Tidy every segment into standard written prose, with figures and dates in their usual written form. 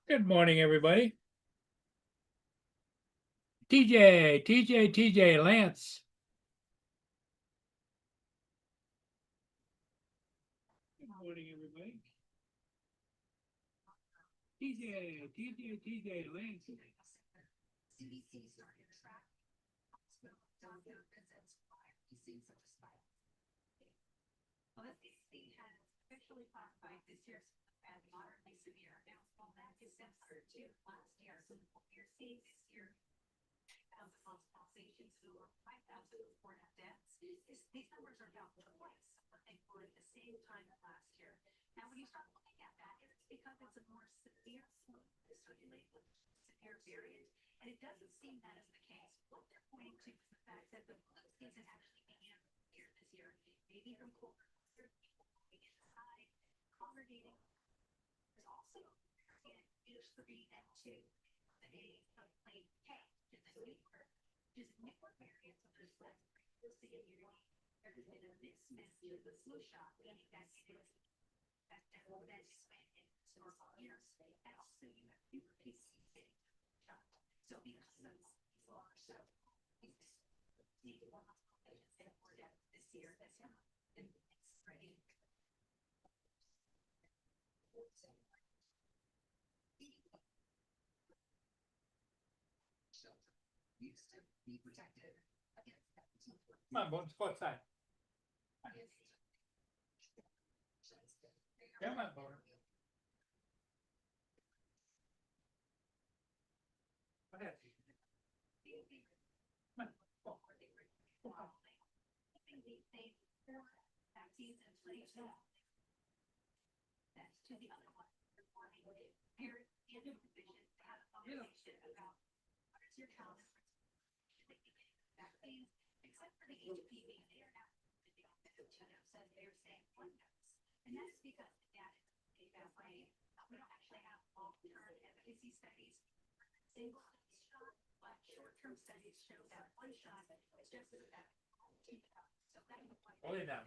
Good morning, everybody. TJ, Lance. Good morning, everybody. TJ, Lance. Come on, Bones, go outside. Come on, Bones. Come on. Lay down.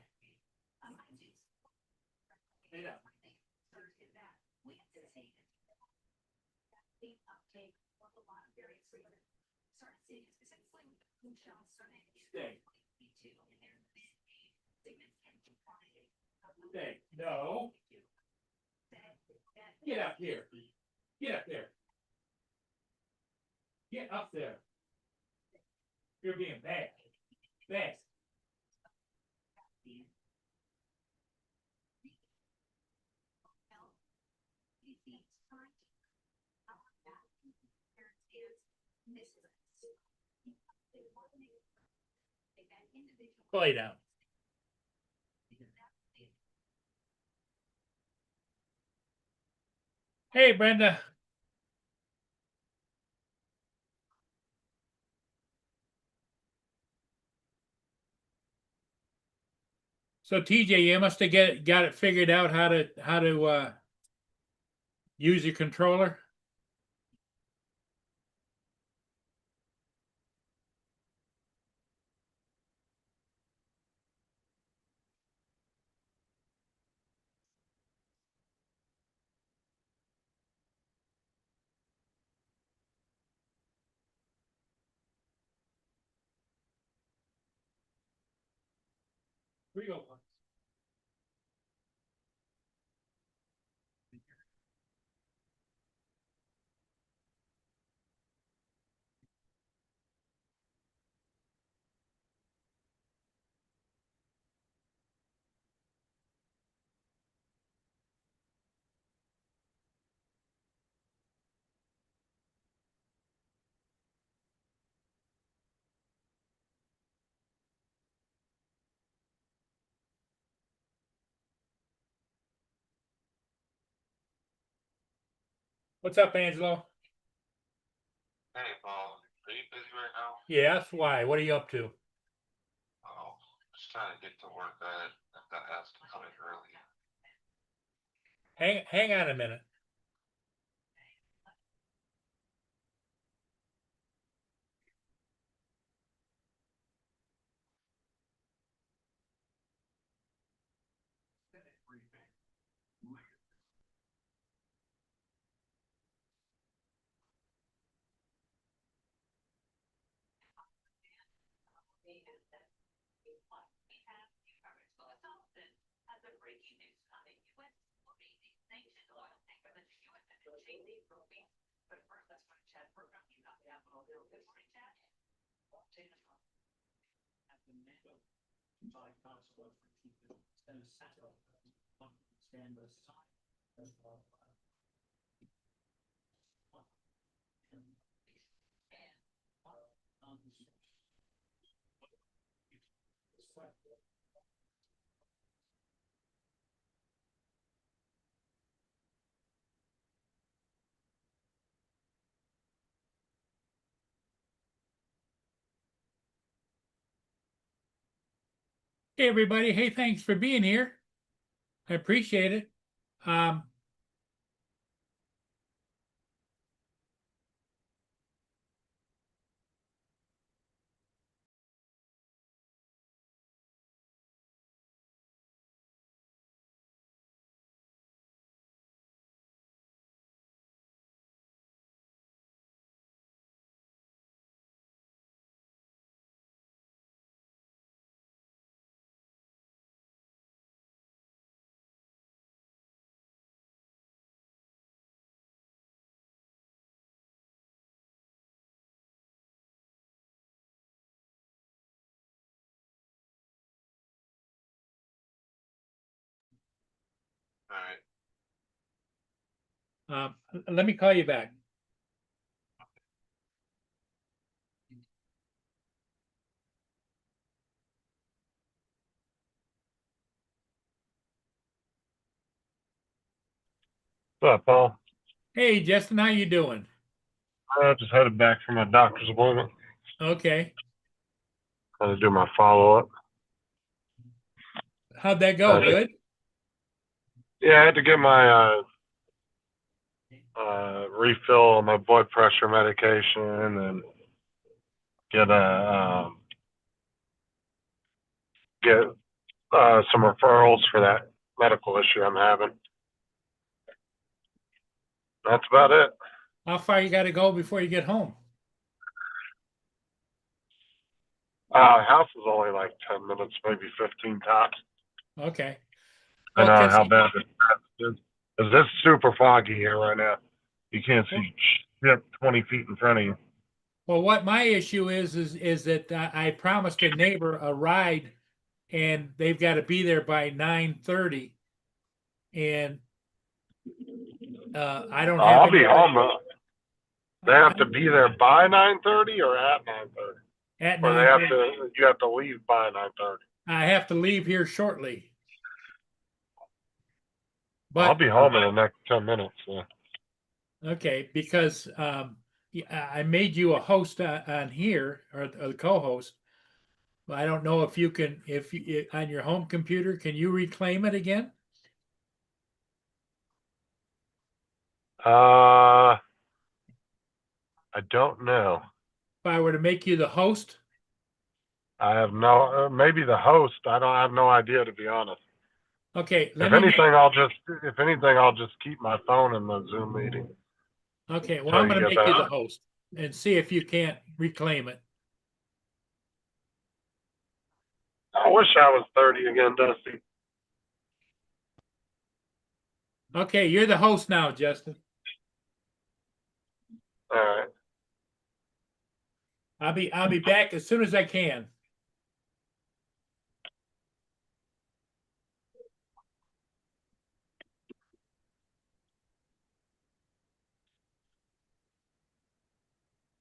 Lay down. Stay. Stay. No. Get up here. Get up there. Get up there. You're being bad. Bad. Lay down. Hey, Brenda. So TJ, you must have got it figured out how to use your controller. Here we go. What's up, Angelo? Hey, Paul, are you busy right now? Yeah, that's why. What are you up to? Oh, just trying to get to work. I got asked to come in early. Hang on a minute. Hey, everybody. Hey, thanks for being here. I appreciate it. Alright, Let me call you back. What's up, Paul? Hey, Justin, how you doing? I just headed back from my doctor's appointment. Okay. Had to do my follow-up. How'd that go? Good? Yeah, I had to get my refill on my blood pressure medication and get some referrals for that medical issue I'm having. That's about it. How far you got to go before you get home? House is only like 10 minutes, maybe 15 tops. Okay. I Well, know 'cause- how bad this is. It's super foggy here right now. You can't see shit 20 feet in front of you. well, what my issue is that I promised a neighbor a ride, and they've got to be there by 9:30, and I don't have I'll be anybody home. They have to be there by 9:30 or at 9:30? at Or they have 9:30. you have to leave by 9:30. I have to leave here shortly. I'll But be home in the next 10 minutes. Yeah. okay, because yeah, I made you a host on here or the co-host. Well, I don't know if you can, if you, on your home computer, can you reclaim it again? I don't know. If I were to make you the host, I have no. Maybe the host. I have no idea, to be honest. okay. If anything, I'll just keep my phone in the Zoom meeting. Okay, well, So I'm you going to get make you that. the host and see if you can't reclaim it. I wish I was 30 again, Dusty. Okay, you're the host now, Justin. All right. I'll be back as soon as I can.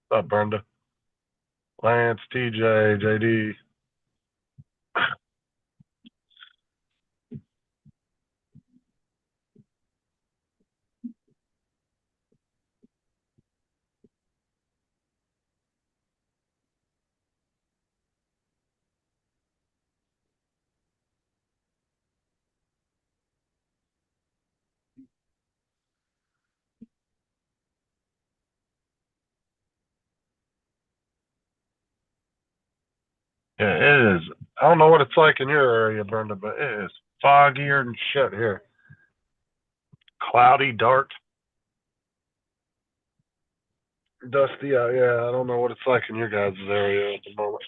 What's up, Brenda? Lance, TJ, JD. Yeah, it is. I don't know what it's like in your area, Brenda, but it is foggier than shit here. Cloudy, dark. Dusty, yeah, I don't know what it's like in your guys' area at the moment.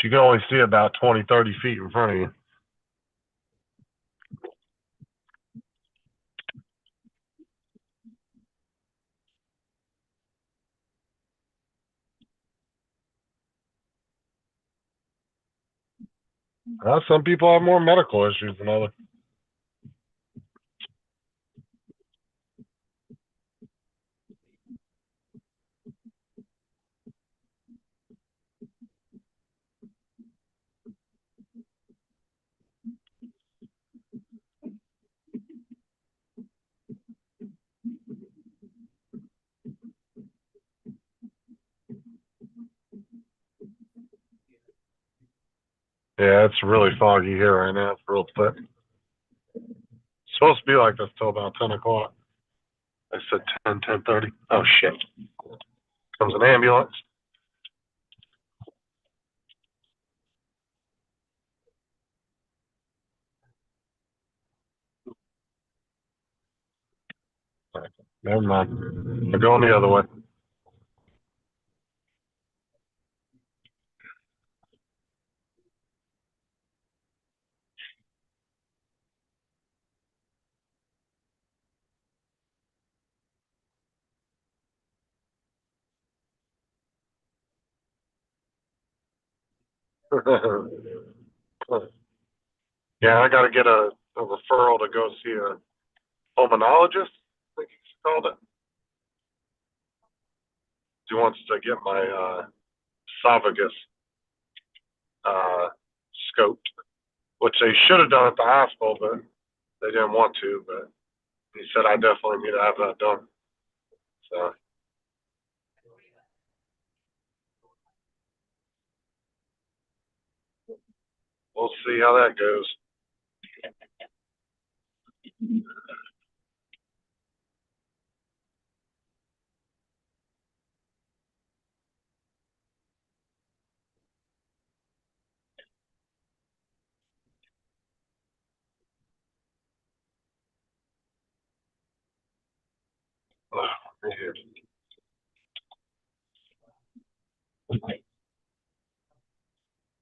You can only see about 20, 30 feet in front of you. Some people have more medical issues than others. Yeah, it's really foggy here right now. It's real thick. It's supposed to be like this till about 10 o'clock. I said 10, 10:30. Oh, shit. Comes an ambulance. Never mind. They're going the other way. Yeah, I got to get a referral to go see a pulmonologist, I think he's called it. He wants to get my esophagus scoped, which they should have done at the hospital, but they didn't want to. But he said I definitely need to have that done. So we'll see how that goes.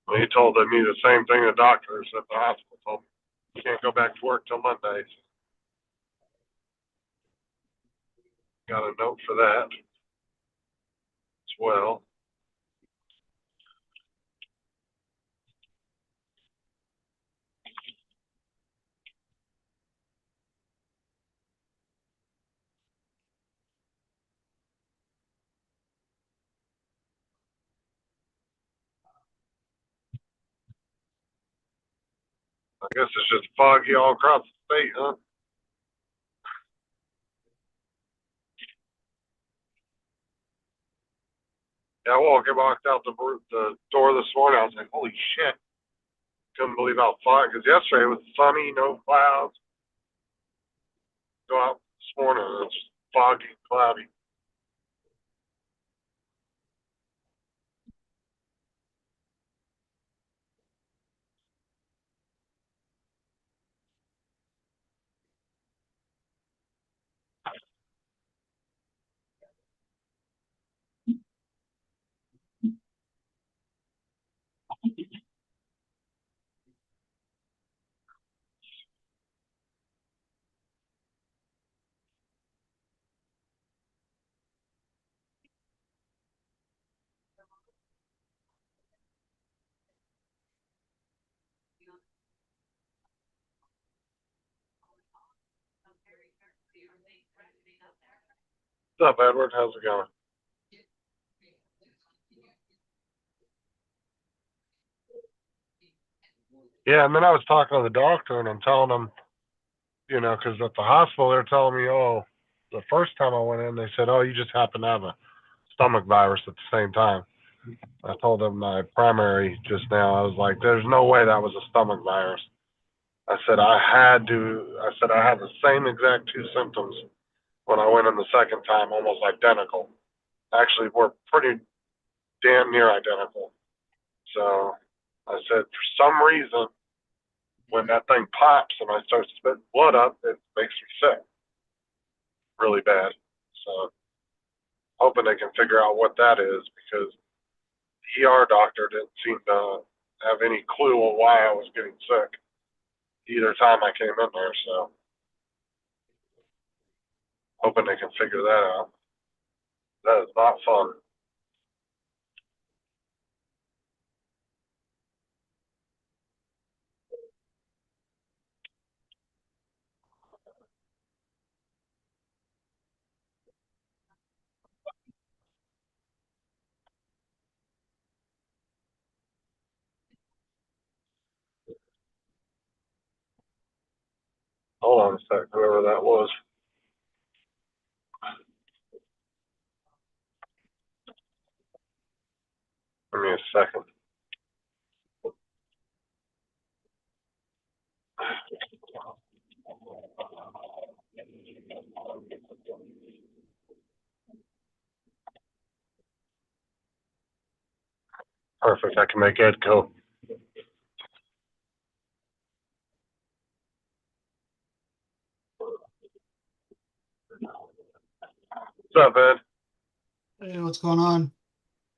Well, he told me the same thing the doctors at the hospital told me. You can't go back to work till Monday. Got a note for that as well. I guess it's just foggy all across the state, huh? Yeah, I walked out the door this morning. I was like, holy shit. Couldn't believe how foggy, because yesterday it was sunny, no clouds. Go out this morning and it's foggy, cloudy. What's up, Edward? How's it going? Yeah, and then I was talking to the doctor and I'm telling him, because at the hospital they're telling me, oh, the first time I went in, they said, oh, you just happen to have a stomach virus at the same time. I told them my primary just now. I was like, there's no way that was a stomach virus. I said I had the same exact two symptoms when I went in the second time, almost identical. Actually, we're pretty damn near identical. So I said, for some reason, when that thing pops and I start spitting blood up, it makes me sick really bad. So hoping they can figure out what that is, because ER doctor didn't seem to have any clue on why I was getting sick either time I came in there, so hoping they can figure that out. That is not fun. Hold on a sec, whoever that was. Give me a second. Perfect, I can make Ed go. What's up, Ed? Hey, what's going on?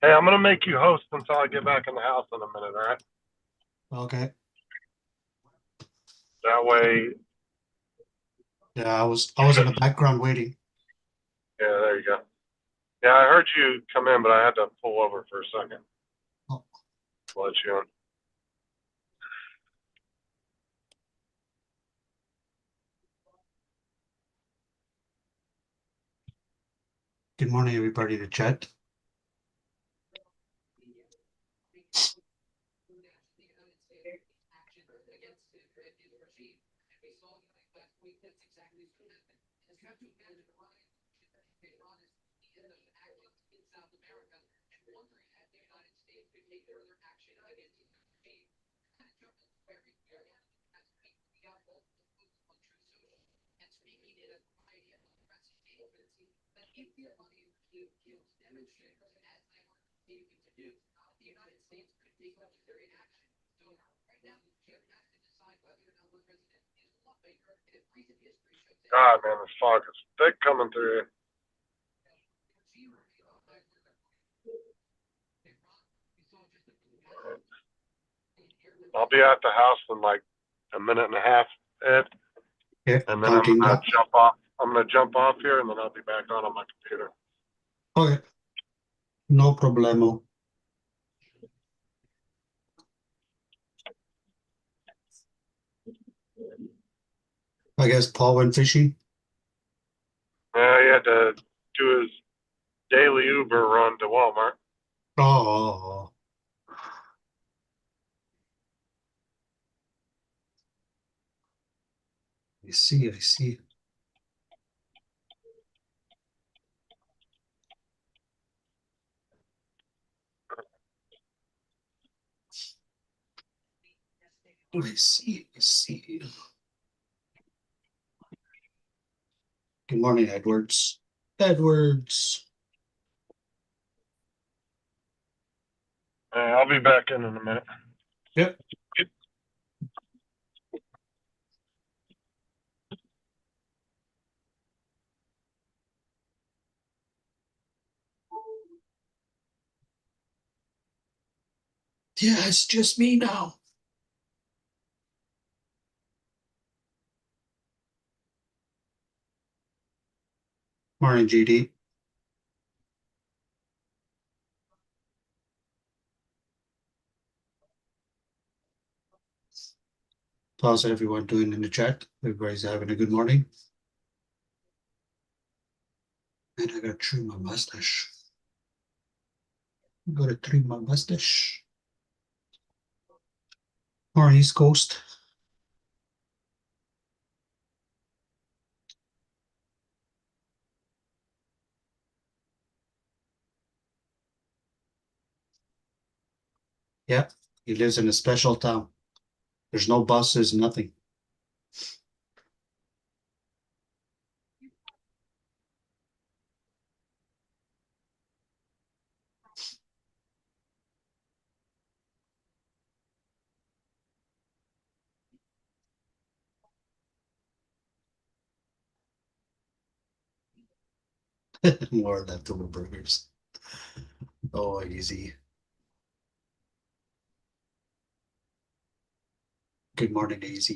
Hey, I'm gonna make you host until I get back in the house in a minute, all right? Okay. That way, Yeah, I was in the background waiting. yeah, there you go. Yeah, I heard you come in, but I had to pull over for a second. Oh. Let you in. Good morning, everybody to chat. God, man, this fog is thick coming through. I'll be at the house in like a minute and a half, Ed, Yeah, and then I'm counting gonna down. jump off. I'm gonna jump off here, and then I'll be back on my computer. Okay. No problemo. I guess Paul went fishing. Yeah, he had to do his daily Uber run to Walmart. Oh. I see, I see. I see, I see. Good morning, Edwards. Edwards. I'll be back in a minute. Yep. Yeah, it's just me now. Morning, GD. How's everyone doing in the chat? Everybody's having a good morning. And I gotta trim my mustache. Gotta trim my mustache. Or East Coast. Yeah, he lives in a special town. There's no buses, nothing. More leftover burgers. Oh, easy. Good morning, AZ.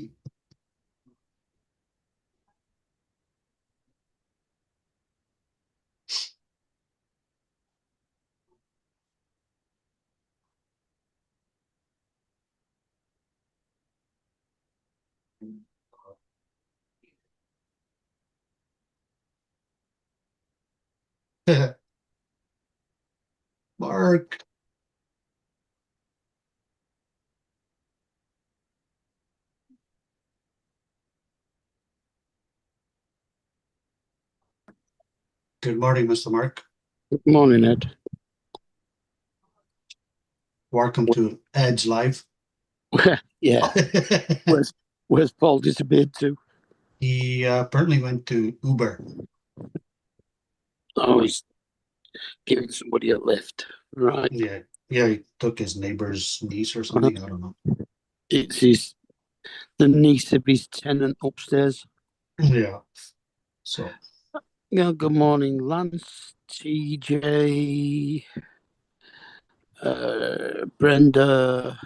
Mark. Good morning, Mr. Mark. Good morning, Ed. Welcome to Ed's Live. Yeah, where's Paul disappeared to? He apparently went to Uber. Oh, he's giving somebody a lift. Right. Yeah, he took his neighbor's niece or something. I don't know. It's the niece of his tenant upstairs. Yeah. So Yeah, good morning, Lance, TJ, Brenda.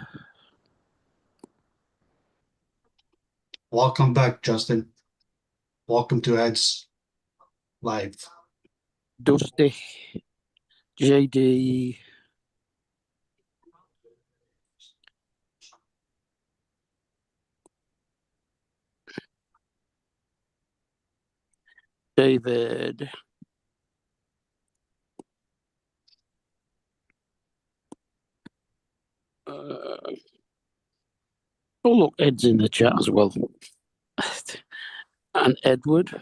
welcome back, Justin. Welcome to Ed's Live. Dusty, JD, David. Oh, look, Ed's in the chat as well. And Edward.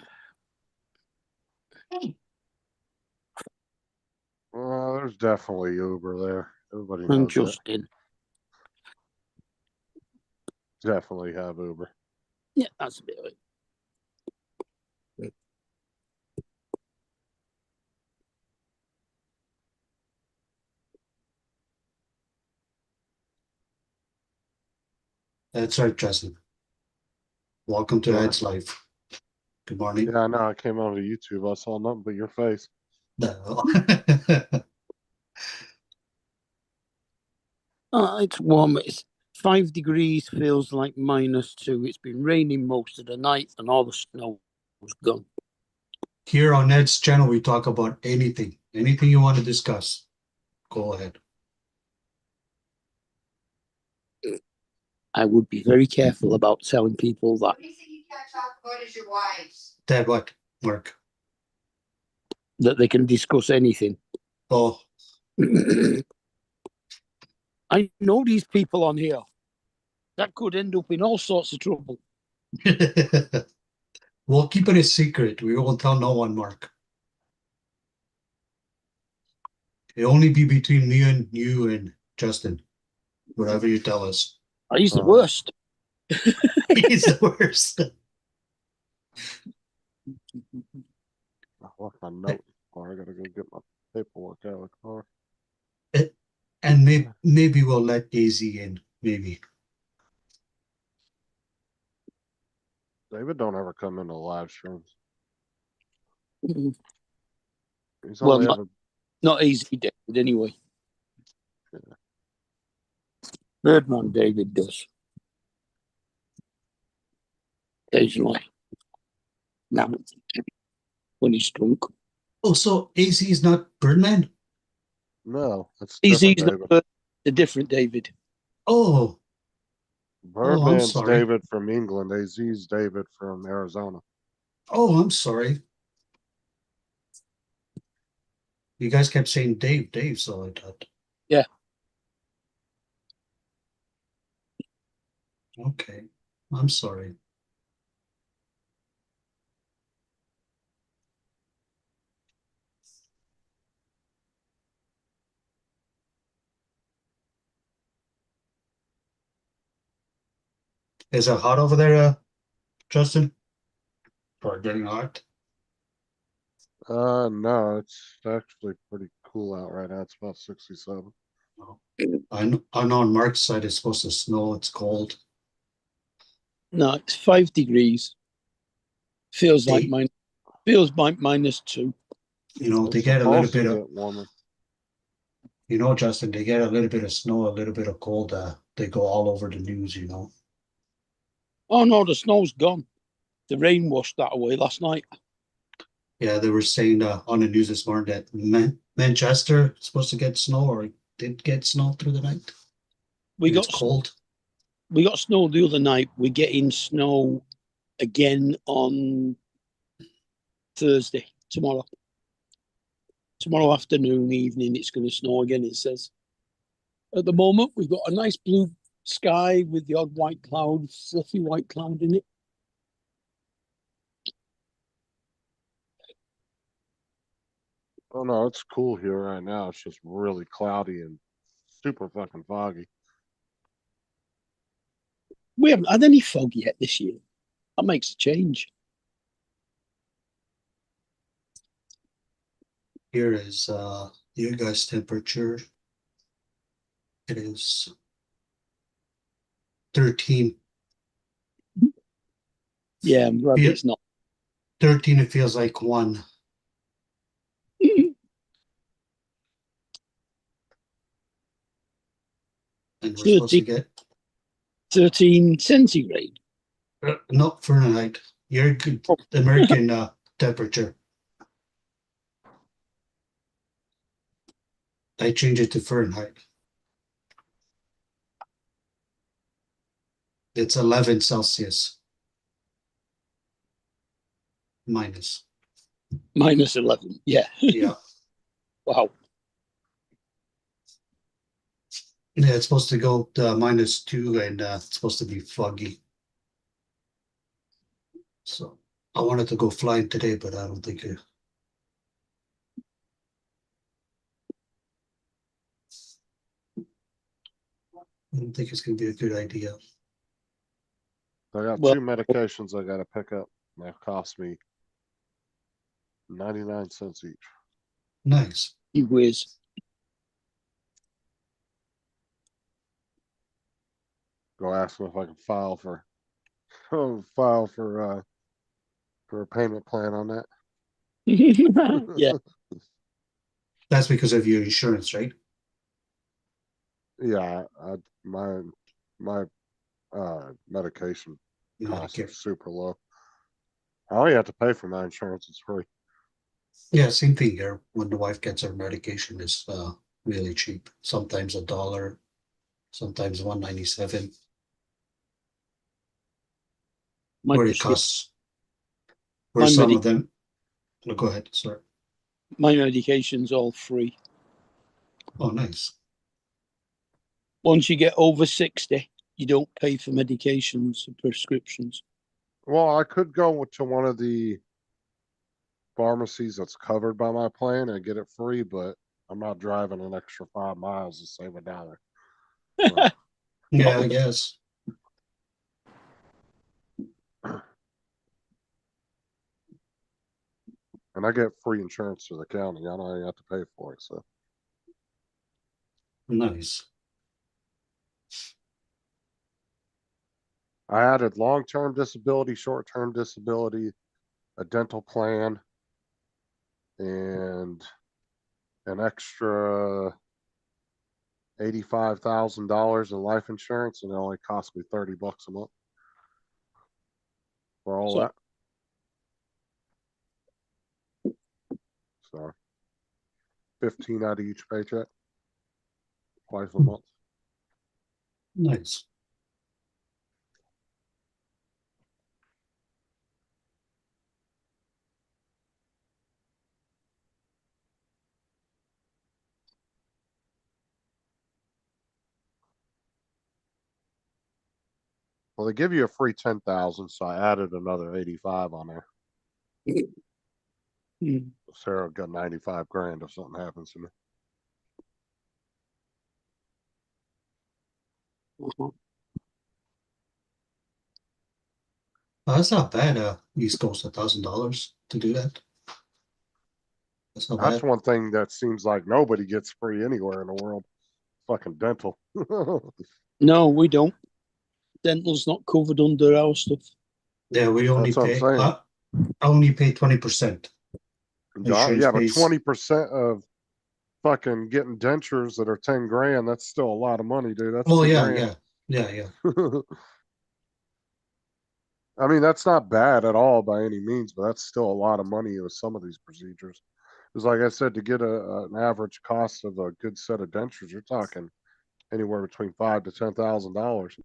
Well, there's definitely Uber there. Everybody And knows that. Justin. Definitely have Uber. Yeah, that's a bit of it. That's right, Justin. Welcome to Yeah. Ed's Live. Good morning. Yeah, I know. I came onto YouTube. I saw nothing but your face. No. It's warm. It's 5 degrees, feels like -2. It's been raining most of the night and all the snow was gone. Here on Ed's channel, we talk about anything you want to discuss. Go ahead. I would be very careful about telling people that, Anything you can't talk about is your wives. Dad, what? Mark. that they can discuss anything. Oh, I know these people on here. That could end up in all sorts of trouble. we'll keep it a secret. We won't tell no one, Mark. It'll only be between me and you and Justin. Whatever you tell us. He's the worst. He's the worst. I left my note. Or I gotta go get my paperwork out of the car. And maybe we'll let AZ in. Maybe. David don't ever come into live streams. Mhm. He's Well, only not- ever Not easy, David, anyway. Birdman David does. Occasionally. Now, when he's drunk. Oh, so AZ is not Birdman? no. It's He's different David. a different David. Oh, Birdman's sorry. David from England. AZ's David from Arizona. oh, I'm sorry. You guys kept saying Dave, so I thought. Yeah. Okay. I'm sorry. Is it hot over there, Justin? Or getting hot? No, it's actually pretty cool out right now. It's about 67. I know on Mark's side it's supposed to snow, it's cold. No, it's 5 degrees. Feels like Hey. -2. You know, they It's get a little supposed to bit of, get warmer. you know, Justin, they get a little bit of snow, a little bit of cold, they go all over the news, you know. Oh no, the snow's gone. The rain washed that away last night. Yeah, they were saying on the news this morning that Manchester is supposed to get snow or did get snow through the night. We And got it's cold. we got snow the other night. We're getting snow again on Thursday, tomorrow. Tomorrow afternoon, evening, it's going to snow again, it says. At the moment, we've got a nice blue sky with the odd white cloud, fluffy white cloud in it. Oh no, it's cool here right now. It's just really cloudy and super fucking foggy. We haven't had any fog yet this year. That makes a change. Here is your guys' temperature. It is 13. Yeah, I'm glad Yeah. it's not. 13, it feels like 1. And we're supposed to get 13 centigrade. no Fahrenheit. Your good American temperature. I change it to Fahrenheit. It's 11 Celsius. Minus. Minus 11. Yeah. Yeah. Wow. Yeah, it's supposed to go to -2 and it's supposed to be foggy. So I wanted to go flying today, but I don't think it's gonna be a good idea. I got Well- 2 medications I gotta pick up. They cost me 99 cents each. Nice. You whiz. Go ask them if I can file for file for a payment plan on that. Yeah. That's because of your insurance, right? Yeah, my medication costs are Medicare. super low. I only have to pay for my insurance. It's free. Yeah, same thing here. When the wife gets her medication, it's really cheap. Sometimes $1, sometimes $1.97. My, Where it costs. My Where some medi- of them. Oh, go ahead, sorry. my medication's all free. Oh, nice. Once you get over 60, you don't pay for medications and prescriptions. Well, I could go to one of the pharmacies that's covered by my plan and get it free, but I'm not driving an extra 5 miles to save $1. So, Yeah, I guess. and I get free insurance to the county. I don't even have to pay for it. So Nice. I added long-term disability, short-term disability, a dental plan, and an extra $85,000 in life insurance, and it only cost me $30 a month for all So- that. So 15 out of each paycheck, twice a month. Nice. Well, they give you a free 10,000, so I added another 85 on there. Mm. Sarah got 95 grand if something happens to me. Uh-huh. That's not bad. East Coast $1,000 to do that. That's not That's bad. one thing that seems like nobody gets free anywhere in the world. Fucking dental. No, we don't. Dental's not covered under our stuff. Yeah, we only That's what I'm pay. saying. I only pay 20%. Insurance Yeah, but pays- 20% of fucking getting dentures that are 10 grand, that's still a lot of money, dude. That's Oh 2 yeah, grand. yeah, yeah, yeah. I mean, that's not bad at all by any means, but that's still a lot of money with some of these procedures. Because like I said, to get an average cost of a good set of dentures, you're talking anywhere between $5,000 to $10,000.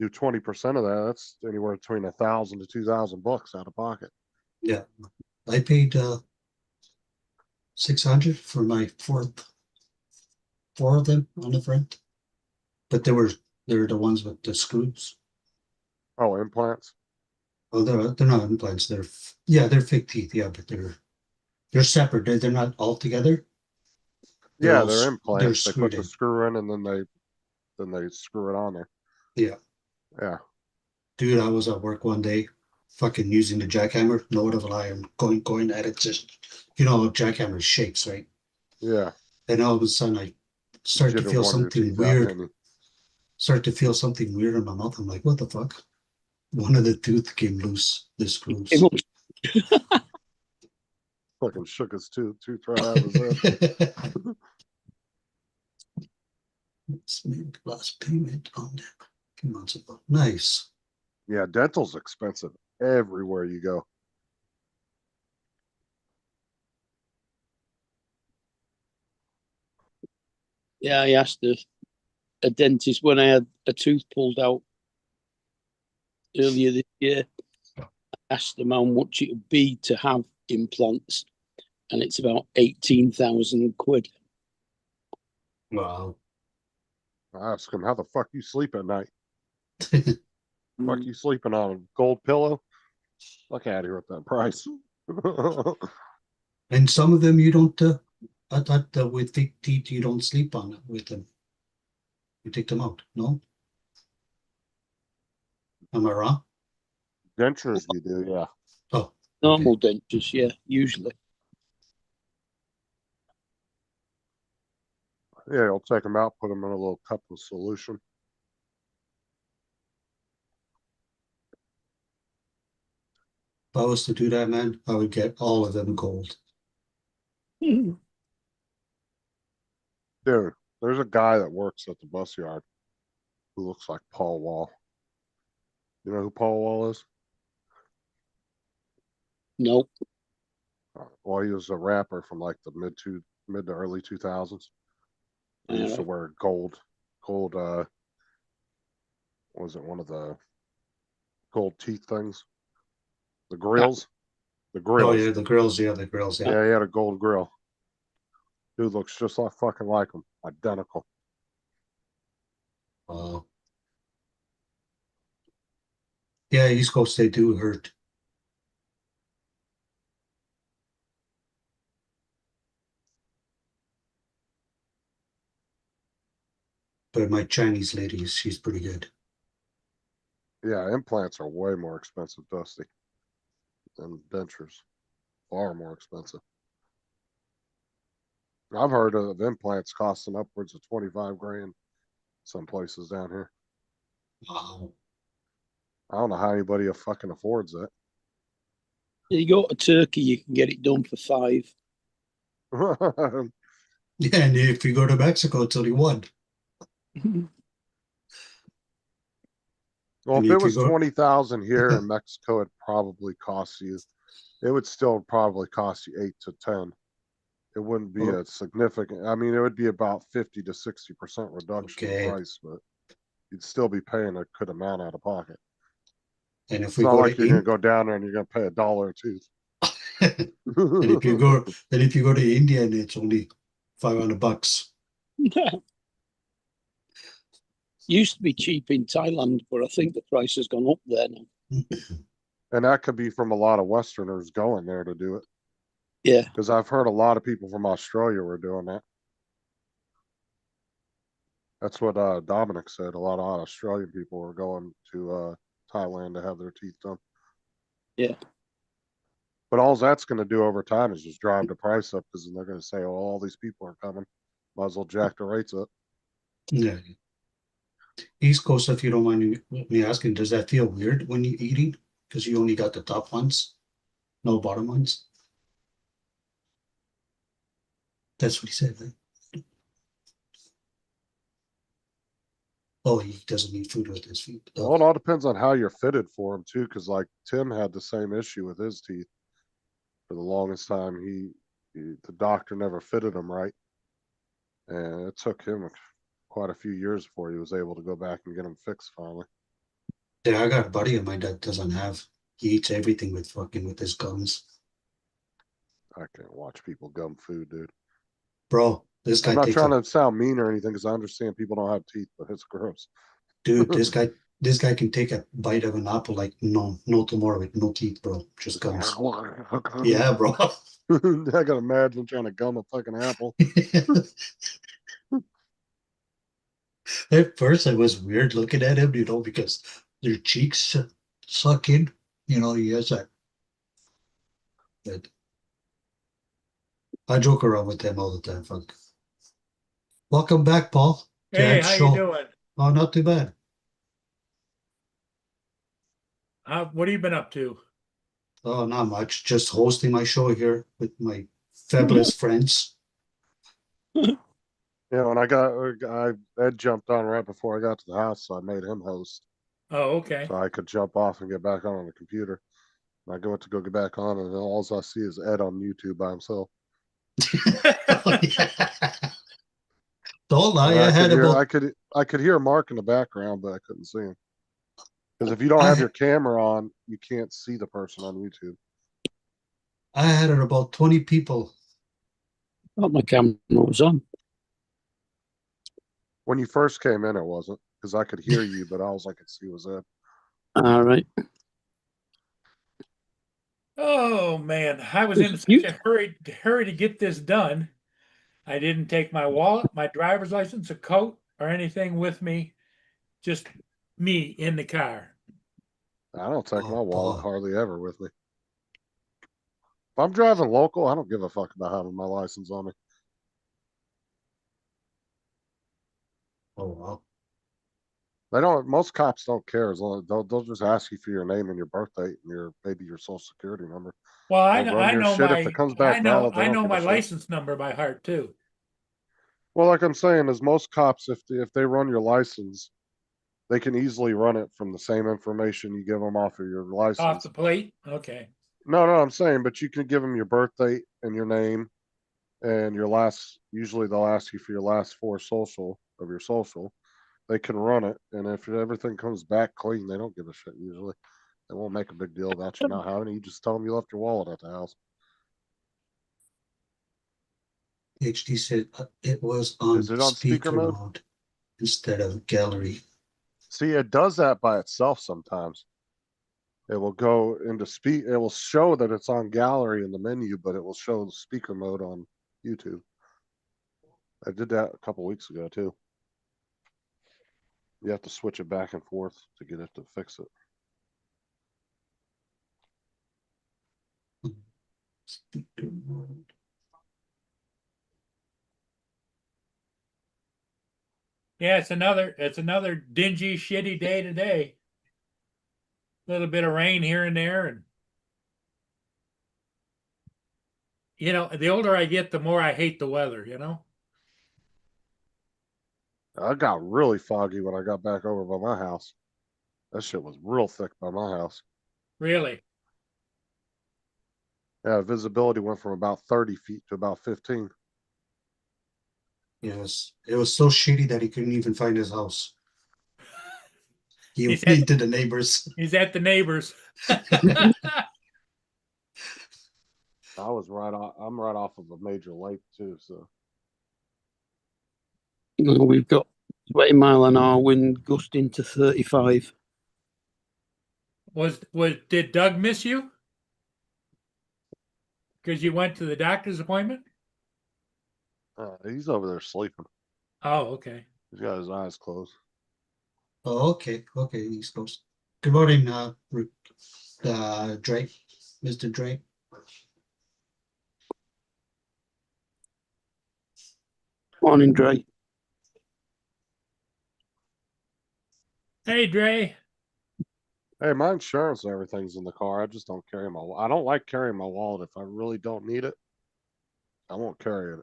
Do 20% of that, that's anywhere between $1,000 to $2,000 out of pocket. Yeah, I paid 600 for my four of them on the front, but they're the ones with the screws. Oh, implants? Oh, they're not implants. They're fake teeth. Yeah, but they're separate. They're not all together. Yeah, all they're they're implants. They put screwed the in. screw in and then they screw it on there. Yeah. Yeah. Dude, I was at work one day, fucking using the jackhammer. No word of a lie. I'm going at it. Just jackhammer shakes, right? Yeah. And all of a sudden, I start to Jittered feel one of your something teeth out, weird. didn't you? Start to feel something weird in my mouth. I'm like, what the fuck? One of the tooth came loose. The screws. It must- Fucking shook his tooth right out of his head. Let's make last payment on that a few months ago. Nice. Yeah, dental's expensive everywhere you go. Yeah, I asked a dentist when I had a tooth pulled out earlier this year. I asked them how much it would be to have implants, and it's about 18,000 quid. Wow. I asked him, how the fuck you sleep at night? Fuck you sleeping on a gold pillow? Fuck out of here with that price. And some of them you don't. I thought that with fake teeth you don't sleep on with them. You take them out. No. Am I wrong? Dentures you do, yeah. Oh, Normal dentures, yeah, usually. Yeah, you'll take them out, put them in a little cup of solution. if I was to do that, man, I would get all of them gold. Dude, there's a guy that works at the bus yard who looks like Paul Wall. You know who Paul Wall is? Nope. Well, he was a rapper from like the mid to early 2000s. He used to wear gold, what was it, one of the gold teeth things? The grills? The Oh grills. yeah, the grills. Yeah, the grills. Yeah. Yeah, he had a gold grill. Dude looks just like fucking like him. Identical. Yeah, East Coast they do hurt. But my Chinese lady, she's pretty good. Yeah, implants are way more expensive, Dusty, than dentures. Far more expensive. I've heard of implants costing upwards of 25 grand some places down here. Wow. I don't know how anybody fucking affords that. You go to Turkey, you can get it done for 5. Yeah, and if you go to Mexico, it's only one. Well, And if you it could was go- 20,000 here in Mexico, it probably costs you. It would still probably cost you 8 to 10. It wouldn't be Oh. a significant. I mean, it would be about 50 to 60% reduction Okay. in price, but you'd still be paying a good amount out of pocket. And if It's we not go like to you're gonna go down there and you're gonna pay $1 a tooth. and if you go to India, and it's only $500. Used to be cheap in Thailand, but I think the price has gone up there now. And that could be from a lot of Westerners going there to do it. Yeah. Because I've heard a lot of people from Australia were doing that. That's what Dominic said. A lot of Australian people were going to Thailand to have their teeth done. Yeah. But all that's going to do over time is just drive the price up because then they're going to say, oh, all these people are coming. Might as well jack the rates up. Yeah. East Coast, if you don't mind me asking, does that feel weird when you're eating? Because you only got the top ones, no bottom ones. That's what he said. Right? Oh, he doesn't eat food with his feet. Oh, Well, it all depends on how you're fitted for him too, because like Tim had the same issue with his teeth for the longest time. The doctor never fitted him right, and it took him quite a few years before he was able to go back and get him fixed finally. yeah, I got a buddy of mine that doesn't have. He eats everything with his gums. I can't watch people gum food, dude. Bro, this guy I'm not takes trying a to sound mean or anything because I understand people don't have teeth, but it's gross. dude. This guy can take a bite of an apple like no tomorrow with no teeth, bro. Just gums. Yeah, bro. I gotta imagine trying to gum a fucking apple. At first, it was weird looking at him, because their cheeks suck in. He has that. But I joke around with them all the time. Fuck. Welcome back, Paul. Hey, Dad's how you show. doing? Oh, not too bad. What have you been up to? Oh, not much. Just hosting my show here with my fabulous friends. Yeah, when Ed jumped on right before I got to the house, so I made him host Oh, okay. so I could jump off and get back on the computer. And I go to go get back on, and then all I see is Ed on YouTube by himself. Oh, yeah. Don't lie. And I had about. I could hear Mark in the background, but I couldn't see him. Because if you don't I, have your camera on, you can't see the person on YouTube. I had about 20 people. Oh, my camera was on. When you first came in, it wasn't because I could hear you, but all I could see was Ed. All right. Oh man, I was in such a hurry to get this done. I didn't take my wallet, my driver's license, a coat, or anything with me. Just me in the car. I don't take my Oh, wallet Paul. hardly ever with me. If I'm driving local, I don't give a fuck about having my license on me. Oh, wow. They don't. Most cops don't care as long as they'll just ask you for your name and your birth date and maybe your social security number. Well, They'll run your shit. If it comes back valid, they I don't know give a my shit. license number by heart too. Well, like I'm saying, is most cops, if they run your license, they can easily run it from the same information you give them off of your Off license. the plate. Okay. No, I'm saying, but you can give them your birth date and your name and your last. Usually, they'll ask you for your last four social of your social. They can run it, and if everything comes back clean, they don't give a shit usually. They won't make a big deal about you not having it. You just tell them you left your wallet at the house. HD said it was on Is it on speaker mode? mode instead of gallery. See, it does that by itself sometimes. It will go into speak. It will show that it's on gallery in the menu, but it will show the speaker mode on YouTube. I did that a couple weeks ago too. You have to switch it back and forth to get it to fix it. Speaker mode. Yeah, it's another dingy, shitty day today. A little bit of rain here and there, and the older I get, the more I hate the weather. I got really foggy when I got back over by my house. That shit was real thick by my house. Really. Yeah, visibility went from about 30 feet to about 15. Yes, it was so shitty that he couldn't even find his house. He He's went at, to the neighbors. he's at the neighbors. I'm right off of a major lake too, so We've got 20-mile-an-hour wind gusting to 35. Did Doug miss you? Because you went to the doctor's appointment? he's over there sleeping. Oh, okay. He's got his eyes closed. Oh, okay, East Coast. Good morning, Drake, Mr. Drake. Morning, Dre. Hey, Dre. Hey, my insurance and everything's in the car. I just don't carry I don't like carrying my wallet. If I really don't need it, I won't carry it.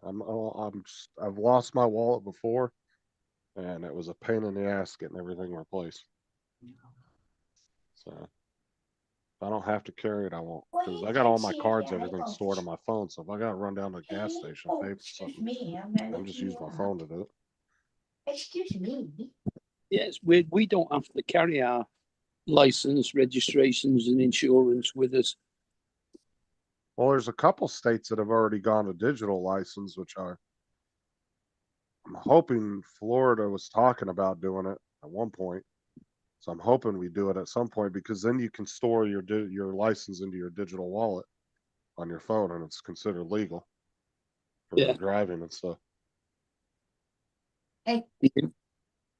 I've lost my wallet before, and it was a pain in the ass getting everything replaced. So if I don't have to carry it, I won't, because I got all my cards, everything stored on my phone. So if I got to run down to the gas station, pay for something, I'm just use my phone to do it. Excuse me. Yes, we don't have to carry our license, registrations, and insurance with us. Well, there's a couple states that have already gone to digital license, which I'm hoping Florida was talking about doing it at one point. So I'm hoping we do it at some point, because then you can store your license into your digital wallet on your phone, and it's considered legal for Yeah. driving and stuff.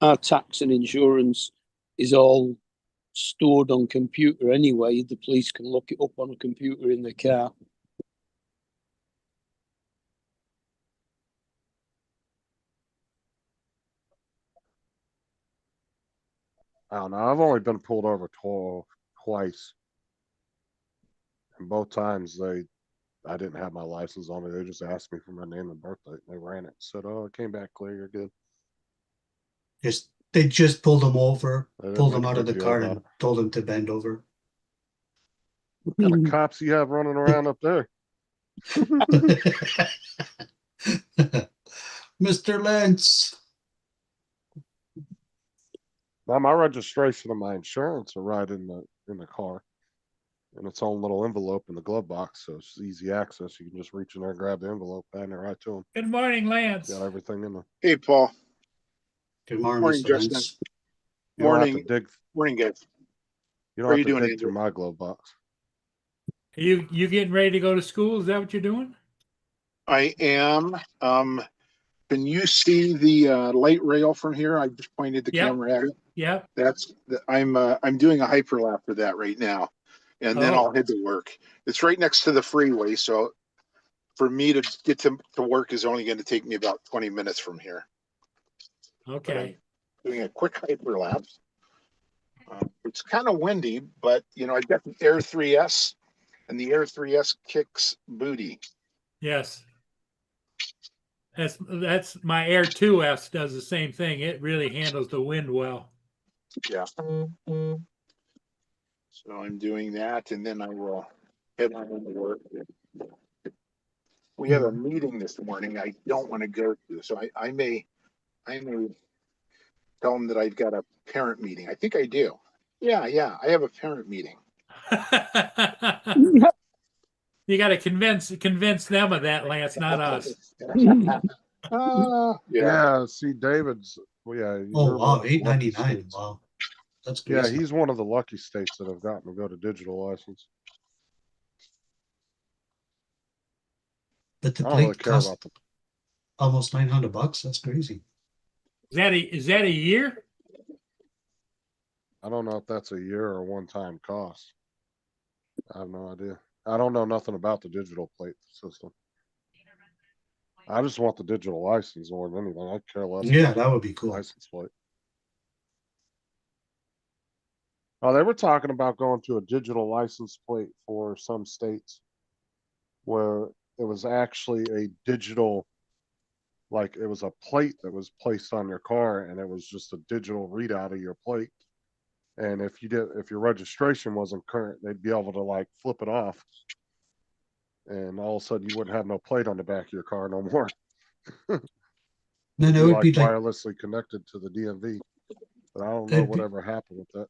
Our tax and insurance is all stored on computer anyway. The police can look it up on a computer in the car. I don't know. I've only been pulled over twice, and both times I didn't have my license on me. They just asked me for my name and birthday. They ran it, said, "Oh, it came back clear. You're good." They just pulled them over, They didn't pulled make them a out of big the deal car about and it. told them to bend over. What kind of cops you have running around up there? Mr. Lentz. Now my registration and my insurance are right in the car, in its own little envelope in the glove box, so it's easy access. You can just reach in there, grab the envelope, hand it right to them. Good morning, Lance. Got everything in there. Hey, Paul. Good morning, Morning, Mr. Justin. Lentz. You don't have to Morning. dig. Morning, guys. You How don't are have you to doing, dig Andrew? through my glove box. Are you getting ready to go to school? Is that what you're doing? I am. Can you see the light rail from here? I just pointed the Yep. camera at it. Yep. I'm doing a hyperlap for that right now, and then Oh. I'll head to work. It's right next to the freeway, so for me to get to work is only going to take me about 20 minutes from here. Okay. Doing a quick hyperlap. It's kind of windy, but I've got the Air 3S, and the Air 3S kicks booty. Yes. That's my Air 2S does the same thing. It really handles the wind well. Yeah. So I'm doing that, and then I will head on into work. We have a meeting this morning I don't want to go to, so I may tell them that I've got a parent meeting. I think I do. Yeah, I have a parent meeting. You got to convince them of that, Lance, not us. Yeah. See, David's. Well, yeah. Oh, you're wow, one of the lucky $8.99. states. Wow. That's Yeah, crazy. he's one of the lucky states that have gotten to go to digital license. But the I don't really plate care cost about the. almost $900. That's crazy. Is that a year? I don't know if that's a year or one-time cost. I have no idea. I don't know nothing about the digital plate system. I just want the digital license more than anything. I care less. Yeah, about that would be cool. license plate. Oh, they were talking about going to a digital license plate for some states where it was actually a digital, like it was a plate that was placed on your car, and it was just a digital readout of your plate. And if your registration wasn't current, they'd be able to like flip it off, and all of a sudden you wouldn't have no plate on the back of your car no more. No, It'd it would be like wirelessly connected to the DMV, but I don't know It'd be- whatever happened with that.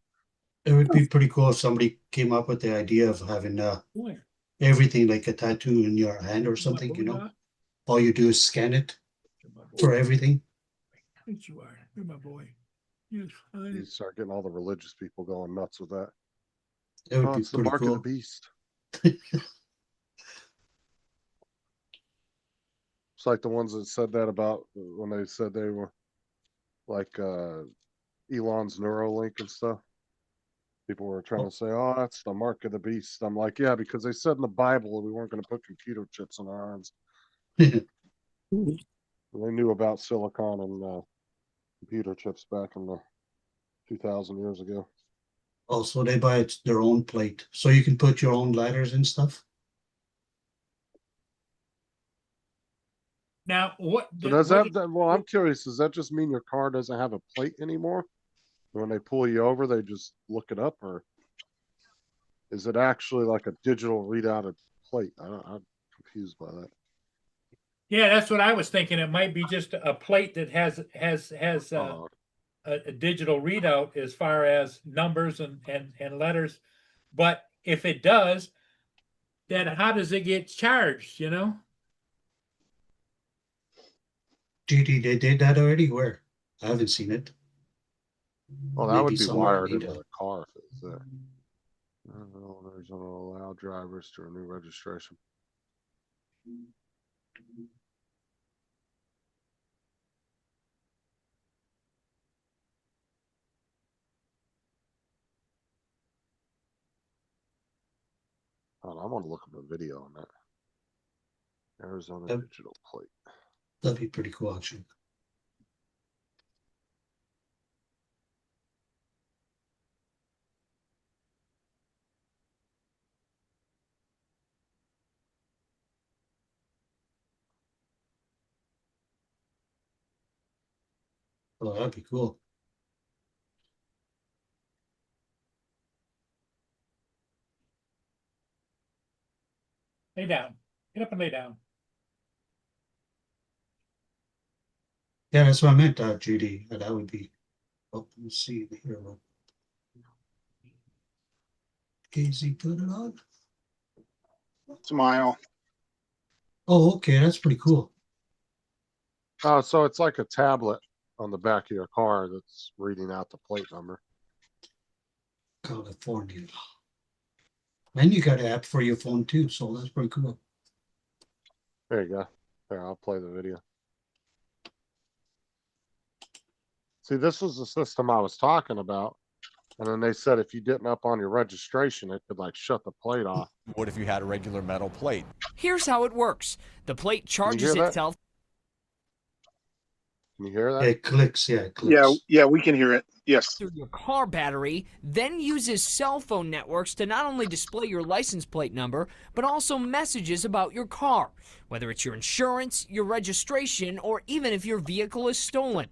it would be pretty cool if somebody came up with the idea of having Boy, everything like a tattoo in your hand or something, you know. All you do is scan it for everything. Yes, you are. You're my boy. Yes, You start getting all the religious people going nuts with that. It would Oh, be it's the pretty mark cool. of the beast. It's like the ones that said that about when they said they were like Elon's Neuralink and stuff. People were trying to say, "Oh, that's the mark of the beast." I'm like, "Yeah, because they said in the Bible we weren't going to put computer chips in our arms." They knew about silicon and computer chips back in the 2,000 years ago. Also, they buy their own plate, so you can put your own ladders and stuff. Now, what? So does what- well, I'm curious, does that just mean your car doesn't have a plate anymore? When they pull you over, they just look it up, or is it actually like a digital readout of plate? I'm confused by that. Yeah, that's what I was thinking. It might be just a plate that has Oh, a digital readout as far as numbers and letters. But if it does, then how does it get charged? You know? GD, they did that already? Where? I haven't seen it. well, that Maybe would be somewhere wired in into Ada. the car if it was there. Owners will allow drivers to renew registration. Hold on, I want to look up a video on that. Arizona Yep. digital plate. That'd be pretty cool, actually. Oh, that'd be cool. Lay down. Get up and lay down. Yeah, that's what I meant, GD. That would be. Oh, let's see here. Casey put it on. Smile. Oh, okay, that's pretty cool. Oh, so it's like a tablet on the back of your car that's reading out the plate number. California. And you got an app for your phone too, so that's pretty cool. There you go. There, I'll play the video. See, this was the system I was talking about. And then they said if you didn't up on your registration, it could like shut the plate off. What if you had a regular metal plate? Here's how it works. The plate charges hear that? itself Can you hear that? It clicks, yeah, it clicks. Yeah, we can hear it. Yes. through your car battery, then uses cell phone networks to not only display your license plate number, but also messages about your car, whether it's your insurance, your registration, or even if your vehicle is stolen.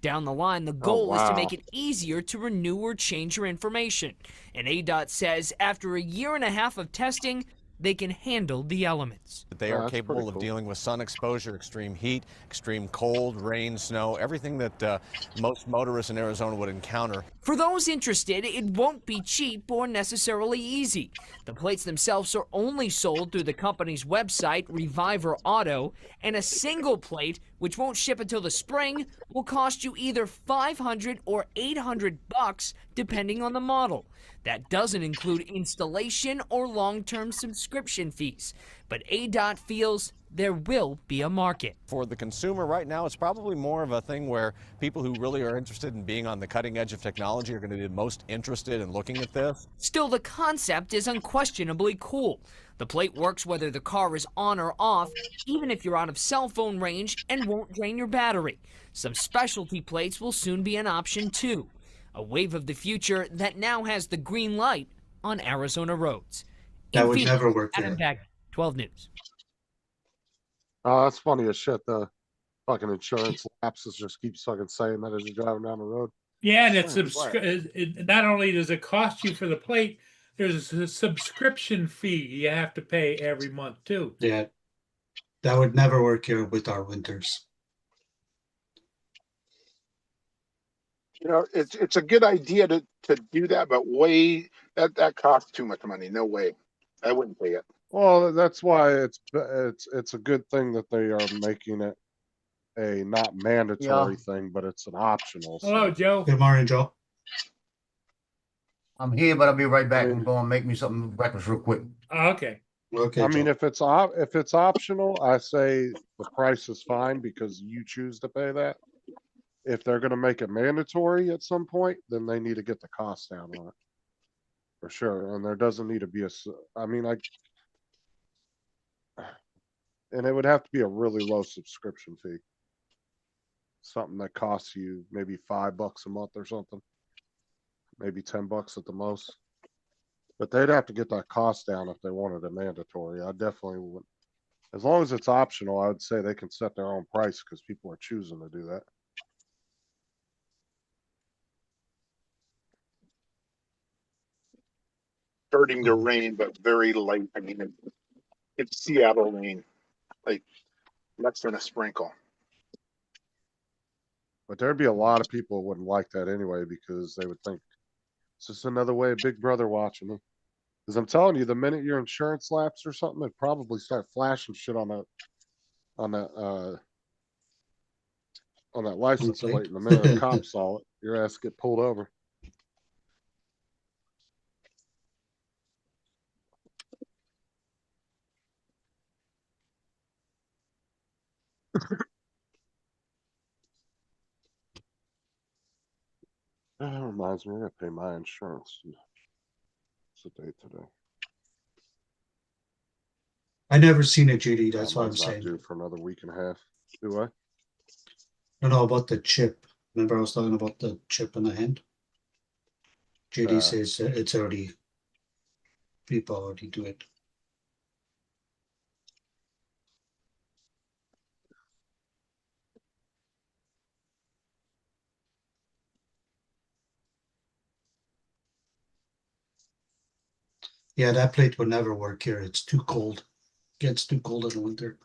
Down the line, the goal is to wow. make it easier to renew or change your information. And ADOT says after a year and a half of testing, they can handle the elements. They Oh, are that's capable pretty of cool. dealing with sun exposure, extreme heat, extreme cold, rain, snow, everything that most motorists in Arizona would encounter. For those interested, it won't be cheap or necessarily easy. The plates themselves are only sold through the company's website, Reviver Auto, and a single plate, which won't ship until the spring, will cost you either $500 or $800 depending on the model. That doesn't include installation or long-term subscription fees. But ADOT feels there will be a market. For the consumer right now, it's probably more of a thing where people who really are interested in being on the cutting edge of technology are going to be the most interested in looking at this. Still, the concept is unquestionably cool. The plate works whether the car is on or off, even if you're out of cell phone range, and won't drain your battery. Some specialty plates will soon be an option too. A wave of the future that now has the green light on Arizona roads. That In would Phoenix, never work Adam here. Bagley, 12 News. Oh, that's funny as shit. The fucking insurance lapses just keeps fucking saying that as you're driving down the road. Yeah, and it's Right. not only does it cost you for the plate, there's a subscription fee you have to pay every month too. Yeah. That would never work here with our winters. You know, it's a good idea to do that, but that costs too much money. No way. I wouldn't pay it. Well, that's why it's a good thing that they are making it a not mandatory thing, but it's an optional. Hello, Joe. Good morning, Joe. I'm here, but I'll be right back. I mean- I'm going to make me something breakfast real quick. Oh, okay. Okay, I mean, Joe. if it's optional, I say the price is fine because you choose to pay that. If they're gonna make it mandatory at some point, then they need to get the cost down on it. For sure, and there doesn't need to be I mean, like, and it would have to be a really low subscription fee. Something that costs you maybe $5 a month or something. Maybe $10 at the most. But they'd have to get that cost down if they wanted it mandatory. I definitely As long as it's optional, I would say they can set their own price because people are choosing to do that. Starting to rain, but very light. I mean, it's Seattle rain, like less than a sprinkle. But there'd be a lot of people who wouldn't like that anyway because they would think it's just another way of Big Brother watching me. Because I'm telling you, the minute your insurance lapse or something, it'd probably start flashing shit on that license plate. plate. And the minute the cops saw it, your ass get pulled over. That reminds me, I gotta pay my insurance. What's the date today? I never seen it, JD. That's what I'm Mine's not saying. due for another week and a half. Do I? No, about the chip. Remember, I was talking about the chip in the hand. JD says it's already, people already do it. Yeah, that plate would never work here. It's too cold. Gets too cold in the winter.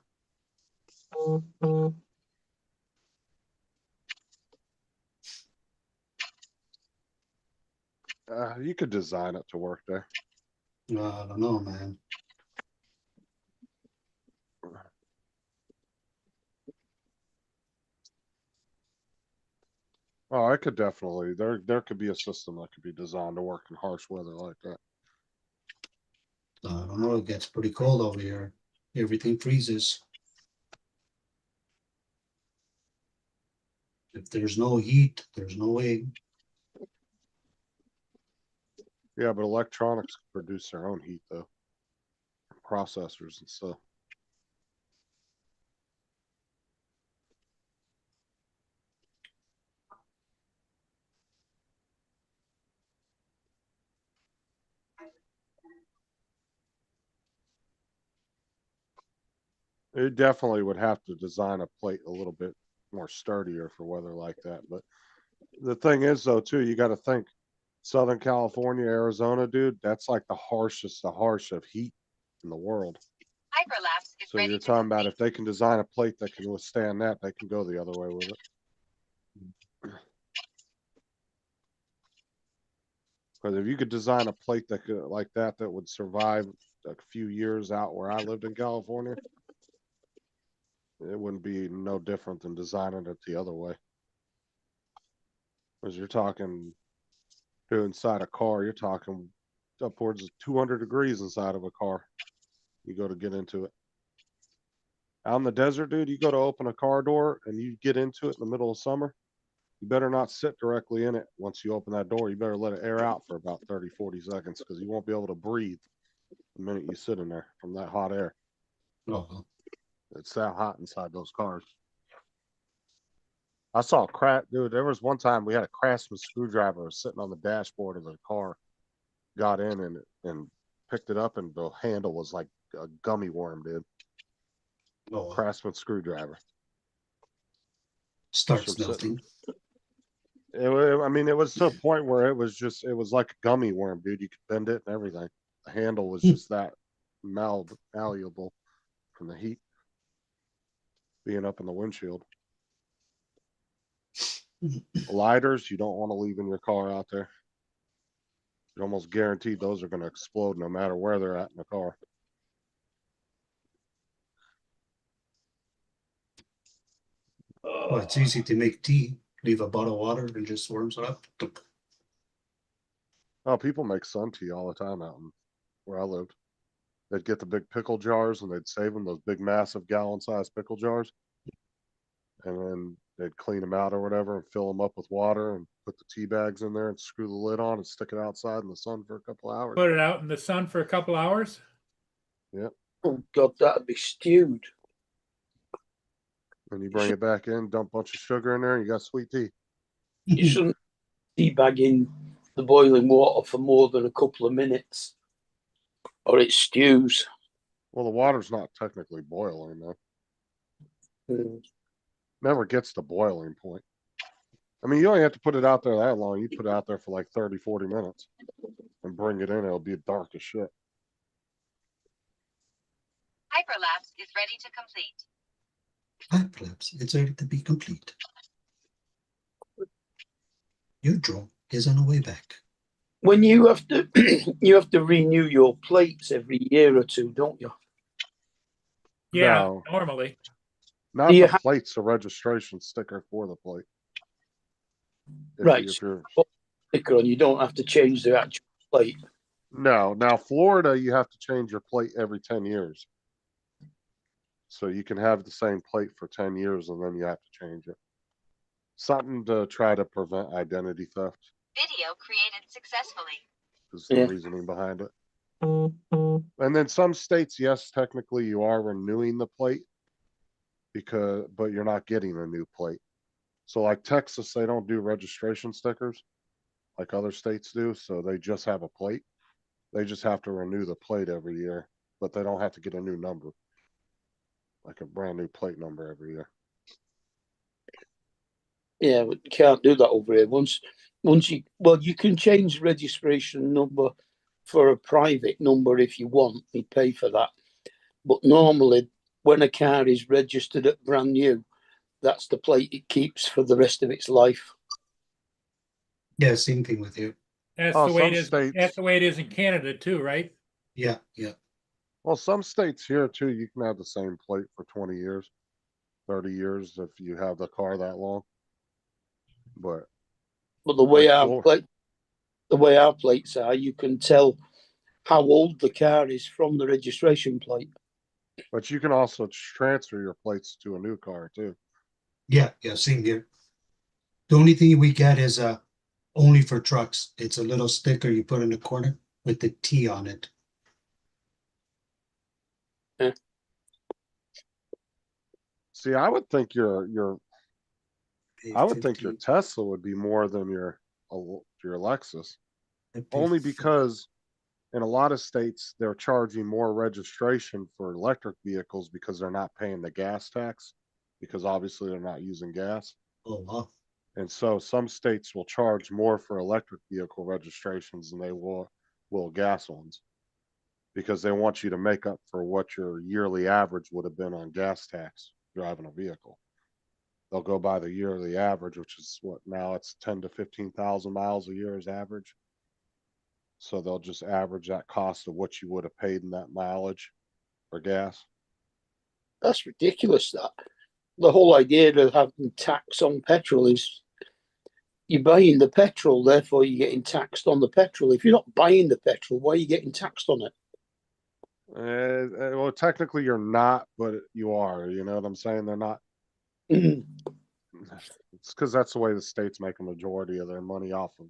You could design it to work there. I don't know, man. Oh, I could definitely. There could be a system that could be designed to work in harsh weather like that. I don't know. It gets pretty cold over here. Everything freezes. If there's no heat, there's no way. Yeah, but electronics produce their own heat though. Processors and stuff. It definitely would have to design a plate a little bit more sturdier for weather like that. But the thing is though, too, you got to think Southern California, Arizona, dude, that's like the harsh of heat in the world. Hyperlapse is So ready you're to talking about complete. if they can design a plate that can withstand that, they can go the other way with it. Because if you could design a plate that could like that would survive a few years out where I lived in California, it wouldn't be no different than designing it the other way. Because you're talking inside a car, you're talking upwards of 200 degrees inside of a car. You go to get into it. Out in the desert, dude, you go to open a car door and you get into it in the middle of summer. You better not sit directly in it. Once you open that door, you better let it air out for about 30, 40 seconds because you won't be able to breathe the minute you sit in there from that hot air. Oh, It's that hot inside those cars. I saw a crack, dude. There was one time we had a Craftsman screwdriver sitting on the dashboard of the car. Got in and picked it up, and the handle was like a gummy worm, dude. oh, Craftsman screwdriver. starts From melting. I mean, it was to a point where it was like a gummy worm, dude. You could bend it and everything. The handle was just that malleable from the heat being up in the windshield. Lighters, you don't want to leave in your car out there. You're almost guaranteed those are going to explode no matter where they're at in the car. Oh, it's easy to make tea. Leave a bottle of water and just warms it up. Oh, people make sun tea all the time out in where I lived. They'd get the big pickle jars and they'd save them, those big, massive gallon-sized pickle jars. And then they'd clean them out or whatever and fill them up with water and put the tea bags in there and screw the lid on and stick it outside in the sun for a couple hours. Put it out in the sun for a couple hours. Yep. Oh God, that'd be stewed. And you bring it back in, dump a bunch of sugar in there, and you got sweet tea. You shouldn't debag in the boiling water for more than a couple of minutes, or it stews. Well, the water's not technically boiling though. Mm. Never gets to boiling point. I mean, you only have to put it out there that long. You put it out there for like 30, 40 minutes and bring it in. It'll be dark as shit. Hyperlapse is ready to complete. Hyperlapse, it's ready to be complete. Your drone is on the way back. When you have to, you have to renew your plates every year or two, don't you? Yeah, No. normally. Not Do you the plate's a registration sticker for the plate. Right. If you're, Sticker on, you don't have to change the actual plate. no, now Florida, you have to change your plate every 10 years. So you can have the same plate for 10 years and then you have to change it. Something to try to prevent identity theft Video created successfully. is the Yeah. reasoning behind it. And then some states, yes, technically you are renewing the plate but you're not getting a new plate. So like Texas, they don't do registration stickers like other states do. So they just have a plate. They just have to renew the plate every year, but they don't have to get a new number, like a brand new plate number every year. Yeah, but you can't do that over here. Once you can change registration number for a private number if you want. You pay for that. But normally, when a car is registered at brand new, that's the plate it keeps for the rest of its life. Yeah, same thing with you. That's Oh, the way some it is. states- That's the way it is in Canada too, right? Yeah, yeah. Well, some states here too, you can have the same plate for 20 years, 30 years if you have the car that long. But the way like our plates are, you can tell how old the car is from the registration plate. But you can also transfer your plates to a new car too. Yeah, same here. The only thing we get is only for trucks. It's a little sticker you put in the corner with the T on it. See, I would think your I would think your 15. Tesla would be more than your Lexus, only because in a lot of states they're charging more registration for electric vehicles because they're not paying the gas tax, because obviously they're not using gas. Oh wow. And so some states will charge more for electric vehicle registrations than they will gas ones, because they want you to make up for what your yearly average would have been on gas tax driving a vehicle. They'll go by the yearly average, which is what now it's 10 to 15,000 miles a year is average. So they'll just average that cost of what you would have paid in that mileage for gas. That's ridiculous. That the whole idea of having tax on petrol is you're buying the petrol, therefore you're getting taxed on the petrol. If you're not buying the petrol, why are you getting taxed on it? Well, technically you're not, but you are. You know what I'm saying? They're not. Mm. It's because that's the way the states make a majority of their money off of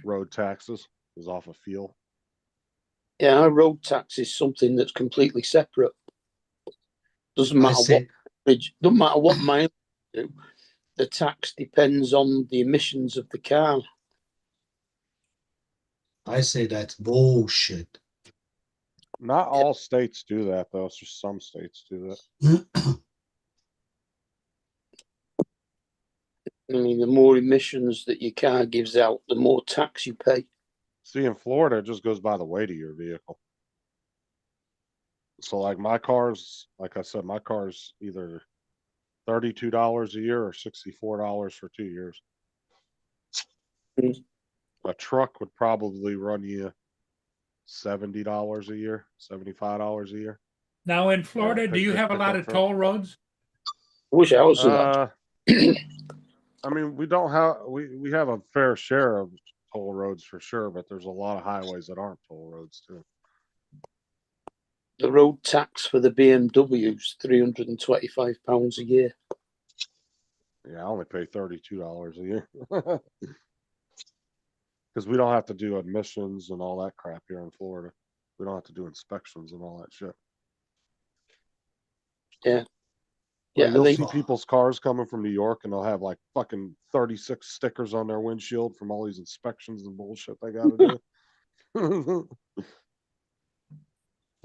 road taxes, is off of fuel. Yeah, our road tax is something that's completely separate. Doesn't matter what mileage you do. The tax depends on the emissions of the car. I say that's bullshit. Not all states do that, though. It's just some states do that. I mean, the more emissions that your car gives out, the more tax you pay. See, in Florida, it just goes by the weight of your vehicle. So, like my car's, like I said, my car's either $32 a year or $64 for 2 years. Mm. A truck would probably run you $70 a year, $75 a year. Now in Florida, do you have a lot of toll roads? I wish I was that. I mean, we don't have we have a fair share of toll roads for sure, but there's a lot of highways that aren't toll roads too. The road tax for the BMW is £325 a year. Yeah, I only pay $32 a year because we don't have to do admissions and all that crap here in Florida. We don't have to do inspections and all that shit. Yeah. Like, Yeah, you'll see people's cars coming from New York and they'll have like fucking 36 stickers on their windshield from all these inspections and bullshit they got to do.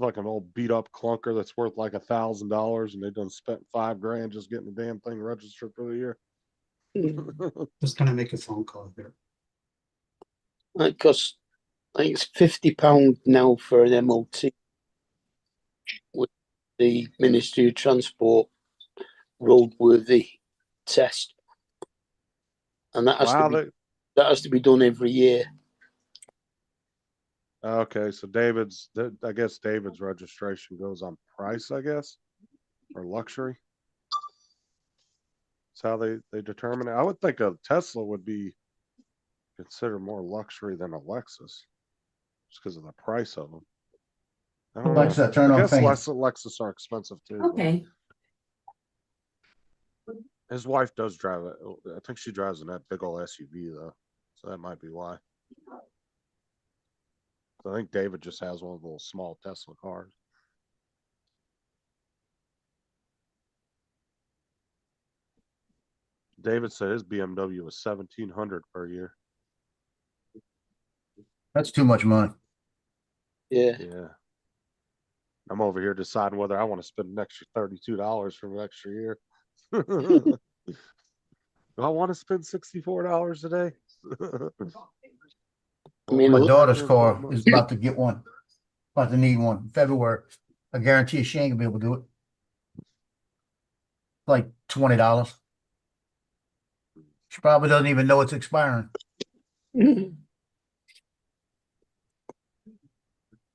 like an old beat up clunker that's worth like $1,000 and they done spent $5,000 just getting the damn thing registered for the year. Just gonna make a phone call here. It costs, I think it's £50 now for an MOT with the Ministry of Transport roadworthy test, and that has Wow, to be done every year. okay, so I guess David's registration goes on price, I guess, or luxury. That's how they determine it. I would think a Tesla would be considered more luxury than a Lexus, just because of the price of them. I don't know. Alexa, turn I on guess fan. Lexus are expensive too. but Okay. His wife does drive it. I think she drives in that big old SUV though, so that might be why. I think David just has one of the little small Tesla cars. David said his BMW was $1,700 per year. That's too much money. Yeah. Yeah. I'm over here deciding whether I want to spend an extra $32 for an extra year. Do I want to spend $64 today? I mean, My daughter's car is about to get one. About to need one in February. I guarantee she ain't gonna be able to do it. Like $20. She probably doesn't even know it's expiring.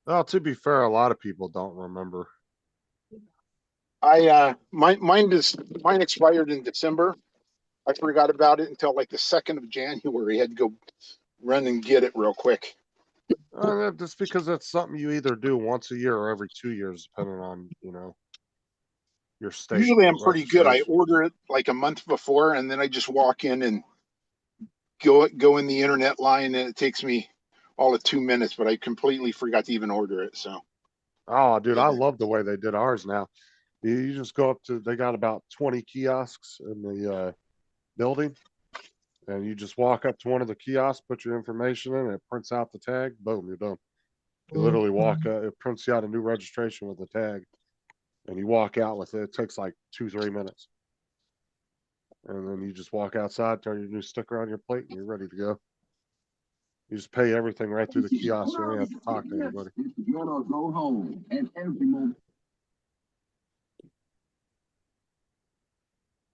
Well, to be fair, a lot of people don't remember. Mine expired in December. I forgot about it until like the 2nd of January. I had to go run and get it real quick. Just because that's something you either do once a year or every 2 years, depending on, your state. Usually I'm pretty good. I registration. order it like a month before and then I just walk in and go in the internet line and it takes me all of 2 minutes, but I completely forgot to even order it. So. Oh, dude, I love the way they did ours now. You just go up to, they got about 20 kiosks in the building, and you just walk up to one of the kiosks, put your information in, it prints out the tag, boom, you're done. You literally walk, it prints you out a new registration with the tag, and you walk out with it. It takes like 2-3 minutes. And then you just walk outside, turn your new sticker on your plate, and you're ready to go. You just pay everything right through the kiosk. You don't have to talk to anybody.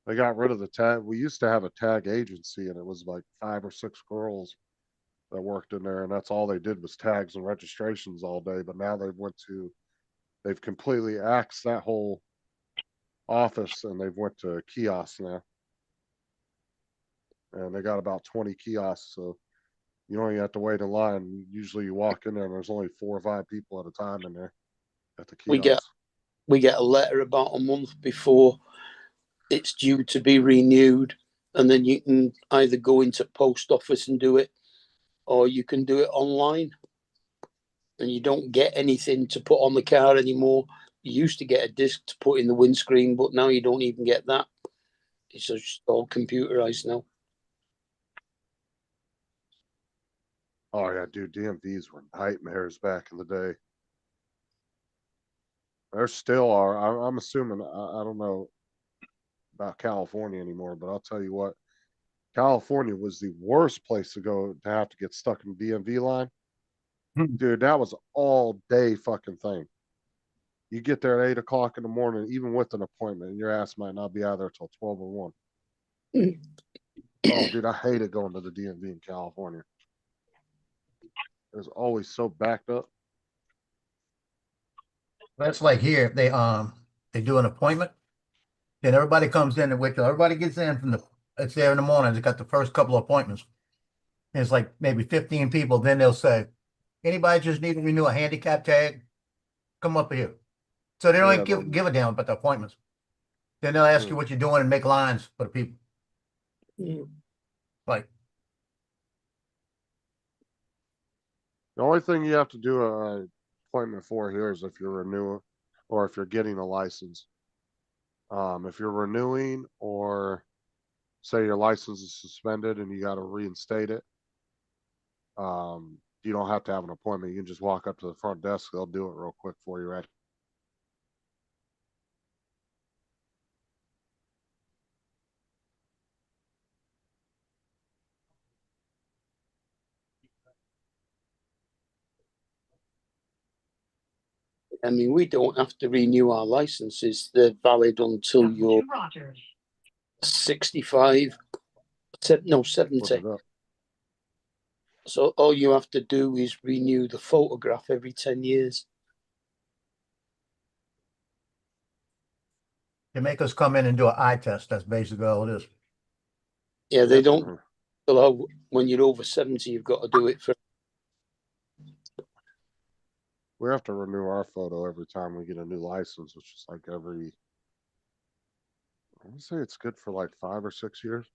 They got rid of the tag. We used to have a tag agency, and it was like 5 or 6 girls that worked in there, and that's all they did was tags and registrations all day. But now they've completely axed that whole office, and they've went to kiosks now. And they got about 20 kiosks, so you don't even have to wait in line. Usually you walk in there and there's only 4 or 5 people at a time in there at the kiosk. We get a letter about a month before it's due to be renewed, and then you can either go into post office and do it, or you can do it online. And you don't get anything to put on the car anymore. You used to get a disc to put in the windscreen, but now you don't even get that. It's just all computerized now. Oh yeah, dude, DMVs were nightmares back in the day. There still are. I'm assuming, I don't know about California anymore, but I'll tell you what, California was the worst place to go to have to get stuck in the DMV line. Dude, that was all day fucking thing. You get there at 8 o'clock in the morning, even with an appointment, and your ass might not be out there till 12 or 1. Oh, dude, I hated going to the DMV in California. It was always so backed up. That's like here, if they do an appointment, then everybody comes in and wait till everybody gets in from it's there in the morning. They got the first couple of appointments. And it's like maybe 15 people. Then they'll say, anybody just need to renew a handicap tag? Come up here. So they don't even give a damn about the appointments. Then they'll ask you what you're doing and make lines for the people. Like, the only thing you have to do an appointment for here is if you're renewing or if you're getting a license. If you're renewing, or say your license is suspended and you got to reinstate it, you don't have to have an appointment. You can just walk up to the front desk. They'll do it real quick for you, right? I mean, we don't have to renew our licenses. They're valid until you're 65, no, Look 70. it up. So all you have to do is renew the photograph every 10 years. They make us come in and do an eye test. That's basically all it is. Yeah, they don't. Mhm. Well, when you're over 70, you've got to do it for. We have to renew our photo every time we get a new license, which is like every, I want to say it's good for like 5 or 6 years.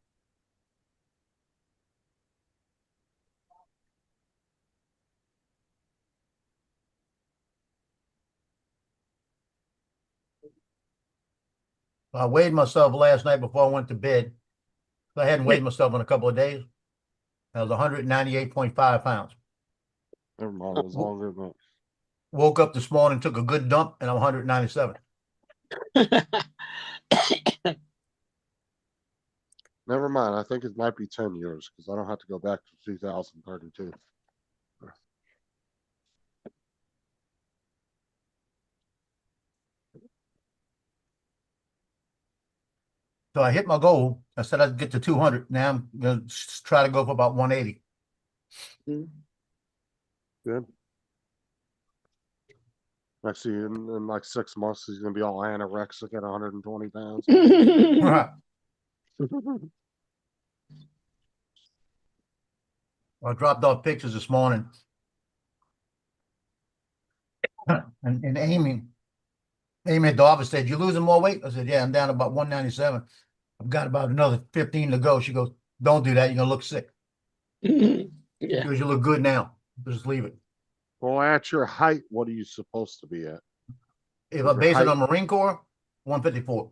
I weighed myself last night before I went to bed. I hadn't weighed myself in a couple of days. I was 198.5 pounds. Never mind, it was longer than that. Woke up this morning, took a good dump, and I'm 197. Never mind. I think it might be 10 years because I don't have to go back to 2032. So I hit my goal. I said I'd get to 200. Now I'm going to try to go for about 180. Good. Next year, in like 6 months, he's going to be all anorexic at 120 pounds. I dropped off pictures this morning. And Amy at the office said, "You losing more weight?" I said, "Yeah, I'm down about 197. I've got about another 15 to go." She goes, "Don't do that. You're going to look sick." Yeah. Because you look good now. Just leave it. Well, at your height, what are you supposed to be at? If Your I base it height- on Marine Corps, 154.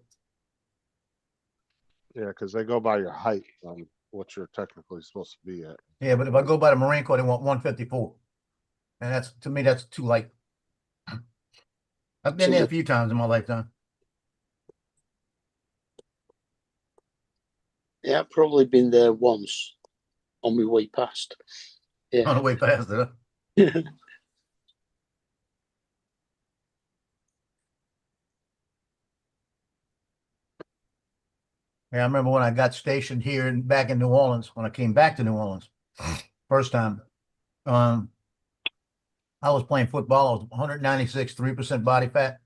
Yeah, because they go by your height on what you're technically supposed to be at. Yeah, but if I go by the Marine Corps, they want 154. And that's, to me, that's too light. I've been there a few times in my lifetime. Yeah, I've probably been there once on my way past. On Yeah. the way past it. Huh? Yeah, I remember when I got stationed here and back in New Orleans, when I came back to New Orleans, first time. I was playing football. I was 196, 3% body fat.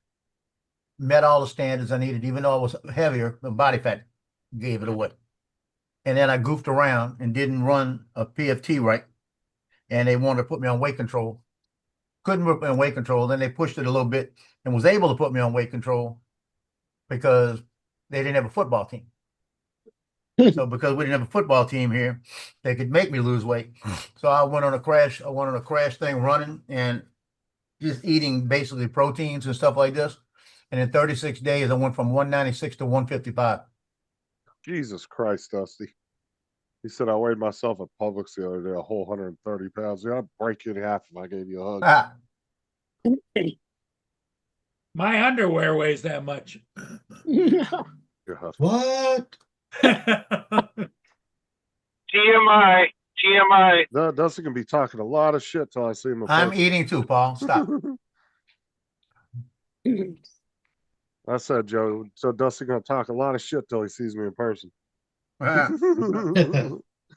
Met all the standards I needed, even though I was heavier, the body fat gave it away. And then I goofed around and didn't run a PFT right. And they wanted to put me on weight control. Couldn't put me on weight control. Then they pushed it a little bit and was able to put me on weight control because they didn't have a football team. So because we didn't have a football team here, they could make me lose weight. So I went on a crash thing running and just eating basically proteins and stuff like this. And in 36 days, I went from 196 to 155. Jesus Christ, Dusty. He said, I weighed myself at Publix the other day, a whole 130 pounds. Yeah, I'd break you in half if I gave you a hug. Ah, My underwear weighs that much. God. What? TMI. Dusty can be talking a lot of shit till I see him in I'm person. eating too, Paul. Stop. I said, Joe, so Dusty gonna talk a lot of shit till he sees me in person. Ah.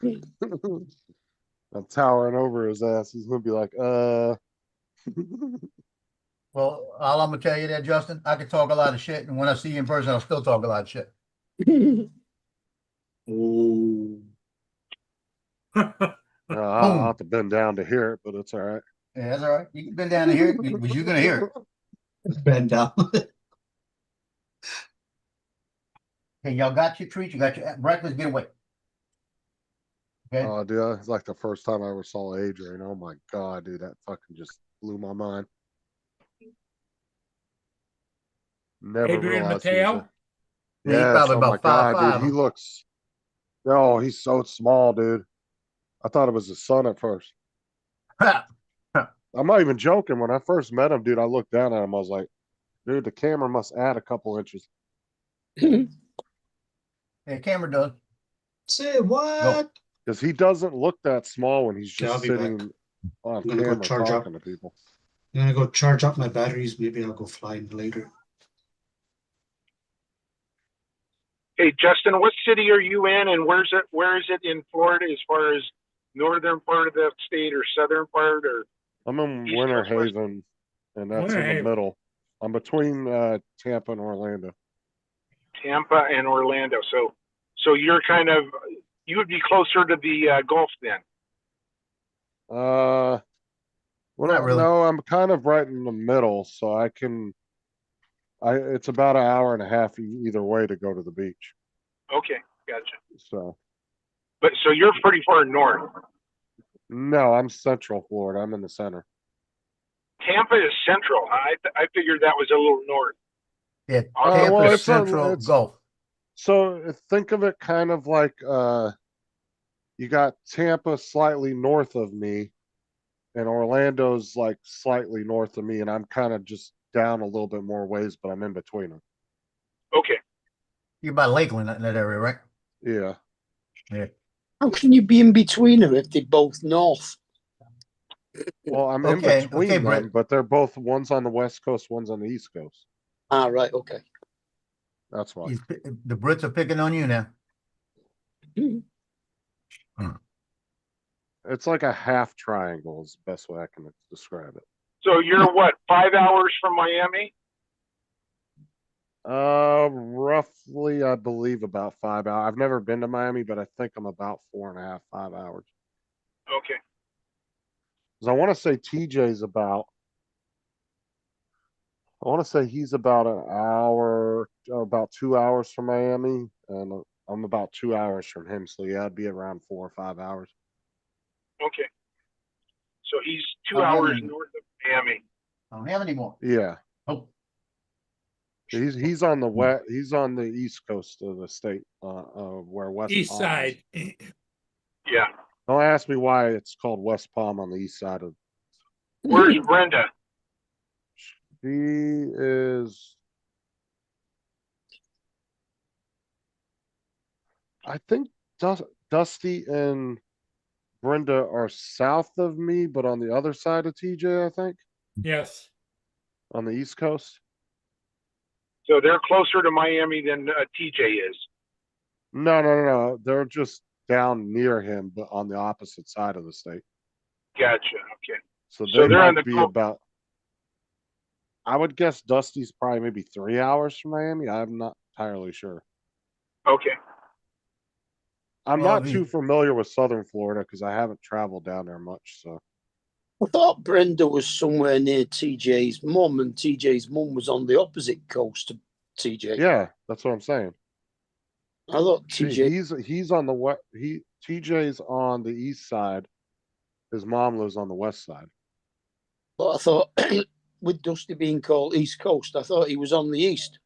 I'm towering over his ass. He's gonna be like, Well, all I'm gonna tell you there, Justin, I can talk a lot of shit, and when I see you in person, I'll still talk a lot of shit. Oh. I'll have to bend down to hear it, but it's all right. Yeah, that's all right. You can bend down to hear it, but you're gonna hear it. Bend down. Okay, y'all got your treats, you got your breakfast, get away. Okay. Oh, dude, it's like the first time I ever saw Adrian. Oh my God, dude, that fucking just blew my mind. Never Adrian realized he was Mateo? a- He's Yes, probably oh my about God, 5'5", dude, he huh? looks. Oh, he's so small, dude. I thought it was his son at first. I'm not even joking. When I first met him, dude, I looked down at him. I was like, dude, the camera must add a couple inches. Yeah, camera does. Say what? Because he doesn't look that small when he's Okay, I'll just be back. sitting on I'm gonna go camera charge talking up. to people. I'm gonna go charge up my batteries. Maybe I'll go flying later. Hey, Justin, what city are you in, and where is it in Florida, as far as northern part of the state or southern part, or I'm in East Winter Coast, West? Haven, and that's Winter in the Haven. middle. I'm between Tampa and Orlando. Tampa and Orlando? So you're you would be closer to the Gulf then. Well, Not really. no, I'm kind of right in the middle, so it's about an hour and a half either way to go to the beach. Okay, gotcha. So So you're pretty far north. no, I'm Central Florida. I'm in the center. Tampa is central. I figured that was a little north. Yeah, Oh, Tampa well, it's Central it's- Gulf. So think of it kind of like you got Tampa slightly north of me, and Orlando's like slightly north of me, and I'm kind of just down a little bit more ways, but I'm in between them. Okay. You're by Lakeland in that area, right? Yeah. How can you be in between them if they're both north? Well, I'm Okay, in between okay, them, Brett. but they're both one's on the West Coast, one's on the East Coast. Ah, right, okay. That's why. The Brits are picking on you now. It's like a half triangle is the best way I can describe it. So you're what, 5 hours from Miami? Roughly, I believe about 5 hours. I've never been to Miami, but I think I'm about 4.5, 5 hours. Okay. Because I want to say TJ's about. I want to say he's about an hour, or about 2 hours from Miami, and I'm about 2 hours from him. So yeah, I'd be around 4 or 5 hours. Okay. So he's 2 I don't have hours any- north of Miami. I don't have any more. Yeah, Oh, he's on the west. He's on the East Coast of the state, where West East Palm side. is. Yeah. Don't ask me why it's called West Palm on the east side of. Where's Brenda? She is. I think Dusty and Brenda are south of me, but on the other side of TJ, I think, Yes. on the East Coast. So they're closer to Miami than TJ is. No. They're just down near him, but on the opposite side of the state. Gotcha. Okay. So So they they're on might the be Gulf. about. I would guess Dusty's probably maybe 3 hours from Miami. I'm not entirely sure. Okay. I'm Well, not too familiar with Southern Florida because I haven't traveled down there much. So I thought Brenda was somewhere near TJ's mum, and TJ's mum was on the opposite coast of TJ. yeah, that's what I'm saying. I thought See, TJ. he's on the west. TJ's on the east side. His mom lives on the west side. But I thought, with Dusty being called East Coast, I thought he was on the east.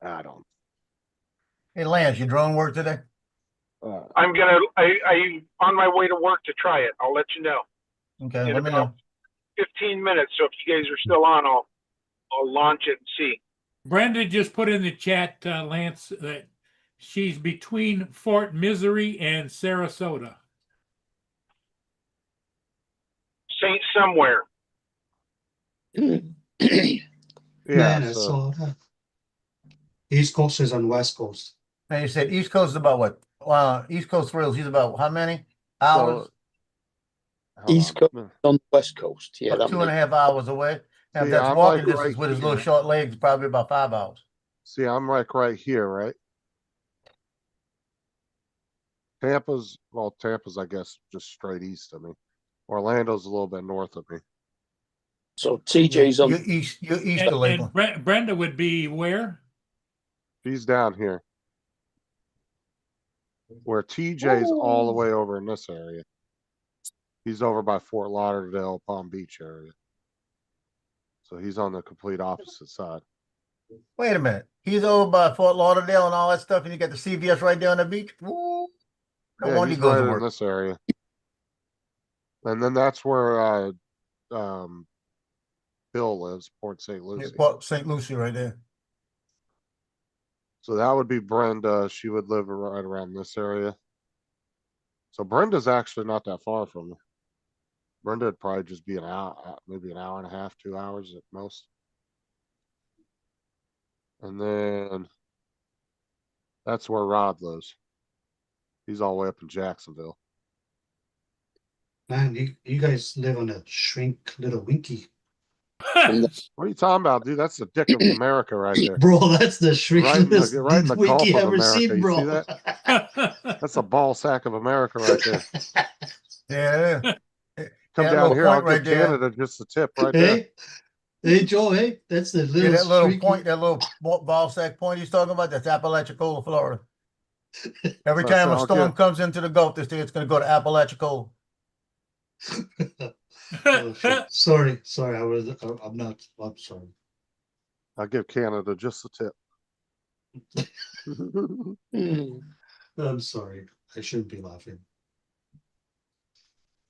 I don't. hey, Lance, your drone work today? I'm on my way to work to try it. I'll let you know. Okay, In let me about know. 15 minutes. So if you guys are still on, I'll launch it and see. Brenda just put in the chat, Lance, that she's between Fort Misery and Sarasota. Saint somewhere. Yeah, Man, I so saw that. East Coast is on West Coast. And you said East Coast is about what? East Coast thrills. He's about how many hours? hold East on. Coast on the West Coast. Yeah, About that 2.5 makes hours away. And if See, that's I'm walking like distance right with his little here. short legs, probably about 5 hours. See, I'm like right here, right? Tampa's, I guess, just straight east of me. Orlando's a little bit north of me. so TJ's on. You're east of And Lakeland. Brenda would be where? She's down here. Where TJ's all the way over in this area. He's over by Fort Lauderdale, Palm Beach area. So he's on the complete opposite side. Wait a minute. He's over by Fort Lauderdale and all that stuff, and you got the CVS right there on the beach. Ooh, No Yeah, wonder he he's goes right to in work. this area. And then that's where Bill lives, Port St. Yeah, Lucie. St. Lucie right there. So that would be Brenda. She would live right around this area. So Brenda's actually not that far from me. Brenda would probably just be an hour, maybe an hour and a half, 2 hours at most. And then that's where Rod lives. He's all the way up in Jacksonville. Man, you guys live on a shrink little winky. What are you talking about, dude? That's the dick of America right there. Bro, that's the shrinkiest Right in the Gulf winky of ever America. seen, You bro. see that? That's a ball sack of America right there. Yeah. Come That down little here, I'll point right give there. Canada just the tip right there. Hey, hey, Joe, hey, that's the Yeah, little that little shrinky. point, that little ball sack point he's talking about, that's Apalachicola, Florida. Every So time a I'll storm give- comes into the Gulf, they say it's going to go to Apalachicola. Oh, shit. Sorry, I'm sorry. I'll give Canada just the tip. I'm sorry. I shouldn't be laughing.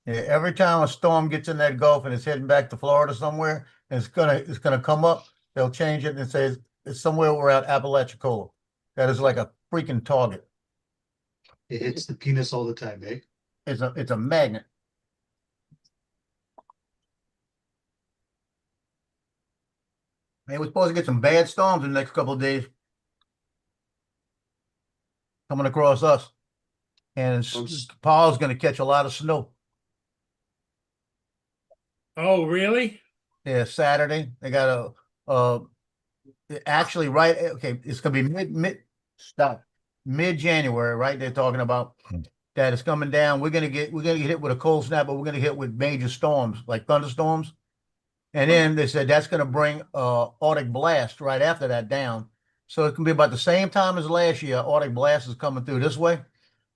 Yeah, every time a storm gets in that Gulf and it's heading back to Florida somewhere, and it's gonna come up, they'll change it and say it's somewhere around Apalachicola. That is like a freaking target. It hits the penis all the time, eh? It's a magnet. Man, we're supposed to get some bad storms in the next couple of days coming across us, and Paul's going to catch a lot of snow. Oh, really? Yeah, Saturday they got actually right. Okay, it's going to be mid-January, right? They're talking about that it's coming down. We're gonna get hit with a cold snap, but we're gonna get hit with major storms like thunderstorms. And then they said that's gonna bring Arctic blast right after that down. So it can be about the same time as last year. Arctic blast is coming through this way.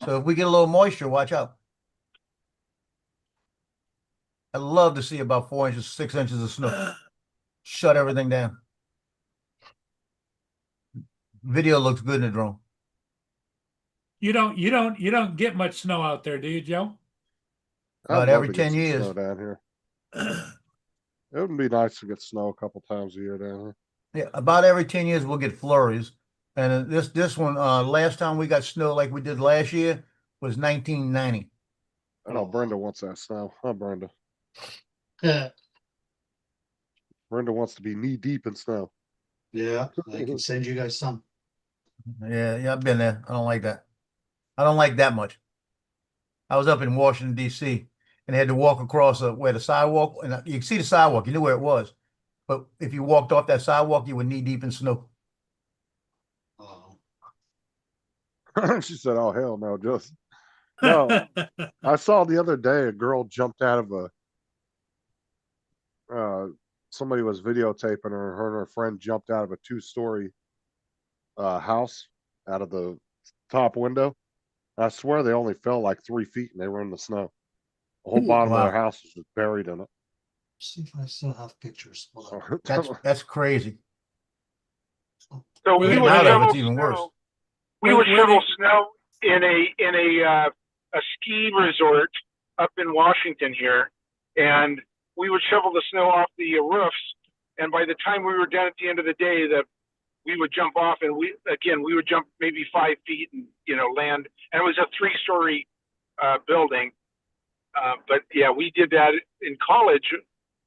So if we get a little moisture, watch out. I'd love to see about 4 inches, 6 inches of snow. Shut everything down. Video looks good in the drone. You don't get much snow out there, do you, Joe? About I'd love every to get 10 some years. snow down here. It would be nice to get snow a couple times a year down here. Yeah, about every 10 years we'll get flurries. And this one, last time we got snow like we did last year was 1990. I know Brenda wants that snow. Huh, Brenda? Brenda wants to be knee deep in snow. Yeah, I can send you guys some. Yeah, I've been there. I don't like that. I don't like that much. I was up in Washington, D.C., and had to walk across where the sidewalk, and you can see the sidewalk. You knew where it was. But if you walked off that sidewalk, you were knee deep in snow. Oh. She said, "Oh hell no, just no." I saw the other day a girl jumped out of somebody was videotaping her. Her and her friend jumped out of a 2-story house out of the top window. I swear they only fell like 3 feet and they were in the snow. The whole bottom of Wow. their house was just buried in it. See if I still have pictures. Hold on. That's crazy. So we Getting would out of shovel it's even worse. snow. We would Where shovel they- snow in a ski resort up in Washington here, and we would shovel the snow off the roofs. And by the time we were done at the end of the day, we would jump off, and we would jump maybe 5 feet and land. And it was a 3-story building. But yeah, we did that in college.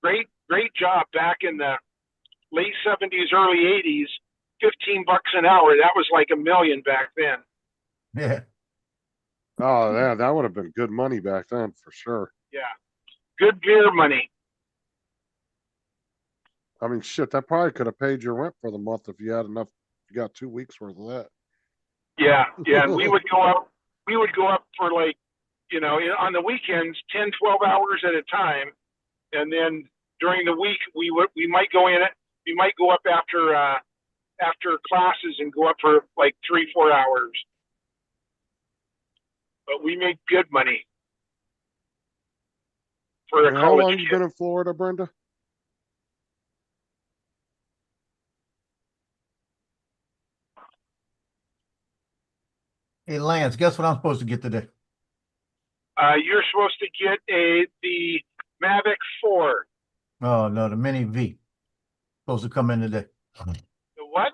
Great job back in the late 70s, early 80s. $15 an hour. That was like $1 million back then. Yeah. Oh yeah, that would have been good money back then for sure. Yeah. Good beer money. I mean, shit, that probably could have paid your rent for the month if you had enough. You got 2 weeks worth of that. Yeah. And we would go up for like, on the weekends, 10, 12 hours at a time. And then during the week, we might go in it. We might go up after classes and go up for like 3-4 hours. But we make good money for a And how college long you kid. been in Florida, Brenda? Hey, Lance, guess what I'm supposed to get today? You're supposed to get the Mavic 4. Oh, no, the Mini V. Supposed to come in today. The what?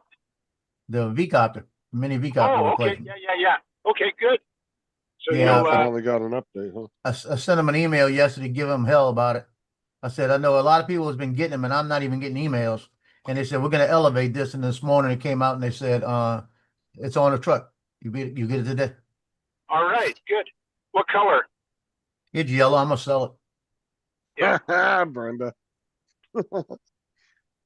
The V-copter, Mini V-copter Oh, okay. replacement. Yeah. Okay, good. So Yeah, you'll, Finally got an update, huh? I sent him an email yesterday, give him hell about it. I said, I know a lot of people has been getting them and I'm not even getting emails. And they said, we're gonna elevate this. And this morning it came out and they said, it's on the truck. You get it today. all right, good. What color? It's yellow. I'm gonna sell it. Yeah. Brenda.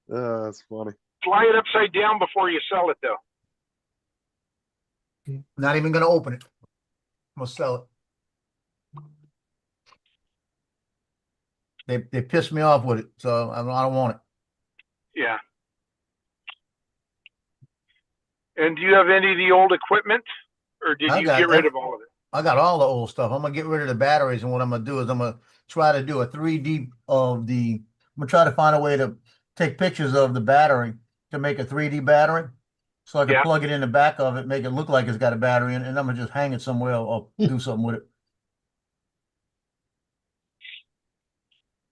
That's funny. Fly it upside down before you sell it, though. Not even gonna open it. I'm gonna sell it. They pissed me off with it, so I don't want it. Yeah. And do you have any of the old equipment, or did I you got get rid that. of all of it? I got all the old stuff. I'm gonna get rid of the batteries, and what I'm gonna do is I'm gonna try to do a 3D of the. I'm gonna try to find a way to take pictures of the battery to make a 3D battery, so I can Yeah. plug it in the back of it, make it look like it's got a battery in it, and I'm gonna just hang it somewhere or do something with it.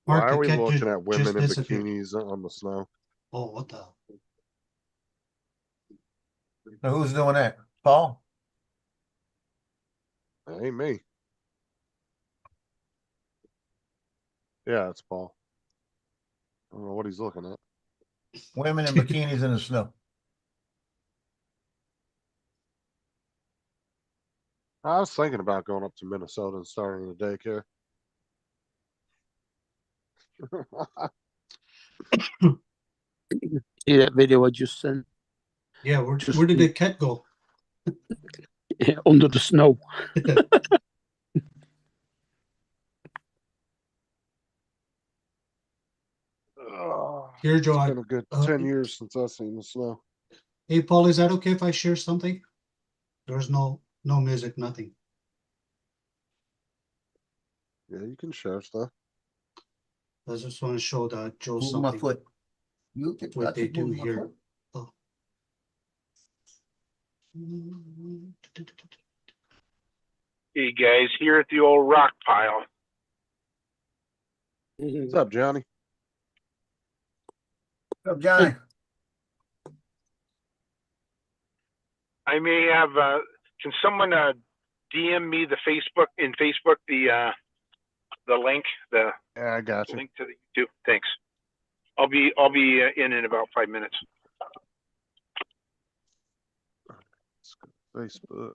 Why Mark, are the we cat looking just at women in disappeared. bikinis on the snow? Oh, what the? So who's doing that? Paul? That ain't me. Yeah, it's Paul. I don't know what he's looking at. Women in bikinis in the snow. I was thinking about going up to Minnesota and starting a daycare. See that video I just sent? Yeah, where did the cat go? Under the snow. Here, Joe. It's been a good 10 years since I've seen the snow. Hey, Paul, is that okay if I share something? There's no music, nothing. Yeah, you can share stuff. I just want to show that Joe Move my something. foot. You What they do move my here. foot. Oh. Hey, guys, here at the old rock pile. What's up, Johnny? What's up, Johnny? I may have, can someone DM me the Facebook the link, the Yeah, I got you. link to the YouTube? Thanks. I'll be in about 5 minutes. Facebook.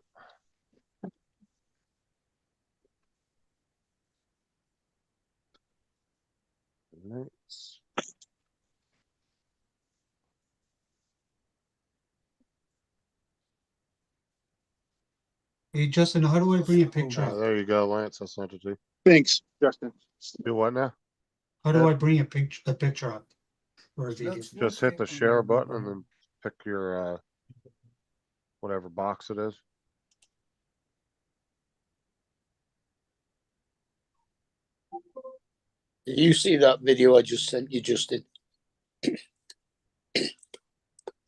Links. Hey, Justin, how do I bring a picture up? There you go, Lance. I sent it to you. Thanks, Justin. Do what now? How do I bring a picture up? Or a video? Just hit the share button and then pick your whatever box it is. Did you see that video I just sent you, Justin?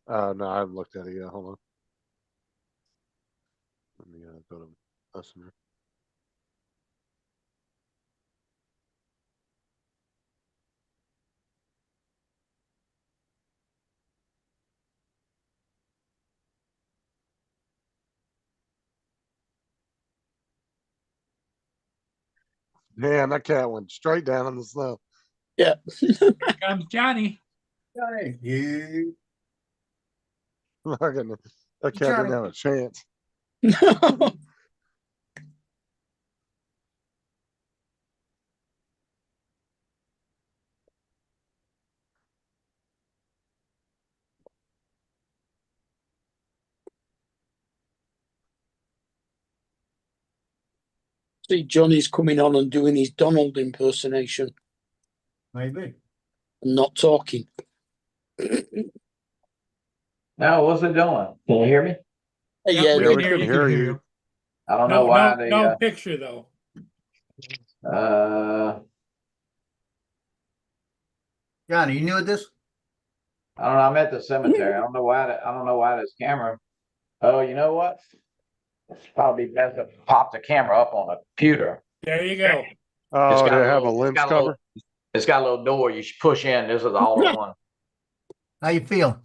No, I haven't looked at it yet. Hold on. Let me go to Messenger. Man, that cat went straight down in the snow. Yeah. Here comes Johnny. Johnny. Yeah. That cat didn't have a chance. See, Johnny's coming on and doing his Donald impersonation Maybe. and not talking. Now, what's it doing? Can you hear me? Yeah, Yeah, we Yeah, can we hear can you. hear you. I don't know No, why no picture though. Johnny, you new at this? I don't know. I'm at the cemetery. I don't know why this camera. Oh, you know what? It's probably best to pop the camera up on a computer. There you go. Oh, It's they got have a little- lens it's got a cover? little- It's got a little door you should push in. This is all in one. How you feel?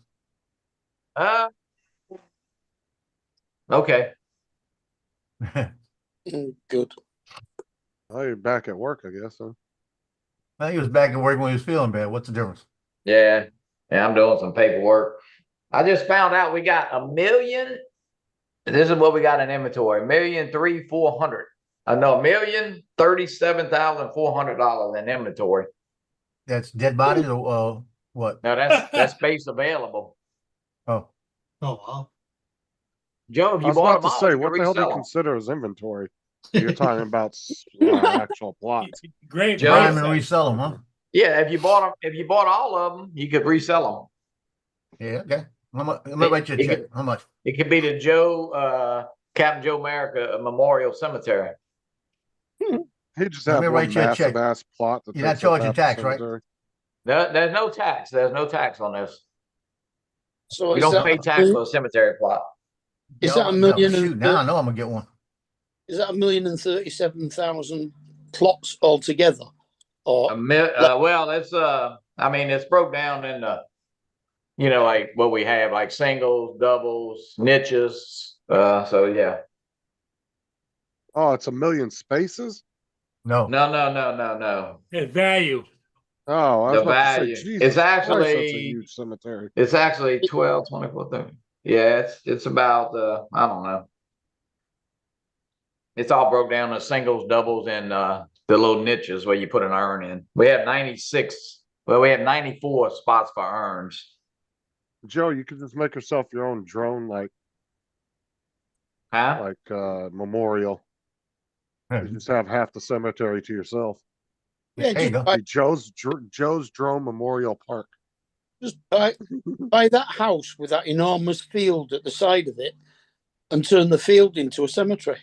Okay. Good. Oh, you're back at work, I guess, huh? Well, he was back at work when he was feeling bad. What's the difference? Yeah. Yeah, I'm doing some paperwork. I just found out we got 1,000,000. This is what we got in inventory. 1,304,400. No, $1,037,400 in inventory. That's dead bodies or what? Now that's space available. Oh, Oh, wow. Joe, if I you was bought about them to all, say, you what could the hell do you resell 'em. consider as inventory? You're talking about actual plots. Great. Joe, buy great them and site. resell them, huh? Yeah, if you bought all of them, you could resell Yeah, okay. How much? Let me write you a It check. could- How much? them. It could be the Captain Joe America Memorial Cemetery. He just Let have me one write you a check. massive ass plot that You're not takes up charging half the tax, right? cemetery. There's no tax. There's no tax on this. So We is don't that pay tax for a cemetery plot. Is that No, a million? No, shoot, now I know I'm gonna get one. Is that 1,037,000 plots altogether? Or Well, it's I mean, it's broke down into, like what we have, like singles, doubles, niches. So yeah. Oh, it's 1,000,000 spaces? No. No. Yeah, value. Oh, I was The about value. to say, Jesus It's Christ, that's a actually huge cemetery. It's actually 12, 24, 30. Yeah, it's about I don't know. It's all broke down to singles, doubles, and the little niches where you put an urn in. We have 96. Well, we have 94 spots for urns. Joe, you could just make yourself your own drone, Huh? memorial. You just have half the cemetery to yourself. yeah, There you just go. Be Joe's Drone Memorial Park. buy that house with that enormous field at the side of it and turn the field into a cemetery.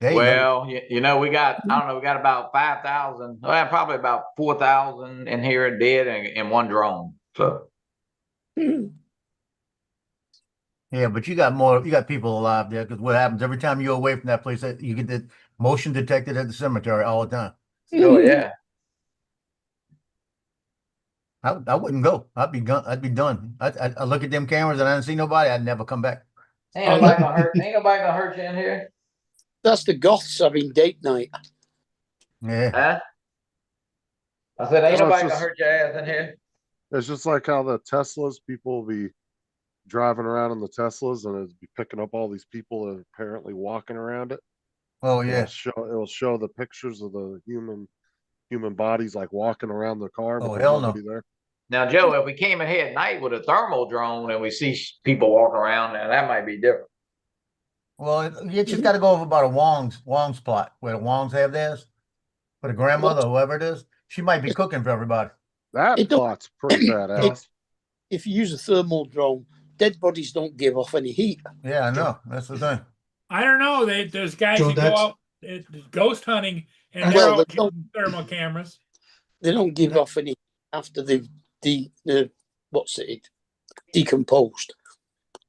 There you go. Well, we got, I don't know, we got about 5,000, well, probably about 4,000 in here dead and one drone. So, Yeah, but you got people alive there because what happens every time you're away from that place, you get the motion detected at the cemetery all the time. oh yeah. I wouldn't go. I'd be done. I look at them cameras and I don't see nobody. I'd never come back. Ain't nobody gonna hurt you in here. That's the goths having date night. Yeah. Huh? I said, ain't Oh, it's nobody gonna just- hurt your ass in here. It's just like how the Teslas, people will be driving around in the Teslas and it'll be picking up all these people that are apparently walking around it. Oh yeah. It'll show the pictures of the human bodies like walking around the car, but Oh, there's hell no. nobody there. Now, Joe, if we came in here at night with a thermal drone and we see people walking around, now that might be different. Well, you just got to go over about a Wong's plot where the Wongs have theirs. For the grandmother, whoever it is, she might be cooking for everybody. That It don't- plot's pretty badass. If you use a thermal drone, dead bodies don't give off any heat. Yeah, I know. That's the thing. I don't know. There's guys Joe, that go that's- out ghost hunting and Well, they're out they don't- using thermal cameras. They don't give off any after they've decomposed.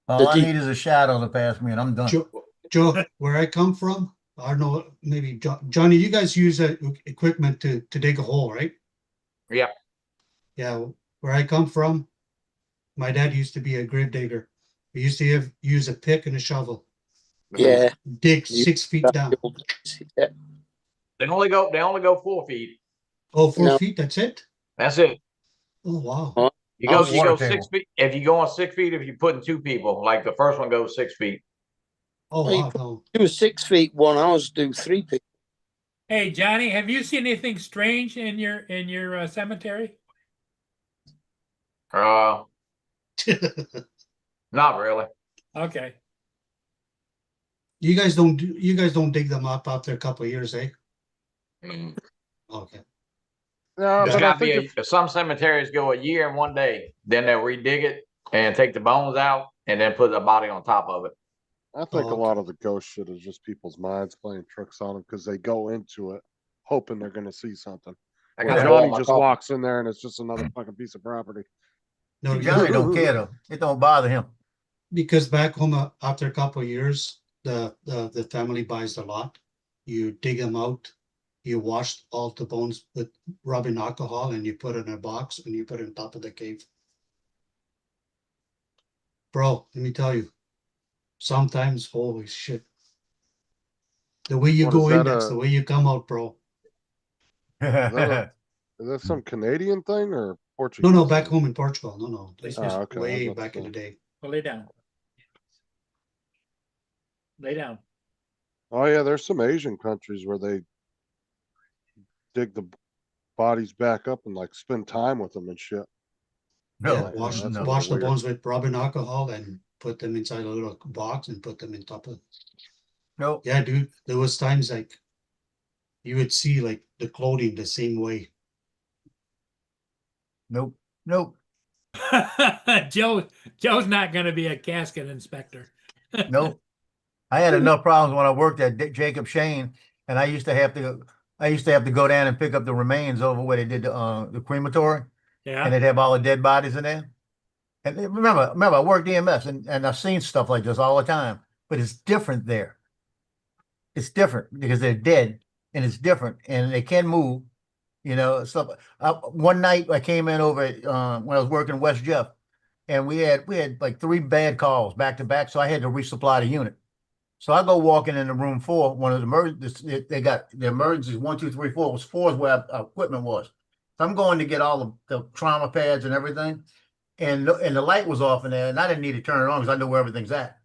All I need is a shadow to pass me, and I'm done. Joe, where I come from, I don't know, maybe Johnny, you guys use that equipment to dig a hole, right? Yeah. Yeah, where I come from, my dad used to be a grave digger. We used to use a pick and a shovel, Yeah. dig 6 feet down. Yeah. They only go 4 feet. Oh, 4 No. feet, that's it? That's it. Oh, wow. You go water 6 table. feet. If you go on 6 feet, if you're putting 2 people, like the first one goes 6 feet. Oh, Hey, wow. No. Do a 6 feet one, ours do 3 feet. Hey, Johnny, have you seen anything strange in your cemetery? Not really. Okay. You guys don't dig them up after a couple of years, eh? Okay. Yeah, It's but I gotta think be some cemeteries go a year and 1 day, then they'll redig it and take the bones out and then put the body on top of it. I think Oh, a lot of the ghost shit is just people's minds playing tricks on them because they go into it hoping they're gonna see something. I Where got a hole in Johnny my just coffin. walks in there and it's just another fucking piece of property. No, Johnny don't care though. It don't bother him. because back home, after a couple of years, the family buys the lot. You dig them out You wash all the bones with rubbing alcohol and you put it in a box and you put it on top of the cave. Bro, let me tell you, sometimes, holy shit. The way you What, go is in, that that's the way you come out, bro. Is that some Canadian thing or Portuguese? No, no, back home in Portugal. No. This Oh, was okay, I was way about to back in say. the day. Well, lay down. Lay down. Oh yeah, there's some Asian countries where they dig the bodies back up and like spend time with them and shit. No, Yeah, Like, wash, that's a little wash the weird. bones with rubbing alcohol and put them inside a little box and put them in top of. no, Yeah, dude, there was times like you would see like the clothing the same way. nope, nope, Joe's not going to be a casket inspector. nope. I had enough problems when I worked at Jacob Shane, and I used to have to go down and pick up the remains over where they did the crematory, and Yeah. they'd have all the dead bodies in there. And remember, I worked EMS, and I've seen stuff like this all the time, but it's different there. It's different because they're dead, and it's different, and they can move. You know, stuff. One night I came in over when I was working West Jeff, and we had like 3 bad calls back to back, so I had to resupply the unit. So I go walking into room 4, one of the emergencies. They got the emergencies 1, 2, 3, 4. It was 4 is where our equipment was. So I'm going to get all the trauma pads and everything, and the light was off in there, and I didn't need to turn it on because I know where everything's at.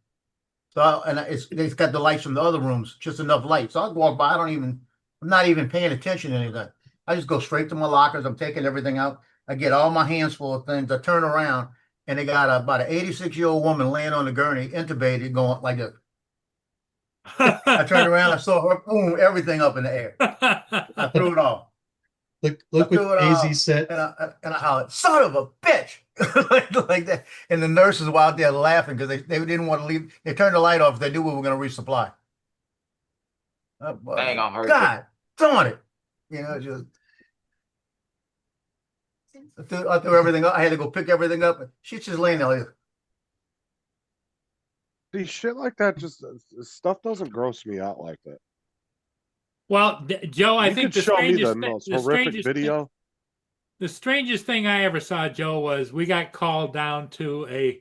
So it's got the lights from the other rooms, just enough light. So I walk by. I'm not even paying attention to anything. I just go straight to my lockers. I'm taking everything out. I get all my hands full of things. I turn around, and they got about an 86-year-old woman laying on the gurney, intubated, going like this. I turned around, I saw her, boom, everything up in the air. I threw it off. Look I threw what it AZ off, said. and I hollered, "Son of a bitch!" like that. And the nurses were out there laughing because they didn't want to leave. They turned the light off. They knew we were going to resupply. Dang, I'm hurt. God darn it! You know, just I threw everything up. I had to go pick everything up. She's just laying there. Like, See, shit like that, just stuff doesn't gross me out like that. Well, Joe, I You think could the show me strangest, the thi- most the horrific strangest, video. the strangest thing I ever saw, Joe, was we got called down to a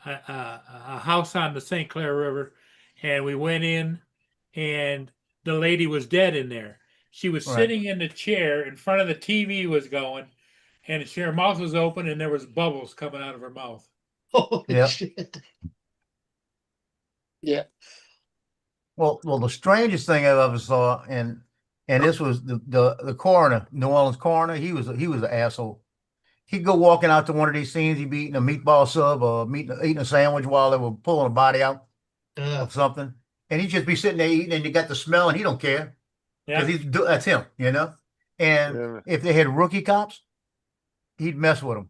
house on the St. Clair River, and we went in, and the lady was dead in there. She was Right. sitting in the chair in front of the TV was going, and her mouth was open, and there was bubbles coming out of her mouth. Holy Yep. shit. Yeah. Well, the strangest thing I ever saw, and this was the coroner, New Orleans coroner. He was an asshole. He'd go walking out to one of these scenes. He'd be eating a meatball sub or eating a sandwich while they were pulling a body out of something, and he'd just be sitting there eating, and you got the smell, and he don't care Yeah. because that's him, you know. And Yeah. if they had rookie cops, he'd mess with them.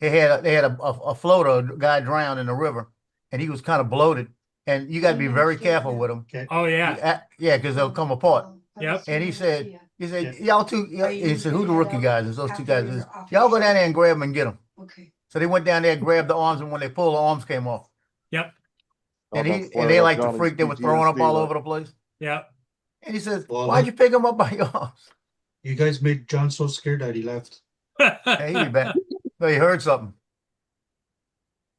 They had a floater, a guy drowned in the river, and he was kind of bloated. And you got to be very careful with them. Okay. Oh yeah. Yeah, because they'll come apart. Yep. And he said, Yeah. y'all two, he said, who the rookie guys? It's those two guys. He says, y'all go down there and grab them and get them. Okay. So they went down there and grabbed the arms, and when they pulled, the arms came off. Yep. And Oh, he that's and they flared up like to Johnny's freak. They were throwing up PTSD, all like- over the place. Yep. And he says, Well, why'd you pick them up by your arms? You guys made John so scared that he left. Hey, he be back. So he heard something.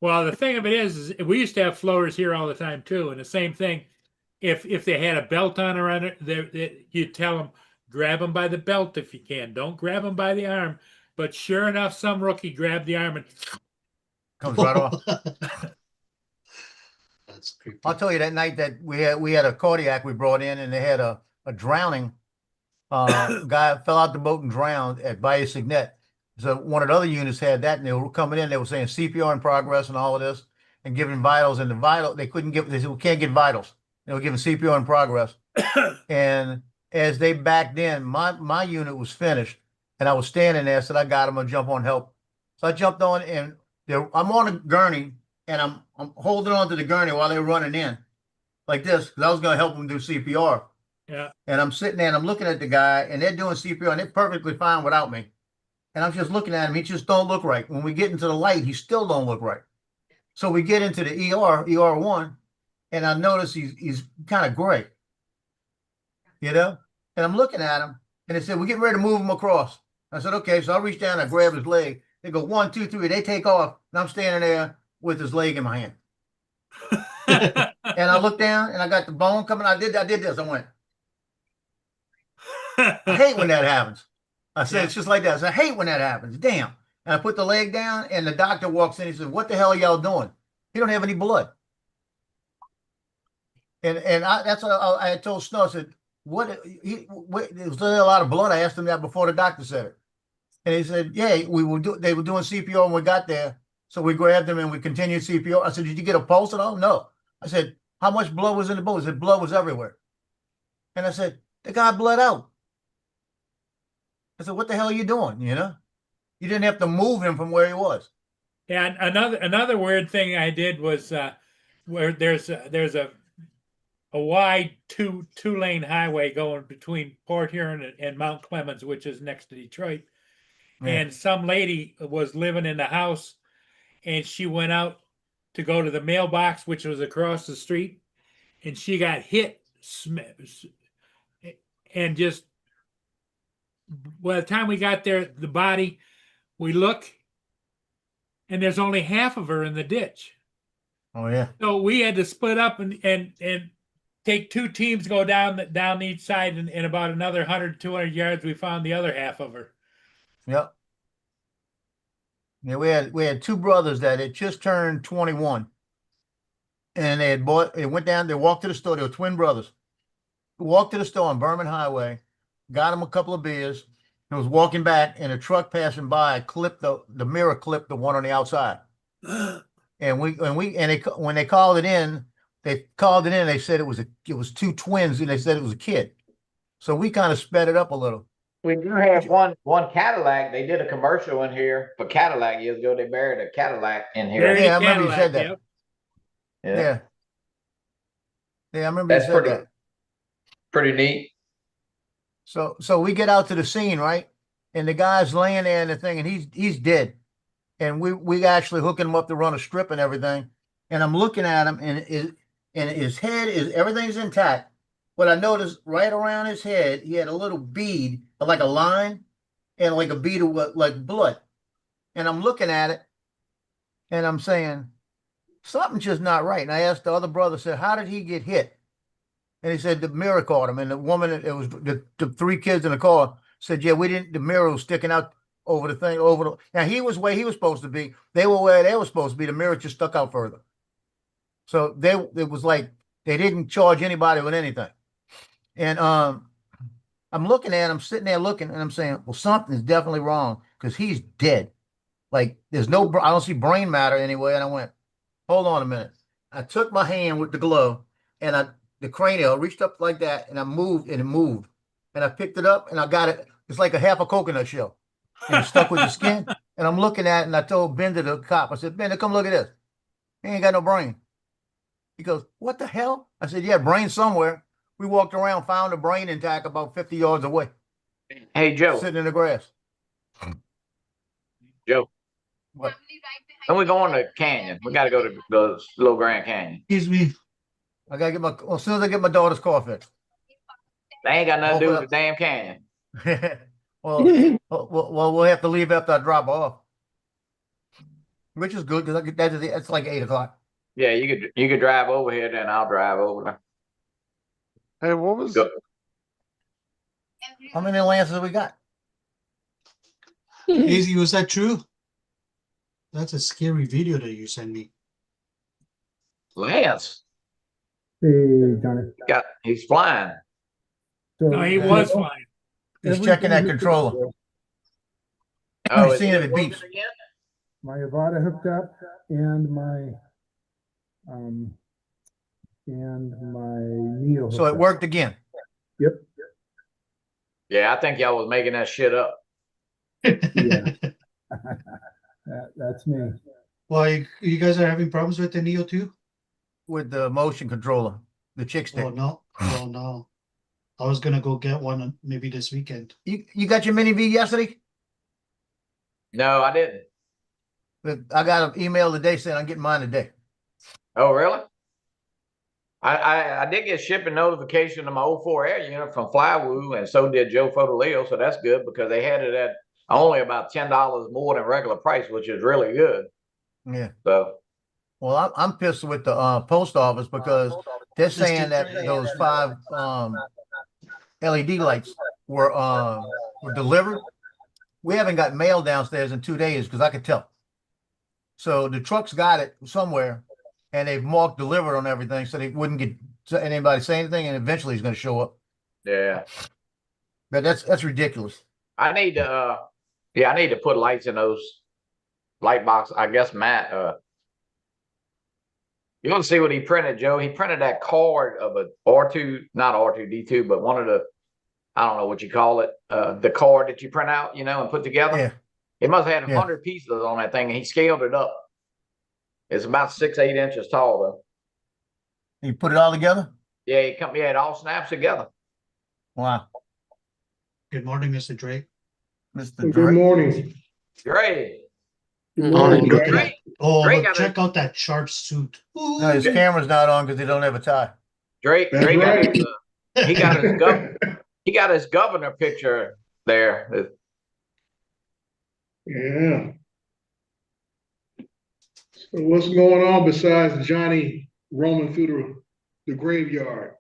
Well, the thing of it is we used to have floaters here all the time too, and the same thing. If they had a belt on around it, you'd tell them grab them by the belt if you can. Don't grab them by the arm. But sure enough, some rookie grabbed the arm and Comes right off. That's creepy. I'll tell you that night that we had a cardiac we brought in, and they had a drowning guy fell out the boat and drowned at Bayou Signet. So one of the other units had that, and they were coming in. They were saying CPR in progress and all of this, and giving vitals. And they couldn't give. They said we can't get vitals. They were giving CPR in progress. And as they backed in, my unit was finished, and I was standing there. Said I got him. I'll jump on help. So I jumped on, and I'm on a gurney, and I'm holding on to the gurney while they were running in, like this, because I was going to help them do CPR. yeah. And I'm sitting there and I'm looking at the guy, and they're doing CPR, and they're perfectly fine without me. And I'm just looking at him. He just don't look right. When we get into the light, he still don't look right. So we get into the ER1, and I notice he's kind of gray. You know? And I'm looking at him, and they said, we're getting ready to move him across. I said, okay. So I reach down and I grab his leg. They go 1, 2, 3. They take off, and I'm standing there with his leg in my hand. And I looked down, and I got the bone coming. I did this. I went, I hate when that happens. I said, it's just like that. I said, I hate when that happens. Damn. And I put the leg down, and the doctor walks in. He said, what the hell are y'all doing? He don't have any blood. And that's what I had told Snow. I said, what, was there a lot of blood? I asked him that before the doctor said it. And he said, yeah, they were doing CPR when we got there. So we grabbed him and we continued CPR. I said, did you get a pulse at all? No. I said, how much blood was in the boat? He said, blood was everywhere. And I said, the guy bled out. I said, what the hell are you doing? You know, you didn't have to move him from where he was. Yeah, another weird thing I did was where there's a wide two-lane highway going between Port Huron and Mount Clemens, which is next to Detroit. Yeah. And some lady was living in the house, and she went out to go to the mailbox, which was across the street, and she got hit, and just by the time we got there, the body, we look, and there's only half of her in the ditch. Oh yeah. So we had to split up and take two teams, go down each side, and in about another 100, 200 yards, we found the other half of her. Yep. Yeah, we had two brothers that had just turned 21, and they went down. They walked to the store. They were twin brothers. Walked to the store on Berman Highway, got them a couple of beers, and was walking back, and a truck passing by clipped the mirror, clipped the one on the outside. And when they called it in, they said it was two twins, and they said it was a kid. So we kind of sped it up a little. We do have one Cadillac. They did a commercial in here for Cadillac years ago. They buried a Cadillac in here. Yeah, I remember you said that. Yep. Yeah. Yeah, I remember That's you said that. pretty neat. So we get out to the scene, right? And the guy's laying there in the thing, and he's dead. And we actually hooking him up to run a strip and everything. And I'm looking at him, and his head everything's intact. But I noticed right around his head, he had a little bead, like a line, and like a bead of like blood. And I'm looking at it, and I'm saying, something's just not right. And I asked the other brother, said, how did he get hit? And he said the mirror caught him. And the woman, it was the three kids in the car, said, yeah, the mirror was sticking out over the thing, now he was where he was supposed to be. They were where they were supposed to be. The mirror just stuck out further. So it was like they didn't charge anybody with anything. And I'm looking at him, sitting there looking, and I'm saying, well, something's definitely wrong because he's dead. Like I don't see brain matter anyway. And I went, hold on a minute. I took my hand with the glove, and the cranial reached up like that, and I moved, and it moved. And I picked it up, and I got it. It's like a half a coconut shell. And it's stuck with the skin. And I'm looking at it, and I told Bender, the cop, I said, Bender, come look at this. He ain't got no brain. He goes, what the hell? I said, yeah, brain somewhere. We walked around, found the brain intact about 50 yards away. Hey, Joe. Sitting in the grass. Joe. What? And we're going to Canyon. We got to go to the Little Grand Canyon. Excuse me. I gotta as soon as I get my daughter's car fixed. They ain't got nothing to do with the damn canyon. well, we'll have to leave after I drop off. Which is good because that's like 8 o'clock. Yeah, you could drive over here, then I'll drive over there. Hey, what was Go. How many Lancers we got? Easy, was that true? That's a scary video that you sent me. Lance. Hey, Johnny. He's flying. So, No, he was flying. He's checking that controller. Oh, He's seeing if it beeps. My Avada hooked up and my Neo. So it worked again. Yep. Yeah, I think y'all was making that shit up. Yeah. That's me. Well, you guys are having problems with the Neo too? With the motion controller, the chick stick. Oh no. Oh no. I was gonna go get one maybe this weekend. You got your Mini V yesterday? No, I didn't. I got an email today saying I'm getting mine today. Oh, really? I did get shipping notification of my 04 air unit from Flywoo, and so did Joe Fotoleo, so that's good because they had it at only about $10 more than regular price, which is really good. Yeah. So Well, I'm pissed with the post office because they're saying that those 5 LED lights were delivered. We haven't got mail downstairs in 2 days because I could tell. So the truck's got it somewhere, and they've marked delivered on everything, so they wouldn't get anybody say anything, and eventually he's going to show up. yeah, But that's ridiculous. I need to I need to put lights in those light boxes. I guess Matt you want to see what he printed, Joe? He printed that card of a R2, not R2D2, but one of the, I don't know what you call it, the card that you print out, and put together. Yeah. It must have had 100 pieces on that thing, and he scaled it up. It's about 6-8 inches tall, though. You put it all together? Yeah, it all snaps together. Wow. Good morning, Mr. Drake. Mr. Good morning. Great. Good morning. Great. Oh, Drake but got check out that sharp suit. Ooh. No, his camera's not on because they don't have a tie. Drake That's got right. he got his governor picture there. Yeah. So what's going on besides Johnny roaming through the graveyard?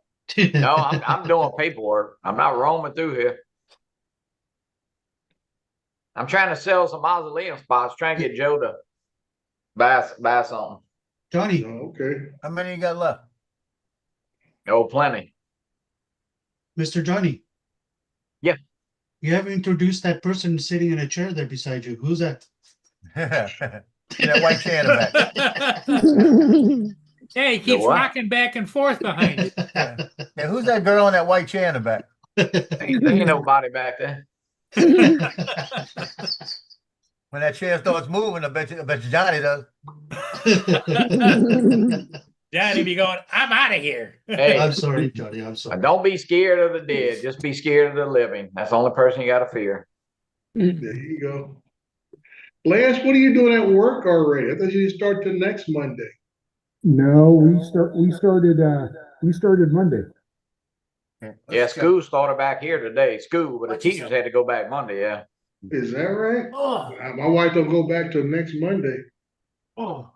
No, I'm doing paperwork. I'm not roaming through here. I'm trying to sell some mausoleum spots, trying to get Joe to buy something. Johnny, Okay. How many you got left? Oh, plenty. Mr. Johnny. Yeah. You haven't introduced that person sitting in a chair there beside you. Who's that? That white chair in the back. Hey, he keeps what? rocking back and forth behind it. Yeah, who's that girl in that white chair in the back? There ain't nobody back there. When that chair starts moving, I bet you Johnny does. Johnny be going, I'm out of here. Hey, I'm sorry, Johnny. I'm sorry. don't be scared of the dead. Just be scared of the living. That's the only person you got to fear. There you go. Lance, what are you doing at work already? I thought you start till next Monday. No, we started Monday. Yeah, school started back here today. School, but the teachers had to go back Monday. Yeah. Is that right? Oh. My wife don't go back till next Monday. Oh.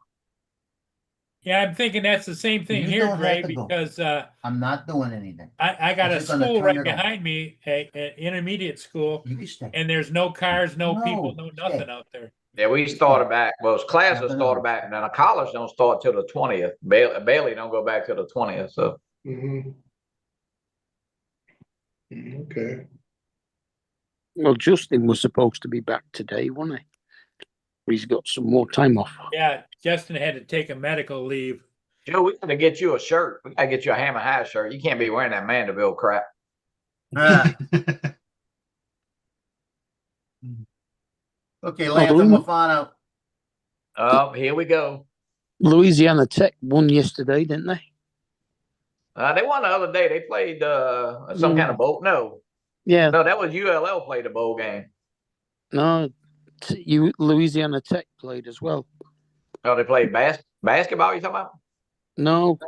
Yeah, I'm thinking that's the same thing You here, don't have Gray, to go. because I'm not doing anything. I got I'm a just gonna school turn right it on. behind me, an intermediate school, You can stay. and there's no cars, no No, people, no nothing stay. out there. Yeah, we started back. Well, classes Nothing started else. back, and then the college don't start till the 20th. Bailey don't go back till the 20th. So Mm-hmm. Okay. Well, Justin was supposed to be back today, wasn't he? He's got some more time off. Yeah, Justin had to take a medical leave. Joe, we got to get you a shirt. We got to get you a Hammer High shirt. You can't be wearing that Mandeville crap. Ah. Okay, Lance, I'm gonna find out. Oh, here we go. Louisiana Tech won yesterday, didn't they? They won the other day. They played some kind of bowl. No, Yeah. that was ULL played a bowl game. No, Louisiana Tech played as well. Oh, they played basketball. You talking about? No,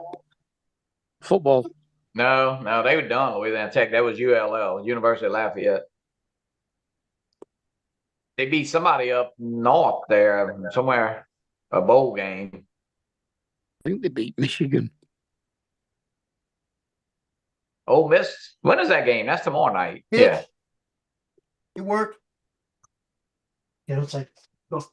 football. No, they were done. Louisiana Tech. That was ULL, University of Lafayette. They beat somebody up north there somewhere, a bowl game. I think they beat Michigan. Ole Miss. When is that game? That's tomorrow night. Yeah. Yeah. It worked. Yeah, it's like, go.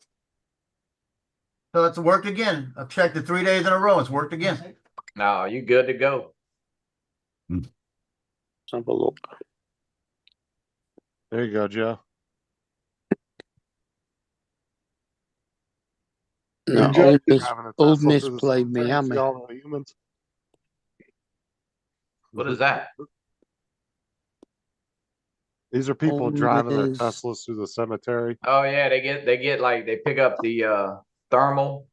So it's worked again. I've checked it 3 days in a row. It's worked again. No, you good to go. Let's have a look. There you go, Joe. No, Good job. Old Miss played Miami. What is that? These are people Old driving their Miss. Teslas through the cemetery Oh yeah, they get like they pick up the thermal.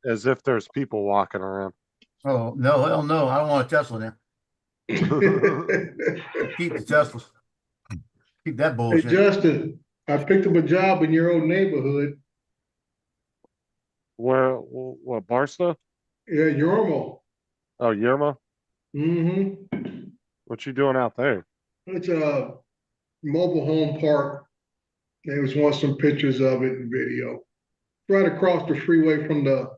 as if there's people walking around. Oh, no, hell no. I don't want a Tesla now. Keep the Teslas. Keep that Hey, bullshit. Justin, I picked up a job in your old neighborhood. Where, what, Barstow? Yeah, Yormo. Oh, Yerma? Mm-hmm. What you doing out there? It's a mobile home park. They was want some pictures of it and video. Right across the freeway from the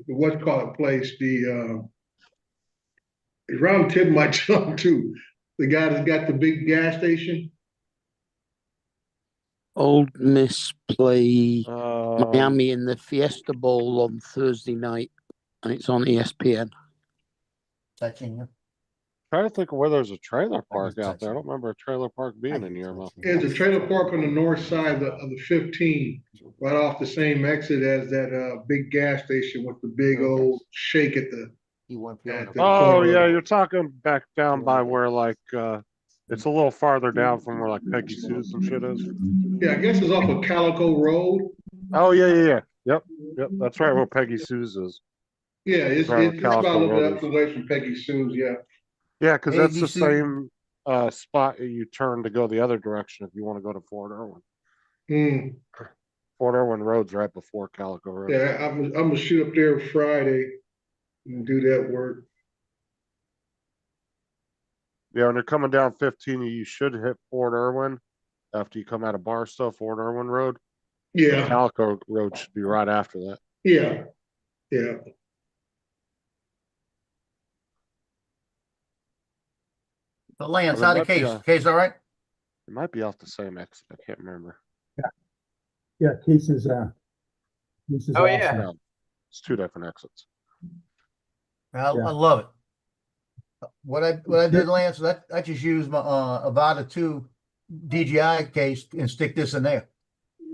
what's called place, around tip my tongue too. The guy that's got the big gas station. Old Miss play Um, Miami in the Fiesta Bowl on Thursday night, and it's on ESPN. Touching you. Trying to think of where there's a trailer park out there. I don't remember a trailer park being in Yerma. There's a trailer park on the north side of the 15, right off the same exit as that big gas station with the big old shake at the. At the Oh corner. yeah, you're talking back down by where like it's a little farther down from where like Peggy Sue's and shit is. Yeah, I guess it's off of Calico Road. Oh yeah. Yep. That's right where Peggy Sue's is. Yeah, it's Right, about a Calico little bit Road up the way from Peggy Sue's. Yeah. Yeah, because that's the ABC. same spot you turn to go the other direction if you want to go to Fort Irwin. Hmm. Fort Irwin Road's right before Calico Road. Yeah, I'm gonna shoot up there Friday and do that work. Yeah, when you're coming down 15, you should hit Fort Irwin after you come out of Barstow, Fort Irwin Road. Yeah, Calico Road should be right after that. yeah. So Lance, Well, how it the might be, case? Case all right? It might be off the same exit. I can't remember. Yeah, Case is Oh, awesome. yeah. No, it's two different exits. I Yeah. love it. What I did, Lance, I just used my Avada 2 DJI case and stick this in there.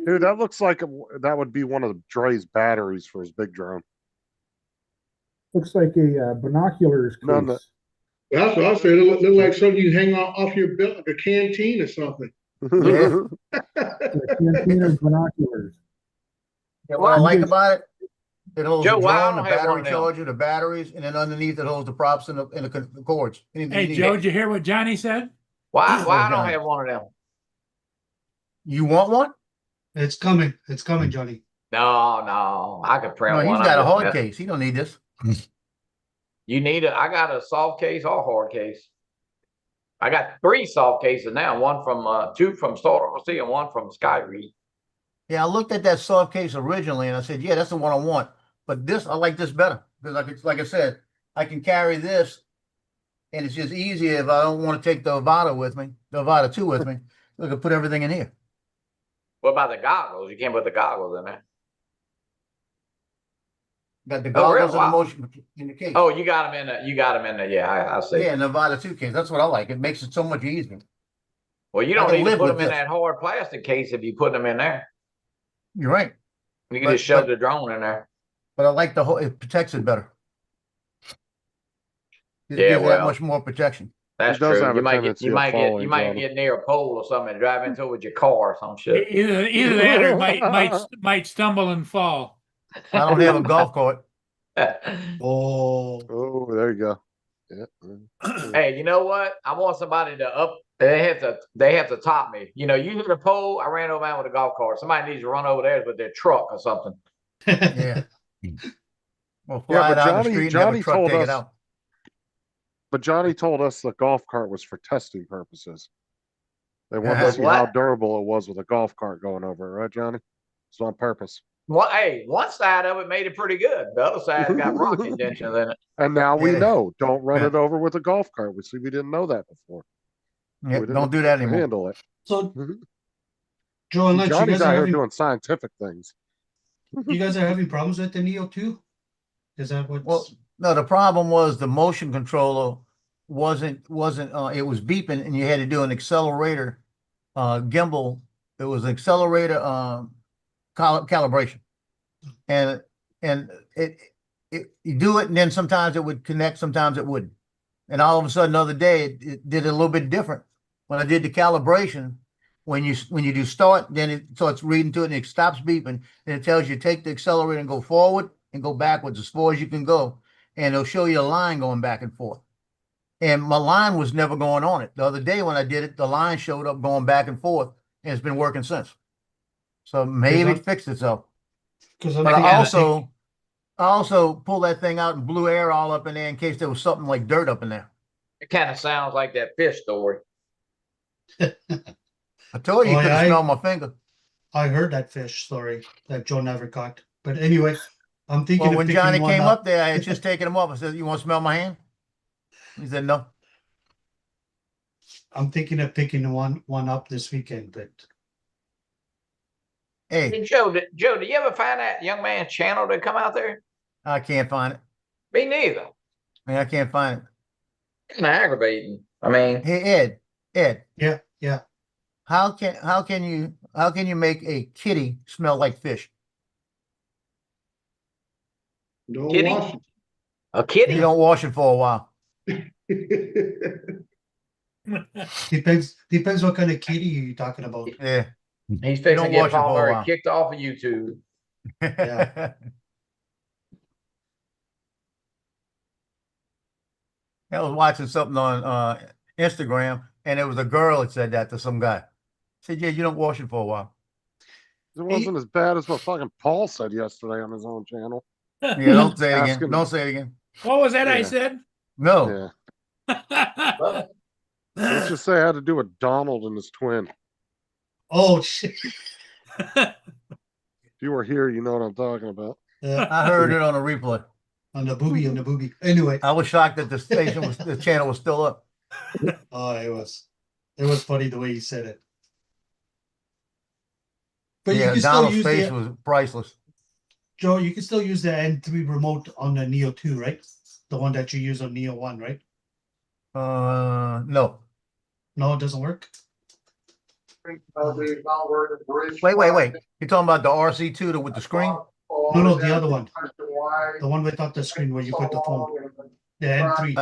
Dude, that looks like that would be one of Dre's batteries for his big drone. Looks like a binoculars case. None that- That's what I said. It look like something you hang off your belt, like a canteen or something. Yeah. A canteen of binoculars. Yeah, what I like about it, it holds Joe, the why I drone, the don't have one battery of them? charger, the batteries, and then underneath it holds the props and the cords. Anything Hey, you need. Joe, did you hear what Johnny said? Why Oh, I don't God. have one of them? You want one? It's coming. It's coming, Johnny. No, I could print No, one. he's got a I'm hard just- case. He don't need this. You need I got a soft case or hard case. I got 3 soft cases now, one from 2 from Stardust and one from Skyread. Yeah, I looked at that soft case originally and I said, yeah, that's the one I want. But this, I like this better because like I said, I can carry this and it's just easier if I don't want to take the Avada with me, the Avada 2 with me. I can put everything in here. What about the goggles? You can't put the goggles in there. Got the Oh, goggles really? and the Wow. motion in the case. Oh, you got them in there. You got them in there. Yeah, I see. Yeah, and the Avada 2 case. That's what I like. It makes it so much easier. Well, you I don't can need to live put with them in this. that hard plastic case if you put them in there. You're right. You can But- just shove but- the drone in there. But I like the whole, it protects it better. It Yeah, gives it that well. much more protection. That's It does true. have You a might get tendency you of might get falling, you might Johnny. get near a pole or something and drive into it with your car or some shit. Either that or might stumble and fall. I don't have a golf cart. Oh, Oh, there you go. Yeah. Hey, you know what? I want somebody to up. They have to top me. You know, you hit a pole. I ran over man with a golf cart. Somebody needs to run over there with their truck or something. Yeah. Well, Yeah, fly but it out in the Johnny- street and have a Johnny truck told take us- it out. But Johnny told us the golf cart was for testing purposes. They wanted Yeah. to see how What? durable it was with a golf cart going over it, right, Johnny? It's on purpose. Well, hey, one side of it made it pretty good. The other side's got rock indentions in it. And now we Yeah. know. Don't run Yeah. it over with a golf cart. We didn't know that before. Yeah, We didn't don't do that anymore. handle it. so Joe and Lance, you Johnny's guys out are here having doing scientific things. you guys are having problems with the Neo 2? Is that what's Well, no, the problem was the motion controller wasn't it was beeping and you had to do an accelerator gimbal. It was an accelerator calibration. And it you do it and then sometimes it would connect, sometimes it wouldn't. And all of a sudden the other day it did it a little bit different. When I did the calibration, when you do start, then it starts reading to it and it stops beeping and it tells you take the accelerator and go forward and go backwards as far as you can go. And it'll show you a line going back and forth. And my line was never going on it. The other day when I did it, the line showed up going back and forth and it's been working since. So maybe it fixed itself. because But I I also pulled that thing out and blew air all up in there in case there was something like dirt up in there. It kind of sounds like that fish story. I told you you Oh, could yeah, have smelled my finger. I heard that fish story that Joe never caught. But anyway, I'm thinking Well, of when picking Johnny one came up. up there, I had just taken him off. I said, "You want to smell my hand?" He said, "No." I'm thinking of picking one up this weekend, but Hey, Hey, Joe, do you ever find that young man's channel to come out there? I can't find it. Me neither. I can't find it. Kind of aggravating. I mean, Hey, Ed, yeah. how can you make a kitty smell like fish? Don't Kitty? wash a kitty? You don't wash it for a while. it. depends what kind of kitty you're talking about. Yeah. He's fixing don't to get wash it for a Paul Murray while. kicked off of YouTube. Yeah. I was watching something on Instagram, and it was a girl that said that to some guy. I said, "Yeah, you don't wash it for a while." It wasn't as bad as what fucking Paul said yesterday on his own channel. Yeah, don't say it again. Asking- Don't say it again. What was that I Yeah. said? No. Yeah. Let's just say I had to do with Donald and his twin. Oh shit! If you were here, you know what I'm talking about. I heard it on a replay. On the booby. Anyway, I was shocked that the channel was still up. oh, it was funny the way he said it. But you Yeah, can still Donald's use face the was priceless. Joe. You can still use the N3 remote on the Neo 2, right? The one that you use on Neo 1, right? No. No, it doesn't work. Wait. You're talking about the RC2 with the screen? No, the other one. The one without the screen where you put the phone. The N3.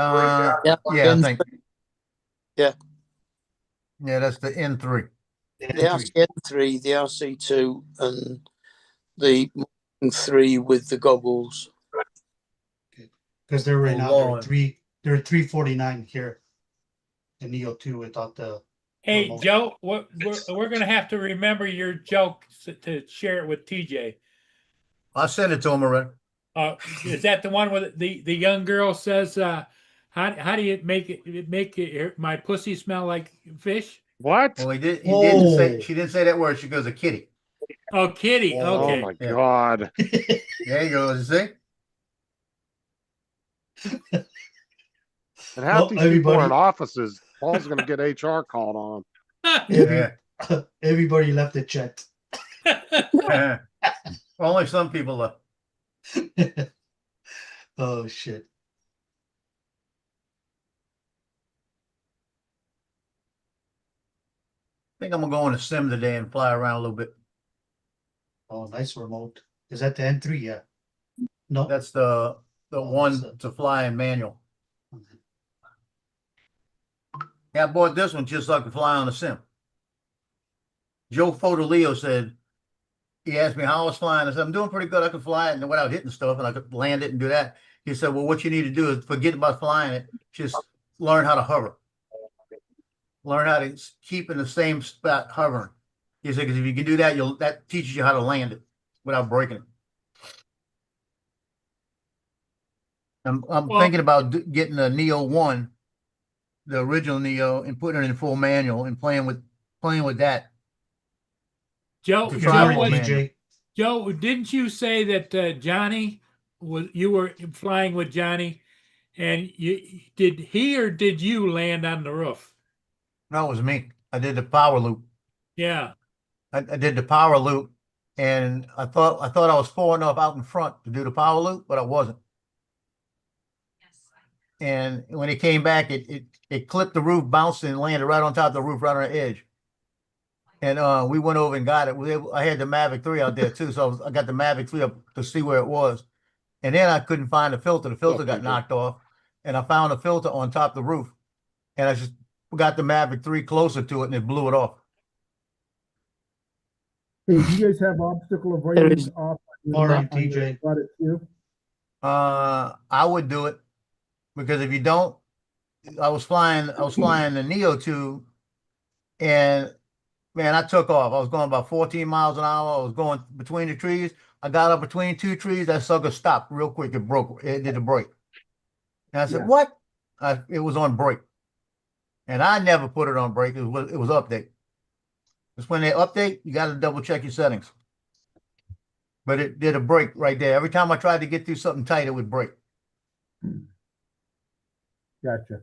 Yeah, I think. Yeah. Yeah, that's the N3. The RC3, the RC2, and the 3 with the goggles. Because they're right now Lord. they're at $349 here. The Neo 2 without the Hey, remote. Joe, we're going to have to remember your joke to share it with TJ. I sent it to him already. Is that the one where the young girl says, how do you make my pussy smell like fish? What? Well, he didn't say, she didn't say that word. She goes, a kitty. Oh, kitty. Okay. Oh my God. There you go. See? And half Well, these people are in everybody- offices. Paul's going to get HR called on him. Yeah. Everybody left the chat. Only some people left. Oh shit. I think I'm gonna go on a sim today and fly around a little bit. Oh, nice remote. Is that the N3? Yeah. No. That's the Oh, one that's to fly in manual. Yeah, I bought this one just so I could fly on a sim. Joe Fodolio said, he asked me how I was flying. I said, I'm doing pretty good. I could fly it and without hitting stuff, and I could land it and do that. He said, well, what you need to do is forget about flying it. Just learn how to hover. Learn how to keep in the same spot hovering. He said, because if you can do that, that teaches you how to land it without breaking it. I'm Well- thinking about getting a Neo 1, the original Neo, and putting it in full manual and playing with that. Joe, To You're try right, one, man. DJ. Joe, didn't you say that Johnny you were flying with Johnny, and did he or did you land on the roof? No, it was me. I did the power loop. Yeah. I did the power loop, and I thought I was far enough out in front to do the power loop, but I wasn't. And when it came back, it clipped the roof, bounced, and landed right on top of the roof, right on the edge. And we went over and got it. I had the Mavic 3 out there too, so I got the Mavic 3 up to see where it was. And then I couldn't find the filter. The filter got knocked off, and I found a filter on top of the roof. And I just got the Mavic 3 closer to it, and it blew it off. Hey, do you guys have obstacle avoidance off? Sorry, TJ. Got it too? I would do it because if you don't, I was flying the Neo 2, and man, I took off. I was going about 14 miles an hour. I was going between the trees. I got up between two trees. That sucker stopped real quick. It broke. It did a break. And I said, Yeah. "What?" It was on break, and I never put it on break. It was update. Just when they update, you got to double check your settings. But it did a break right there. Every time I tried to get through something tight, it would break. Gotcha.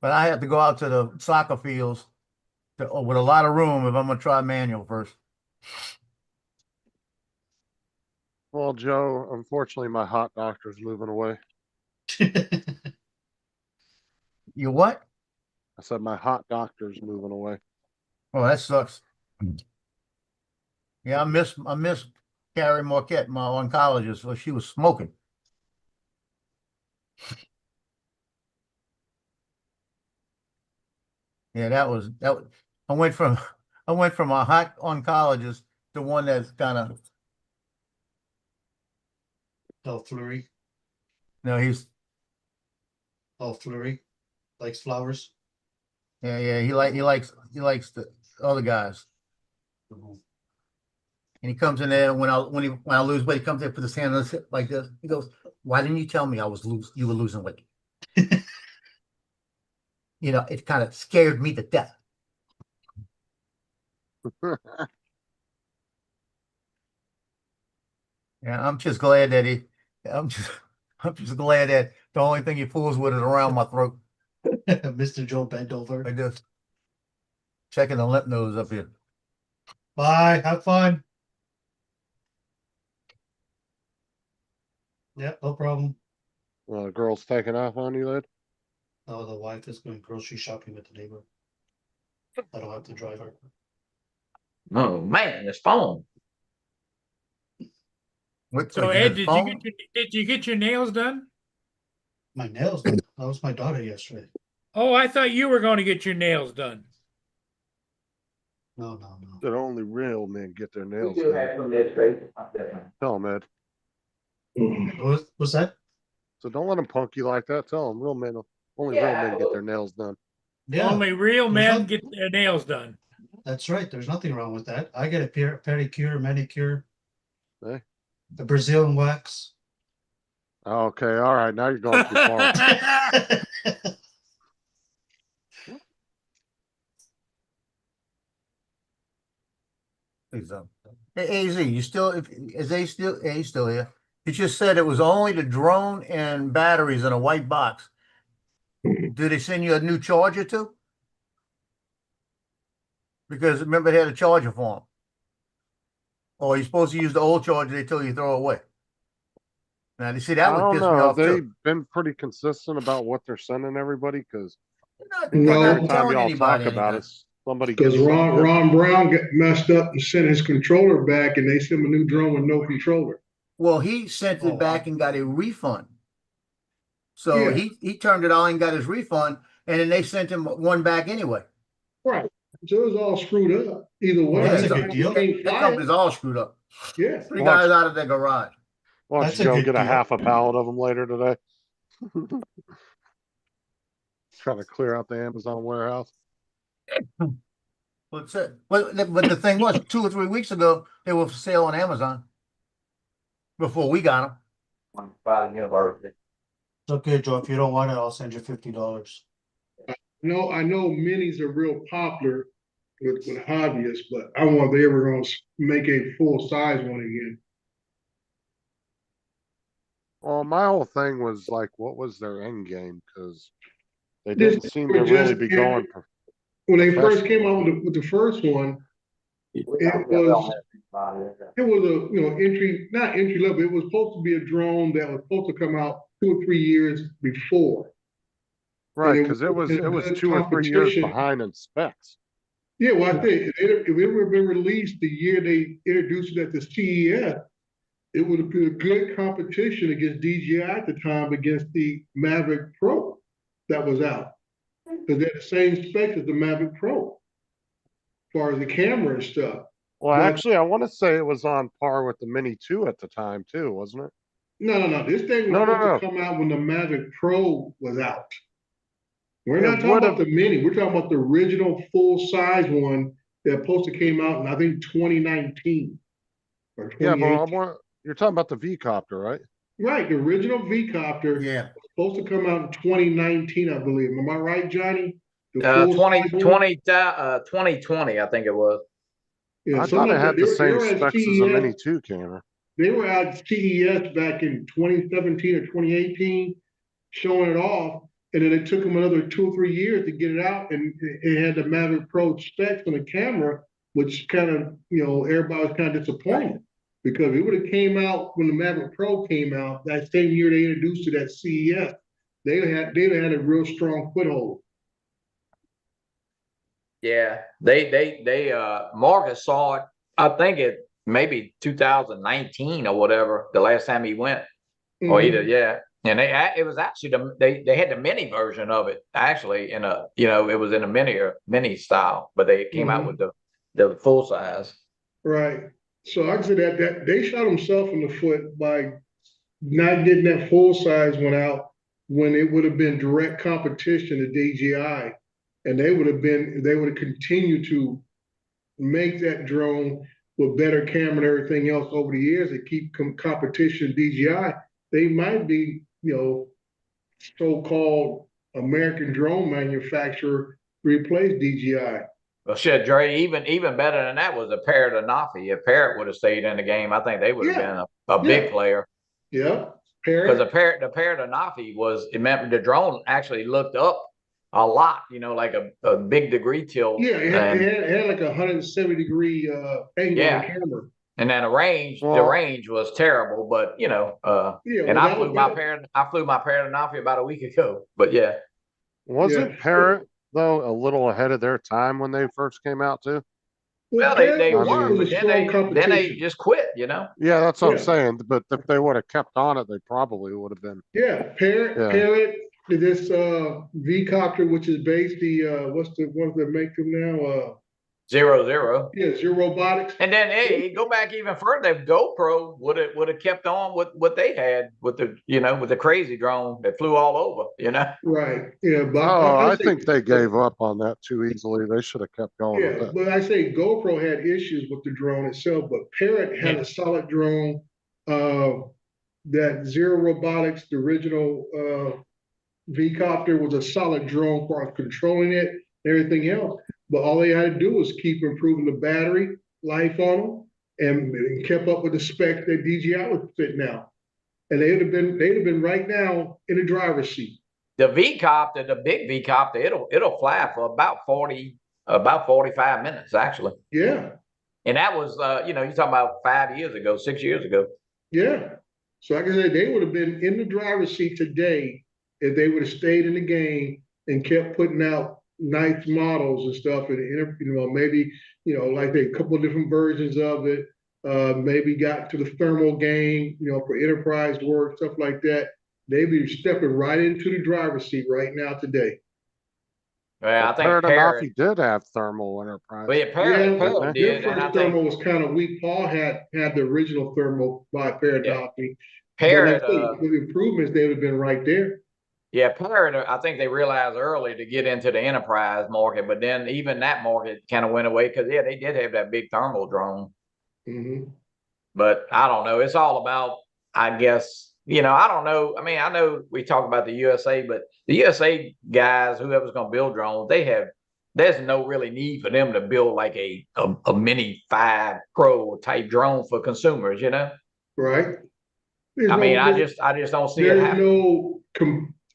But I have to go out to the soccer fields with a lot of room if I'm gonna try manual first. Well, Joe, unfortunately, my hot doctor's moving away. You what? I said my hot doctor's moving away. Oh, that sucks. Yeah, I miss Carrie Marquette, my oncologist. So she was smoking. Yeah, that was. I went from a hot oncologist to one that's kind of Del Fleury. no, he's Del Fleury likes flowers. yeah, he likes the other guys. And he comes in there when I lose weight, he comes in, puts his hand on his hip like this. He goes, "Why didn't you tell me you were losing weight?" You know, it kind of scared me to death. Yeah, I'm just glad that I'm just glad that the only thing he fools with is around my throat. Mr. Joe bent over. Like this. Checking the lymph nodes up here. Bye. Have fun. Yeah, no problem. The girl's taking off on you, lad? Oh, the wife is going grocery shopping with the neighbor. I don't have to drive her. Oh man, this phone. So Ed, did you get your nails done? My nails done. That was my daughter yesterday. Oh, I thought you were going to get your nails done. No. That only real men get their nails We do have some dead straight. Tell him, Ed. What's that? So don't let him punk you like that. Tell him only real men get their nails done. Yeah. Only real There's men not- get their nails done. That's right. There's nothing wrong with that. I get a pedicure, manicure, Hey. a Brazilian wax. Okay, all right. Now you're going too far. Hey, AZ, you still? He's still here. He just said it was only the drone and batteries in a white box. Did they send you a new charger too? Because remember they had a charger for him. Or you're supposed to use the old charger they told you to throw away. Now, you see, that I would don't piss me know. off They've too. been pretty consistent about what they're sending everybody because No, every time telling y'all anybody talk about anything. it, somebody because gets something different. Ron Brown got messed up and sent his controller back, and they sent him a new drone with no controller. Well, he sent it back and got a refund. So Yeah. he turned it on and got his refund, and then they sent him one back anyway. Right. So it was all screwed up. Either way, Well, that's a that good deal. can't That fly company's it. all screwed up. Yeah. 3 guys out of their garage. Why don't That's you a go good get a deal. half a pallet of them later today? Trying to clear out the Amazon warehouse. But the thing was, 2 or 3 weeks ago, they were for sale on Amazon. Before we got them. University. It's okay, Joe. If you don't want it, I'll send you $50. No, I know minis are real popular with hobbyists, but I wonder if they ever gonna make a full size one again. Well, my whole thing was like, what was their end game? Because they This didn't seem to was really just be in- going. When they first came out with the first one, it was not entry level. It was supposed to be a drone that was supposed to come out 2 or 3 years before. Right, and because it was good 2 or 3 years competition. behind in specs. Yeah, well, I think if it would have been released the year they introduced it at the CES, it would have been a good competition against DJI at the time against the Mavic Pro that was out. Because they're the same specs as the Mavic Pro, as far as the camera and stuff. Well, But- actually, I want to say it was on par with the Mini 2 at the time, too, wasn't it? No. This thing was No. supposed to come out when the Mavic Pro was out. We're not talking about the mini. We're talking about the original full-size one that supposed to came out in, I think, 2019 or Yeah, 2018. but you're talking about the V-copter, right? Right, the original V-copter Yeah. was supposed to come out in 2019, I believe. Am I right, Johnny? The 2020, I think it was. Yeah, I something thought it like had that. the They same were at specs as a CES. Mini 2 camera. They were at CES back in 2017 or 2018, showing it off. And then it took them another 2 or 3 years to get it out. And it had the Mavic Pro specs on the camera, which kind of, everybody was kind of disappointed. Because it would have came out when the Mavic Pro came out, that same year they introduced it at CES. They'd have had a real strong foothold. Yeah, they Marcus saw it. I think it maybe 2019 or whatever, the last time he went, or either, yeah. And it was actually they had the mini version of it actually in a, it was in a mini style, but they came out with the full size. Right. So I'd say that they shot themselves in the foot by not getting that full size one out when it would have been direct competition to DJI, and they would have continued to make that drone with better camera and everything else over the years to keep competition DJI. They might be, so-called American drone manufacturer replace DJI. Well, shit, Dre, even better than that was a Parrot Anafi. If Parrot would have stayed in the game, I think they would have been a big player. Yeah, because the Parrot Anafi it meant the drone actually looked up a lot, like a big degree tilt. Yeah, it had like a 170-degree angle on the camera. And then the range was terrible, but I flew my Parrot Anafi about a week ago. But wasn't Parrot though a little ahead of their time when they first came out too? Well, they were, but then they just quit, Yeah, that's what I'm saying. But if they would have kept on it, they probably would have been. Yeah, Parrot, this V-copter, which is based what's the ones that make them now? Zero. Yeah, Zero Robotics. And then go back even further. If GoPro would have kept on with what they had with the crazy drone that flew all over, Right. Yeah, but I think they gave up on that too easily. They should have kept going with that. But I say GoPro had issues with the drone itself, but Parrot had a solid drone. That Zero Robotics, the original V-copter, was a solid drone for controlling it and everything else. But all they had to do was keep improving the battery life on them and kept up with the specs that DJI was fitting out. And they'd have been right now in the driver's seat. The V-copter, the big V-copter, it'll fly for about 45 minutes actually. Yeah. And that was you're talking about 6 years ago. Yeah. So like I said, they would have been in the driver's seat today if they would have stayed in the game and kept putting out nice models and stuff, and maybe like a couple of different versions of it. Maybe got to the thermal game, for enterprise work, stuff like that. They'd be stepping right into the driver's seat right now today. Well, I think Parrot did have thermal enterprise. Well, Parrot did. Their first thermal was kind of weak. Paul had the original thermal by Parrot. Parrot, with improvements, they would have been right there. Yeah, Parrot, I think they realized early to get into the enterprise market, but then even that market kind of went away because they did have that big thermal drone. But I don't know. It's all about, I guess, I don't know. I mean, I know we talk about the USA, but the USA guys, whoever's going to build drones, there's no really need for them to build like a Mini 5 Pro type drone for consumers, Right. I just don't see it happening.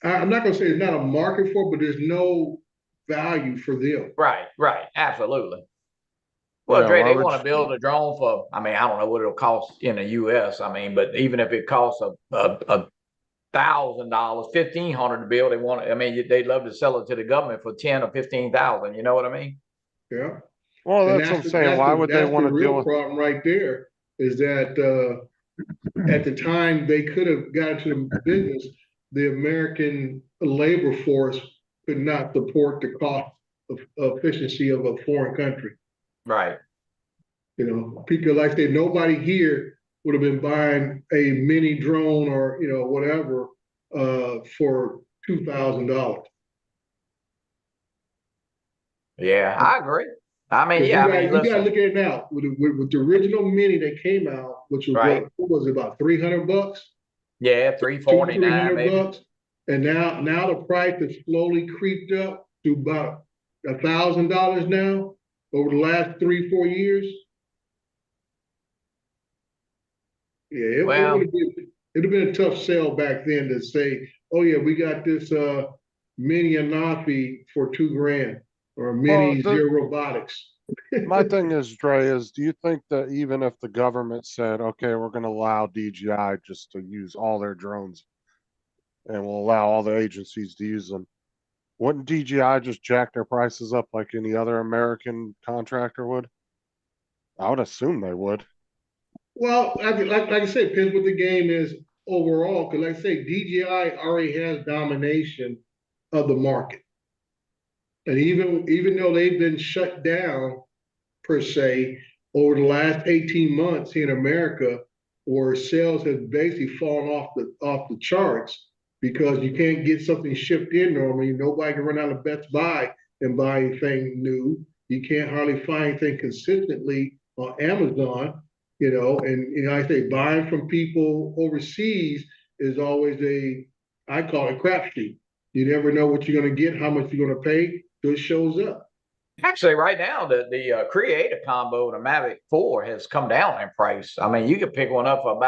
I'm not going to say there's not a market for it, but there's no value for them. Right, absolutely. Well, Dre, they want to build a drone for, I don't know what it'll cost in the US. But even if it costs $1,000, $1,500 to build, they'd love to sell it to the government for $10,000 or $15,000. You know what I mean? Yeah. Well, that's what I'm saying. Why would they want to deal with? The real problem right there is that at the time they could have got into the business, the American labor force could not support the cost of efficiency of a foreign country. Right. People like that, nobody here would have been buying a mini drone or, whatever, for $2,000. Yeah, I agree. I mean, Because yeah, I mean, you gotta listen, look at it now with the original Mini that came out, which was right. what was it, about $300? Yeah, Two, 349 maybe. $300, and now the price has slowly creeped up to about $1,000 now over the last 3-4 years. Yeah, it Well, would have been a tough sell back then to say, oh yeah, we got this Mini Anafi for $2,000 or a Mini Zero Robotics. My thing is, Dre, is do you think that even if the government said, okay, we're going to allow DJI just to use all their drones and we'll allow all the agencies to use them, wouldn't DJI just jack their prices up like any other American contractor would? I would assume they would. Well, like I said, depends what the game is overall. Because like I say, DJI already has domination of the market, and even though they've been shut down per se over the last 18 months here in America, where sales have basically fallen off the charts because you can't get something shipped in normally. Nobody can run out of Best Buy and buy anything new. You can't hardly find anything consistently on Amazon. And I say buying from people overseas is always I call it crapshoot. You never know what you're going to get, how much you're going to pay, so it shows up. Actually, right now, the Creator Combo, the Mavic 4, has come down in price. I mean, you could pick one up for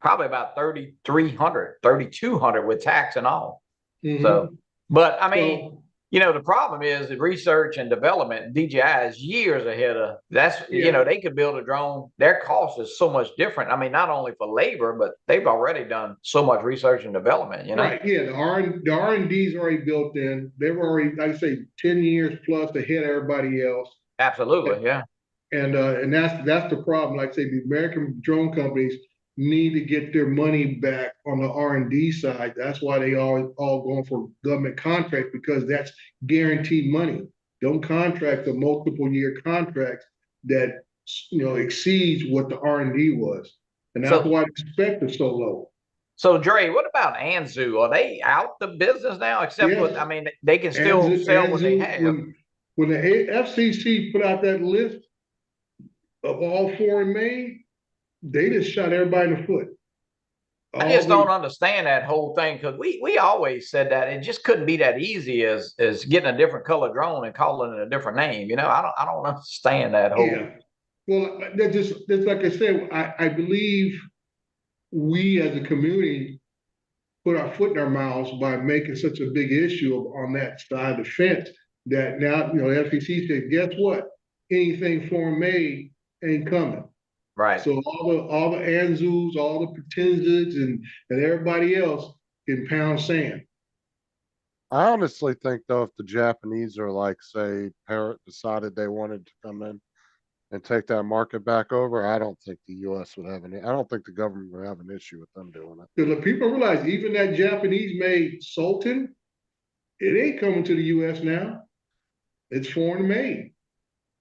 probably about $3,300, $3,200 with tax and all. Mm-hmm. So, but I mean, the problem is the research and development. DJI is years ahead of that's. Yeah. They could build a drone. Their cost is so much different. I mean, not only for labor, but they've already done so much research and development. Right. Yeah. The R&D is already built in. They were already, like I say, 10 years plus ahead of everybody else. Absolutely. Yeah. And that's the problem. Like I say, the American drone companies need to get their money back on the R&D side. That's why they all going for government contracts, because that's guaranteed money. Don't contract the multiple year contracts that exceeds what the R&D was, and that's why the spec is so low. So Dre, what about Anzu? Are they out the business now? Except Yes. I mean, they can still sell what they have. When the FCC put out that list of all foreign made, they just shot everybody in the foot. I just don't understand that whole thing, because we always said that it just couldn't be that easy as getting a different color drone and calling it a different name. I don't understand that whole. Yeah. Well, that's like I said. I believe we as a community put our foot in our mouths by making such a big issue on that side of the fence that now the FCC said, guess what? Anything foreign made ain't coming. Right. So all the Anzus, all the Pretenzas, and everybody else can pound sand. I honestly think though, if the Japanese are like, say, Parrot decided they wanted to come in and take that market back over, I don't think the U.S. would have I don't think the government would have an issue with them doing it. Because the people realize even that Japanese-made Sultan, it ain't coming to the U.S. now. It's foreign made.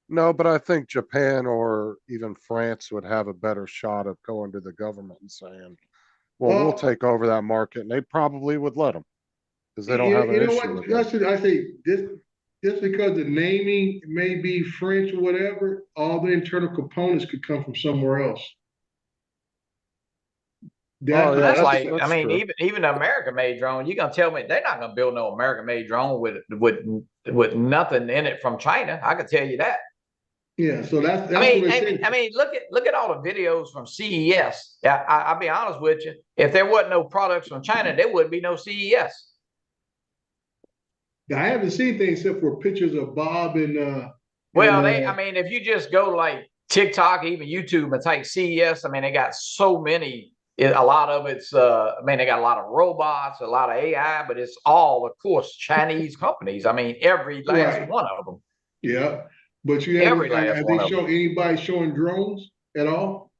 No, but I think Japan or even France would have a better shot of going to the government and saying, well, we'll take over that market, and they probably would let them because they don't have an issue with it. I say just because the naming may be French or whatever, all the internal components could come from somewhere else. That's I mean, true. even the American-made drone, you're gonna tell me they're not gonna build no American-made drone with nothing in it from China. I can tell you that. Yeah, so that's I mean, look at all the videos from CES. I'll be honest with you. If there wasn't no products from China, there wouldn't be no CES. I haven't seen things except for pictures of Bob and. I mean, if you just go like TikTok, even YouTube, and type CES, I mean, they got so many. A lot of it's, I mean, they got a lot of robots, a lot of AI, but it's all, of course, Chinese companies. I mean, every last one of them. Yeah. But you have they show anybody showing drones at all?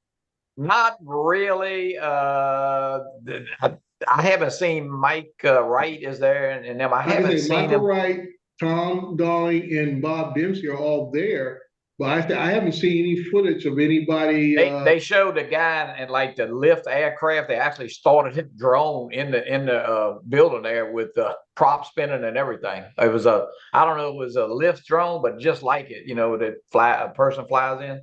Not really. I haven't seen Mike Wright is there, and them. I haven't seen Michael Wright, Tom Dolly, and Bob Dempsey are all there, But I haven't seen any footage of anybody. They showed the guy and like the lift aircraft. They actually started his drone in the building there with the prop spinning and everything. It was I don't know, it was a lift drone, but just like it, that a person flies in.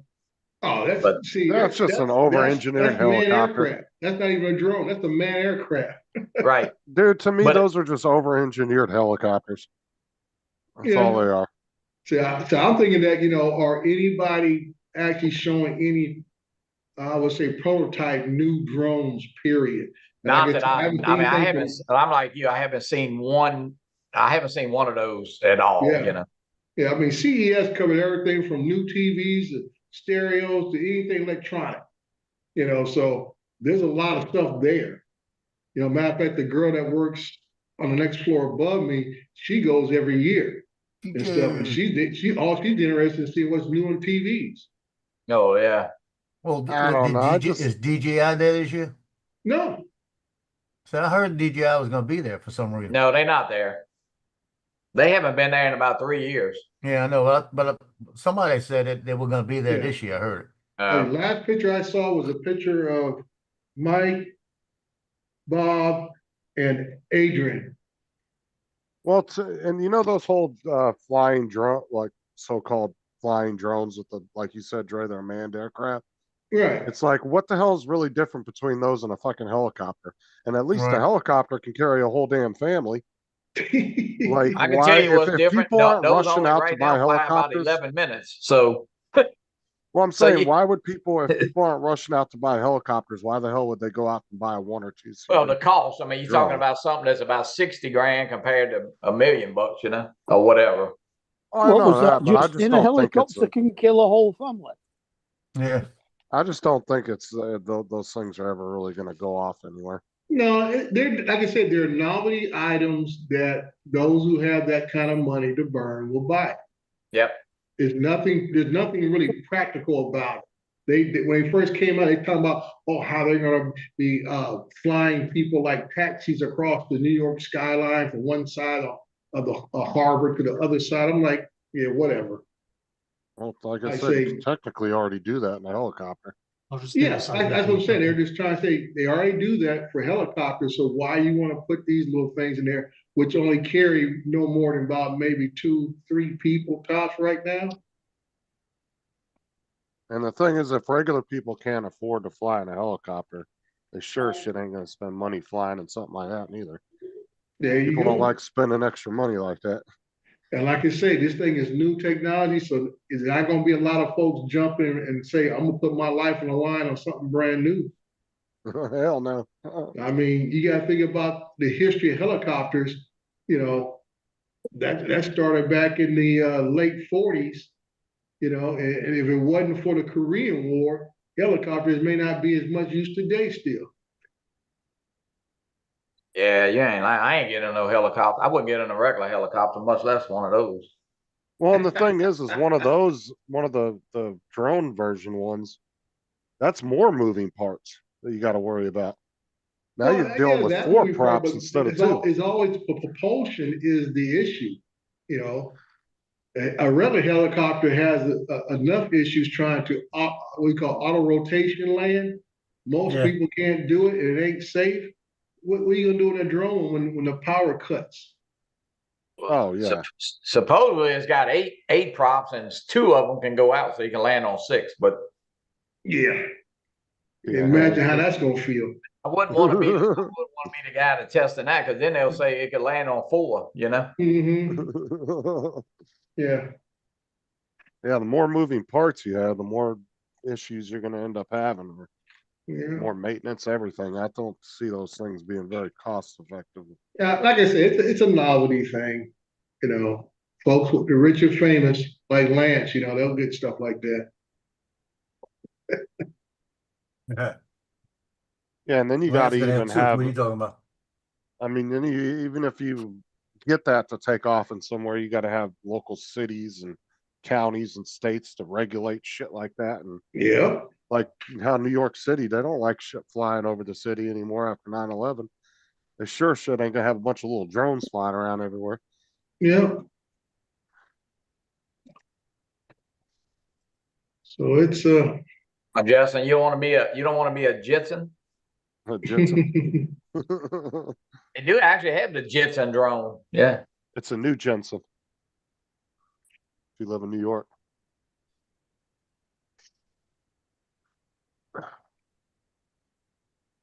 Oh, that's just an over-engineered that's man helicopter. aircraft. That's not even a drone. That's a man aircraft. Right, dude. To me, But- those are just over-engineered helicopters. That's Yeah. all they are. So I'm thinking that, are anybody actually showing any, I would say, prototype new drones, period? not Like that I I'm like you. I haven't seen one. I haven't seen one of those at all. Yeah. Yeah, I mean, CES covered everything from new TVs to stereos to anything electronic. So there's a lot of stuff there. Matter of fact, the girl that works on the next floor above me, she goes every year and stuff, and she's interested in seeing what's new on TVs. Oh yeah. Well, I don't know. is DJI there this year? No. So I heard DJI was going to be there for some reason. No, they're not there. They haven't been there in about 3 years. Yeah, I know, but somebody said that they were going to be there this year. I heard it. The last picture I saw was a picture of Mike, Bob, and Adrian. Well, and those whole flying drone, like so-called flying drones with the, like you said, Dre, they're manned aircraft. Right. It's like, what the hell is really different between those and a fucking helicopter? And at least Right. a helicopter can carry a whole damn family. Like, I can tell you what's if different. people aren't Those rushing only out right to buy now fly about helicopters, 11 minutes. So well, I'm So saying, you- why would people, if people aren't rushing out to buy helicopters, why the hell would they go out and buy a 1 or 2 seater? well, the cost. I mean, you're talking drone? about something that's about 60 grand compared to $1 million bucks, or whatever. Oh, I What know was that? that, but I Just just in a don't think it's. helicopter can kill a whole family. Yeah. I just don't think it's those things are ever really going to go off anywhere. No, they're, like I said, they're novelty items that those who have that kind of money to burn will buy. Yep. There's nothing really practical about it. When they first came out, they talking about how they're going to be flying people like taxis across the New York skyline from one side of the harbor to the other side. I'm like, yeah, whatever. Well, like I I said, you say- can technically already do that in a helicopter. Yeah, that's what I'm saying. They're just trying to say they already do that for helicopters. So why you want to put these little things in there, which only carry no more than about maybe 2-3 people tops right now? And the thing is, if regular people can't afford to fly in a helicopter, they sure shit ain't going to spend money flying in something like that neither. There you People go. don't like spending extra money like that. And like I say, this thing is new technology, so is not going to be a lot of folks jumping and say, I'm going to put my life on the line on something brand new. Hell no. I mean, you got to think about the history of helicopters. That started back in the late 40s. And if it wasn't for the Korean War, helicopters may not be as much used today still. Yeah, I ain't getting no helicopter. I wouldn't get in a regular helicopter, much less one of those. Well, and the thing is one of the drone version ones, that's more moving parts that you got to worry about. Now Well, you're dealing yeah, with that 4 moving part, props but instead of it's 2. It's always propulsion is the issue. A regular helicopter has enough issues trying to what we call auto rotation land. Most Yeah. people can't do it, and it ain't safe. What are you gonna do in a drone when the power cuts? Oh yeah. Supposedly it's got eight props and 2 of them can go out so you can land on 6. But Yeah. Yeah, Imagine hell how yeah. that's gonna feel. I wouldn't want to be the guy to testing that, because then they'll say it could land on 4. Mm-hmm. Yeah. Yeah, the more moving parts you have, the more issues you're going to end up having, or Yeah. more maintenance, everything. I don't see those things being very cost effective. Yeah, like I said, it's a novelty thing. Folks with the rich and famous, like Lance, they'll get stuff like that. Yeah. Yeah, and then you Well, got to that's gonna even have two. have, What are you talking about? I mean, then even if you get that to take off in somewhere, you got to have local cities and counties and states to regulate shit like that. And Yeah. like how New York City, they don't like shit flying over the city anymore after 9/11. They sure shit ain't gonna have a bunch of little drones flying around everywhere. Yeah. So it's Justin, you don't want to be a Jetson? Jensen. They do actually have the Jetson drone. Yeah. It's a new Jensen. If you live in New York.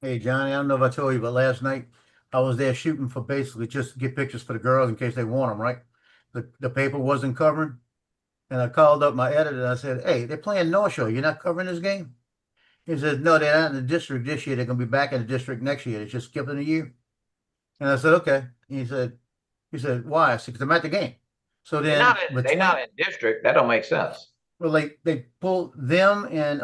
Hey, Johnny, I don't know if I told you, but last night I was there shooting for basically just to get pictures for the girls in case they want them, right? The paper wasn't covering. And I called up my editor and I said, hey, they're playing North Shore. You're not covering this game? He said, no, they're not in the district this year. They're going to be back in the district next year. It's just skipping a year. And I said, okay. And he said, why? I said, because I'm at the game. So then They're not in district. That don't make sense. Well, they pulled them and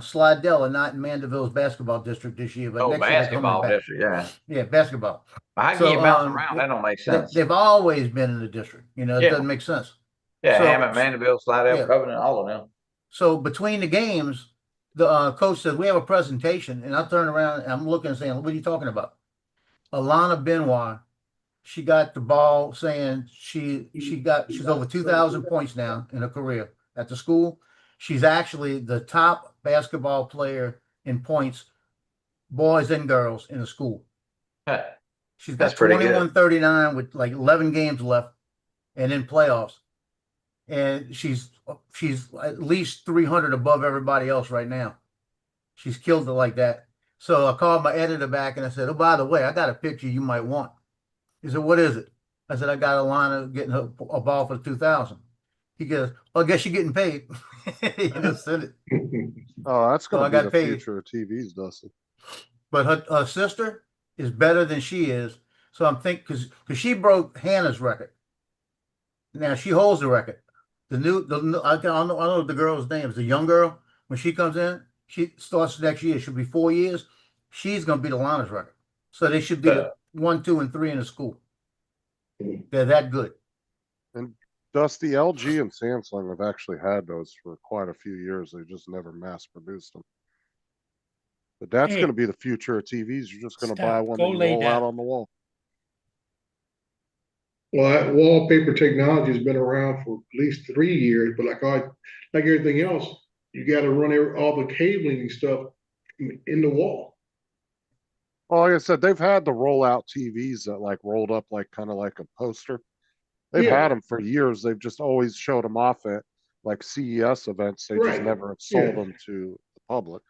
Slidell are not in Mandeville's basketball district this year, but Oh, next year they're coming basketball back. district, yeah. Yeah, basketball. How can So, you bounce around? That don't make sense. They've always been in the district. You know, it Yeah. doesn't make sense. Yeah, So- Hammond, Mandeville, Slidell, Yeah. Covenant, all of them. So between the games, the coach says, we have a presentation, and I turn around and I'm looking and saying, what are you talking about? Alana Benoit, she got the ball saying she's over 2,000 points now in her career at the school. She's actually the top basketball player in points, boys and girls, in the school. She's got That's pretty good. 21-39 with like 11 games left and in playoffs. And she's at least 300 above everybody else right now. She's killed it like that. So I called my editor back and I said, oh, by the way, I got a picture you might want. He said, what is it? I said, I got Alana getting a ball for 2,000. He goes, well, I guess you're getting paid. He just said it. Oh, that's So I going to be got the paid. future of TVs, Dusty. But her sister is better than she is. So I'm thinking, because she broke Hannah's record. Now she holds the record. I don't know the girl's name. It's the young girl. When she comes in, she starts next year. She'll be 4 years. She's going to beat Alana's record. So they should be the 1, 2, and 3 in the school. They're that good. And Dusty, LG and Samsung have actually had those for quite a few years. They just never mass produced them. But that's Hey. going to be the future of TVs. You're just going to Stop. buy one Go and lay roll down. out on the wall. Well, wallpaper technology has been around for at least 3 years, but like everything else, you got to run all the cabling and stuff in the wall. Well, like I said, they've had the rollout TVs that like rolled up like kind of like a poster. They've Yeah. had them for years. They've just always showed them off at like CES events. They just Right. never have sold Yeah. them to the public.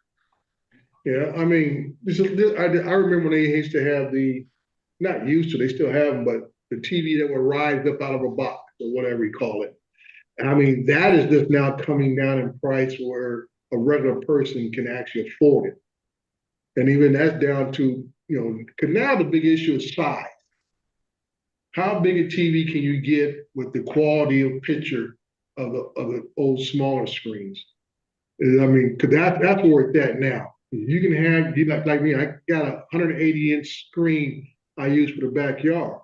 Yeah, I mean, I remember when they used to have not used to, they still have them, but the TV that would rise up out of a box or whatever you call it. And I mean, that is just now coming down in price where a regular person can actually afford it. And even that's down to, because now the big issue is size. How big a TV can you get with the quality of picture of the old smaller screens? I mean, because that's where it's at now. You can have, like me, I got a 180-inch screen I use for the backyard,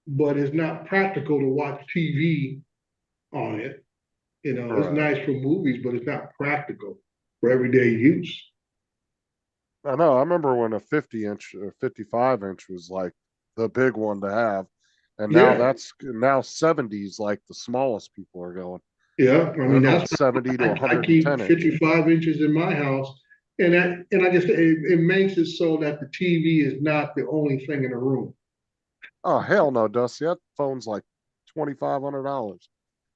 but it's not practical to watch TV on it. It's Right. nice for movies, but it's not practical for everyday use. I know. I remember when a 50-inch or 55-inch was like the big one to have. And now Yeah. now 70s like the smallest people are going. Yeah, I mean, They're that's 70 to I keep 110 inch. 55 inches in my house, and I just it makes it so that the TV is not the only thing in the room. Oh, hell no, Dusty. That phone's like $2,500.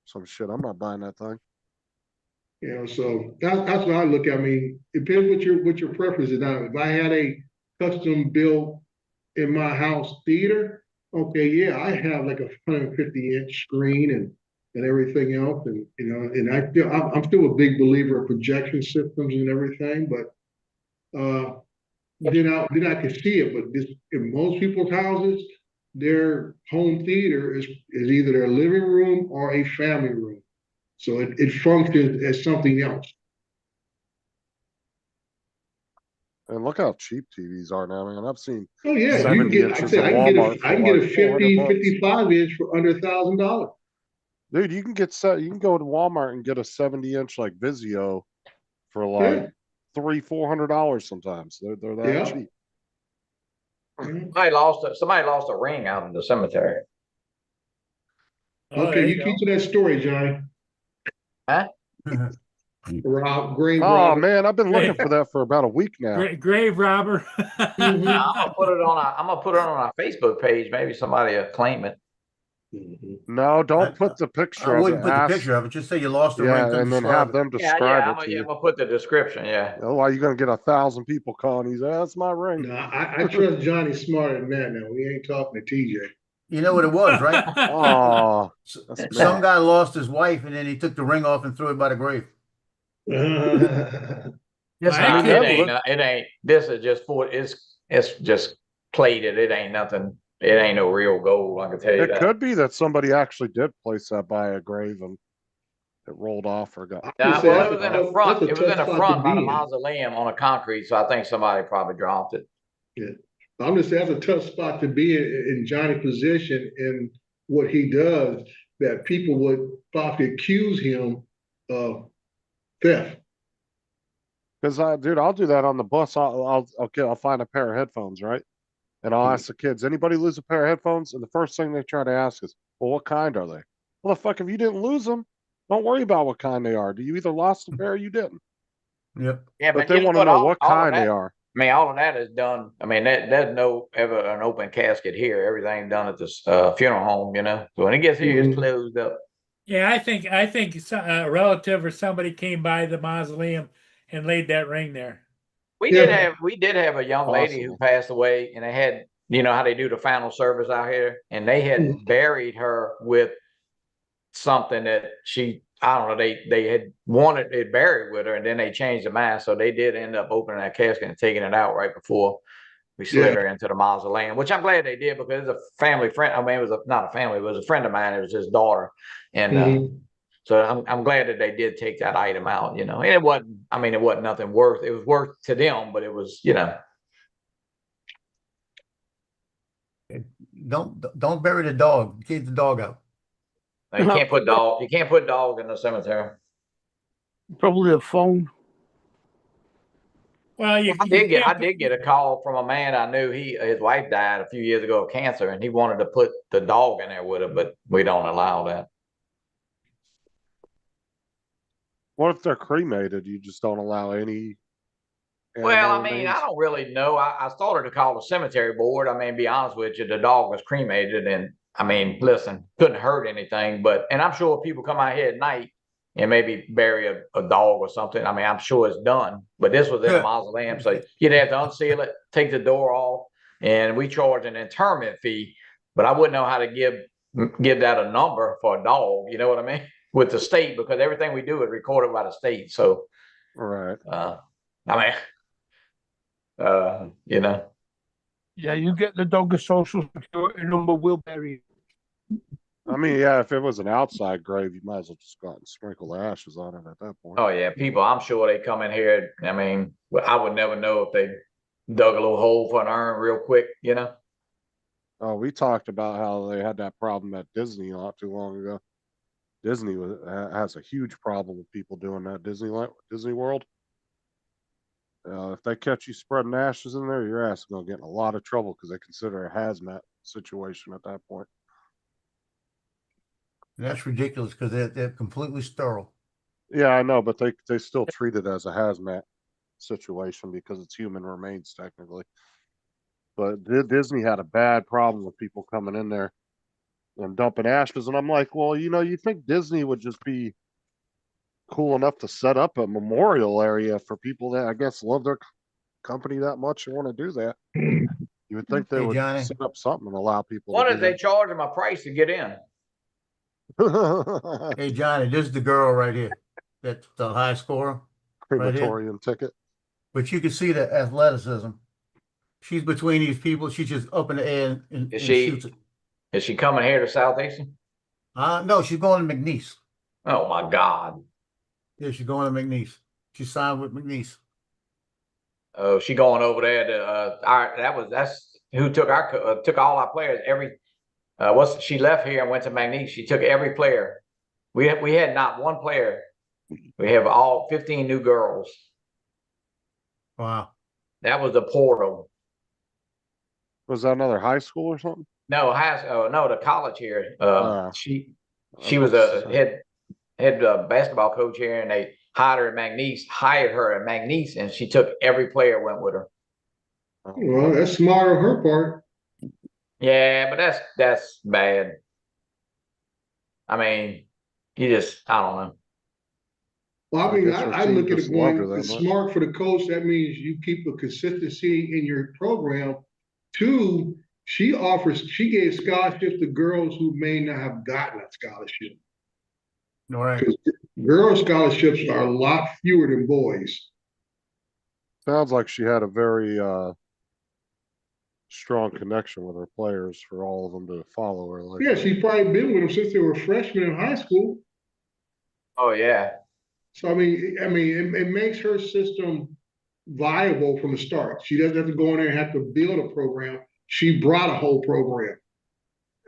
Some shit. I'm not buying that thing. So that's what I look at. I mean, it depends what your preference is. Now, if I had a custom built in my house theater, okay, yeah, I have like a 150-inch screen and everything else, and and I'm still a big believer of projection systems and everything, but then I can see it. But in most people's houses, their home theater is either their living room or a family room. So it functions as something else. And look how cheap TVs are now, man. I've seen Oh yeah, you can 70 get. inches I at can Walmart get a for like 50, 400 bucks. 55-inch for under $1,000. Dude, you can go to Walmart and get a 70-inch like Vizio for like $300-$400 sometimes. They're that Yeah. cheap. Somebody lost a ring out in the cemetery. Oh, there Okay, you you go. keep to that story, Johnny. Huh? Rob, grave Oh robber. man, I've been looking for that for about a week now. Grave robber. I'm gonna put it on our Facebook page. Maybe somebody will claim it. No, don't put the picture I of wouldn't it. put the Ask- picture of it. Just say you lost the ring. yeah, come and then describe have it. them Yeah, describe I'm it to you. gonna put the description. Yeah. Otherwise, you're gonna get 1,000 people calling. He's that's my ring. No, I trust Johnny smarter than that now. We ain't talking to TJ. You know what it was, right? Oh, Some guy lost his wife, and then he took the ring off and threw it by the grave. Yes, I it ain't. This is just it's just plated. It ain't nothing. It ain't no real gold. I can tell you It that. could be that somebody actually did place that by a grave and it rolled off or got. Well, it was in the front. It was in the tough spot front to by the be in. mausoleum on a concrete. So I think somebody probably dropped it. Yeah. I'm just saying that's a tough spot to be in Johnny's position and what he does, that people would probably accuse him of theft. Because I'll do that on the bus. I'll find a pair of headphones, right? And I'll ask the kids, anybody lose a pair of headphones? And the first thing they try to ask is, well, what kind are they? Well, the fuck, if you didn't lose them, don't worry about what kind they are. You either lost a pair or you didn't. Yep. Yeah, But they want to know what kind they are. I mean, all of that is done. I mean, there's no ever an open casket here. Everything's done at this funeral home, you know. So when it gets here, it's closed up. Yeah, I think a relative or somebody came by the mausoleum and laid that ring there. We did have a young lady who passed away, and they had, you know how they do the final service out here, and they had buried her with something that I don't know, they had wanted it buried with her, and then they changed the mind, so they did end up opening that casket and taking it out right before we slid her into the mausoleum, which I'm glad they did because it's a family friend. I mean, it was not a family, it was a friend of mine. It was his daughter, and so I'm glad that they did take that item out, you know. And it wasn't nothing worth. It was worth to them, but it was, you know. Don't bury the dog. Keep the dog out. You can't put dog in the cemetery. Probably a phone. Well, I did get a call from a man I knew. His wife died a few years ago of cancer, and he wanted to put the dog in there with her, but we don't allow that. What if they're cremated? You just don't allow any. Well, I mean, I don't really know. I started to call the cemetery board. I mean, be honest with you, the dog was cremated, and I mean, listen, couldn't hurt anything. And I'm sure people come out here at night and maybe bury a dog or something. I mean, I'm sure it's done, but this was in a mausoleum, so you'd have to unseal it, take the door off, and we charge an interment fee. But I wouldn't know how to give that a number for a dog. You know what I mean? With the state, because everything we do is recorded by the state. So, right. You know. Yeah, you get the dog a social security number, we'll bury it. I mean, yeah, if it was an outside grave, you might as well just go out and sprinkle the ashes on it at that point. Oh yeah, people, I'm sure they come in here. I mean, I would never know if they dug a little hole for an urn real quick, you know. Oh, we talked about how they had that problem at Disney not too long ago. Disney has a huge problem with people doing that. Disney World. If they catch you spreading ashes in there, your ass is gonna get in a lot of trouble because they consider a hazmat situation at that point. And that's ridiculous because they're completely sterile. Yeah, I know, but they still treat it as a hazmat situation because it's human remains technically. But Disney had a bad problem with people coming in there and dumping ashes, and I'm like, well, you know, you think Disney would just be cool enough to set up a memorial area for people that I guess love their company that much and want to do that. You would think they would set up something and allow people. What if they charge them a price to get in? Hey Johnny, this is the girl right here. That's the high scorer. Crematorium ticket. But you can see the athleticism. She's between these people. She's just up in the air and shoots it. Is she coming here to Southeastern? No, she's going to McNeese. Oh my God. Yeah, she's going to McNeese. She signed with McNeese. Oh, she going over there to that's who took all our players. She left here and went to McNeese. She took every player. We had not one player. We have all 15 new girls. Wow. That was the portal. Was that another high school or something? No, the college here. She was a head basketball coach here, and they hired her at McNeese, and she took every player went with her. Well, that's smart on her part. Yeah, but that's bad. I mean, I don't know. Well, I mean, guess her I team look at just it loved her going, that it's much. smart for the coach. That means you keep a consistency in your program. Two, she gave scholarships to girls who may not have gotten a scholarship. Right. Because girls' scholarships are a lot fewer than boys. Sounds like she had a very strong connection with her players for all of them to follow her. Like Yeah, that. she's probably been with them since they were freshmen in high school. Oh yeah. So I mean, it makes her system viable from the start. She doesn't have to go in there and have to build a program. She brought a whole program.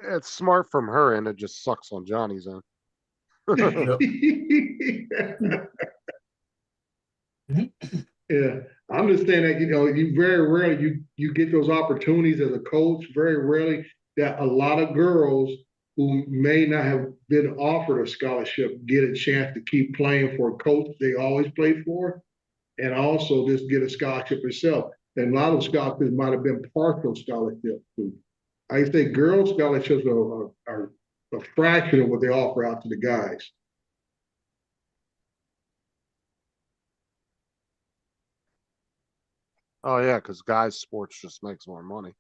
It's smart from her, and it just sucks on Johnny's end. Yeah, I'm just saying that, you very rarely you get those opportunities as a coach. Very rarely that a lot of girls who may not have been offered a scholarship get a chance to keep playing for a coach they always played for, and also just get a scholarship herself. And a lot of scholarships might have been partial scholarships. I think girls' scholarships are a fraction of what they offer out to the guys. Oh yeah, because guys' sports just makes more money.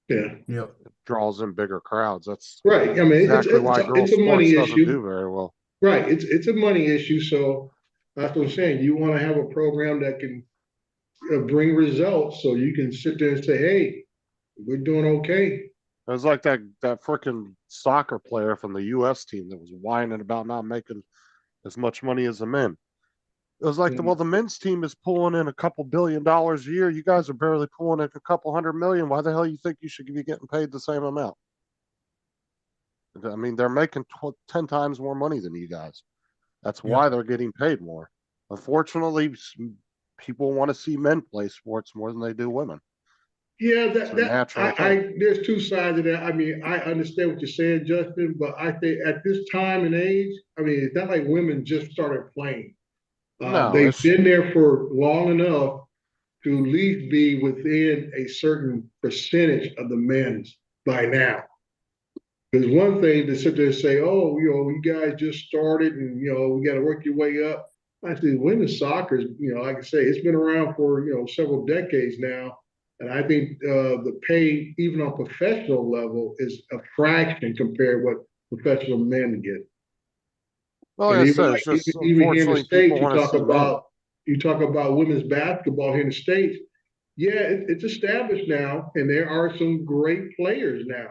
Yeah. Yep. It draws in bigger crowds. That's Right. I mean, exactly why girls' it's a money sports doesn't issue. do very well. Right. It's a money issue. So that's what I'm saying. You want to have a program that can bring results, so you can sit there and say, "Hey, we're doing okay." It was like that freaking soccer player from the U.S. team that was whining about not making as much money as the men. It was like, well, the men's team is pulling in a couple $1 billion a year. You guys are barely pulling in a couple $100 million. Why the hell you think you should be getting paid the same amount? I mean, they're making 10 times more money than you guys. That's why they're getting paid more. Unfortunately, people want to see men play sports more than they do women. Yeah, natural thing. there's two sides of that. I mean, I understand what you're saying, Justin, but I think at this time and age, I mean, it's not like women just started playing. No, They've been there for long enough to at least be within a certain percentage of the men's by now. There's one thing to sit there and say, "Oh, you guys just started, and we got to work your way up." Actually, women's soccer, like I say, it's been around for several decades now, and I think the pay, even on professional level, is a fraction compared to what professional men get. Well, And like I even said, like it's just even here in the unfortunately States, people want to see men. you talk about women's basketball here in the States. Yeah, it's established now, and there are some great players now.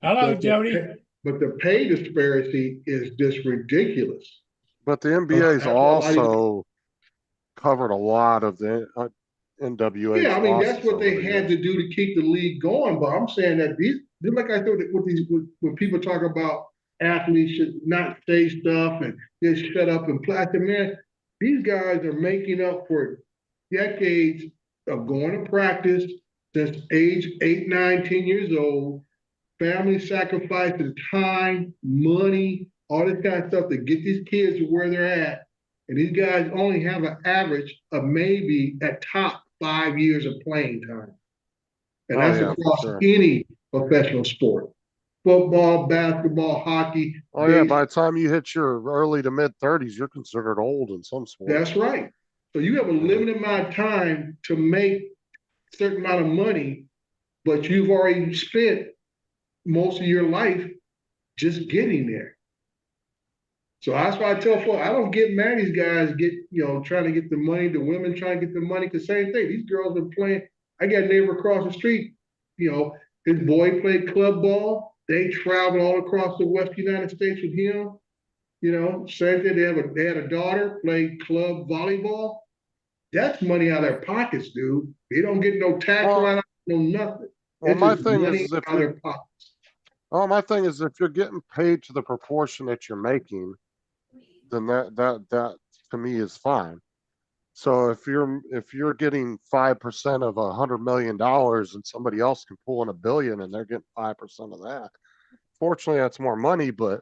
Hello, But Jody. but the pay disparity is just ridiculous. But the NBA's That's why a lot of- also covered a lot of the NWA's Yeah, I mean, losses that's what over they the had years. to do to keep the league going. But I'm saying that just like I thought that when people talk about athletes should not say stuff and just shut up and play. I said, man, these guys are making up for decades of going to practice since age 8, 9, 10 years old, family sacrificing time, money, all this kind of stuff to get these kids to where they're at. And these guys only have an average of maybe at top 5 years of playing time. And that's across any professional sport. Football, basketball, hockey. Oh yeah, by the time you hit your early to mid 30s, you're considered old in some sports. That's right. So you have a limited amount of time to make a certain amount of money, but you've already spent most of your life just getting there. So that's why I tell folks, I don't get mad these guys trying to get the money, the women trying to get the money, because same thing, these girls are playing. I got a neighbor across the street, his boy played club ball. They traveled all across the West United States with him. Same thing, they had a daughter, played club volleyball. That's money out of their pockets, dude. They don't get no tax write-off, no nothing. Well, It's my just thing money is out of their pockets. my thing is if you're getting paid to the proportion that you're making, then that to me is fine. So if you're getting 5% of $100 million and somebody else can pull in $1 billion and they're getting 5% of that, fortunately that's more money. But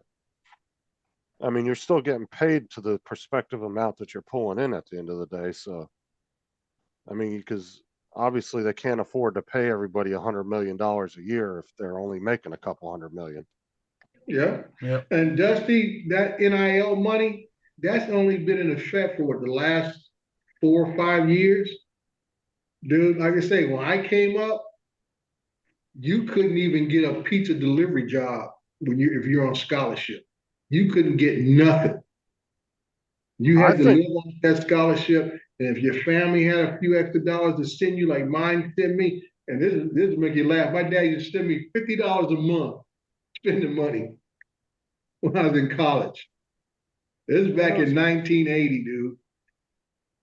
I mean, you're still getting paid to the prospective amount that you're pulling in at the end of the day. So, I mean, because obviously they can't afford to pay everybody $100 million a year if they're only making a couple hundred million. Yeah. Yep. And Dusty, that NIL money, that's only been in effect for what, the last 4 or 5 years? Dude, like I say, when I came up, you couldn't even get a pizza delivery job if you're on scholarship. You couldn't get nothing. You had to live on that scholarship, and if your family had a few extra dollars to send you, like mine sent me, and this will make you laugh. My dad used to send me $50 a month, spending money when I was in college. This is back in 1980, dude.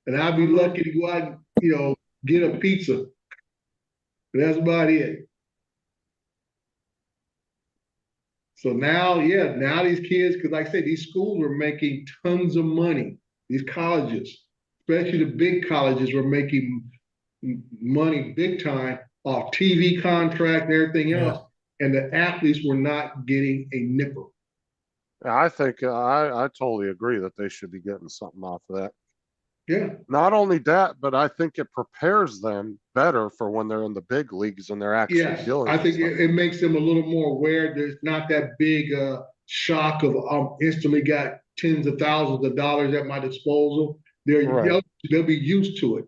And I'd be lucky to go out and, get a pizza. But that's about it. So now these kids, because like I said, these schools were making tons of money. These colleges, especially the big colleges, were making money big time off TV contract and everything else. And the athletes were not getting a nickel. I think I totally agree that they should be getting something off of that. Yeah. Not only that, but I think it prepares them better for when they're in the big leagues and they're actually dealing. I think it makes them a little more aware. There's not that big shock of instantly got tens of thousands of dollars at my disposal. They'll be used to it.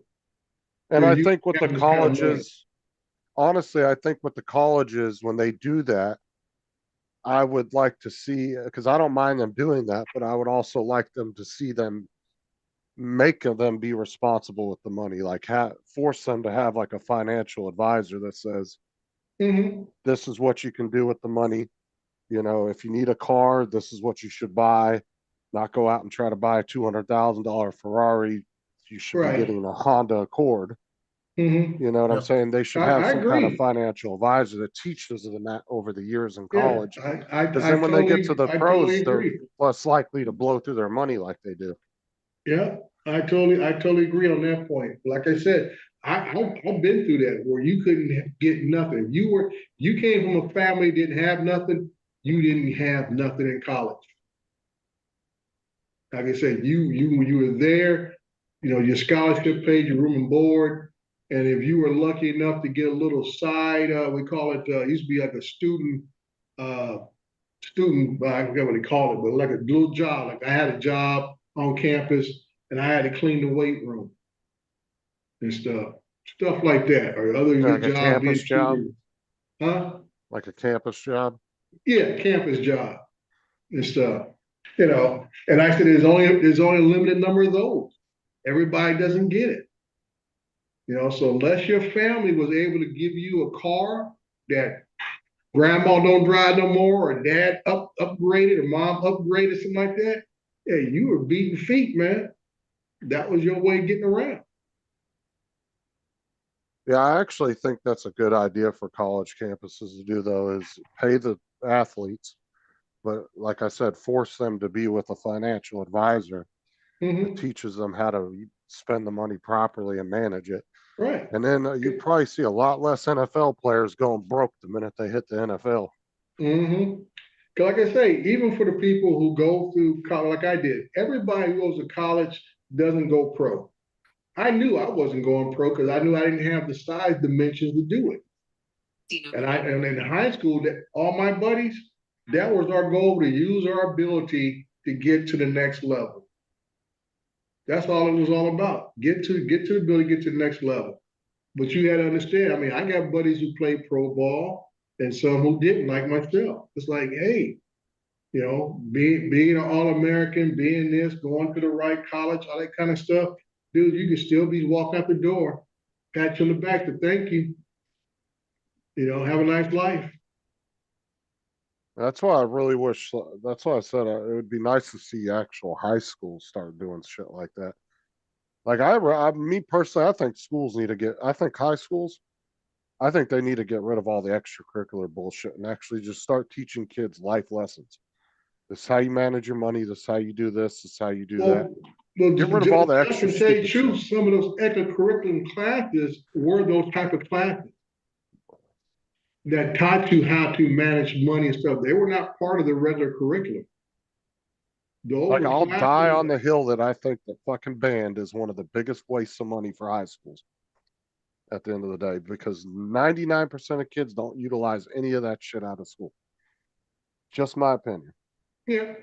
And I think with the colleges, honestly, I think with the colleges, when they do that, I would like to see, because I don't mind them doing that, but I would also like them to see them make them be responsible with the money, like force them to have like a financial advisor that says, this is what you can do with the money. If you need a car, this is what you should buy. Not go out and try to buy a $200,000 Ferrari. You should be getting a Honda Accord. You know what I'm saying? They should have some kind of financial advisor that teaches them that over the years in college. Because then when they get to the pros, they're less likely to blow through their money like they do. Yeah, I totally agree on that point. Like I said, I've been through that where you couldn't get nothing. You came from a family that didn't have nothing. You didn't have nothing in college. Like I said, when you were there, your scholarship paid your room and board. And if you were lucky enough to get a little side, we call it, used to be like a student, I forget what they call it, but like a little job. Like I had a job on campus and I had to clean the weight room and stuff like that. Or other like a campus job? Huh? Like a campus job? Yeah, campus job and stuff. And I said, there's only a limited number of those. Everybody doesn't get it. So unless your family was able to give you a car that grandma don't drive no more, or dad upgraded, or mom upgraded, something like that, yeah, you were beating feet, man. That was your way of getting around. Yeah, I actually think that's a good idea for college campuses to do, though, is pay the athletes, but like I said, force them to be with a financial advisor that teaches them how to spend the money properly and manage it. Right. And then you probably see a lot less NFL players going broke the minute they hit the NFL. Like I say, even for the people who go through college, like I did, everybody who goes to college doesn't go pro. I knew I wasn't going pro because I knew I didn't have the size dimensions to do it. And in high school, all my buddies, that was our goal, to use our ability to get to the next level. That's all it was all about. Get to the ability, get to the next level. But you had to understand, I mean, I got buddies who played pro ball and some who didn't, like myself. It's like, hey, being an All-American, being this, going to the right college, all that kind of stuff, dude, you can still be walking out the door, pat you on the back to thank you. Have a nice life. That's why I really wish, that's why I said it would be nice to see actual high schools start doing shit like that. Like me personally, I think schools need to I think high schools, I think they need to get rid of all the extracurricular bullshit and actually just start teaching kids life lessons. This is how you manage your money. This is how you do this. This is how you do that. Well, get rid of all the extra to tell you the truth, some of those extracurricular classes were those type of classes that taught you how to manage money and stuff. They were not part of the regular curriculum. Those Like, were I'll die on the classrooms- hill that I think the fucking band is one of the biggest wastes of money for high schools at the end of the day, because 99% of kids don't utilize any of that shit out of school. Just my opinion. Yeah.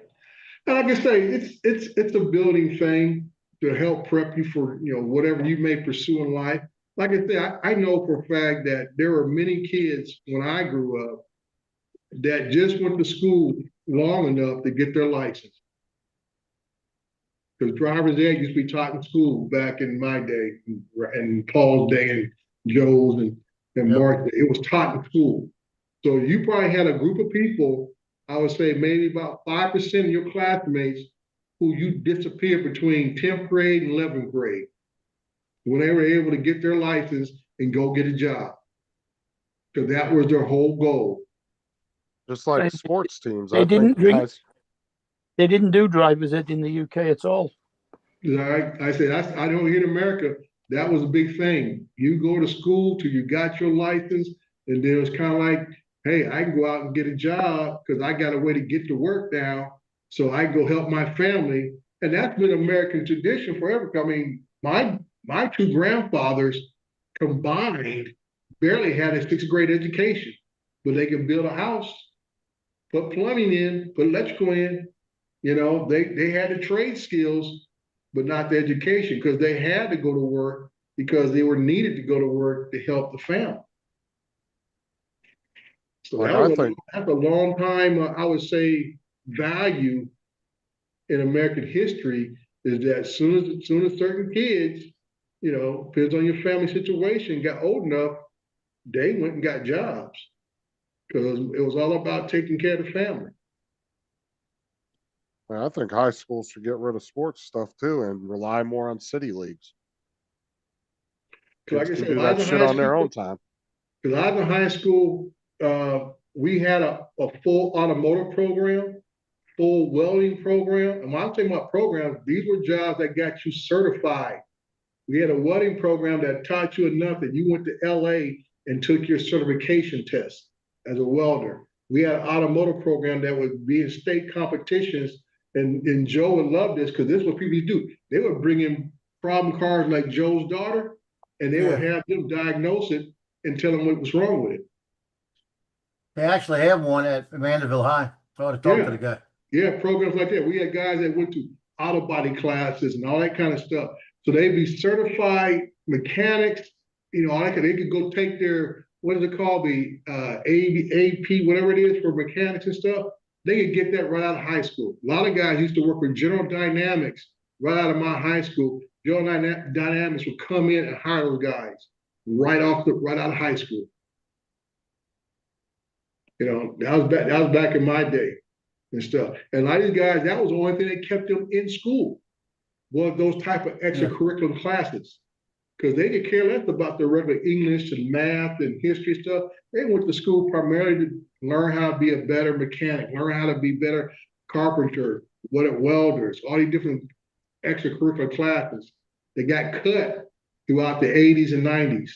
And like I say, it's a building thing to help prep you for, whatever you may pursue in life. Like I said, I know for a fact that there were many kids when I grew up that just went to school long enough to get their license. Because driver's ed used to be taught in school back in my day, and Paul's day, and Joe's, and Yep. Mark's day. It was taught in school. So you probably had a group of people, I would say maybe about 5% of your classmates who you disappeared between 10th grade and 11th grade when they were able to get their license and go get a job. Because that was their whole goal. Just like They- sports teams. they I didn't think drink. guys, They didn't do driver's ed in the UK at all. I said, I know here in America, that was a big thing. You go to school till you got your license, and then it's kind of like, hey, I can go out and get a job because I got a way to get to work now, so I go help my family. And that's been American tradition forever. I mean, my two grandfathers combined barely had a 6th grade education, but they could build a house, put plumbing in, put electrical in. They had the trade skills, but not the education, because they had to go to work because they were needed to go to work to help the family. So Like, that's a long time, I would say, value in American history, is that as soon as certain kids, depends on your family situation, got old enough, they went and got jobs because it was all about taking care of the family. I think high schools should get rid of sports stuff too and rely more on city leagues. Like I Kids can said, do when I that was in shit high on their school- own time. Because I was in high school, we had a full automotive program, full welding program. And when I'm talking about programs, these were jobs that got you certified. We had a welding program that taught you enough that you went to LA and took your certification test as a welder. We had an automotive program that would be in state competitions. And Joe would love this because this is what people do. They would bring in problem cars like Joe's daughter, and they would have them diagnose it and tell them what was wrong with it. They actually have one at Mandeville High. I ought to talk to the guy. Yeah, programs like that. We had guys that went to auto body classes and all that kind of stuff. So they'd be certified mechanics, all that. They could go take their, what is it called? The AP, whatever it is for mechanics and stuff. They could get that right out of high school. A lot of guys used to work with General Dynamics right out of my high school. General Dynamics would come in and hire those guys right out of high school. That was back in my day and stuff. And a lot of these guys, that was the only thing that kept them in school, was those type of extracurricular classes. Because they could care less about the regular English and math and history stuff. They went to school primarily to learn how to be a better mechanic, learn how to be better carpenter, welders, all these different extracurricular classes. They got cut throughout the 80s and 90s.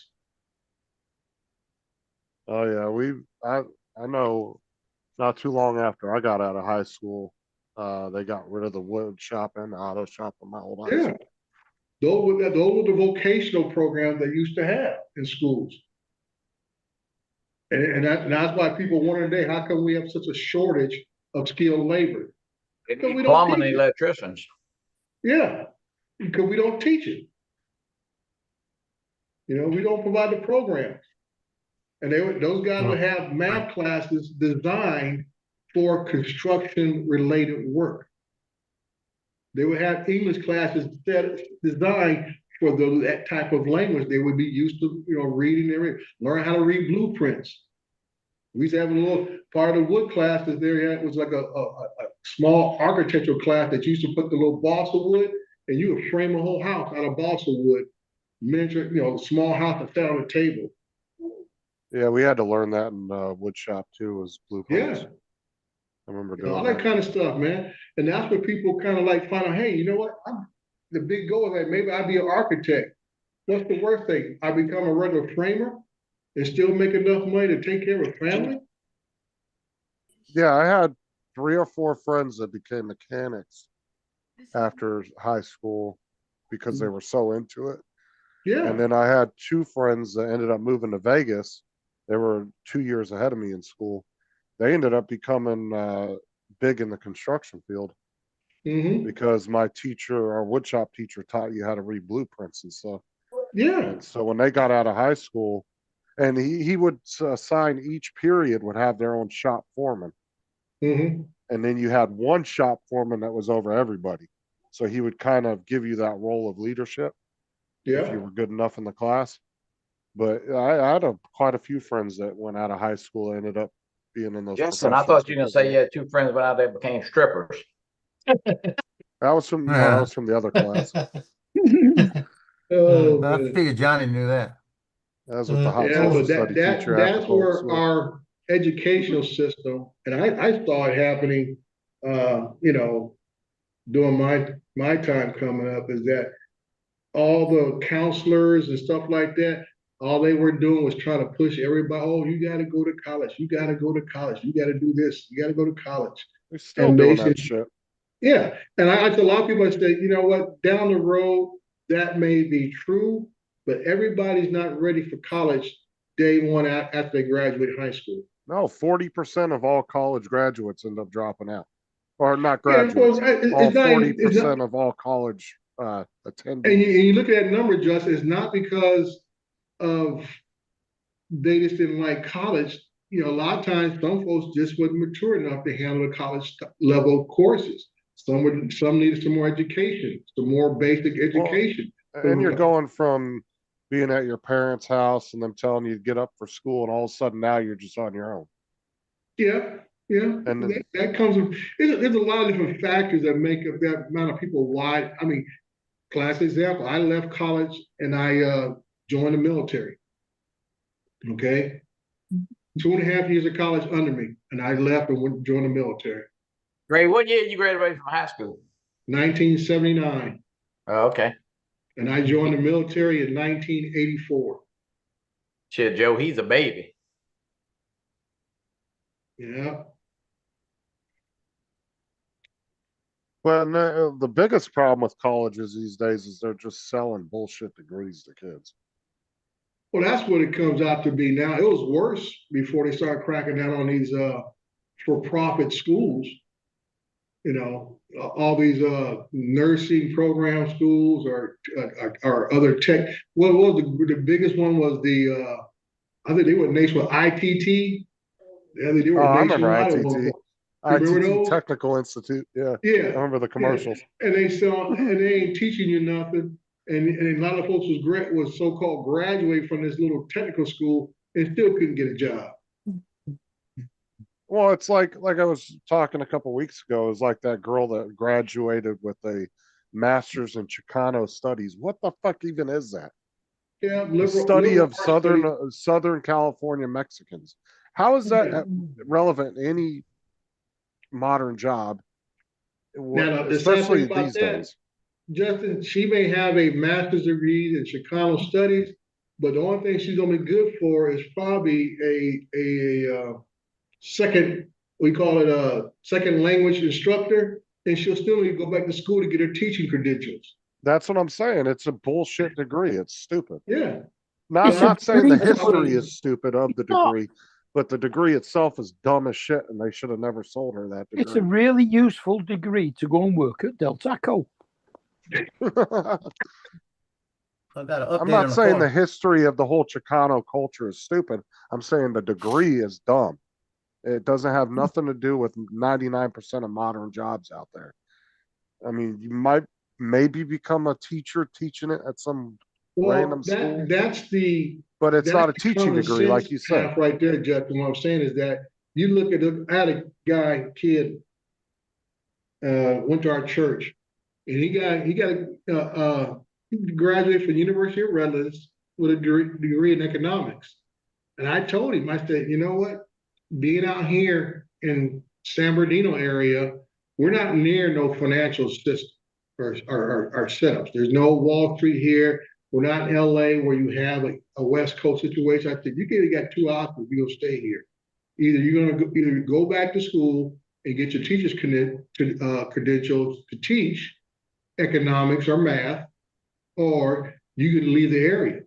Oh yeah, I know not too long after I got out of high school, they got rid of the wood shop and the auto shop in my old high school. Those were the vocational programs they used to have in schools. And that's why people wonder today, how come we have such a shortage of skilled labor? They Because need we don't plumbing teach it. electricians. Yeah, because we don't teach it. We don't provide the programs. And those guys would have math classes designed for construction-related work. They would have English classes designed for that type of language. They would be used to, reading learn how to read blueprints. We used to have a little part of the wood class that there was like a small architectural class that used to put the little balsa wood, and you would frame a whole house out of balsa wood, miniature, small house that sat on a table. Yeah, we had to learn that in wood shop too, was blueprints. Yeah. I remember doing All that kind of stuff, man. And that's what people kind of like find out, hey, you know what? The big goal is like, maybe I'd be an architect. What's the worst thing? I become a regular framer and still make enough money to take care of a family? Yeah, I had 3 or 4 friends that became mechanics after high school because they were so into it. Yeah. And then I had two friends that ended up moving to Vegas. They were 2 years ahead of me in school. They ended up becoming big in the construction field because my teacher, our woodshop teacher, taught you how to read blueprints and stuff. Yeah. And so when they got out of high school, and he would assign each period would have their own shop foreman. And then you had one shop foreman that was over everybody. So he would kind of give you that role of leadership if you were good enough in the class. But I had quite a few friends that went out of high school and ended up being in those. Yes, and I thought you were gonna say you had two friends went out there and became strippers. That was from the other class. I figured Johnny knew that. That was with the hot Yeah, social but study teacher. that's where our educational system, and I saw it happening, during my time coming up, is that all the counselors and stuff like that, all they were doing was trying to push everybody. Oh, you got to go to college. You got to go to college. You got to do this. You got to go to college. They're still doing that shit. Yeah, and I a lot of people say, you know what, down the road that may be true, but everybody's not ready for college day one after they graduate high school. No, 40% of all college graduates end up dropping out, or not graduates. All 40% of all college attendees. And you look at that number, Justin. It's not because of they just didn't like college. A lot of times some folks just wasn't mature enough to handle the college level courses. Some needed some more education, some more basic education. Well, and you're going from being at your parents' house and them telling you to get up for school, and all of a sudden now you're just on your own. Yeah. And that comes with, there's a lot of different factors that make up that amount of people why. I mean, class example, I left college and I joined the military. Okay. 2.5 years of college under me, and I left and went to join the military. Great. What year you graduated from high school? 1979. Oh, okay. And I joined the military in 1984. Shit, Joe, he's a baby. Yeah. Well, no, the biggest problem with colleges these days is they're just selling bullshit degrees to kids. Well, that's what it comes out to be now. It was worse before they started cracking down on these for-profit schools. All these nursing program schools or other tech. What was the biggest one was I think they were nationwide ITT. Yeah, they were I remember ITT. ITT Technical Institute. Yeah. Yeah. I remember the commercials. Yeah. And they ain't teaching you nothing. And a lot of folks was so-called graduate from this little technical school and still couldn't get a job. Well, it's like I was talking a couple of weeks ago. It was like that girl that graduated with a master's in Chicano studies. What the fuck even is that? Yeah, study of Southern California Mexicans. How is that relevant in any modern job, especially these days? Justin, she may have a master's degree in Chicano studies, but the only thing she's gonna be good for is probably a second, we call it a second language instructor, and she'll still need to go back to school to get her teaching credentials. That's what I'm saying. It's a bullshit degree. It's stupid. Yeah. I'm not saying the history is stupid of the degree, but the degree itself is dumb as shit, and they should have never sold her that degree. It's a really useful degree to go and work at Del Taco. I'm not saying the history of the whole Chicano culture is stupid. I'm saying the degree is dumb. It doesn't have nothing to do with 99% of modern jobs out there. I mean, you might maybe become a teacher teaching it at some random school. But it's not a teaching degree, like you said. Right there, Justin. What I'm saying is that you look at I had a kid went to our church, and he graduated from the University of Redlands with a degree in economics. And I told him, I said, you know what? Being out here in San Bernardino area, we're not near no financial system or setups. There's no Wall Street here. We're not in LA where you have a West Coast situation. I said, you got two options. You're gonna stay here. Either you're gonna go back to school and get your teacher's credentials to teach, economics or math, or you can leave the area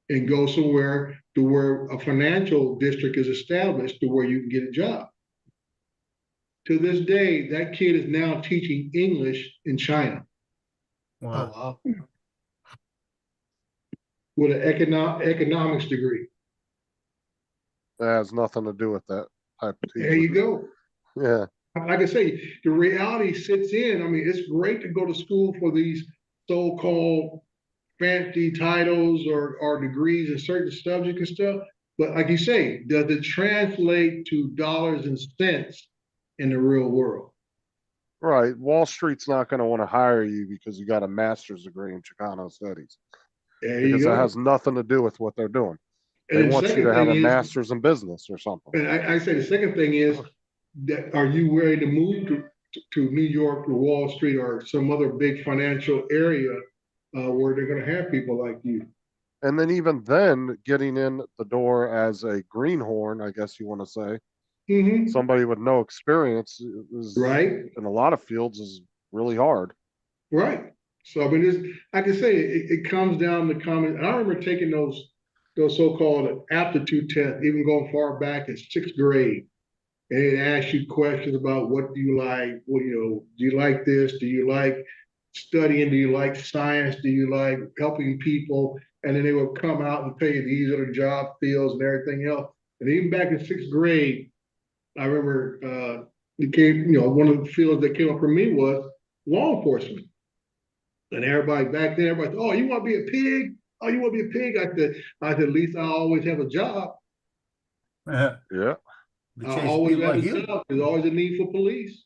and go somewhere to where a financial district is established to where you can get a job. To this day, that kid is now teaching English in China Wow. with an economics degree. That has nothing to do with that type of teacher. There you go. Yeah. Like I say, the reality sits in. I mean, it's great to go to school for these so-called fancy titles or degrees in certain subjects and stuff. But like you say, does it translate to dollars and cents in the real world? Right. Wall Street's not going to want to hire you because you got a master's degree in Chicano studies. There you Because it go. has nothing to do with what they're doing. And They the want you second to have a thing is- master's in business or something. And I say the second thing is that are you ready to move to New York or Wall Street or some other big financial area where they're going to have people like you? And then even then, getting in the door as a greenhorn, I guess you want to say, somebody with no experience is right in a lot of fields is really hard. Right. So I mean, it's, like I say, it comes down to common. And I remember taking those so-called aptitude tests, even going far back in 6th grade, and it asks you questions about what do you like, what do you like this, do you like studying, do you like science, do you like helping people, and then they will come out and tell you these are the job fields and everything else. And even back in 6th grade, I remember it came, one of the fields that came up for me was law enforcement. And everybody back then, everybody, oh, you want to be a pig? Oh, you want to be a pig? I said, at least I always have a job. Yeah. I always have a job. There's always a need for police,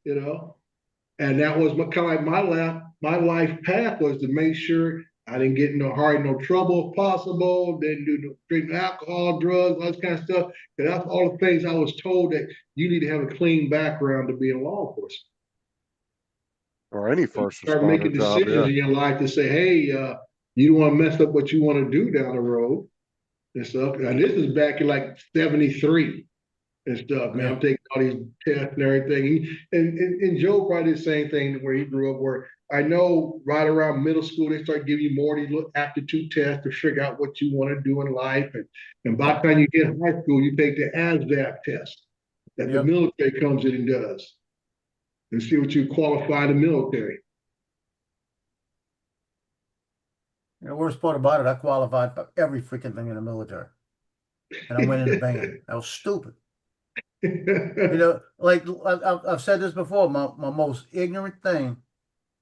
And that was kind of like my life path was to make sure I didn't get in no trouble if possible, didn't do drink alcohol, drugs, all this kind of stuff. And that's all the things I was told that you need to have a clean background to be in law enforcement. Or any first Start responder making job, decisions in your life to say, hey, you don't want to mess up what you want to do down the road and stuff. And this is back in like 73 and stuff, man. I'm taking all these tests and everything. And Joe probably did the same thing where he grew up, where I know right around middle school, they start giving you more of these little aptitude tests to figure out what you want to do in life. And by the time you get in high school, you take the ASVAB test that the military comes in and does. And see what you qualify in the military. The worst part about it, I qualified for every freaking thing in the military. And I went in the band. That was stupid. Like I've said this before, my most ignorant thing,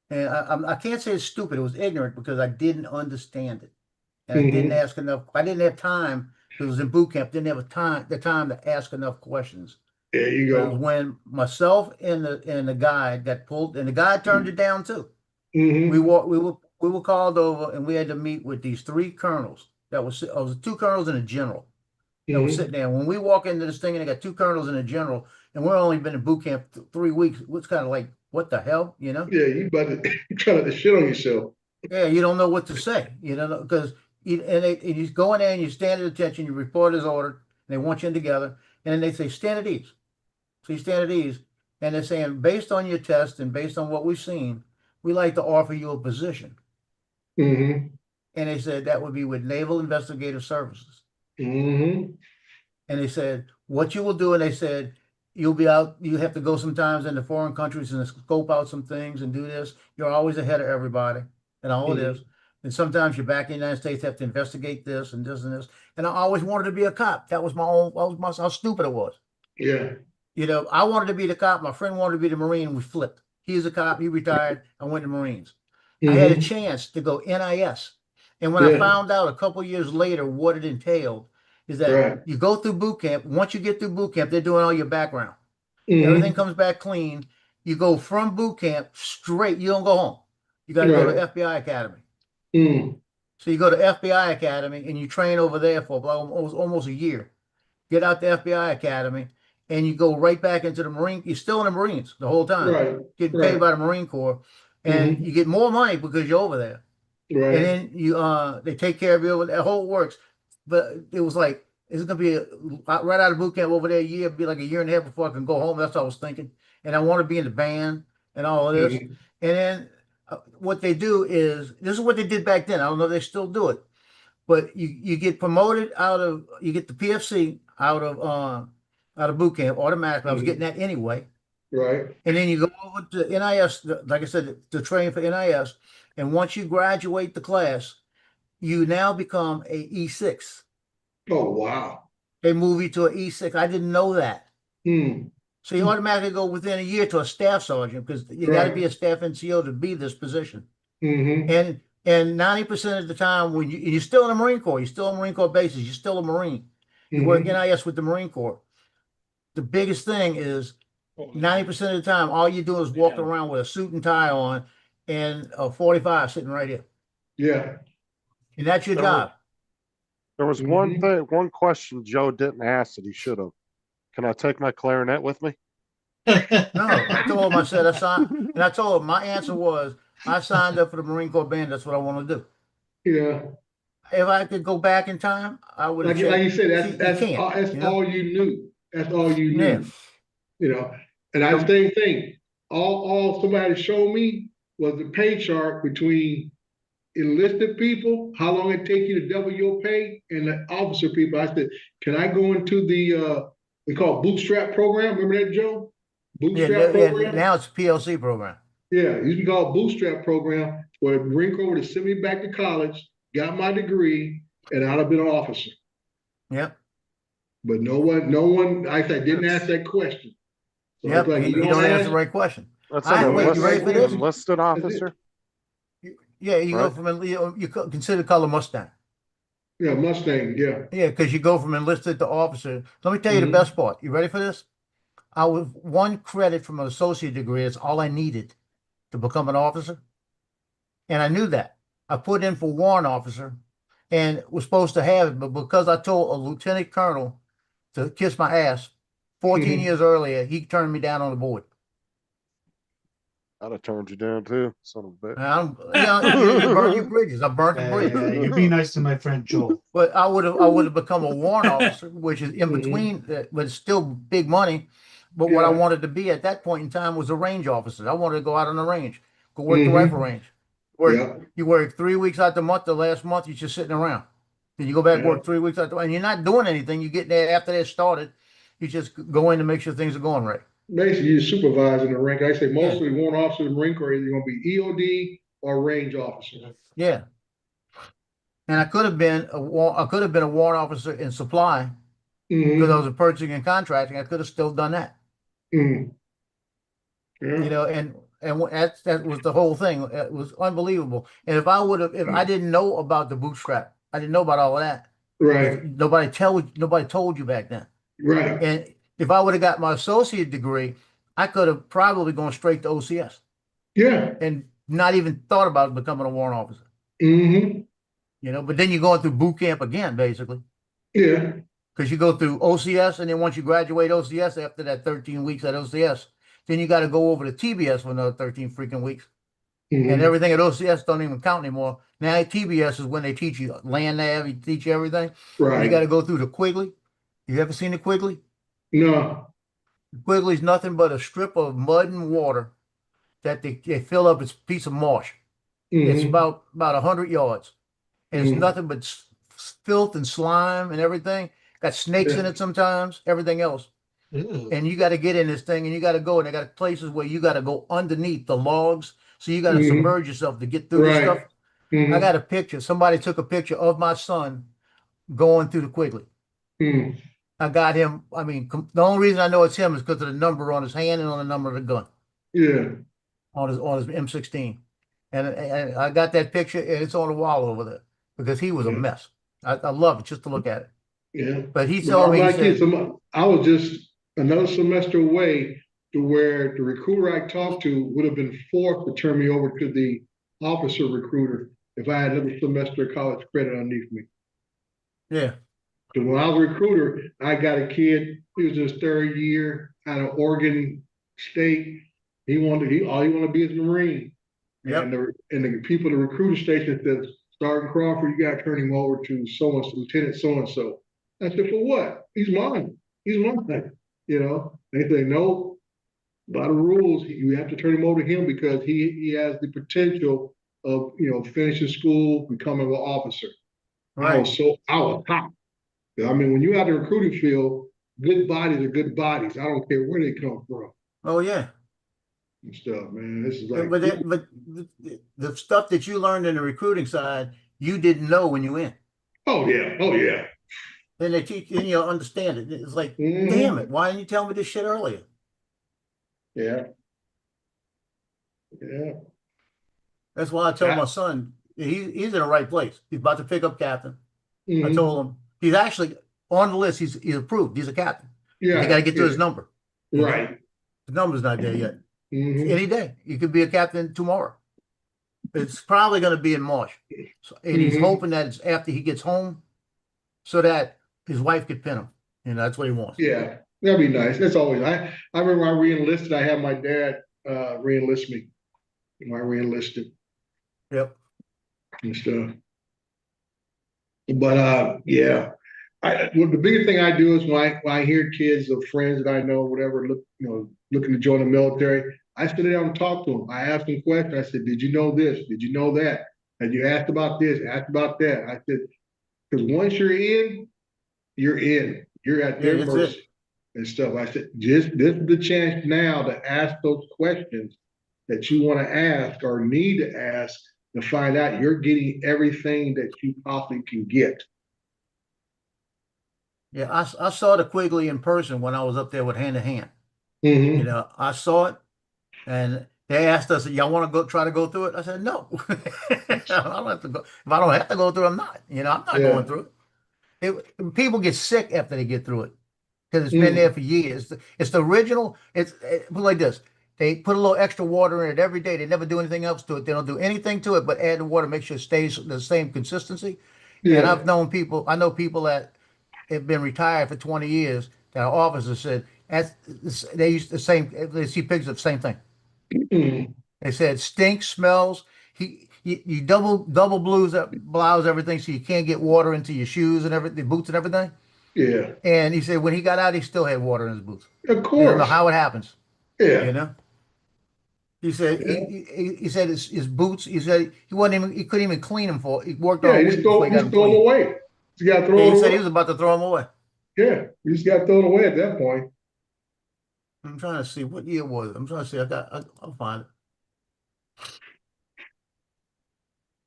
and I can't say it's stupid, it was ignorant because I didn't understand it. And I didn't ask enough, I didn't have time, because it was in boot camp, didn't have the time to ask enough questions. There you go. It was when myself and the guy got pulled, and the guy turned it down too. We were called over, and we had to meet with these 3 colonels. That was 2 colonels and a general that was sitting there. When we walk into this thing, and they got 2 colonels and a general, and we're only been in boot camp 3 weeks. It's kind of like, what the hell, Yeah, you about to try to shit on yourself. Yeah, you don't know what to say, because you go in there and you stand at attention. Your report is ordered, and they want you in together, and then they say stand at ease. So you stand at ease, and they're saying, based on your test and based on what we've seen, we like to offer you a position. And they said that would be with Naval Investigative Services. And they said, what you will do, and they said, you'll be out, you have to go sometimes into foreign countries and scope out some things and do this. You're always ahead of everybody and all of this. And sometimes you're back in the United States, have to investigate this and this and this. And I always wanted to be a cop. That was how stupid it was. Yeah. I wanted to be the cop. My friend wanted to be the Marine. We flipped. He's a cop. He retired. I went to Marines. I had a chance to go NIS. And when I found out a couple years later what it entailed, is that you go through boot camp. Once you get through boot camp, they're doing all your background. Everything comes back clean. You go from boot camp straight. You don't go home. You got to go to FBI Academy. So you go to FBI Academy and you train over there for almost a year. Get out the FBI Academy. And you go right back into the Marine. You're still in the Marines the whole time. Getting paid by the Marine Corps. And you get more money because you're over there. And then you they take care of you over there. The whole works. But it was like, it's going to be right out of boot camp over there a year. It'd be like a year and a half before I can go home. That's what I was thinking. And I want to be in the band and all of this. And then what they do is, this is what they did back then. I don't know if they still do it, but you get promoted you get the PFC out of boot camp automatically. I was getting that anyway. Right. And then you go over to NIS, like I said, to train for NIS. And once you graduate the class, you now become a E6. Oh, wow. They move you to an E6. I didn't know that. So you automatically go within a year to a staff sergeant, because you got to be a staff NCO to be this position. And 90% of the time when you're still in the Marine Corps, you're still on Marine Corps bases, you're still a Marine. You work NIS with the Marine Corps. The biggest thing is 90% of the time, all you do is walk around with a suit and tie on and a 45 sitting right here. Yeah. And that's your job. There was one question Joe didn't ask that he should have. Can I take my clarinet with me? No, I told him, I said, I told him, my answer was, I signed up for the Marine Corps band. That's what I want to do. Yeah. If I could go back in time, I would have. Like you said, that's all you knew. That's all you knew. Yeah. You know, and I same thing. All somebody showed me was the pay chart between enlisted people, how long it take you to double your pay, and the officer people. I said, can I go into the they call it bootstrap program? Remember that, Joe? Bootstrap program. Now it's a PLC program. Yeah, you can call it bootstrap program, where the Marine Corps would have sent me back to college, got my degree, and I'd have been an officer. Yep. But no one, I said, didn't ask that question. So Yep, like, you don't answer the right question. That's an enlisted officer. Yeah, you go from you consider color Mustang. Yeah, Mustang. Yeah. Yeah, because you go from enlisted to officer. Let me tell you the best part. You ready for this? I was 1 credit from an associate degree. That's all I needed to become an officer, and I knew that. I put in for warrant officer, and was supposed to have it, but because I told a lieutenant colonel to kiss my ass 14 years earlier, he turned me down on the board. I'd have turned you down too, son of a bitch. You burn your bridges. I burnt the bridge. You be nice to my friend Joel. But I would have become a warrant officer, which is in between, but it's still big money. But what I wanted to be at that point in time was a range officer. I wanted to go out on the range, go work the rifle range. You work 3 weeks out the month. The last month you're just sitting around. Then you go back work 3 weeks out and you're not doing anything. You get there after they're started. You just go in to make sure things are going right. Basically, you're supervising the rank. I say mostly warrant officer in the Marine Corps, either going to be EOD or range officer. Yeah. And I could have been a warrant officer in supply because I was in purchasing and contracting. I could have still done that. You know, and that was the whole thing. It was unbelievable. And if I didn't know about the bootstrap, I didn't know about all of that. Right. Nobody told you back then. Right. And if I would have got my associate degree, I could have probably gone straight to OCS. Yeah. And not even thought about becoming a warrant officer. You know, but then you're going through boot camp again, basically. Yeah. Because you go through OCS, and then once you graduate OCS after that 13 weeks at OCS, then you got to go over to TBS for another 13 freaking weeks. And everything at OCS don't even count anymore. Now at TBS is when they teach you land nav, you teach you everything. Right. You got to go through the Quigley. You ever seen the Quigley? No. The Quigley's nothing but a strip of mud and water that they fill up. It's a piece of marsh. It's about 100 yards. And it's nothing but filth and slime and everything. Got snakes in it sometimes, everything else. And you got to get in this thing, and you got to go, and they got places where you got to go underneath the logs. So you got to submerge yourself to get through this stuff. I got a picture. Somebody took a picture of my son going through the Quigley. I got him. I mean, the only reason I know it's him is because of the number on his hand and on the number of the gun. Yeah. On his M16. And I got that picture, and it's on the wall over there because he was a mess. I love it just to look at it. Yeah. But he told me, I was just another semester away to where the recruiter I talked to would have been forced to turn me over to the officer recruiter if I had another semester of college credit underneath me. Yeah. So when I was a recruiter, I got a kid, he was in his 3rd year out of Oregon State. All he wanted to be is a Marine. Yep. And the people at the recruiter station said, Sergeant Crawford, you got to turn him over to so-and-so, Lieutenant so-and-so. I said, for what? He's mine. He's mine. You know, they say, no, by the rules, you have to turn him over to him because he has the potential of, finishing school, becoming an officer. I was hot. I mean, when you're out in the recruiting field, good bodies are good bodies. I don't care where they come from Oh yeah. and stuff, man. This is like, But the stuff that you learned in the recruiting side, you didn't know when you went. oh yeah. Then they teach you, and you understand it. It's like, Mhm. damn it, why didn't you tell me this shit earlier? Yeah. That's why I tell my son, he's in the right place. He's about to pick up captain. I told him he's actually on the list. He's approved. He's a captain. Yeah. They got to get to his number. You know? Right. The number's not there yet. Mhm. Any day, you could be a captain tomorrow. It's probably going to be in March, and he's hoping that it's after he gets home, so that his wife could pin him. And that's what he wants. Yeah, that'd be nice. That's always, I remember I re-enlisted, I had my dad re-enlist me. I re-enlisted Yep. and stuff. But yeah, well, the biggest thing I do is when I hear kids or friends that I know, whatever, looking to join the military, I sit down and talk to them. I ask them questions. I said, did you know this? Did you know that? And you asked about this, asked about that. I said, because once you're in, you're in. You're at their mercy and stuff. I said, this is the chance now to ask those questions that you want to ask or need to ask to find out you're getting everything that you possibly can get. Yeah, I saw the Quigley in person when I was up there with Hand to Hand. Mhm. You know, I saw it, and they asked us, "Y'all want to try to go through it?" I said, "No, I don't have to go. If I don't have to go through it, I'm not. I'm not going through it. People get sick after they get through it because it's been there for years. It's the original. It's like this. They put a little extra water in it every day. They never do anything else to it. They don't do anything to it but add the water, make sure it stays the same consistency. Yeah. And I know people that have been retired for 20 years that our officers said they used the same. They see pictures of the same thing. Mhm. They said stinks, smells. You double blouse everything so you can't get water into your shoes and everything, boots and everything. Yeah. And he said when he got out, he still had water in his boots. Of course. You don't know how it happens. Yeah. You know. He said he said his boots. He said he couldn't even clean them for. He worked all week before he got them throw them clean. away. You got to throw Yeah, them he said away. he was about to throw them away. Yeah, you just got to throw it away at that point. I'm trying to see what year it was. I'm trying to see. I'll find it.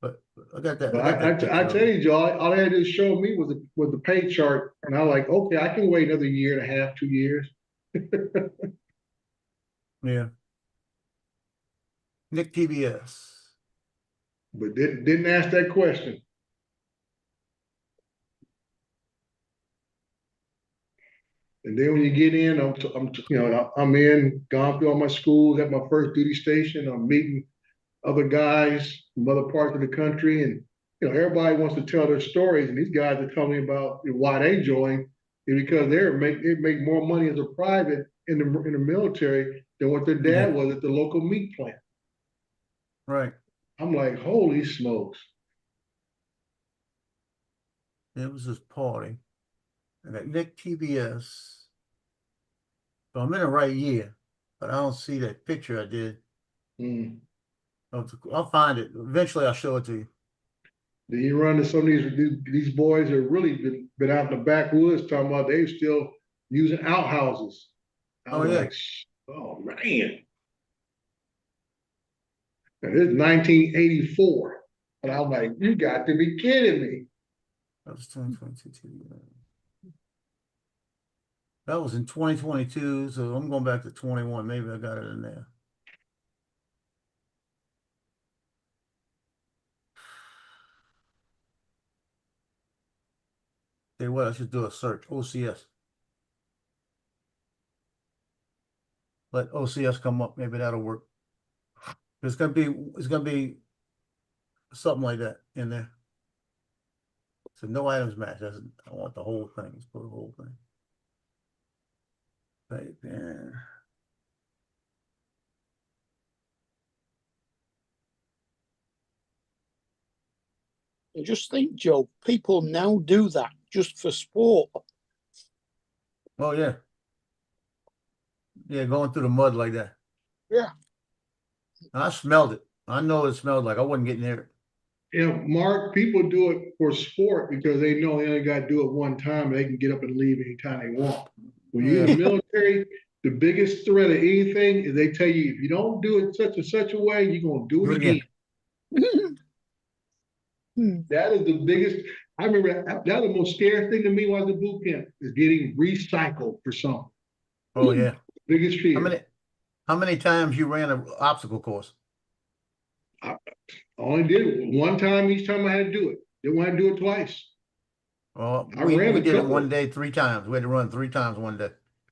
But I got that. I tell you, Joe, all they had to show me was the pay chart, and I like, okay, I can wait another year and a half, 2 years. Yeah. Nick TBS. But didn't ask that question. And then when you get in, I'm in, gone through all my schools, at my first duty station. I'm meeting other guys from other parts of the country, and everybody wants to tell their stories. And these guys are telling me about why they joined, because they make more money as a private in the military than what their dad was at the local meat plant. Right. I'm like, holy smokes! It was this party. I got Nick TBS. So I'm in the right year, but I don't see that picture I did. I'll find it. Eventually, I'll show it to you. Then you run into some of these boys that really been out in the backwoods talking about they still using outhouses. I was like, oh man. And this is 1984. And I'm like, you got to be kidding me. That was 2022. That was in 2022, so I'm going back to 21. Maybe I got it in there. Tell you what, I should do a search. OCS. Let OCS come up. Maybe that'll work. It's gonna be something like that in there. So no items match. I want the whole thing. Let's put the whole thing. Right there. I just think, Joe, people now do that just for sport. Oh yeah. Yeah, going through the mud like that. Yeah. I smelled it. I know it smelled like I wasn't getting near it. Mark, people do it for sport because they know they only got to do it one time and they can get up and leave anytime they want. When you're in the military, the biggest threat of anything is they tell you, if you don't do it such and such a way, you're going to do it again. That is the biggest. I remember that was the most scary thing to me while I was at boot camp is getting recycled for something. Oh yeah. Biggest fear. How many times you ran an obstacle course? I only did it one time each time I had to do it. Didn't want to do it twice. Well, I we ran a did it couple. one day 3 times. We had to run 3 times one day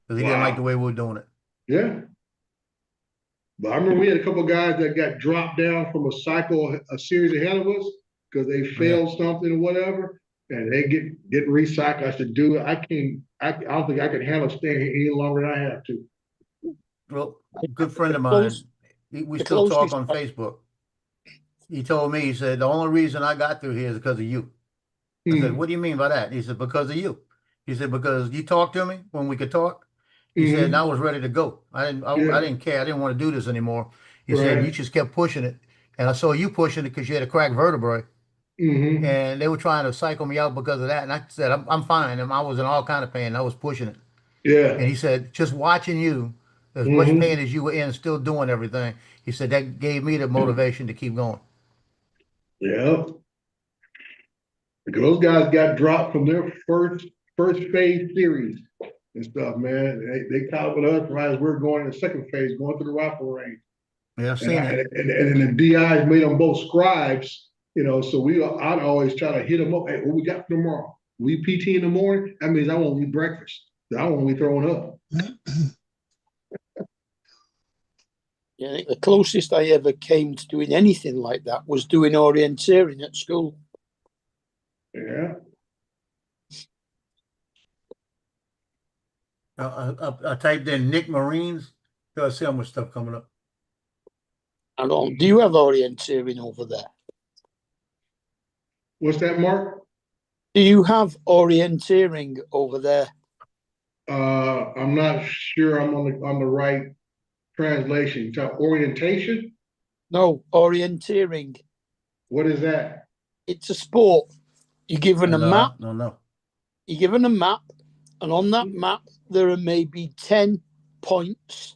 because he didn't like the way we were doing it. Yeah. But I remember we had a couple guys that got dropped down from a cycle, a series ahead of us because they failed something or whatever, and they get recycled. I said, dude, I don't think I can handle staying here any longer than I have to. Well, a good friend of mine, we still talk on Facebook. He told me, he said, the only reason I got through here is because of you. I said, what do you mean by that? He said, because of you. He said, because you talked to me when we could talk. He said, and I was ready to go. I didn't care. I didn't want to do this anymore. He said, you just kept pushing it. And I saw you pushing it because you had a cracked vertebrae. And they were trying to cycle me out because of that. And I said, I'm fine. And I was in all kind of pain. I was pushing it. Yeah. And he said, just watching you, as much pain as you were in, still doing everything. He said, that gave me the motivation to keep going. Yeah. Because those guys got dropped from their first phase series and stuff, man. They caught with us right as we're going in the second phase, going through the rifle range. Yeah, I've seen it. And then the DIs made them both scribes, so I'd always try to hit them up. Hey, what we got for tomorrow? We PT in the morning? That means I won't eat breakfast. I won't be throwing up. Yeah, I think the closest I ever came to doing anything like that was doing orienteering at school. Yeah. I typed in Nick Marines. I see how much stuff coming up. I don't. Do you have orienteering over there? What's that, Mark? Do you have orienteering over there? I'm not sure I'm on the right translation. Orientation? No, orienteering. What is that? It's a sport. You're given a map. No. You're given a map, and on that map there are maybe 10 points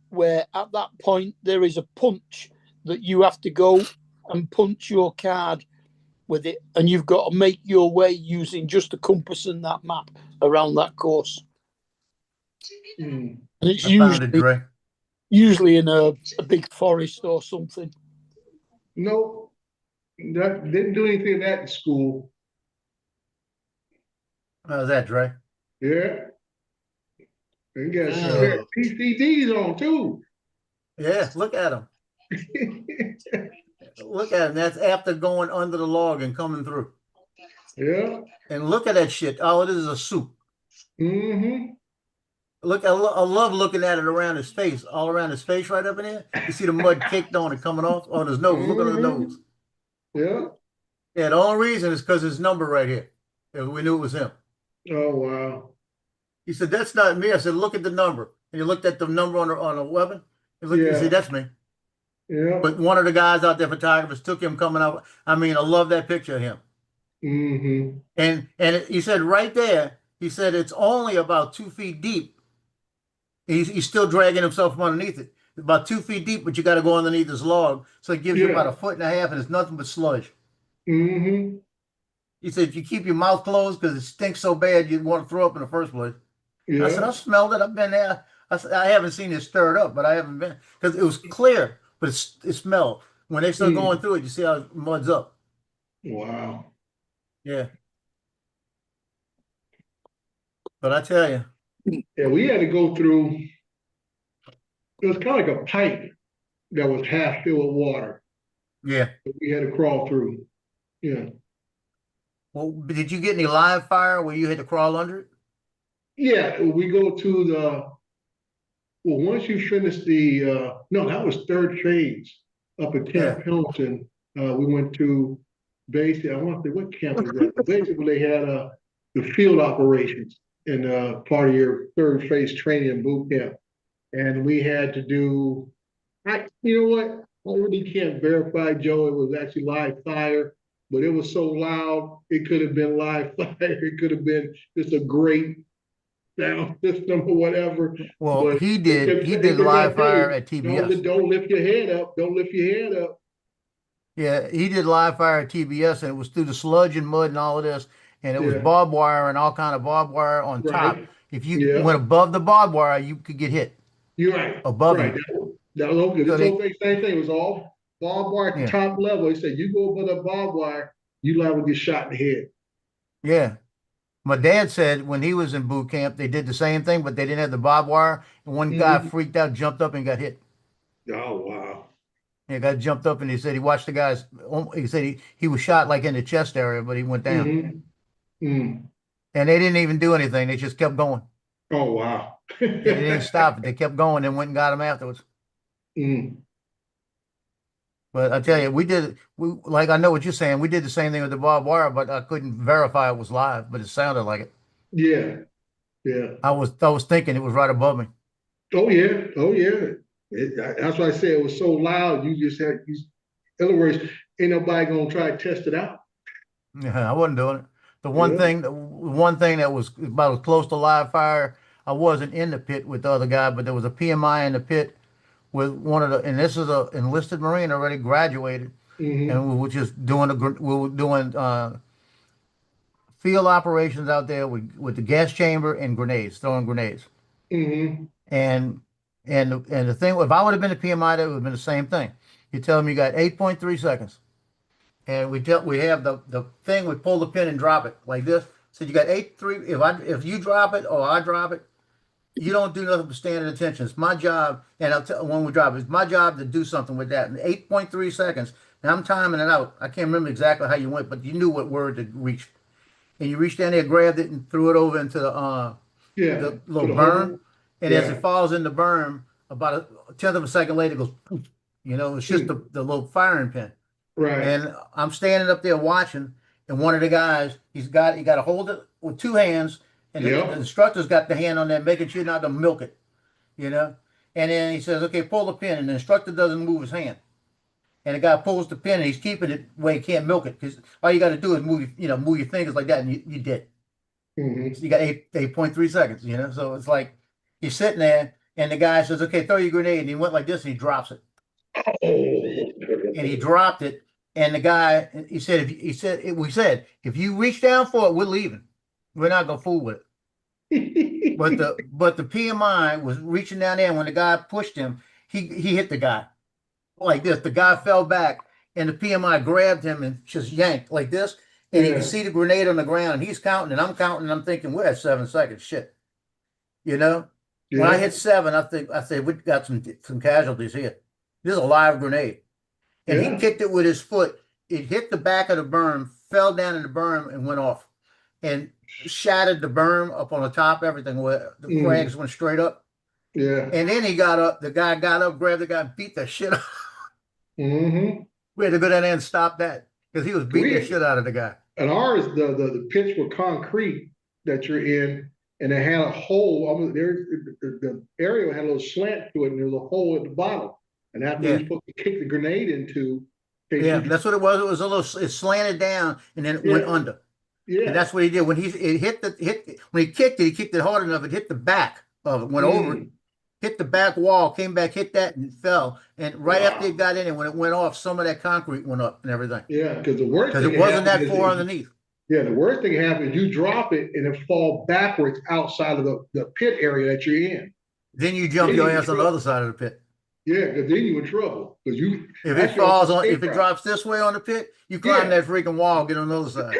where at that point there is a punch that you have to go and punch your card with it, and you've got to make your way using just a compass and that map around that course. And it's usually in a big forest or something. No, didn't do anything of that in school. How's that, Dre? Yeah. They got some PCDs on too. Yeah, look at them. Look at them. That's after going under the log and coming through. Yeah. And look at that shit. Oh, this is a soup. Look, I love looking at it around his face, all around his face right up in there. You see the mud caked on it coming off on his nose. Look at the nose. Yeah. Yeah, the only reason is because his number right here. We knew it was him. Oh, wow. He said, that's not me. I said, look at the number. And he looked at the number on a weapon. He said, that's me. Yeah. But one of the guys out there, photographers, took him coming out. I mean, I love that picture of him. And he said right there, he said it's only about 2 feet deep. He's still dragging himself from underneath it. It's about 2 feet deep, but you got to go underneath this log. So it gives you about 1.5 feet, and it's nothing but sludge. He said, if you keep your mouth closed because it stinks so bad, you'd want to throw up in the first place. Yeah. I said, I smelled it. I've been there. I haven't seen it stirred up, but I haven't been, because it was clear, but it smelled. When they start going through it, you see how it mud's up. Wow. Yeah. But I tell you. Yeah, we had to go through, it was kind of like a pipe that was half filled with water. Yeah. That we had to crawl through. Yeah. Well, did you get any live fire where you had to crawl under it? Yeah, we go to once you finish no, that was third phase up at Camp Pendleton. We went to basically, I want to say, what camp was that? Basically, they had the field operations in part of your third phase training and boot camp. and we had to do, you know what? I really can't verify, Joe, it was actually live fire, but it was so loud, it could have been live fire. It could have been just a great sound system or whatever. Well, But he it did. kept- He it did kept live telling fire you, at TBS. Don't lift your head up. Don't lift your head up. Yeah, he did live fire at TBS, and it was through the sludge and mud and all of this, and it was Yeah. barbed wire and all kind of barbed wire on top. Right. If you Yeah. went above the barbed wire, you could get hit You're right. above Right. you. That was okay. So This they- whole thing, same thing. It was all barbed wire at the Yeah. top level. He said, you go above the barbed wire, you liable to get shot in the head. Yeah. My dad said when he was in boot camp, they did the same thing, but they didn't have the barbed wire. And one guy freaked out, jumped up, and got hit. Oh, wow. Yeah, guy jumped up, and he said he watched the guys. He said he was shot like in the chest area, but he went down. Mm. And they didn't even do anything. They just kept going. Oh, wow. They didn't stop it. They kept going and went and got him afterwards. Mm. But I tell you, like I know what you're saying. We did the same thing with the barbed wire, but I couldn't verify it was live, but it sounded like it. Yeah. Yeah. I was thinking it was right above me. Oh, yeah. Oh, yeah. That's why I said it was so loud. You just had, in other words, ain't nobody going to try to test it out. Yeah, I wasn't doing it. The one thing that was about as close to live fire, I wasn't in the pit with the other guy, but there was a PMI in the pit with one of the, and this is a enlisted Marine already graduated, and we were just doing field operations out there with the gas chamber and grenades, throwing grenades. And the thing, if I would have been a PMI, that would have been the same thing. You tell them you got 8.3 seconds. And we have the thing, we pull the pin and drop it like this. So you got 8.3. If you drop it or I drop it, you don't do nothing but stand at attention. It's my job, and I'll tell when we drop it, it's my job to do something with that. In 8.3 seconds, and I'm timing it out. I can't remember exactly how you went, but you knew what word to reach. And you reached down there, grabbed it, and threw it over into the little berm. And as it falls in the berm, about a tenth of a second later, it goes poof. You know, it's just the little firing pin. Right. And I'm standing up there watching, and one of the guys, he got to hold it with two hands, and the instructor's got the hand on there, making sure you're not gonna milk it, you know. And then he says, "Okay, pull the pin," and the instructor doesn't move his hand, and the guy pulls the pin, and he's keeping it where he can't milk it, because all you got to do is move your fingers like that, and you did. So you got 8.3 seconds, you know. So it's like you're sitting there, and the guy says, "Okay, throw your grenade," and he went like this, and he drops it. And he dropped it, and the guy, we said, if you reach down for it, we're leaving. We're not gonna fool with it. but the PMI was reaching down there, and when the guy pushed him, he hit the guy like this. The guy fell back, and the PMI grabbed him and just yanked like this, and you can see the grenade on the ground, and he's counting, and I'm counting, and I'm thinking, we're at 7 seconds. Shit, you know. When I hit 7, I said we got some casualties here. This is a live grenade. And he kicked it with his foot. It hit the back of the berm, fell down in the berm, and went off. And shattered the berm up on the top, everything where the frags went straight up. Yeah. And then he got up, the guy got up, grabbed the guy, and beat the shit out. We had to go down there and stop that because he was beating the shit out of the guy. And ours, the pits were concrete that you're in, and it had a hole. The area had a little slant to it, and there was a hole at the bottom. And after you're supposed to kick the grenade into. That's what it was. It was a little, it slanted down and then it went under. Yeah. And that's what he did. When when he kicked it hard enough, it hit the back of it, went over it, hit the back wall, came back, hit that, and fell. And right after it got in it, when it went off, some of that concrete went up and everything. Yeah, because the worst thing. Because it wasn't that far underneath. Yeah, the worst thing happened is you drop it and it fall backwards outside of the pit area that you're in. Then you jump your ass on the other side of the pit. Yeah, because then you're in trouble. Because if it falls on, if it drops this way on the pit, you climb that freaking wall, get on the other side.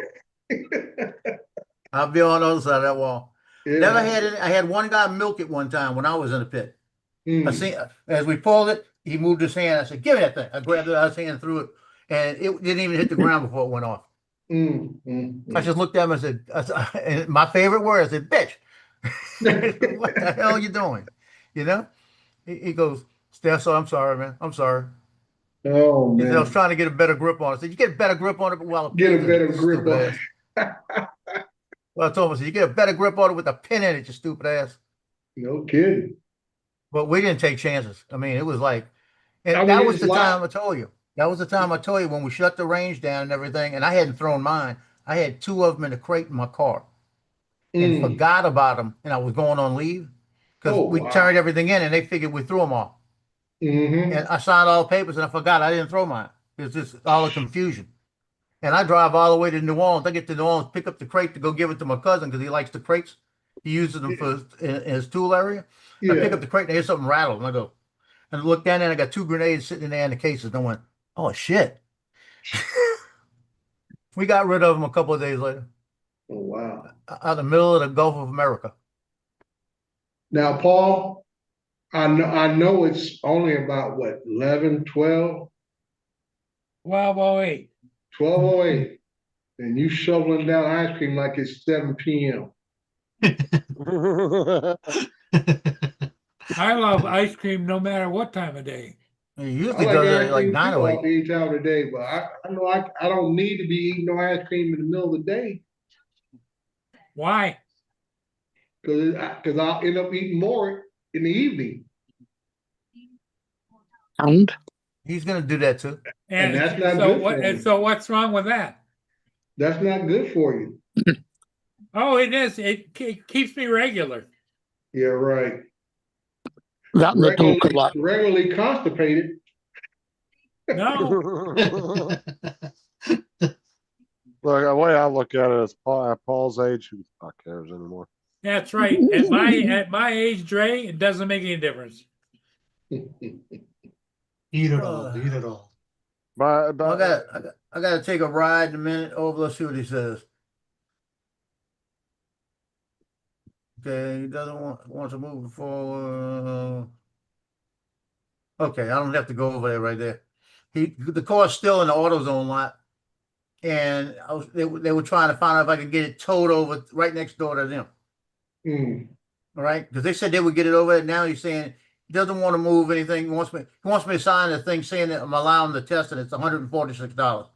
I'll be on the other side of that wall. Yeah. Never had it. I had one guy milk it one time when I was in the pit. I seen as we pulled it, he moved his hand. I said, "Give me that thing." I grabbed it out of his hand and threw it, and it didn't even hit the ground before it went off. I just looked at him and said, and my favorite word, I said, "Bitch, what the hell are you doing?" You know? He goes, "Steph, so I'm sorry, man. I'm sorry." Oh man! I was trying to get a better grip on it. I said, "You get a better grip on it, well, get a better grip on it." Well, I told him, I said, "You get a better grip on it with a pin in it, you stupid ass." No kidding. But we didn't take chances. I mean, it was like, I and mean, that was it's the like, time I told you. That was the time I told you when we shut the range down and everything, and I hadn't thrown mine. I had two of them in the crate in my car and forgot about them, and I was going on leave because oh, we wow. turned everything in, and they figured we threw them all. Mm-hmm. And I signed all the papers, and I forgot I didn't throw mine. It's just all the confusion. And I drive all the way to New Orleans. I get to New Orleans, pick up the crate to go give it to my cousin because he likes the crates. He uses them for in his tool area. I pick Yeah. up the crate and I hear something rattle, and I go, and I look down there and I got two grenades sitting in there in the cases. And I went, oh shit. We got rid of them a couple of days later. Oh, wow. Out in the middle of the Gulf of America. Now, Paul, I know it's only about what, 11, 12, 12:08. 12:08, and you shoveling down ice cream like it's 7 p.m. I love ice cream no matter what time of day. He I usually like does it ice at like cream 9 too or off 8. each hour a day, but I know I don't need to be eating no ice cream in the middle of the day Why? because I'll end up eating more in the evening, And He's gonna do that too. and that's not so good what? for And me. so what's wrong with that? That's not good for you. Oh, it is. It keeps me regular. Yeah, right. that and the talk of like, Regularly constipated. No, Look, the way I look at it is Paul, at Paul's age, who the fuck cares anymore? that's right. At my age, Dre, it doesn't make any difference. Eat it all. Eat it all. But I got to take a ride in a minute over. Let's see what he says. Okay, he doesn't want to move forward. Okay, I don't have to go over there right there. The car's still in the AutoZone lot, and they were trying to find out if I could get it towed over right next door to them. All right, because they said they would get it over there. Now he's saying he doesn't want to move anything. He wants me to sign a thing saying that I'm allowing the test, and it's $146.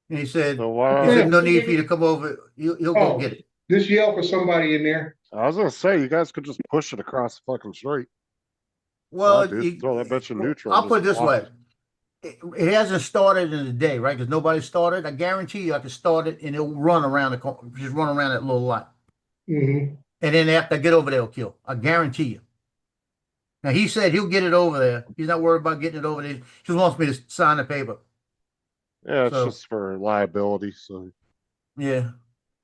And he said, no need for you to come over. He'll go get it. Just yell for somebody in there. I was gonna say you guys could just push it across the fucking street. Well, throw that bitch in neutral. I'll put it this just way. It hasn't started in a day, right? Because nobody started. I guarantee you I can start it and it'll run around just run around that little lot. Mm-hmm. And then after I get over there, it'll kill. I guarantee you. Now, he said he'll get it over there. He's not worried about getting it over there. He just wants me to sign the paper. Yeah, it's just for liability. So yeah,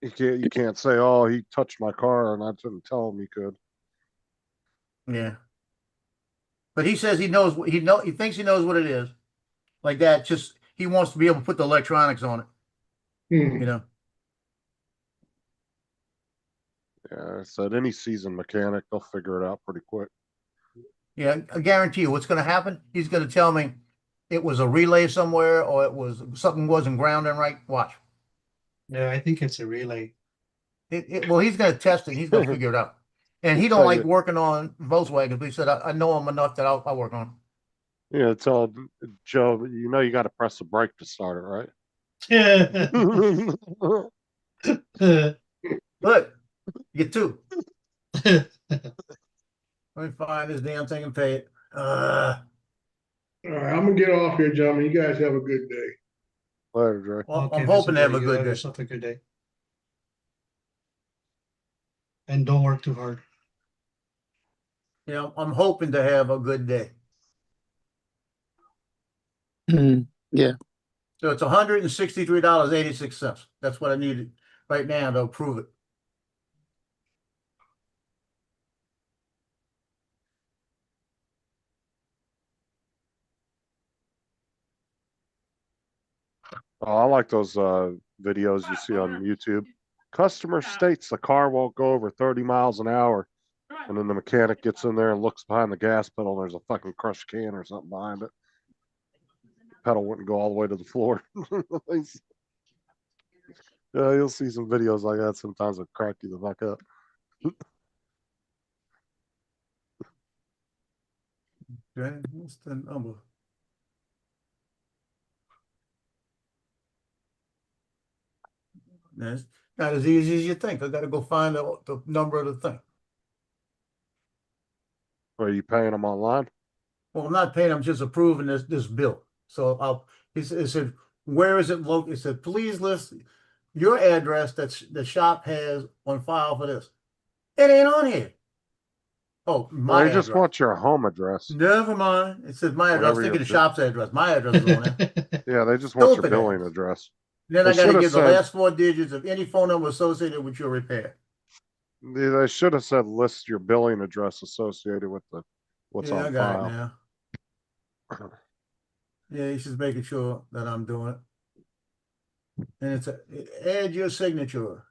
you can't say, oh, he touched my car and I didn't tell him he could. Yeah. But he says he thinks he knows what it is. Like that, just he wants to be able to put the electronics on it. You know. Yeah, I said any seasoned mechanic, they'll figure it out pretty quick. Yeah, I guarantee you what's going to happen. He's going to tell me it was a relay somewhere or it was something wasn't grounding right. Watch. Yeah, I think it's a relay. Well, he's going to test it. He's going to figure it out. And he don't like working on Volkswagens. But he said, I know him enough that I'll work on him. Yeah, tell Joe, you got to press the brake to start it, right? Look, you get two. Let me find this damn thing and pay it. All right, I'm gonna get off here, gentlemen. You guys have a good day. Later, Dre. Well, I'm hoping to have a good day. Yourself a good day. And don't work too hard. Yeah, I'm hoping to have a good day. Yeah. So it's $163.86. That's what I needed right now to approve it. Oh, I like those videos you see on YouTube. Customer states the car won't go over 30 miles an hour. And then the mechanic gets in there and looks behind the gas pedal. And there's a fucking crushed can or something behind it. Pedal wouldn't go all the way to the floor. Yeah, you'll see some videos like that sometimes that crack you the fuck up. Okay, what's the number? It's not as easy as you think. I got to go find the number of the thing. Are you paying them online? Well, I'm not paying, I'm just approving this bill. So it said, where is it located? It said, please list your address that the shop has on file for this. It ain't on here. Oh, my They just address. want your home address. Never mind. It says my address. I was Whatever thinking your the shop's address. My address is on there. Yeah, they just want your Stupid billing ass. address. Then They I got to should've give the said- last 4 digits of any phone number associated with your repair. They should have said list your billing address associated with what's Yeah, I on got file. it now. Yeah, he's just making sure that I'm doing it. And it's add your signature.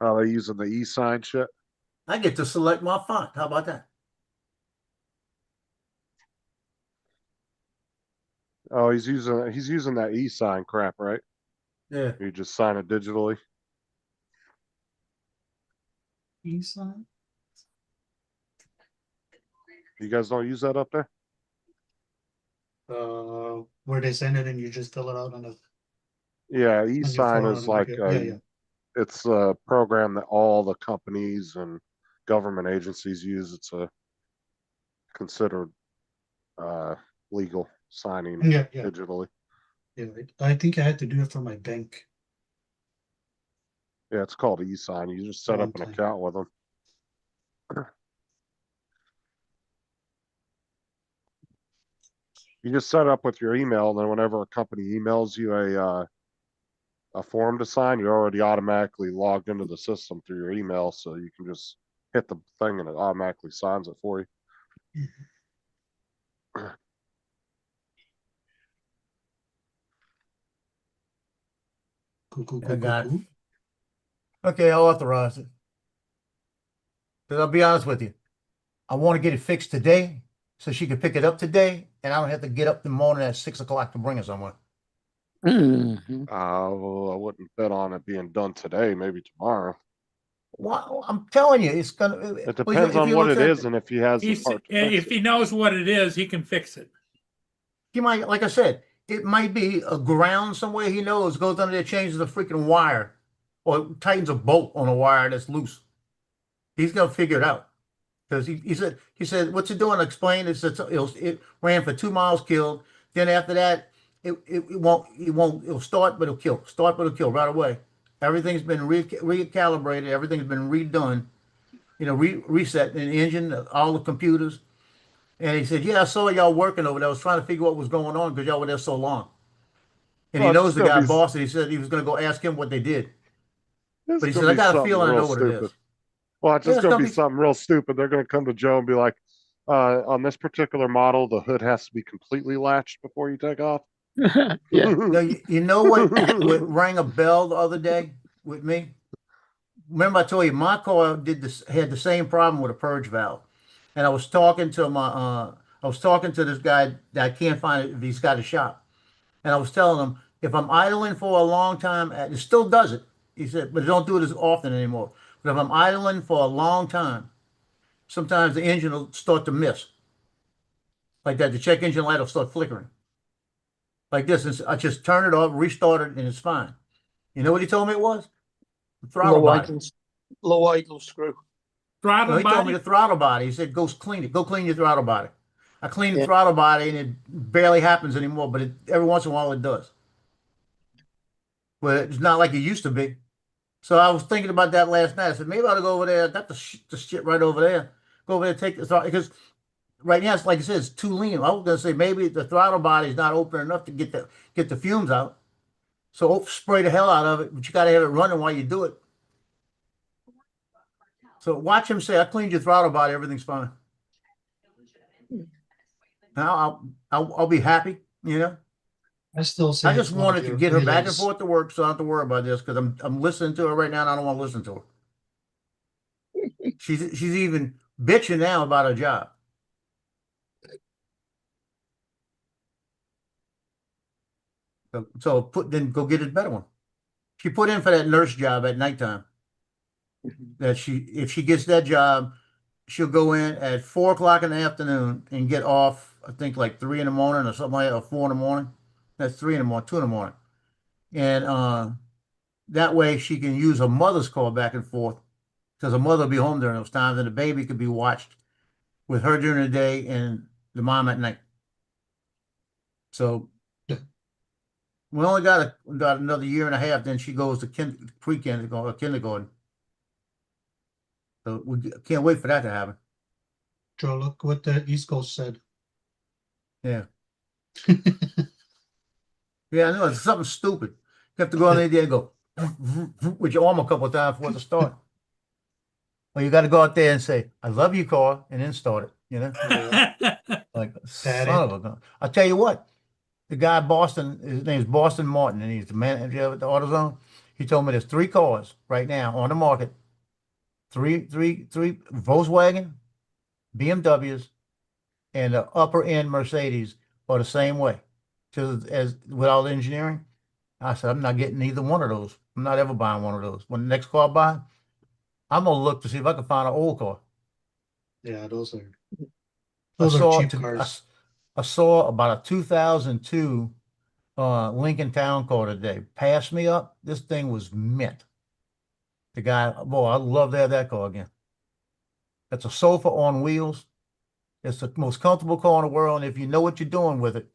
Oh, they using the e-sign shit? I get to select my font. How about that? Oh, he's using that e-sign crap, right? Yeah. You just sign it digitally. E-sign? You guys don't use that up there? Where they send it and you just fill it out on the. Yeah, your e-sign phone is on like the computer. Yeah, it's a program that all the companies and government agencies use. It's considered legal signing yeah. digitally. Yeah, I think I had to do it for my bank. Yeah, it's called e-sign. You just set up an Okay. account with them. You just set up with your email, and then whenever a company emails you a form to sign, you're already automatically logged into the system through your email, so you can just hit the thing and it automatically signs it for you. Cool. I got it. Okay, I'll authorize it. Because I'll be honest with you, I want to get it fixed today so she can pick it up today, and I don't have to get up in the morning at 6 o'clock to bring it somewhere. Well, I wouldn't bet on it being done today, maybe tomorrow. Well, I'm telling you, it's gonna. It depends on what it is and if he has the part to fix If he knows what it is, he can fix it. He might, like I said, it might be a ground somewhere he knows, goes under there, changes the freaking wire, or tightens a bolt on a wire that's loose. He's gonna figure it out. Because he said, what's it doing? Explain. It ran for 2 miles, killed. Then after that, it'll start, but it'll kill. Start, but it'll kill right away. Everything's been recalibrated. Everything's been redone. Reset in the engine, all the computers. And he said, yeah, I saw y'all working over there. I was trying to figure out what was going on because y'all were there so long. And Well, he knows the it's guy gonna be- boss, and he said he was going to go ask him what they did. It's But he gonna said, I be got a something feeling I real know what it stupid. is. Well, it's Yeah, just it's gonna gonna be be- something real stupid. They're gonna come to Joe and be like, on this particular model, the hood has to be completely latched before you take off. Yeah. Now, you know what rang a bell the other day with me? Remember I told you my car had the same problem with a purge valve. And I was talking to this guy that I can't find if he's got a shop. And I was telling him, if I'm idling for a long time, it still does it. He said, but don't do it as often anymore. But if I'm idling for a long time, sometimes the engine will start to miss. Like that, the check engine light will start flickering. Like this, and I just turn it off, restart it, and it's fine. You know what he told me it was? The throttle body. Low idle screw. Throttle No, he told body? me the throttle body. He said, go clean it. Go clean your throttle body. I clean the Yeah. throttle body, and it barely happens anymore, but every once in a while it does. But it's not like it used to be. So I was thinking about that last night. I said, maybe I ought to go over there. I got the shit right over there. Go over there, take the throttle. Because right now, it's like I said, it's too lean. I was going to say maybe the throttle body is not open enough to get the fumes out. So spray the hell out of it, but you got to have it running while you do it. So watch him say, I cleaned your throttle body, everything's fine. Now I'll be happy, you know. I still say I just it's one of wanted to your get her back and relays. forth to work, so I don't have to worry about this because I'm listening to her right now, and I don't want to listen to her. She's even bitching now about her job. So then go get a better one. She put in for that nurse job at nighttime. If she gets that job, she'll go in at 4 o'clock in the afternoon and get off, I think like 3 in the morning or something like that, or 4 in the morning. That's 3 in the morning, 2 in the morning. And that way she can use her mother's car back and forth because a mother will be home during those times, and the baby could be watched with her during the day and the mom at night. So we only got another year and a half. Then she goes to kindergarten. So we can't wait for that to happen. Joe, look what the East Coast said. Yeah. Yeah, I know it's something stupid. You have to go on there and go with your arm a couple of times before to start. Well, you got to go out there and say, "I love you, car," and then start it. You know, like son of a gun. I'll tell you what. The guy Boston, his name's Boston Martin, and he's the manager at the AutoZone. He told me there's 3 cars right now on the market. Three Volkswagen, BMWs, and the upper end Mercedes are the same way. Just as with all the engineering. I said, I'm not getting either one of those. I'm not ever buying one of those. When the next car I buy, I'm gonna look to see if I can find an old car. Yeah, those are cheap cars. I saw about a 2002 Lincoln Town Car today. Passed me up. This thing was mint. The guy, boy, I'd love to have that car again. That's a sofa on wheels. It's the most comfortable car in the world. And if you know what you're doing with it,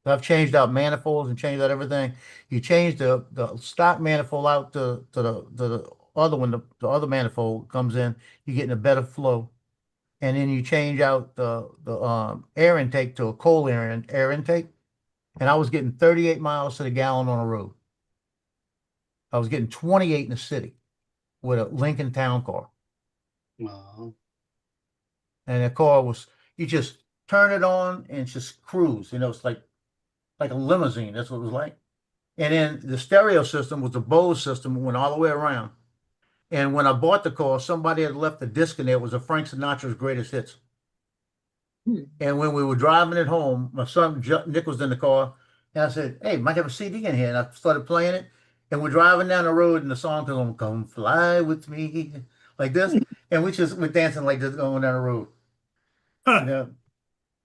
I've changed out manifolds and changed out everything. You change the stock manifold out to the other one, the other manifold comes in, you're getting a better flow. And then you change out the air intake to a cold air intake. And I was getting 38 miles to the gallon on the road. I was getting 28 in the city with a Lincoln Town Car. Wow. And the car was, you just turn it on and just cruise. You know, it's like a limousine. That's what it was like. And then the stereo system was the Bose system, went all the way around. And when I bought the car, somebody had left the disc in there. It was a Frank Sinatra's Greatest Hits. And when we were driving it home, my son Nick was in the car, and I said, "Hey, might have a CD in here." And I started playing it, and we're driving down the road, and the song comes on, "Come fly with me," like this, and we're dancing like this going down the road. You know,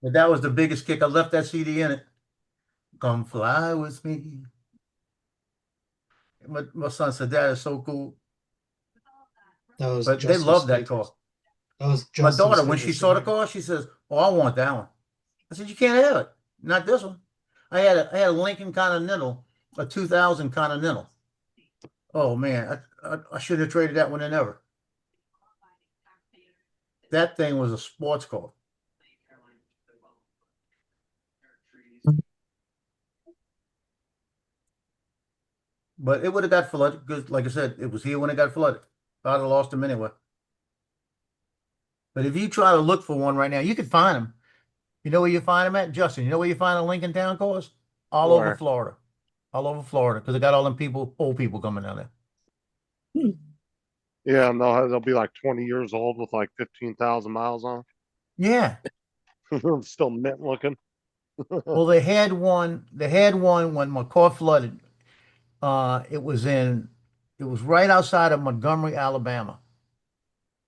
but that was the biggest kick. I left that CD in it. "Come fly with me." My son said, "That is so cool." But they love that car. My daughter, when she saw the car, she says, "Oh, I want that one." I said, "You can't have it. Not this one." I had a Lincoln Continental, a 2000 Continental. Oh man, I should have traded that one in ever. That thing was a sports car. But it would have got flooded because, like I said, it was here when it got flooded. I'd have lost them anyway. But if you try to look for one right now, you can find them. You know where you find them at, Justin? You know where you find a Lincoln Town cars? All over Florida. All over Florida, because they got all them people, old people coming down there. Yeah, and they'll be like 20 years old with like 15,000 miles on. Yeah. Still mint looking. Well, they had one when my car flooded. It was right outside of Montgomery, Alabama.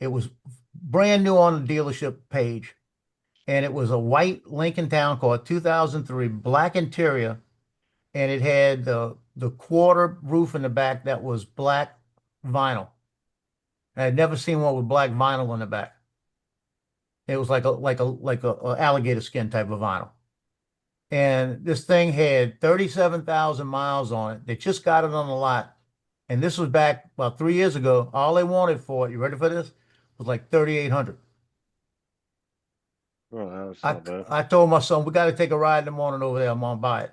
It was brand new on the dealership page. And it was a white Lincoln Town Car, 2003, black interior. And it had the quarter roof in the back that was black vinyl. I had never seen one with black vinyl in the back. It was like a alligator skin type of vinyl. And this thing had 37,000 miles on it. They just got it on the lot. And this was back about 3 years ago. All they wanted for it, you ready for this? Was like $3,800. Oh, that's not bad. I told my son, we got to take a ride in the morning over there. I'm going to buy it.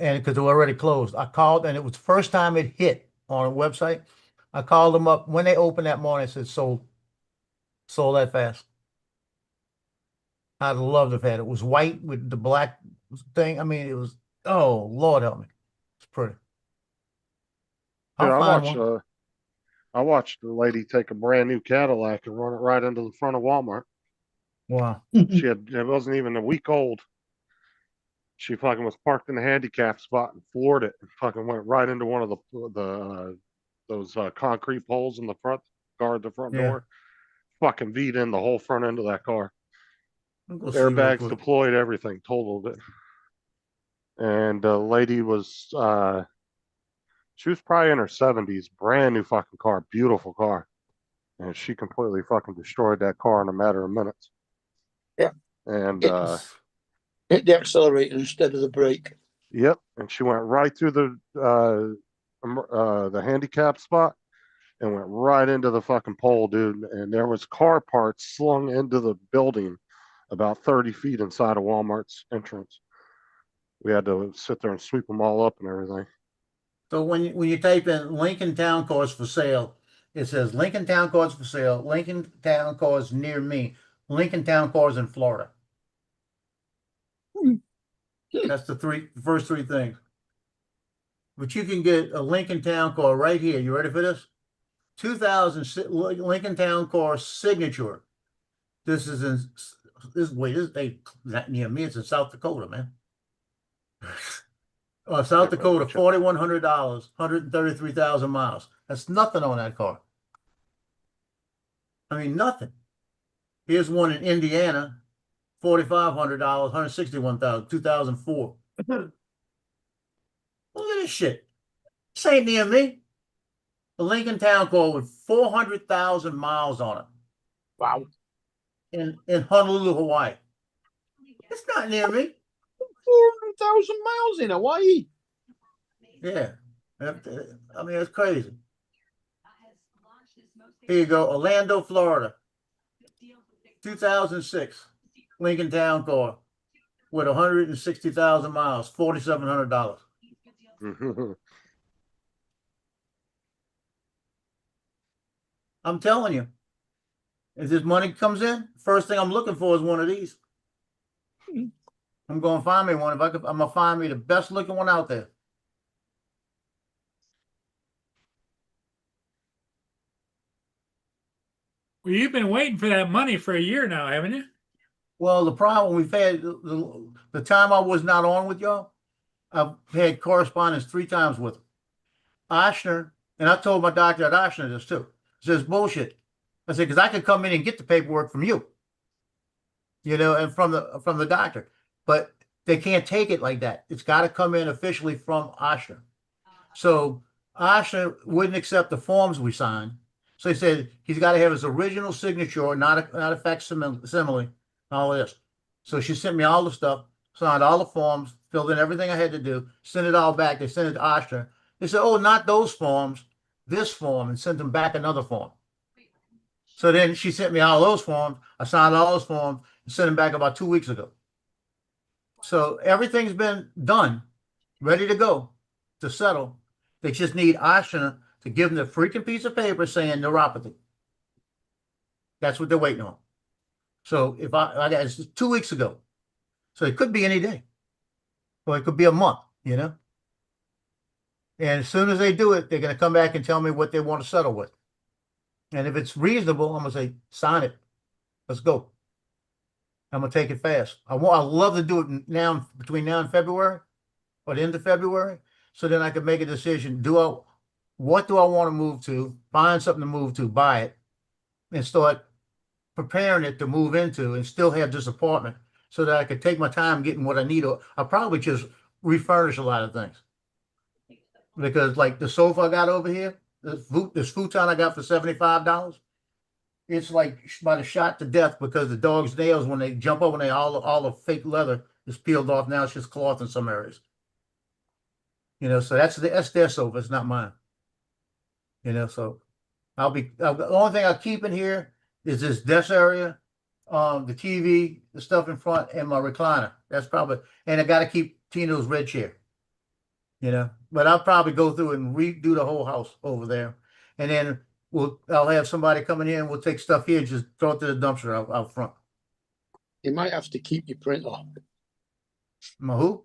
And because it was already closed. I called, and it was the first time it hit on a website. I called them up when they opened that morning. I said, sold that fast. I'd love to have had it. It was white with the black thing. I mean, it was, oh, Lord help me. It's pretty. Yeah, I watched the lady take a brand new Cadillac and run it right into the front of Walmart. Wow. It wasn't even a week old. She fucking was parked in the handicap spot and floored it and fucking went right into one of those concrete poles in the front, guard the front door. Fucking V'd in the whole front end of that car. Airbags deployed, everything, totaled it. And the lady was, she was probably in her 70s, brand new fucking car, beautiful car. and she completely fucking destroyed that car in a matter of minutes. Yeah. And Hit the accelerator instead of the brake. yep, and she went right through the handicap spot and went right into the fucking pole, dude. And there was car parts slung into the building about 30 feet inside of Walmart's entrance. We had to sit there and sweep them all up and everything. So when you type in Lincoln Town Cars for sale, it says Lincoln Town Cars for sale, Lincoln Town Cars near me, Lincoln Town Cars in Florida. That's the first three things. But you can get a Lincoln Town Car right here. You ready for this? 2006 Lincoln Town Car Signature. This is not near me. It's in South Dakota, man. South Dakota, $4,100, 133,000 miles. That's nothing on that car. I mean, nothing. Here's one in Indiana, $4,500, 161,000, 2004. Look at this shit. This ain't near me. A Lincoln Town Car with 400,000 miles on it. Wow. In Honolulu, Hawaii. It's not near me. 400,000 miles in Hawaii. Yeah. I mean, it's crazy. Here you go. Orlando, Florida. 2006 Lincoln Town Car with 160,000 miles, $4,700. I'm telling you, if this money comes in, first thing I'm looking for is one of these. I'm going to find me one. I'm going to find me the best looking one out there. Well, you've been waiting for that money for a year now, haven't you? Well, the problem we've had, the time I was not on with y'all, I've had correspondence 3 times with him. Oshner, and I told my doctor at Oshner this too. He says, bullshit. I said, because I could come in and get the paperwork from you, and from the doctor. But they can't take it like that. It's got to come in officially from Oshner. So Oshner wouldn't accept the forms we signed. So he said he's got to have his original signature, not a facsimile, all this. So she sent me all the stuff, signed all the forms, filled in everything I had to do, sent it all back. They sent it to Oshner. They said, oh, not those forms, this form, and sent them back another form. So then she sent me all those forms. I signed all those forms and sent them back about 2 weeks ago. So everything's been done, ready to go to settle. They just need Oshner to give them the freaking piece of paper saying neuropathy. That's what they're waiting on. So if I got it's 2 weeks ago. So it could be any day. Or it could be a month, And as soon as they do it, they're going to come back and tell me what they want to settle with. And if it's reasonable, I'm going to say, sign it. Let's go. I'm going to take it fast. I'd love to do it now, between now and February, or the end of February, so then I can make a decision. What do I want to move to? Find something to move to, buy it, and start preparing it to move into, and still have this apartment so that I could take my time getting what I need. I'll probably just refurnish a lot of things. Because like the sofa I got over here, this futon I got for $75, it's like about a shot to death because the dog's nails, when they jump over, all the fake leather is peeled off. Now it's just cloth in some areas. So that's their sofa. It's not mine. So the only thing I'll keep in here is this desk area, the TV, the stuff in front, and my recliner. That's probably, and I got to keep Tino's red chair. But I'll probably go through and redo the whole house over there, and then I'll have somebody coming in. We'll take stuff here and just throw it to the dumpster out front. You might have to keep your printer. My who?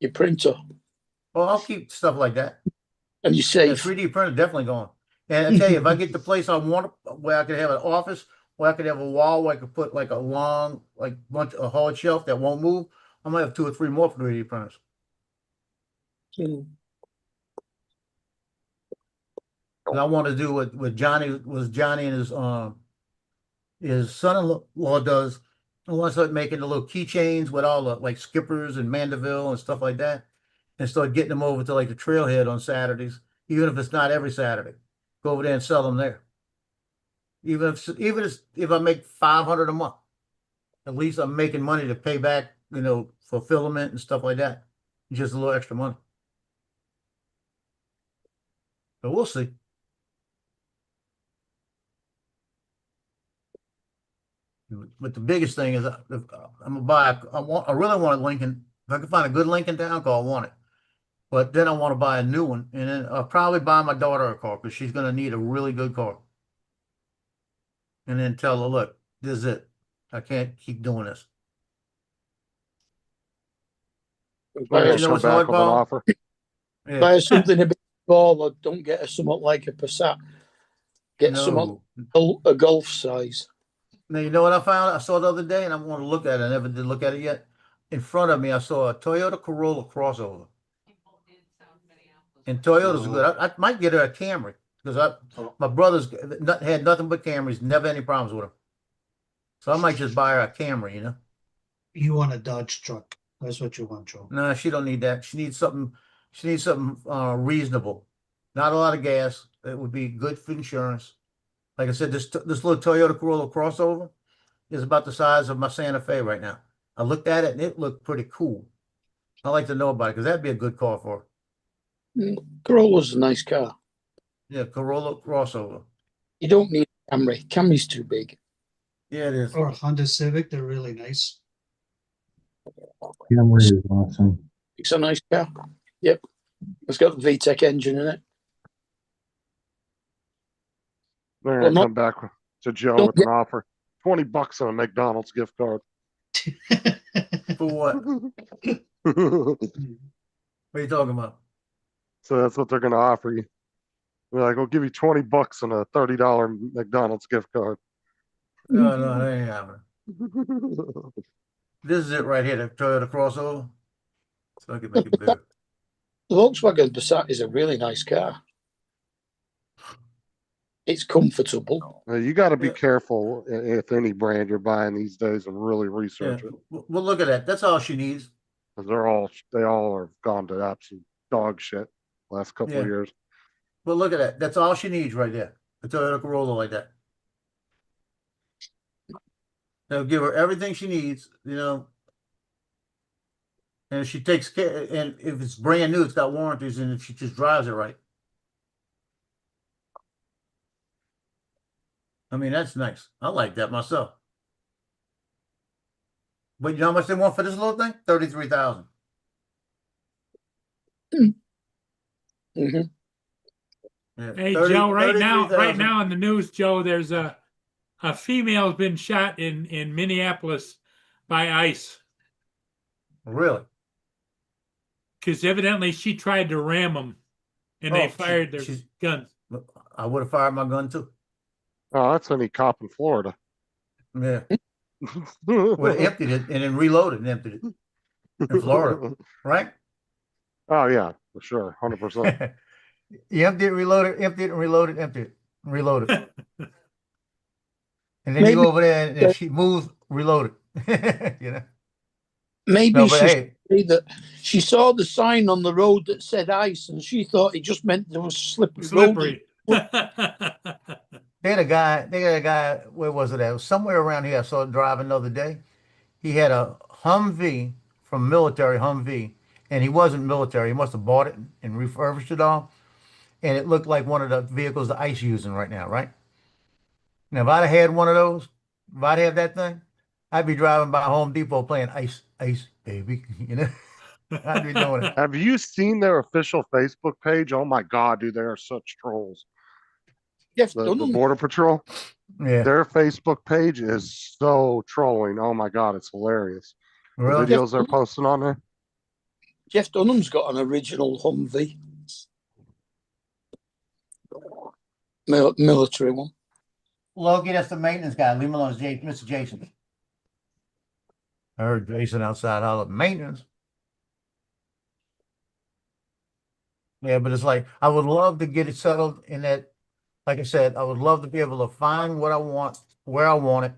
Your printer. Oh, I'll keep stuff like that. And you say the 3D printer definitely going. And I tell you, if I get the place I want, where I could have an office, where I could have a wall where I could put like a long, a hard shelf that won't move, I might have 2 or 3 more 3D printers. I want to do what Johnny and his son-in-law does. I want to start making the little keychains with all the like Skippers and Mandeville and stuff like that, and start getting them over to like the Trailhead on Saturdays, even if it's not every Saturday. Go over there and sell them there. If I make 500 a month, at least I'm making money to pay back, for filament and stuff like that. Just a little extra money. But we'll see. But the biggest thing is I'm gonna buy. I really want a Lincoln. If I can find a good Lincoln down car, I want it. But then I want to buy a new one, and then I'll probably buy my daughter a car because she's gonna need a really good car. And then tell her, look, this is it. I can't keep doing this. Buy You know what's hard, Paul? Yeah. Buy her something a bit smaller. Don't get her something like a Passat. Get something a Golf size. Now, you know what I found? I saw the other day, and I want to look at it. I never did look at it yet. In front of me, I saw a Toyota Corolla crossover. And Toyota's good. I might get her a Camry because my brother's had nothing but Camrys, never any problems with them. So I might just buy her a Camry, You want a Dodge truck. That's what you want, Joe. No, she don't need that. She needs something reasonable. Not a lot of gas. It would be good for insurance. Like I said, this little Toyota Corolla crossover is about the size of my Santa Fe right now. I looked at it and it looked pretty cool. I'd like to know about it because that'd be a good car for her. Corolla's a nice car. Yeah, Corolla crossover. You don't need a Camry. Camry's too big. Yeah, it is. Or a Honda Civic, they're really nice. Camry is awesome. It's a nice car. Yep. It's got the VTEC engine in it. They're Well, gonna come back to Joe don't with an offer. $20 on a McDonald's gift card. For what? What are you talking about? So that's what they're gonna offer you. They're like, we'll give you $20 on a $30 McDonald's gift card. No, that ain't happening. This is it right here, the Toyota crossover. So I can make it bigger. The Volkswagen Passat is a really nice car. It's comfortable. You got to be careful if any brand you're buying these days and really research it. Well, look at that. That's all she needs. Because they all are gone to absolute dog shit last couple of years. But look at that. That's all she needs right there. A Toyota Corolla like that. They'll give her everything she needs, And if she takes care, and if it's brand new, it's got warranties, and if she just drives it right. I mean, that's nice. I like that myself. But you know how much they want for this little thing? $33,000. Mm-hmm. Yeah, Hey, Joe, right now in the news, Joe, there's a female's been shot in Minneapolis by ICE. Really? Because evidently she tried to ram them, and they fired their guns. I would have fired my gun too. Oh, that's any cop in Florida. Yeah. Well, emptied it and then reloaded and emptied it in Florida, right? Oh yeah, for sure, 100%. You empty it, reload it, empty it, and reload it, empty it, and reload it. And then you go over there and if she moves, reload it. Maybe that she saw the sign on the road that said ICE and she thought it just meant there was slippery. They had a guy, where was it at? It was somewhere around here. I saw him driving the other day. He had a Humvee from military Humvee, and he wasn't military. He must have bought it and refurbished it all. And it looked like one of the vehicles the ICE using right now, right? Now, if I'd have had one of those, if I'd have that thing, I'd be driving by Home Depot playing Ice, baby. I'd be doing it. Have you seen their official Facebook page? Oh my God, dude, they are such trolls. The Border Patrol. Yeah. Their Facebook page is so trolling. Oh my God, it's hilarious. Really? The videos they're posting on there. Jeff Dunham's got an original Humvee. Military one. Loki, that's the maintenance guy. Leave him alone. It's Mr. Jason. I heard Jason outside all the maintenance. Yeah, but it's like, I would love to get it settled in that. Like I said, I would love to be able to find what I want, where I want it,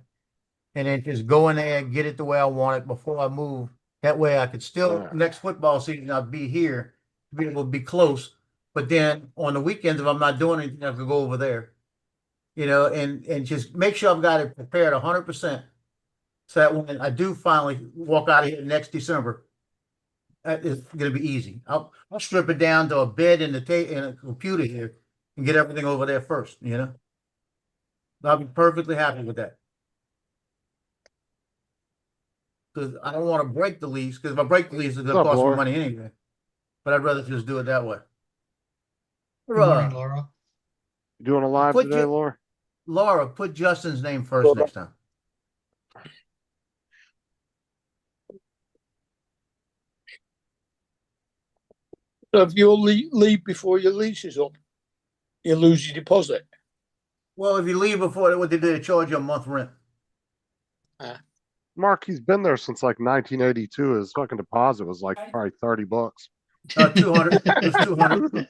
and then just go in there and get it the way I want it before I move. That way I could still, next football season, I'll be here, be able to be close. But then on the weekends, if I'm not doing anything, I could go over there. you know, and just make sure I've got it prepared 100%. So that when I do finally walk out of here next December, it's gonna be easy. I'll strip it down to a bed and and a computer here and get everything over there first, you know? I'll be perfectly happy with that. Because I don't want to break the lease, because if I break the lease, it's gonna What's up, cost me Laura? money anyway. But I'd rather just do it that way. Good morning, Bruh, Laura. You doing a live Put today, your- Laura? Laura, put Justin's name first next time. So if you leave before your lease is up, you lose your deposit. Well, if you leave before what they do, they charge you a month rent. Mark, he's been there since like 1982. His fucking deposit was like probably $30. 200. It was 200.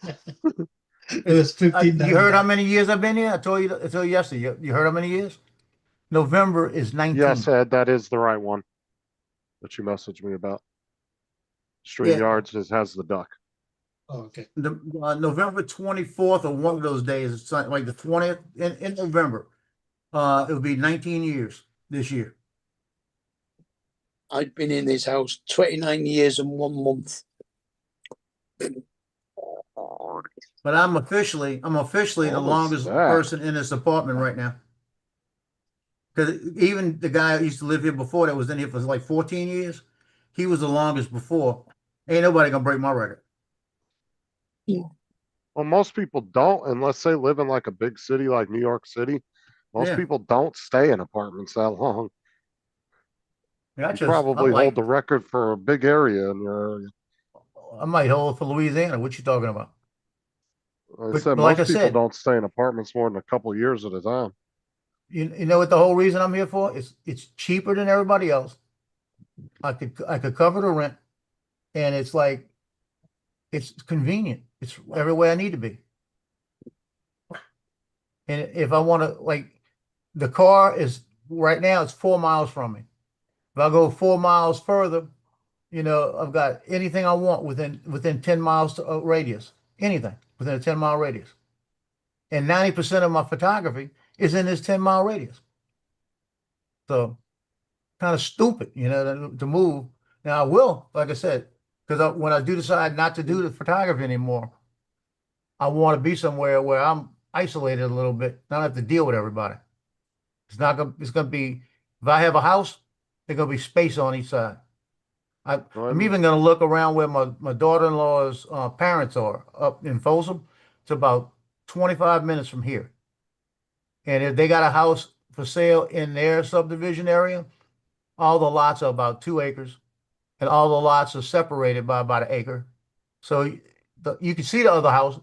It was $15. You heard how many years I've been here? I told you yesterday. You heard how many years? November is 19. Yes, Ed, that is the right one that you messaged me about. StreamYards just has the duck. Oh, okay. November 24th or one of those days, it's like the 20th in November. It would be 19 years this year. I've been in this house 29 years and 1 month. But I'm officially the What was longest that? person in this apartment right now. Because even the guy who used to live here before that was in here for like 14 years, he was the longest before. Ain't nobody gonna break my record. Well, most people don't unless they live in like a big city like New York City. Most Yeah. people don't stay in apartments that long. Yeah, You probably hold the record for a big area in your area. I might hold it for Louisiana. What you talking about? I said like I most people said- don't stay in apartments more than a couple of years at a time. You know what the whole reason I'm here for? It's cheaper than everybody else. I could cover the rent, and it's like it's convenient. It's everywhere I need to be. And if I want to, like, the car is right now it's 4 miles from me. If I go 4 miles further, you know, I've got anything I want within 10 miles radius. Anything within a 10-mile radius. And 90% of my photography is in this 10-mile radius. So kind of stupid, you know, to move. Now I will, like I said, because when I do decide not to do the photography anymore, I want to be somewhere where I'm isolated a little bit. Not have to deal with everybody. It's gonna be, if I have a house, there's gonna be space on each side. I'm even gonna look around where my daughter-in-law's parents are up in Folsom. It's about 25 minutes from here. And if they got a house for sale in their subdivision area, all the lots are about 2 acres, and all the lots are separated by about 1 acre. So you can see the other house,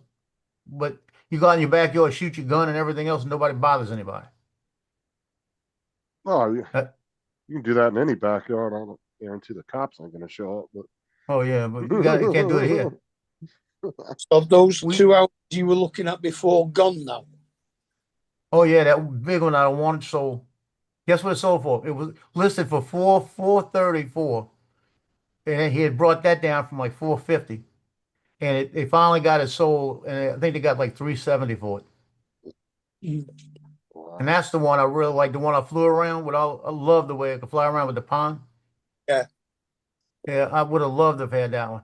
but you go out in your backyard, shoot your gun and everything else, and nobody bothers anybody. Oh, you can do that in any backyard. I don't guarantee the cops aren't going to show up. But Oh yeah, but you can't do it here. Of those 2 houses you were looking at before, gone now. Oh yeah, that big one I wanted sold. Guess what it sold for? It was listed for 434, and he had brought that down from like 450, and they finally got it sold, and I think they got like 370 for it. And that's the one I really like, the one I flew around with. I love the way I could fly around with the pond. Yeah. Yeah, I would have loved to have had that one.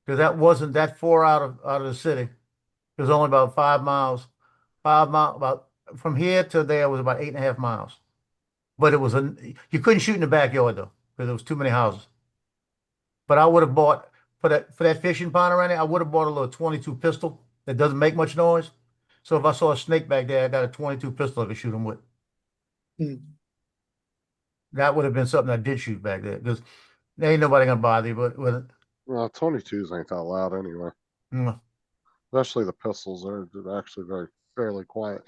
Because that wasn't that far out of the city. It was only about 5 miles. 5 miles, about from here to there was about 8.5 miles. But it was you couldn't shoot in the backyard though, because there was too many houses. But I would have bought for that fishing pond around there, I would have bought a little 22 pistol that doesn't make much noise. So if I saw a snake back there, I got a 22 pistol I could shoot him with. That would have been something I did shoot back there, because there ain't nobody gonna bother you with it. well, 22s ain't that loud anyway. Mm, Especially the pistols. They're actually fairly quiet.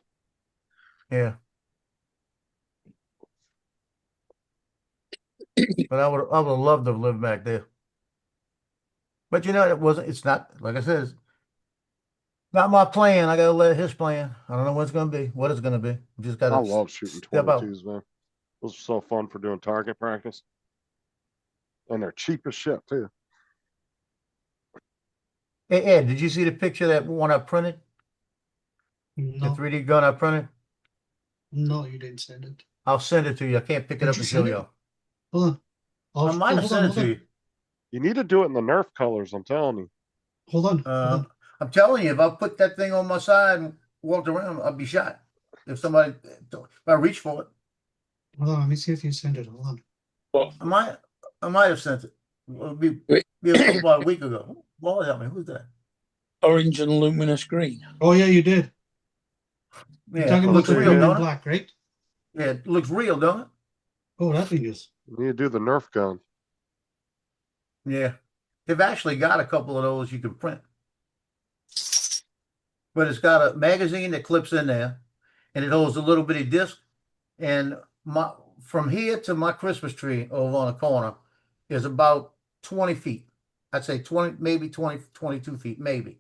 yeah. But I would have loved to have lived back there. But you know, it's not, like I said, it's not my plan. I gotta let his plan. I don't know what it's gonna be. Just gotta I love shooting step out. 22s, man. Those are so fun for doing target practice. And they're cheap as shit too. Hey, Ed, did you see the picture of that one I printed? The No, 3D gun I printed? no, you didn't send it. I'll send it to you. I can't pick it Did up you and show send it? you. Hold on. I might have hold sent on, it to you. You need to do it in the Nerf colors, I'm telling you. Hold on. Hold on. I'm telling you, if I put that thing on my side and walked around, I'd be shot. If I reach for it, Hold on. Let me see if you sent it. Hold on. I might have sent it. It'll be about a week ago. Lord help me, who's that? Orange and luminous green. Oh yeah, you did. You're Yeah, talking it about looks the real, green and don't it? black, right? Yeah, it looks real, don't it? Oh, that thing is. You need to do the Nerf gun. Yeah. They've actually got a couple of those you can print. But it's got a magazine that clips in there, and it holds a little bitty disc. And from here to my Christmas tree over on the corner is about 20 feet. I'd say 20, maybe 20, 22 feet, maybe.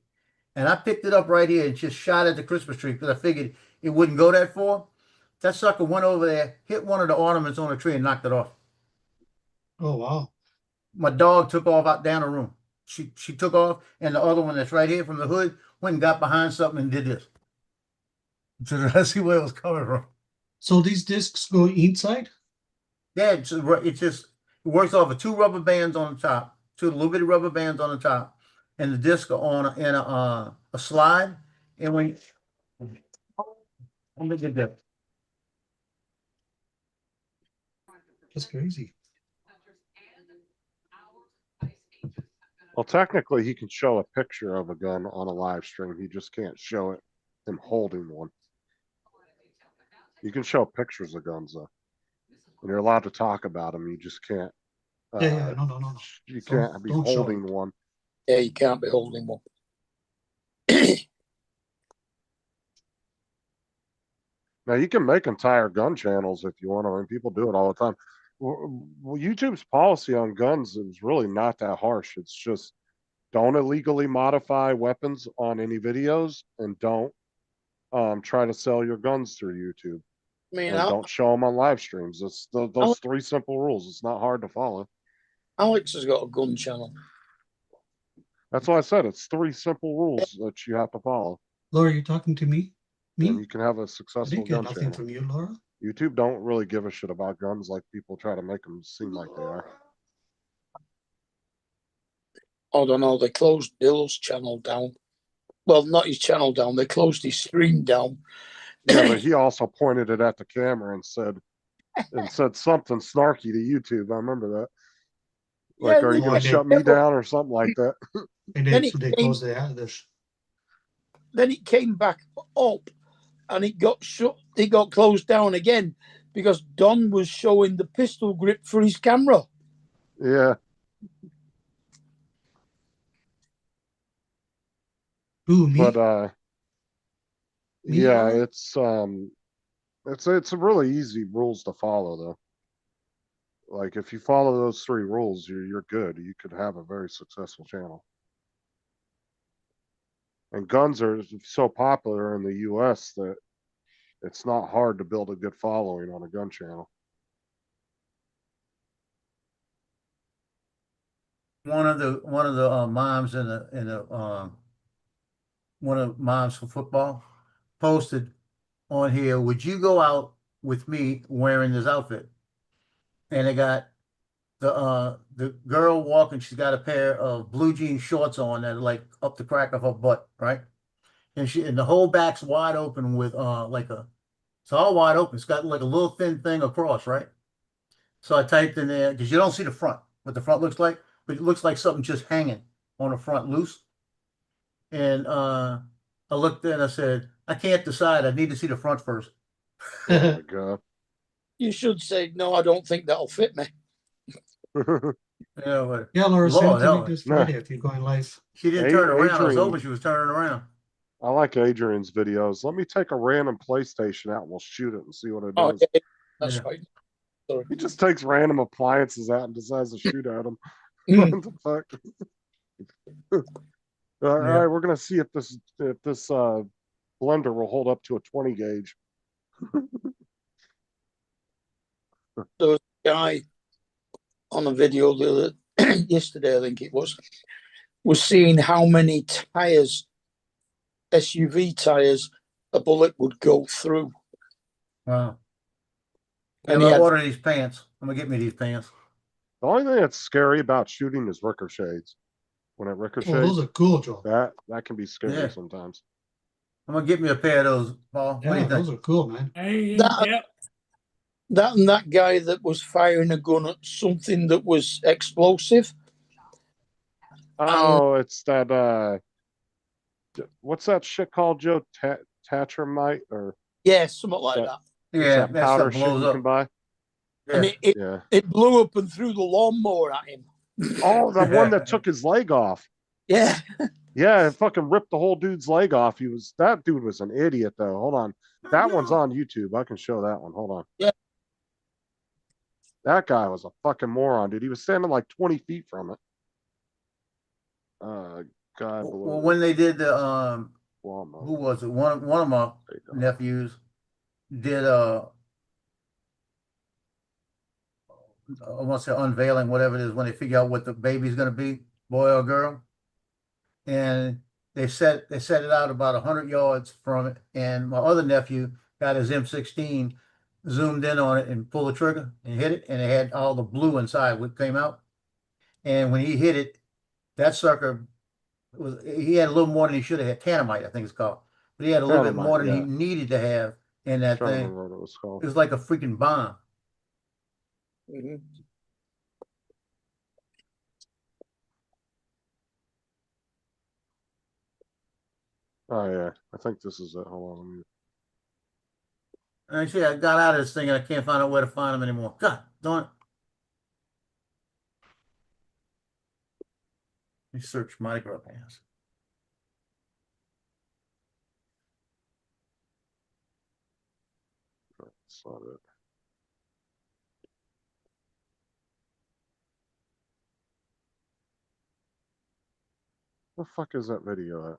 And I picked it up right here and just shot at the Christmas tree because I figured it wouldn't go that far. That sucker went over there, hit one of the ornaments on the tree and knocked it off. Oh wow. My My dog took off out down the room. She took off, and the other one that's right here from the hood went and got behind something and did this. So I see where it was coming from. So these discs go inside? Yeah, it works off of two rubber bands on the top, two little bitty rubber bands on the top, and the disc on in a slide. And when let me get that. That's crazy. Well, technically, he can show a picture of a gun on a live stream. He just can't show it him holding one. You can show pictures of guns, though. And you're allowed to talk about them. You just can't. Yeah, no. You Don't- can't be don't show holding one. Yeah, you can't be holding one. Now, you can make entire gun channels if you want to. I mean, people do it all the time. Well, YouTube's policy on guns is really not that harsh. It's just don't illegally modify weapons on any videos, and don't try to sell your guns through YouTube. I mean, And don't show them on live streams. It's those three simple rules. It's not hard to follow. Alex has got a gun channel. That's why I said it's three simple rules that you have to follow. Laura, you talking to me? And Me? you can have a I successful didn't get gun nothing channel. from you, Laura. YouTube don't really give a shit about guns like people try to make them seem like they are. I don't know. They closed Bill's channel down. Well, not his channel down. They closed his stream down. Yeah, but he also pointed it at the camera and said something snarky to YouTube. I remember that. Like, Yeah, are you no, gonna I didn't. shut me down or something like that? And Then they it closed this. Then it came back up, and it got shut. It got closed down again because Don was showing the pistol grip for his camera. Yeah. Who, me? But Me, yeah, Laura? it's a really easy rules to follow though. Like if you follow those three rules, you're good. You could have a very successful channel. And guns are so popular in the US that it's not hard to build a good following on a gun channel. One of the moms in the one of the moms for football posted on here, would you go out with me wearing this outfit? And they got the girl walking, she's got a pair of blue jean shorts on that are like up the crack of her butt, right? And the whole back's wide open with it's all wide open. It's got like a little thin thing across, right? So I typed in there because you don't see the front, what the front looks like, but it looks like something just hanging on the front loose. And I looked there and I said, I can't decide. I need to see the front first. Oh my god. You should say, no, I don't think that'll fit me. Yeah, but Yeah, Laura, Lord, send it to hell, me this no. Friday if you're going live. she didn't turn around. I was Adrian- hoping she was turning around. I like Adrian's videos. Let me take a random PlayStation out and we'll shoot it and see what it Oh, does. yeah, that's Yeah. fine. Sorry. He just takes random appliances out and decides to shoot at them. Mm. What the fuck? All right, we're gonna see if this blender will hold up to a 20 gauge. There was a guy on a video the other, yesterday, I think it was seeing how many tires, SUV tires, a bullet would go through. Wow. And Yeah, he I had- order these pants. I'm gonna get me these pants. The only thing that's scary about shooting is ricochets. When it ricochets, Oh, those are cool, Joe. that can be scary Yeah. sometimes. I'm gonna get me a pair of those, Paul. What do Yeah, you those think? are cool, man. Hey, That- yep. That and that guy that was firing a gun at something that was explosive. Oh, it's that what's that shit called, Joe? Tatramite or Yeah, something like That- that. it's Yeah, that that powder stuff shit blows you up. can buy? And Yeah. Yeah. it blew up and threw the lawnmower at him. Oh, the one that took his leg off. Yeah. Yeah, it fucking ripped the whole dude's leg off. That dude was an idiot though. Hold on. That one's on YouTube. I can show that one. Hold on. Yeah. That guy was a fucking moron, dude. He was standing like 20 feet from it. God below. Well, when they did the Walmart. who was it? One of my There you go. nephews did I want to say unveiling, whatever it is, when they figure out what the baby's gonna be, boy or girl. And they set it out about 100 yards from it. And my other nephew got his M16, zoomed in on it and pulled the trigger and hit it, and it had all the blue inside what came out. And when he hit it, that sucker he had a little more than he should have had. Tanamite, I think it's called. But he had a little bit Tanamite, more than he yeah. needed to have in that Trying to thing. remember what it was called. It was like a freaking bomb. Mhm. Oh yeah, I think this is it. Hold on. And actually, I got out of this thing and I can't find out where to find them anymore. God darn it. Let me search micro pants. That's not it. The fuck is that video at?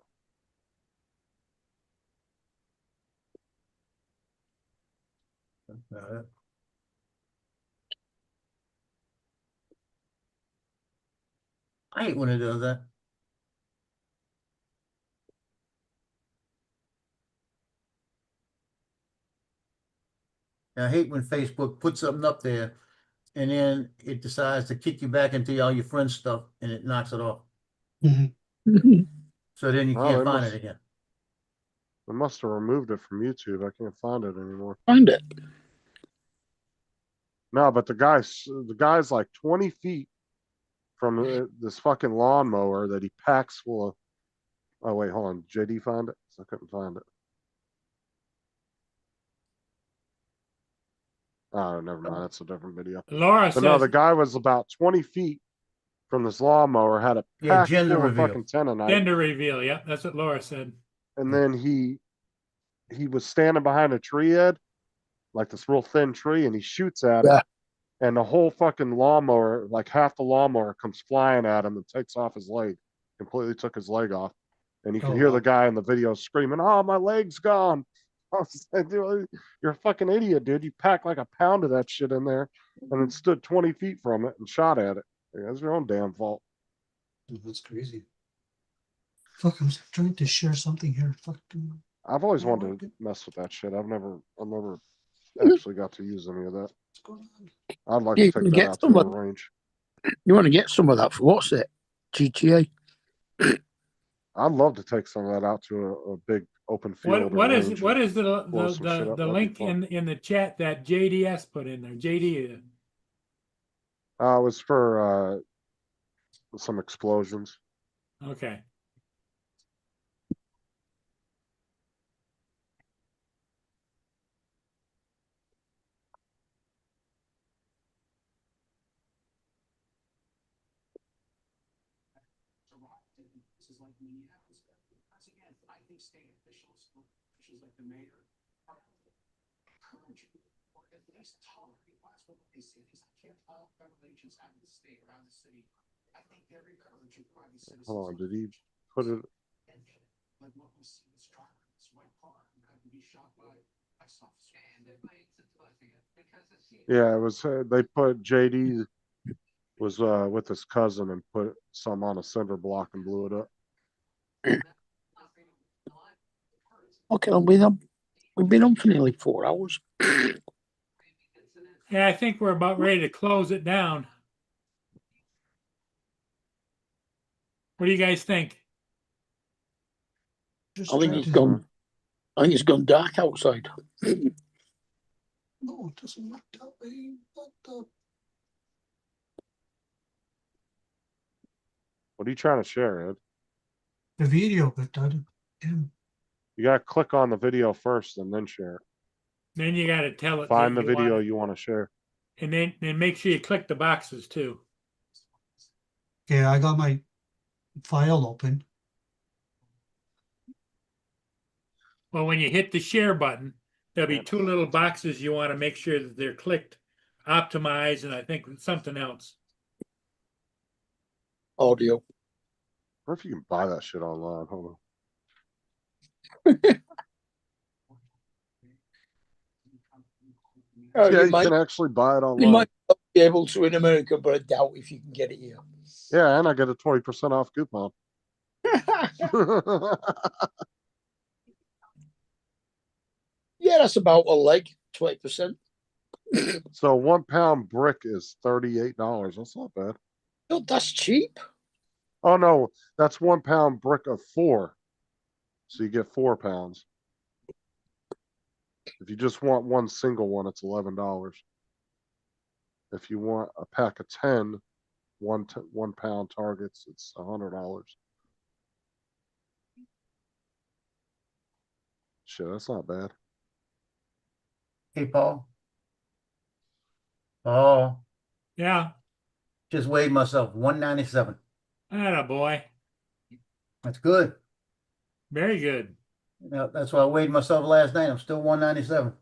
I hate when it does that. I hate when Facebook puts something up there and then it decides to kick you back into all your friends' stuff and it knocks it off. So then you Oh, can't they find must- it again. They must have removed it from YouTube. I can't find it anymore. Find it. No, but the guy's like 20 feet from this fucking lawnmower that he packs full of. Oh wait, hold on. JD found it? I couldn't find it. Oh, never mind. That's a different video. Laura But no, says the guy was about 20 feet from this lawnmower, had it Yeah, packed gender full of reveal. fucking tenonite, gender reveal. Yep, that's what Laura said. and then he was standing behind a tree head, like this real thin tree, and he shoots at Yeah. it, and the whole fucking lawnmower, like half the lawnmower, comes flying at him and takes off his leg. Completely took his leg off, and you can Oh, hear wow. the guy in the video screaming, "Oh, my leg's gone!" I was like, "Dude, you're a fucking idiot, dude. You packed like a pound of that shit in there, and then stood 20 feet from it and shot at it. That's your own damn fault." That's crazy. Fuck, I'm trying to share something here. Fucking. I've always Yeah, wanted what to mess with that shit. I've never actually got to use any of that. What's going on? I'd like You to can take that get out to some a of- range. You want to get some of that for what's it? GTA. I'd love to take some of that out to a big open field. What or is range what and is the blow some shit up. the That'd be link fun. in the chat that JDS put in there? JD. It was for some explosions. Okay. This is like Minneapolis. Once again, I think state officials like the mayor, are encouraging or at least tolerate what they say. I can't all federal agents out of the state or out of the city. I think they're encouraging private citizens. Hold on, did he put it? Like what we see this driver in this white car who had to be shot by ICE officers. And it might incentivizing it because it's Yeah, it was. They put JD was with his cousin and put some on a cinder block and blew it up. Okay, we've been on for nearly 4 hours. Yeah, I think we're about ready to close it down. What do you guys think? I think it's gone. I think it's gone dark outside. No, it doesn't look that way. What are you trying to share, Ed? The video, but I didn't. You gotta click on the video first and then share it. Then you got to tell it. Find that the you want video it. you want to share. And then make sure you click the boxes too. Okay, I got my file open. Well, when you hit the share button, there'll be two little boxes you want to make sure that they're clicked, optimize, and I think something else. Audio. Or if you can buy that shit online. Hold on. Yeah, you can actually buy it You online. might not be able to in America, but I doubt if you can get it here. Yeah, and I get a 20% off coupon. Yeah, that's about a leg, 20%. So 1 pound brick is $38. That's not bad. No, that's cheap. Oh no, that's 1 pound brick of 4. So you get 4 pounds. If you just want one single one, it's $11. If you want a pack of 10, 1 pound targets, it's $100. Shit, that's not bad. Hey, Paul. Oh, Yeah. just weighed myself 197. Atta boy. That's good. Very good. Yeah, that's why I weighed myself last night. I'm still 197.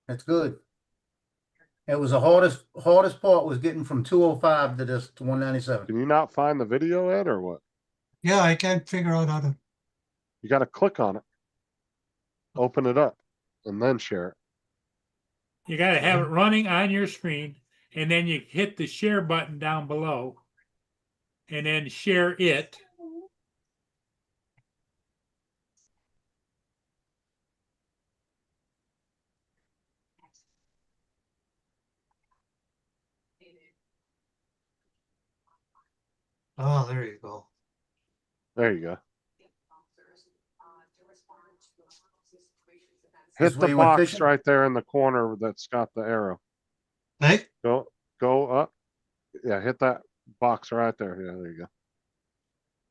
That's good. It was the hardest part was getting from 205 to this to 197. Can you not find the video, Ed, or what? Yeah, I can't figure out how to. You got to click on it, open it up, and then share it. You got to have it running on your screen, and then you hit the share button down below, and then share it. Oh, there you go. There you go. This Hit way the you went box fishing? right there in the corner that's got the arrow. Hey, Go up. Yeah, hit that box right there. Yeah, there you go.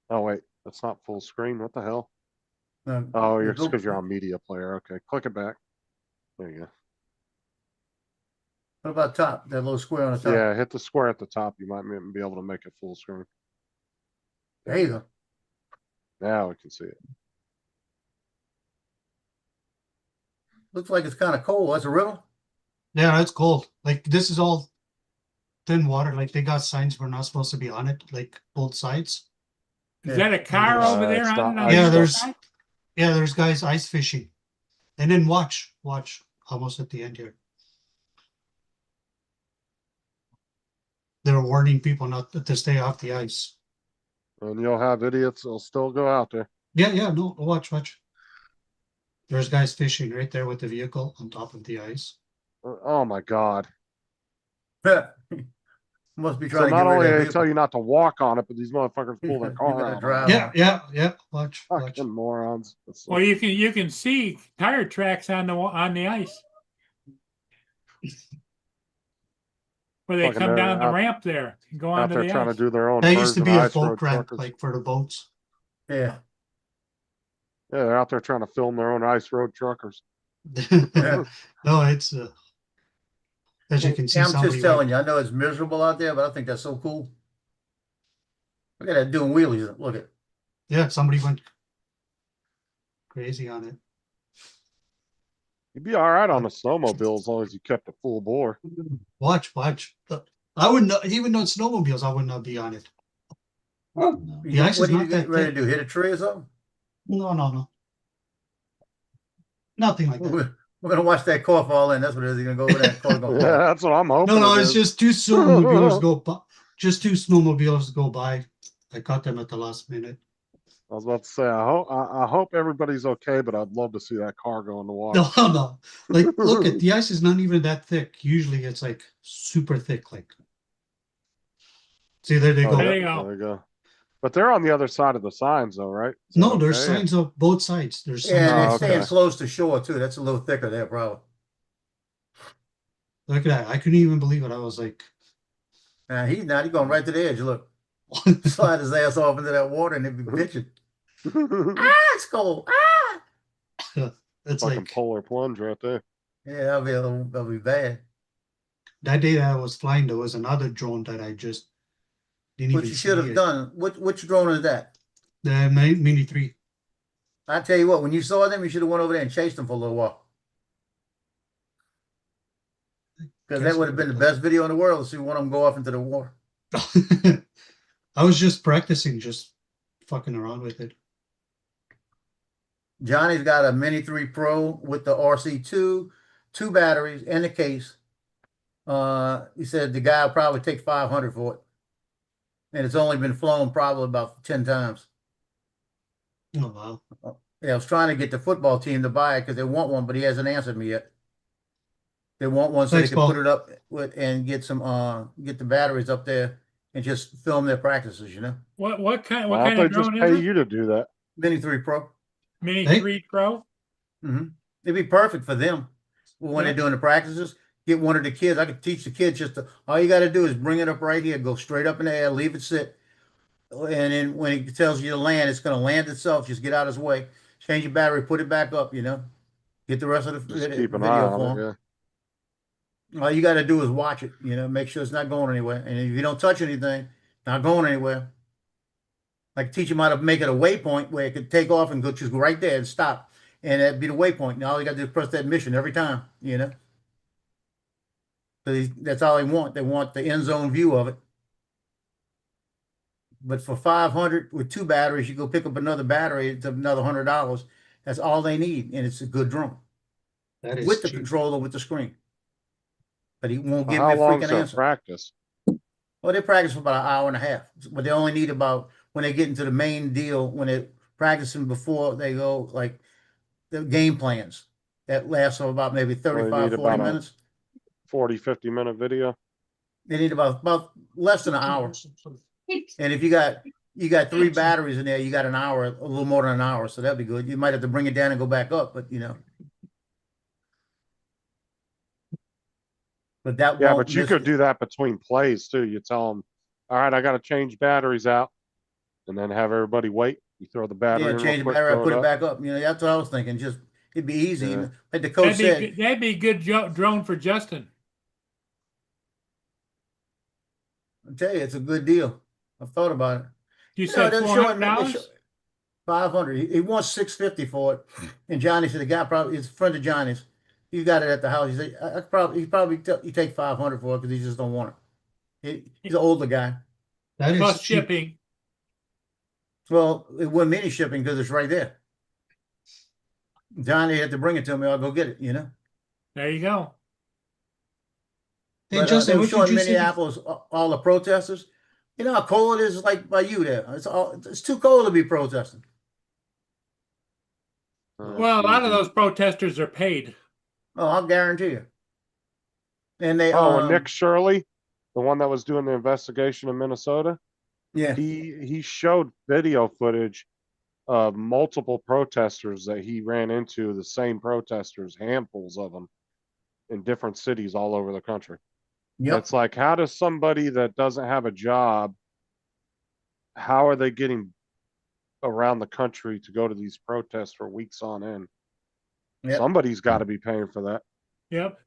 Oh wait, that's not full screen. What the hell? Oh, you're because you're on media player. Okay, click it back. There you go. What about top? That little square on the top. Yeah, hit the square at the top. You might be able to make it full screen. There you go. Now we can see it. Looks like it's kind of cold. That's a river. yeah, it's cold. Like this is all thin water. Like they got signs we're not supposed to be on it. Like both sides. Is that a car over there it's on not it? ice. Yeah, Side? there's guys ice fishing, and then watch almost at the end here. They're warning people not to stay off the ice. And you'll have idiots that'll still go out there. Yeah, no, watch. There's guys fishing right there with the vehicle on top of the ice. Oh my God. Must be So trying to not get rid only of do that they tell you not to walk on it, but these motherfuckers pull their You car gotta out. drive. Yeah, watch. Fucking morons. Well, you can see tire tracks on the ice where they Fucking come down the out- ramp there and go Out onto there the trying ice. to do their own. That used to be a ice road folk ramp, truckers. like for the boats. Yeah. Yeah, they're out there trying to film their own ice road truckers. Yeah. No, it's as you can see, I'm somebody just telling you, I know it's miserable out there, but I think that's so cool. Look at that doing wheelies. Look at. yeah, somebody went crazy on it. You'd be all right on a snowmobile as long as you kept it full bore. Watch. I would not, even though it's snowmobiles, I would not be on it. The ice What is are you not that getting ready to thick. do? Hit a tree or something? No. Nothing like that. We're gonna watch that car fall in. That's what it is. You're gonna go over that car. Yeah, Gonna that's what I'm hoping. No, it it's is. just two snowmobiles go by. Just two snowmobiles go by. I caught them at the last minute. I was about to say, I hope everybody's okay, but I'd love to see that car go in the water. No, no. Like, look at the ice is not even that thick. Usually it's like super thick. Like, see, there they Oh, go. There yeah, you go. there you go. But they're on the other side of the signs, though, right? Is that No, there's okay? signs of both sides. There's signs. And Oh, it's on both staying sides. close to shore too. That's a little thicker there, probably. Look at that. I couldn't even believe it. I was like, He's going right to the edge. Look, slide his ass off into that water and it'd be pitching. It's cold. it's Fucking like polar plunge right there. Yeah, that'll be bad. that day that I was flying, there was another drone that I just didn't What even you see should have it. done. Which drone is that? The Mini 3. I tell you what, when you saw them, you should have went over there and chased them for a little while. Because that would have been the best video in the world to see one of them go off into the water. I was just practicing, just fucking around with it. Johnny's got a Mini 3 Pro with the RC2, 2 batteries, and the case. He said the guy will probably take $500 for it. And it's only been flown probably about 10 times. Oh, wow. Yeah, I was trying to get the football team to buy it because they want one, but he hasn't answered me yet. They want one so Thanks, they can Paul. put it up with and get the batteries up there and just film their practices, you know. What kind Why don't of they just drone pay is it? you to do that? Mini 3 Pro. Mini Hey. 3 Pro? It'd be perfect for them when Yeah. they're doing the practices. Get one of the kids. I could teach the kids all you got to do is bring it up right here, go straight up in the air, leave it sit. And then when it tells you to land, it's going to land itself. Just get out of its way, change your battery, put it back up, you know, get the rest of the Just keep an eye video on for it, them. yeah. All you got to do is watch it, you know, make sure it's not going anywhere. And if you don't touch anything, not going anywhere. Like teach them how to make it a waypoint where it could take off and go just go right there and stop. And that'd be the waypoint. Now all you got to do is press that mission every time, you know. So that's all they want. They want the end zone view of it. But for $500 with 2 batteries, you go pick up another battery. It's another $100. That's all they need, and it's a good drone That is with the cheap. controller with the screen. But he won't give How me a long's freaking their answer. practice? Well, they practice for about an hour and a half, but they only need about when they get into the main deal when they're practicing before they go like the game plans that lasts for about maybe 35, 40 about a minutes. 40-50 minute video. They need about less than an hour. And if you got 3 batteries in there, you got an hour, a little more than an hour, so that'd be good. You might have to bring it down and go back up, but you know. But that Yeah, won't but you miss could it. do that between plays too. You tell them, all right, I got to change batteries out, and then have everybody wait. You throw the battery Yeah, in real change the quick, battery, throw put it up. back up. You know, that's what I was thinking. Just it'd be easy. Yeah. You know, like the coach said. That'd be a good drone for Justin. I tell you, it's a good deal. I've thought about it. You know, said it doesn't show it- $400? 500. He wants 650 for it. And Johnny said the guy probably it's a friend of Johnny's. He got it at the house. He said he take 500 for it because he just don't want it. He's an older guy. That is Plus cheap. shipping. Well, it wouldn't mean any shipping because it's right there. Johnny had to bring it to me. I'll go get it. You know. There you go. Hey, But Justin, they were what showing did you say? Minneapolis all the protesters. You know how cold it is like by you there. It's too cold to be protesting. Well, a lot of those protesters are paid. Oh, I'll guarantee you. And they and Nick Shirley, the one that was doing the investigation in Minnesota, yeah, he showed video footage of multiple protesters that he ran into, the same protesters, handfuls of them, in different cities all over the country. Yep. It's like, how does somebody that doesn't have a job, how are they getting around the country to go to these protests for weeks on end? Yep. Somebody's got to be paying for that. Yep.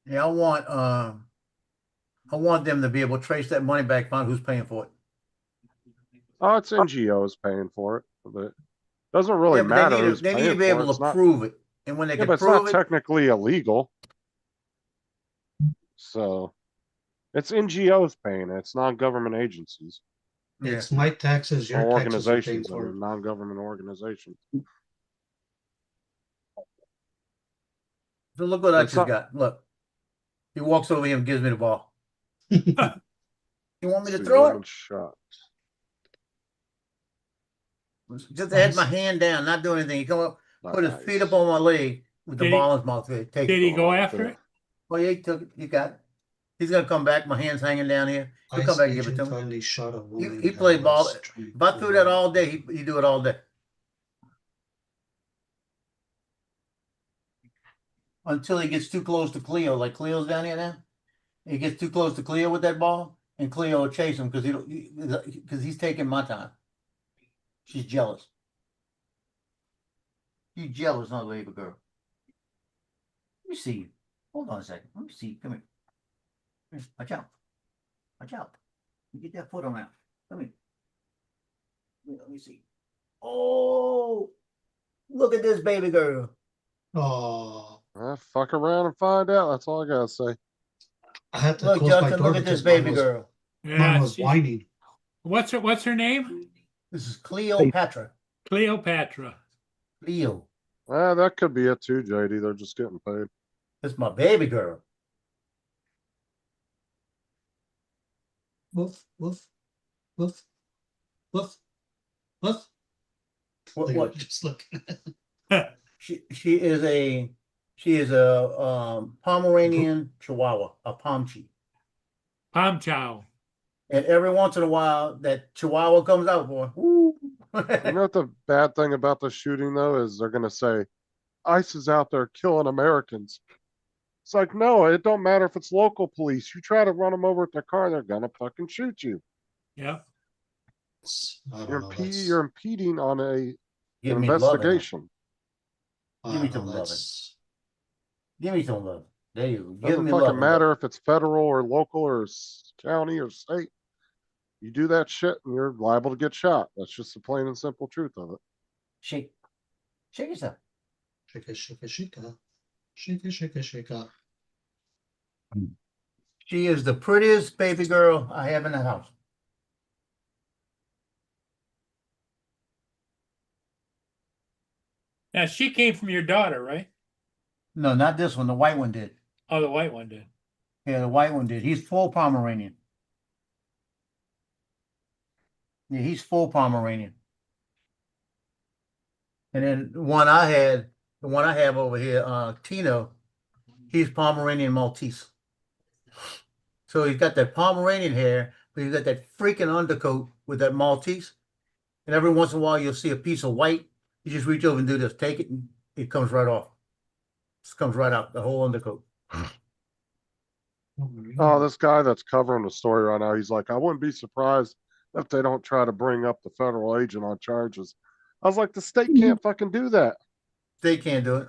Yeah, I want them to be able to trace that money back, find who's paying for it. Oh, it's NGOs paying for it, but it doesn't really Yeah, but matter they who's need paying to be for able it. It's to not- prove it. And when they Yeah, can but it's prove not it, technically illegal. So it's NGOs paying it. It's non-government agencies It's my taxes, your or taxes are paying organizations. I for mean, it. non-government organizations. so look what I It's just not- got. Look, he walks over here and gives me the ball. You want me to See, throw woman it? shot. Just had my hand down, not doing anything. He come up, put his feet up on my leg with the Did he- ball in his mouth. Take Did it. he go after it? Well, yeah, he took it. You got it. He's gonna come back. My hand's hanging down here. He'll ICE come back and give it agent to me. finally shot a woman. He that played ball. was If I threw that all day, he do it all day. Until he gets too close to Cleo, like Cleo's down here now. He gets too close to Cleo with that ball, and Cleo will chase him because he's taking my time. She's jealous. You jealous, huh, baby girl? Let me see you. Hold on a second. Let me see you. Come here. Come here. Watch out. Watch out. You get that foot on out. Come here. Let me see. Oh, look at this baby girl. Oh, Fuck around and find out. That's all I gotta say. I had to Look, close my Justin, door look at this because mine baby was- girl. Mine was whining. What's her name? This is Cleopatra. Cleopatra. Cleo. That could be it too, JD. They're just getting paid. This is my baby girl. Woof, woof, woof, woof, woof. What? Just look. She is a Pomeranian Chihuahua, a Pomchi. Pom chow. And every once in a while, that Chihuahua comes out, boy. Woo. You know what the bad thing about the shooting though is they're gonna say ICE is out there killing Americans. It's like, no, it don't matter if it's local police. You try to run them over with their car, they're gonna fucking shoot you. Yeah. You're impeding on an Give me love. investigation. Give me some love. Give me some love. There you go. Give Doesn't me fucking love. matter if it's federal or local or county or state. You do that shit and you're liable to get shot. That's just the plain and simple truth of it. Shake yourself. Shake it, shake it, shake it. Shake it, shake it, shake it. She is the prettiest baby girl I have in the house. Now she came from your daughter, right? No, not this one. The white one did. Oh, the white one did. Yeah, the white one did. He's full Pomeranian. Yeah, he's full Pomeranian. And then the one I have over here, Tino, he's Pomeranian Maltese. So he's got that Pomeranian hair, but he's got that freaking undercoat with that Maltese. And every once in a while, you'll see a piece of white. You just reach over and do this, take it, and it comes right off. Just comes right out, the whole undercoat. Oh, this guy that's covering the story right now, he's like, I wouldn't be surprised if they don't try to bring up the federal agent on charges. I was like, the state can't fucking do that. They can't do it.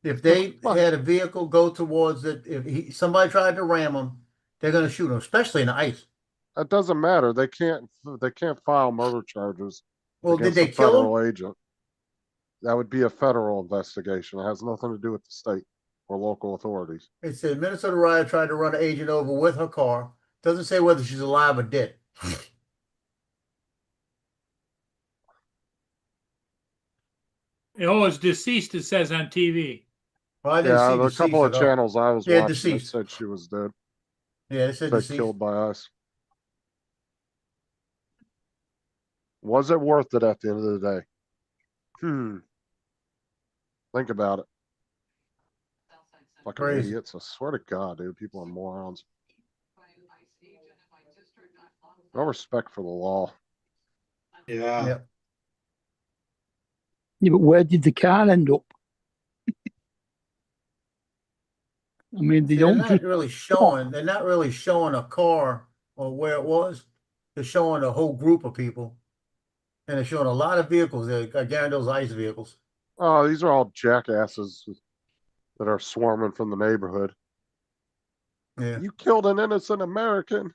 If they had a vehicle go towards it, if somebody tried to ram them, they're going to shoot them, especially in the ice. It doesn't matter. They can't file murder charges. Well, did against they a kill federal agent. That would be a federal investigation. It has nothing to do with the state or local authorities. It said Minnesota riot tried to run an agent over with her car. Doesn't say whether she's alive or dead. Oh, it's deceased, it says on TV. Well, I didn't see Yeah, a deceased couple of at all. channels I was Yeah, watching that deceased. said she was dead. Yeah, it said Said deceased. killed by us. Was it worth it at the end of the day? Think about it. Fucking Crazy. idiots. I swear to God, dude, people are morons. No respect for the law. Yeah. Yep. Yeah, but where did the car end up? I mean, they They're don't not just really showing. They're not really showing a car or where it was. They're showing a whole group of people, and they're showing a lot of vehicles. I guarantee those ICE vehicles. Oh, these are all jackasses that are swarming from the neighborhood. Yeah, You killed an innocent American.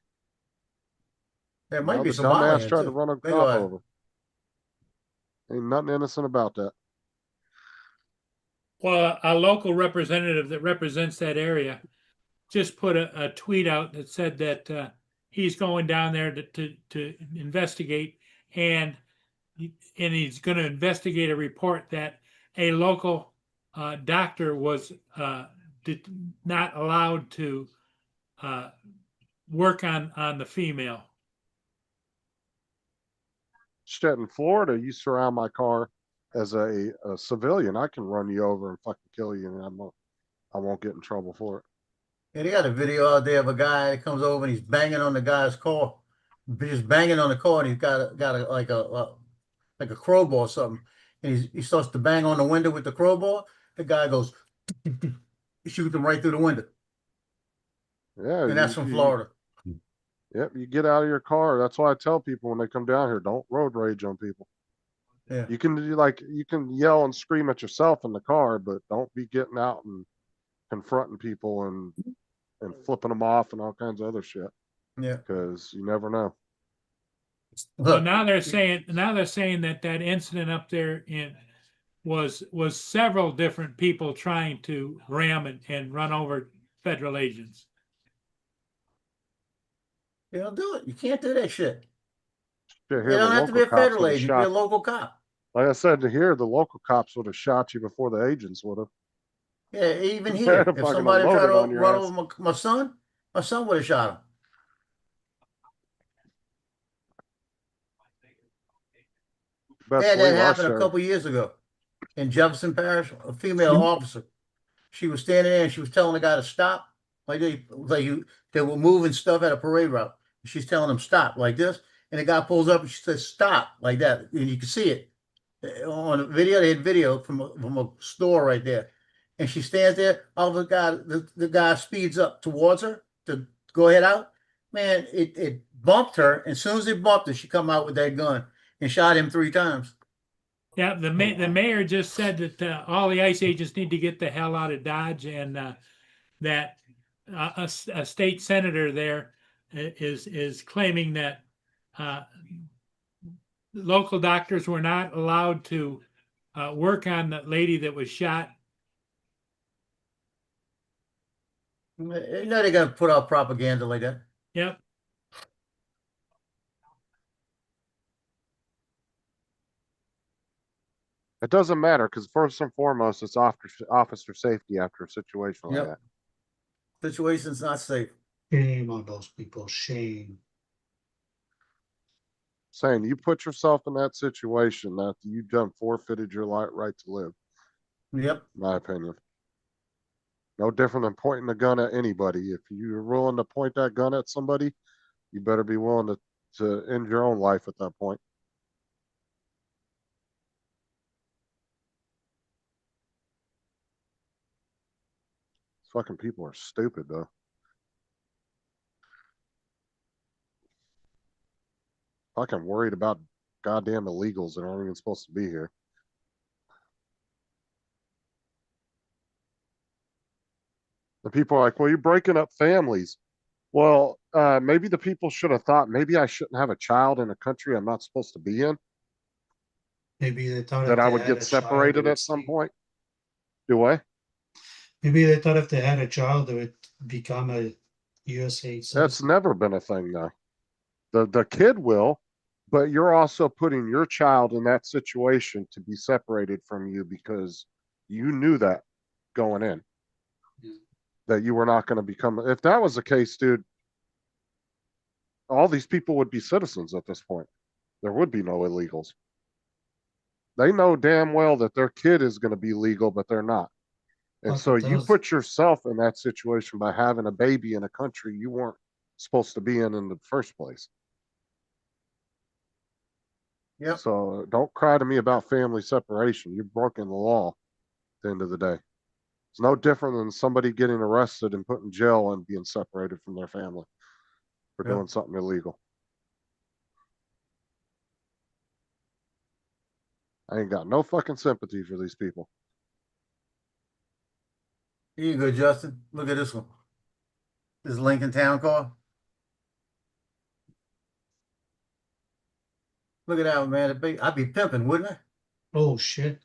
there might Well, be the some dumbass Somalians tried to too. run a Maybe cop I- over. Ain't nothing innocent about that. Well, a local representative that represents that area just put a tweet out that said that he's going down there to investigate, and he's going to investigate a report that a local doctor was not allowed to work on the female. Shit, in Florida, you surround my car as a civilian, I can run you over and fucking kill you, and I won't get in trouble for it. Yeah, they got a video out there of a guy that comes over and he's banging on the guy's car, just banging on the car, and he's got like a crowbar or something, and he starts to bang on the window with the crowbar. The guy goes, shoots him right through the window, Yeah, and that's from Florida. Yep, you get out of your car. That's why I tell people when they come down here, don't road rage on people. Yeah, You can you can yell and scream at yourself in the car, but don't be getting out and confronting people and flipping them off and all kinds of other shit. yeah. Because you never know. Well, now they're saying that incident up there was several different people trying to ram and run over federal agents. You don't do it. You can't do that shit. Shit, You here, the don't have to be a local cops federal would've agent. Be a shot- local cop. Like I said, to here, the local cops would have shot you before the agents would have. Yeah, even They'd here, have if fucking somebody tried unloaded to on your run ass. over my son would have shot him. Best Yeah, that believe our happened a sheriff- couple years ago in Jefferson Parish. A female officer, she was standing there and she was telling the guy to stop. They were moving stuff at a parade route. She's telling him stop like this, and the guy pulls up and she says stop like that, and you can see it on the video. They had video from a store right there, and she stands there. All the guy speeds up towards her to go ahead out. Man, it bumped her, and as soon as it bumped her, she come out with that gun and shot him 3 times. Yeah, the mayor just said that all the ICE agents need to get the hell out of Dodge, and that a state senator there is claiming that local doctors were not allowed to work on the lady that was shot. You know they're gonna put out propaganda like that. Yep. It doesn't matter because first and foremost, it's officer safety after a situation like Yep. that. Situation's not safe. Shame on those people. Shame. Saying you put yourself in that situation, that you've done forfeited your right to live. Yep. In my opinion. No different than pointing a gun at anybody. If you're willing to point that gun at somebody, you better be willing to end your own life at that point. Fucking people are stupid though. Fucking worried about goddamn illegals that aren't even supposed to be here. The people are like, well, you're breaking up families. Well, maybe the people should have thought maybe I shouldn't have a child in a country I'm not supposed to be in. Maybe they thought That if I they would had get a child, separated they would at some stay. point. Do I? Maybe they thought if they had a child, they would become a USA citizen. That's never been a thing though. The kid will, but you're also putting your child in that situation to be separated from you because you knew that going in. That you were not going to become. If that was the case, dude, all these people would be citizens at this point. There would be no illegals. They know damn well that their kid is going to be legal, but they're not. And Plus so it you does- put yourself in that situation by having a baby in a country you weren't supposed to be in the first place. Yep. So don't cry to me about family separation. You've broken the law at the end of the day. It's no different than somebody getting arrested and put in jail and being separated from their family for Yep. doing something illegal. I ain't got no fucking sympathy for these people. Here you go, Justin. Look at this one. This Lincoln Town car. Look at that one, man. I'd be pimping, wouldn't I? Oh shit.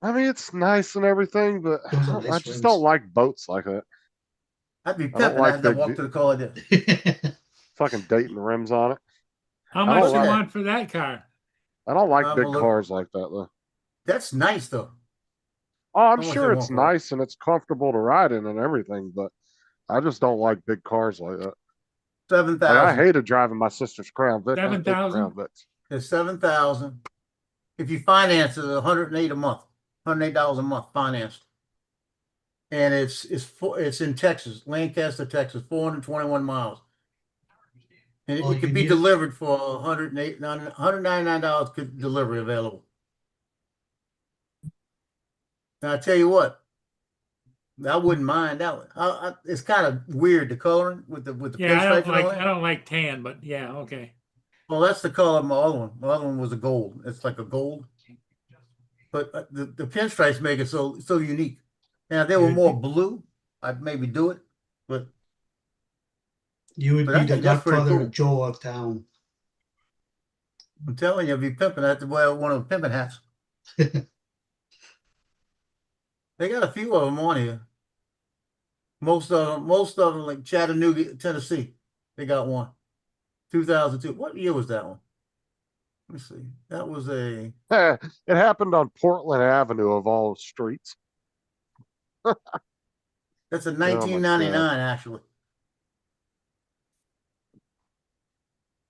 I mean, it's nice and everything, but Those are I nice just rims. don't like boats like that. I'd be I don't pimping. like I'd have to big walk ve- to the car like this. Fucking dating the rims on it. How I much don't you like- want for that car? I don't like I'm big a little- cars like that though. That's nice though. Oh, I'm How much sure they it's want for it? nice and it's comfortable to ride in and everything, but I just don't like big cars like that. 7,000. Like, I hated driving my sister's Crown Vic. I hate 7,000? Crown Vics. It's 7,000. If you finance it, $108 a month, $108 a month financed. And it's in Texas, Lancaster, Texas, 421 miles. And All it could you be need- delivered for $199 could delivery available. And I tell you what, I wouldn't mind that one. It's kind of weird, the coloring with the Yeah, pinstripes and all I that. don't like tan, but yeah, okay. Well, that's the color of my other one. My other one was a gold. It's like a gold. But the pinstripes make it so unique. Now, if they were more blue, I'd maybe do it. But You would But I be the think that's pretty godfather cool. of Joe of town. I'm telling you, if you're pimping, I have to wear one of the pimping hats. They got a few of them on here. Most of them like Chattanooga, Tennessee. They got one. 2002. What year was that one? Let me see. That was a. It happened on Portland Avenue of all streets. That's a Oh my 1999, actually.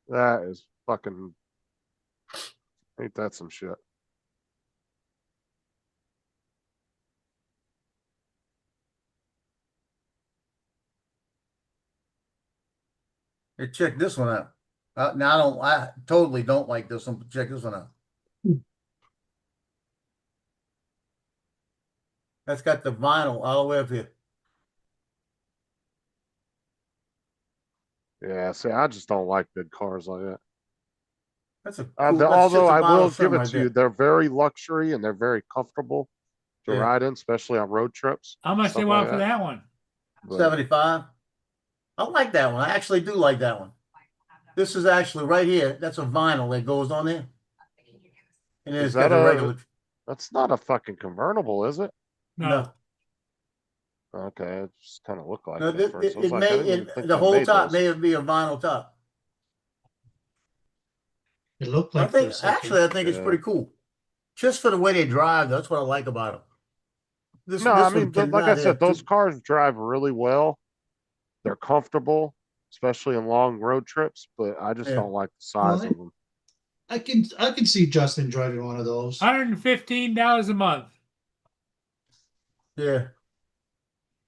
That is fucking. Ain't that some shit? Hey, check this one out. Now I totally don't like this one, but check this one out. That's got the vinyl all the way up here. Yeah, see, I just don't like big cars like that. That's a cool, that's Although just a I will vinyl give trim it right to there. you, they're very luxury and they're very comfortable to Yeah. ride in, especially on road trips. How much they stuff want like for that one? But 75. I like that one. I actually do like that one. This is actually right here. That's a vinyl that goes on there. And then Is it's got that the a- regular. that's not a fucking convertible, is it? No. Okay, it just kind of looked like No, it at first. I was it like, I may didn't even think the they whole made top those. may be a vinyl top. It looked I like for a think second. actually I think it's Yeah. pretty cool. Just for the way they drive, that's what I like about them. This No, I one mean, like I cannot said, have those two- cars drive really well. They're comfortable, especially in long road trips, but I just Yeah. don't like the size Well, of them. I can see Justin driving one of those. $115 a month. Yeah.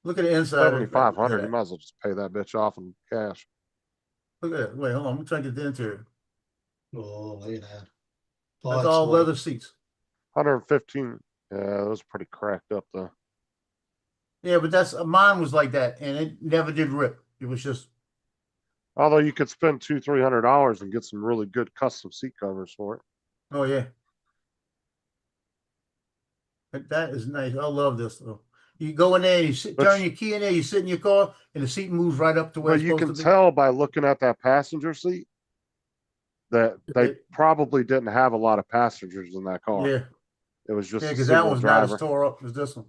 Look at the inside. of it. 7,500, Look you at might as well just pay that bitch off in cash. that. Look at that. Wait, hold on. I'm trying to get the interior. Oh, look at that. Oh, That's it's all white. leather seats. 115. Yeah, it was pretty cracked up though. Yeah, but that's mine was like that, and it never did rip. It was just Although you could spend $200-300 and get some really good custom seat covers for it. oh yeah. But that is nice. I love this though. You go in there and you But turn your key in there, you sit in your car, and the seat moves right up to where But it's you supposed can to be. tell by looking at that passenger seat that they It- probably didn't have a lot of passengers in that car. Yeah, It was just yeah, a because that single one's not as driver. tore up as this one.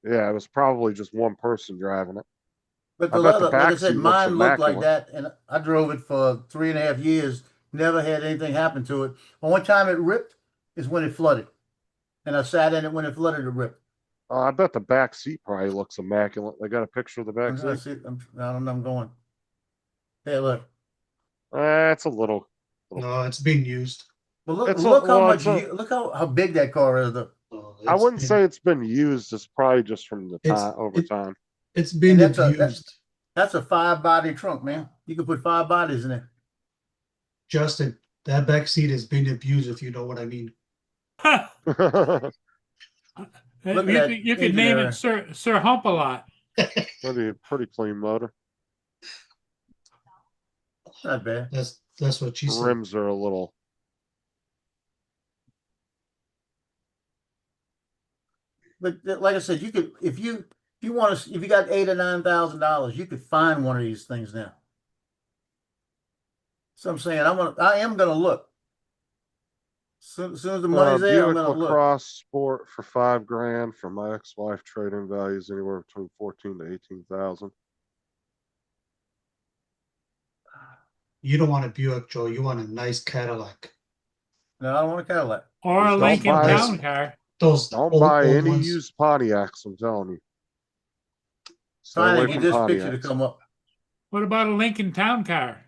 Yeah, it was probably just one person driving it. But I the bet the leather, like I back said, seat looks mine looked like immaculate. that, and I drove it for 3.5 years. Never had anything happen to it. Only time it ripped is when it flooded, and I sat in it when it flooded. It ripped. I bet the back seat probably looks immaculate. They got a picture of the back I seat. see. I don't know. I'm going. Hey, look. It's a little. No, it's being used. Well, look. It's a- Look how well, much. it's a- Look how big that car is. Though. Oh, I it's wouldn't been- say it's been used. It's probably just from the It's- time over time. It's been And abused. that's a 5-body trunk, man. You can put 5 bodies in there. Justin, that back seat has been abused, if you know what I mean. Look You at that could engine name area. it Sir Hump a lot. pretty clean motor. Not bad. That's what she said. Rims are a little. But like I said, you could if you want to if you got $8,000 or $9,000, you could find one of these things now. So I'm saying I am gonna look. Soon as the money's there, I'm Buick gonna look. LaCrosse Sport for $5,000 for my ex-wife. Trade-in values anywhere between 14 to 18,000. You don't want a Buick, Joe. You want a nice Cadillac. No, I don't want a Cadillac. Or a Don't Lincoln buy it. Town Car. Those Don't old, buy old any ones. used Pontiacs. I'm telling you. Stay Trying away to get from this picture to Pontiacs. come up. What about a Lincoln Town Car?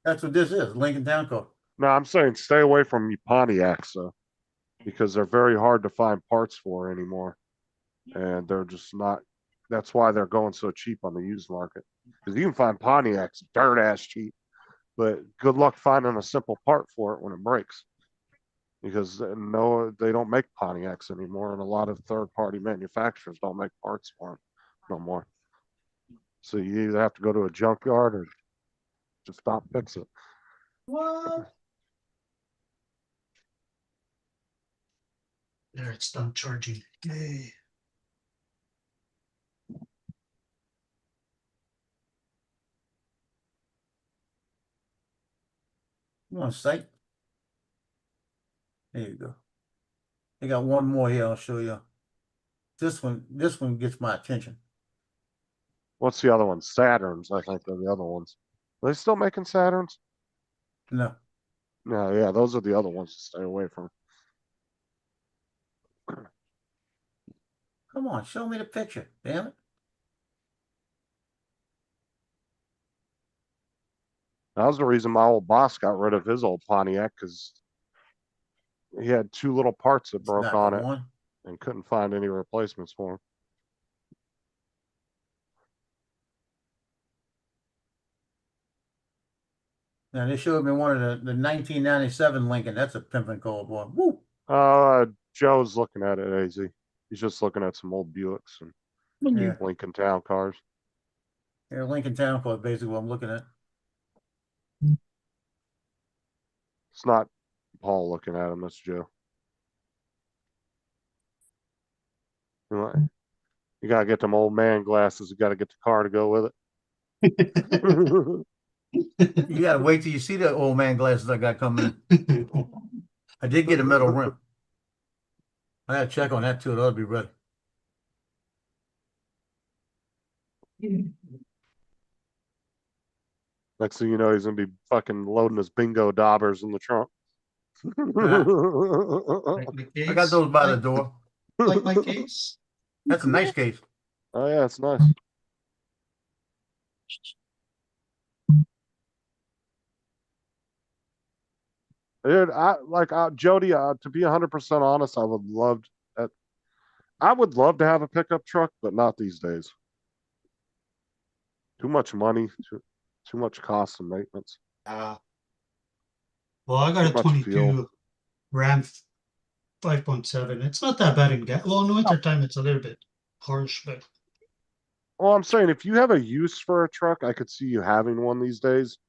That's what this is, Lincoln Town Car. No, I'm saying stay away from Pontiacs, though, because they're very hard to find parts for anymore. And they're just not, that's why they're going so cheap on the used market. Because you can find Pontiacs dirt ass cheap, but good luck finding a simple part for it when it breaks. Because no, they don't make Pontiacs anymore, and a lot of third-party manufacturers don't make parts for them no more. So you either have to go to a junkyard or just stop fixing it. What? There, it's done charging. Yay. You want a sight? There you go. They got one more here. I'll show you. This one gets my attention. What's the other one? Saturns, I think, are the other ones. Are they still making Saturns? No. No, yeah, those are the other ones to stay away from. Come on, show me the picture. Damn it. That was the reason my old boss got rid of his old Pontiac, because he had two little parts that broke Not on the it one. and couldn't find any replacements for him. Now they showed me one of the 1997 Lincoln. That's a pimpin' cold boy. Woo! Joe's looking at it, AZ. He's just looking at some old Buicks and Yeah. Lincoln Town cars. Yeah, Lincoln Town Car, basically what I'm looking at. It's not Paul looking at him, that's Joe. You gotta get them old man glasses. You gotta get the car to go with it. You gotta wait till you see the old man glasses I got coming in. I did get a metal rim. I gotta check on that too. It ought to be ready. Next thing you know, he's gonna be fucking loading his bingo daubers in the trunk. I got those by the door. Like my case? That's a nice case. Oh yeah, it's nice. Dude, Jody, to be 100% honest, I would love to have a pickup truck, but not these days. Too much money, too much cost and maintenance. Well, I got a Too much 22 fuel. Ram 5.7. It's not that bad in gas. Well, in winter time, it's a little bit harsh, but Well, I'm saying if you have a use for a truck, I could see you having one these days.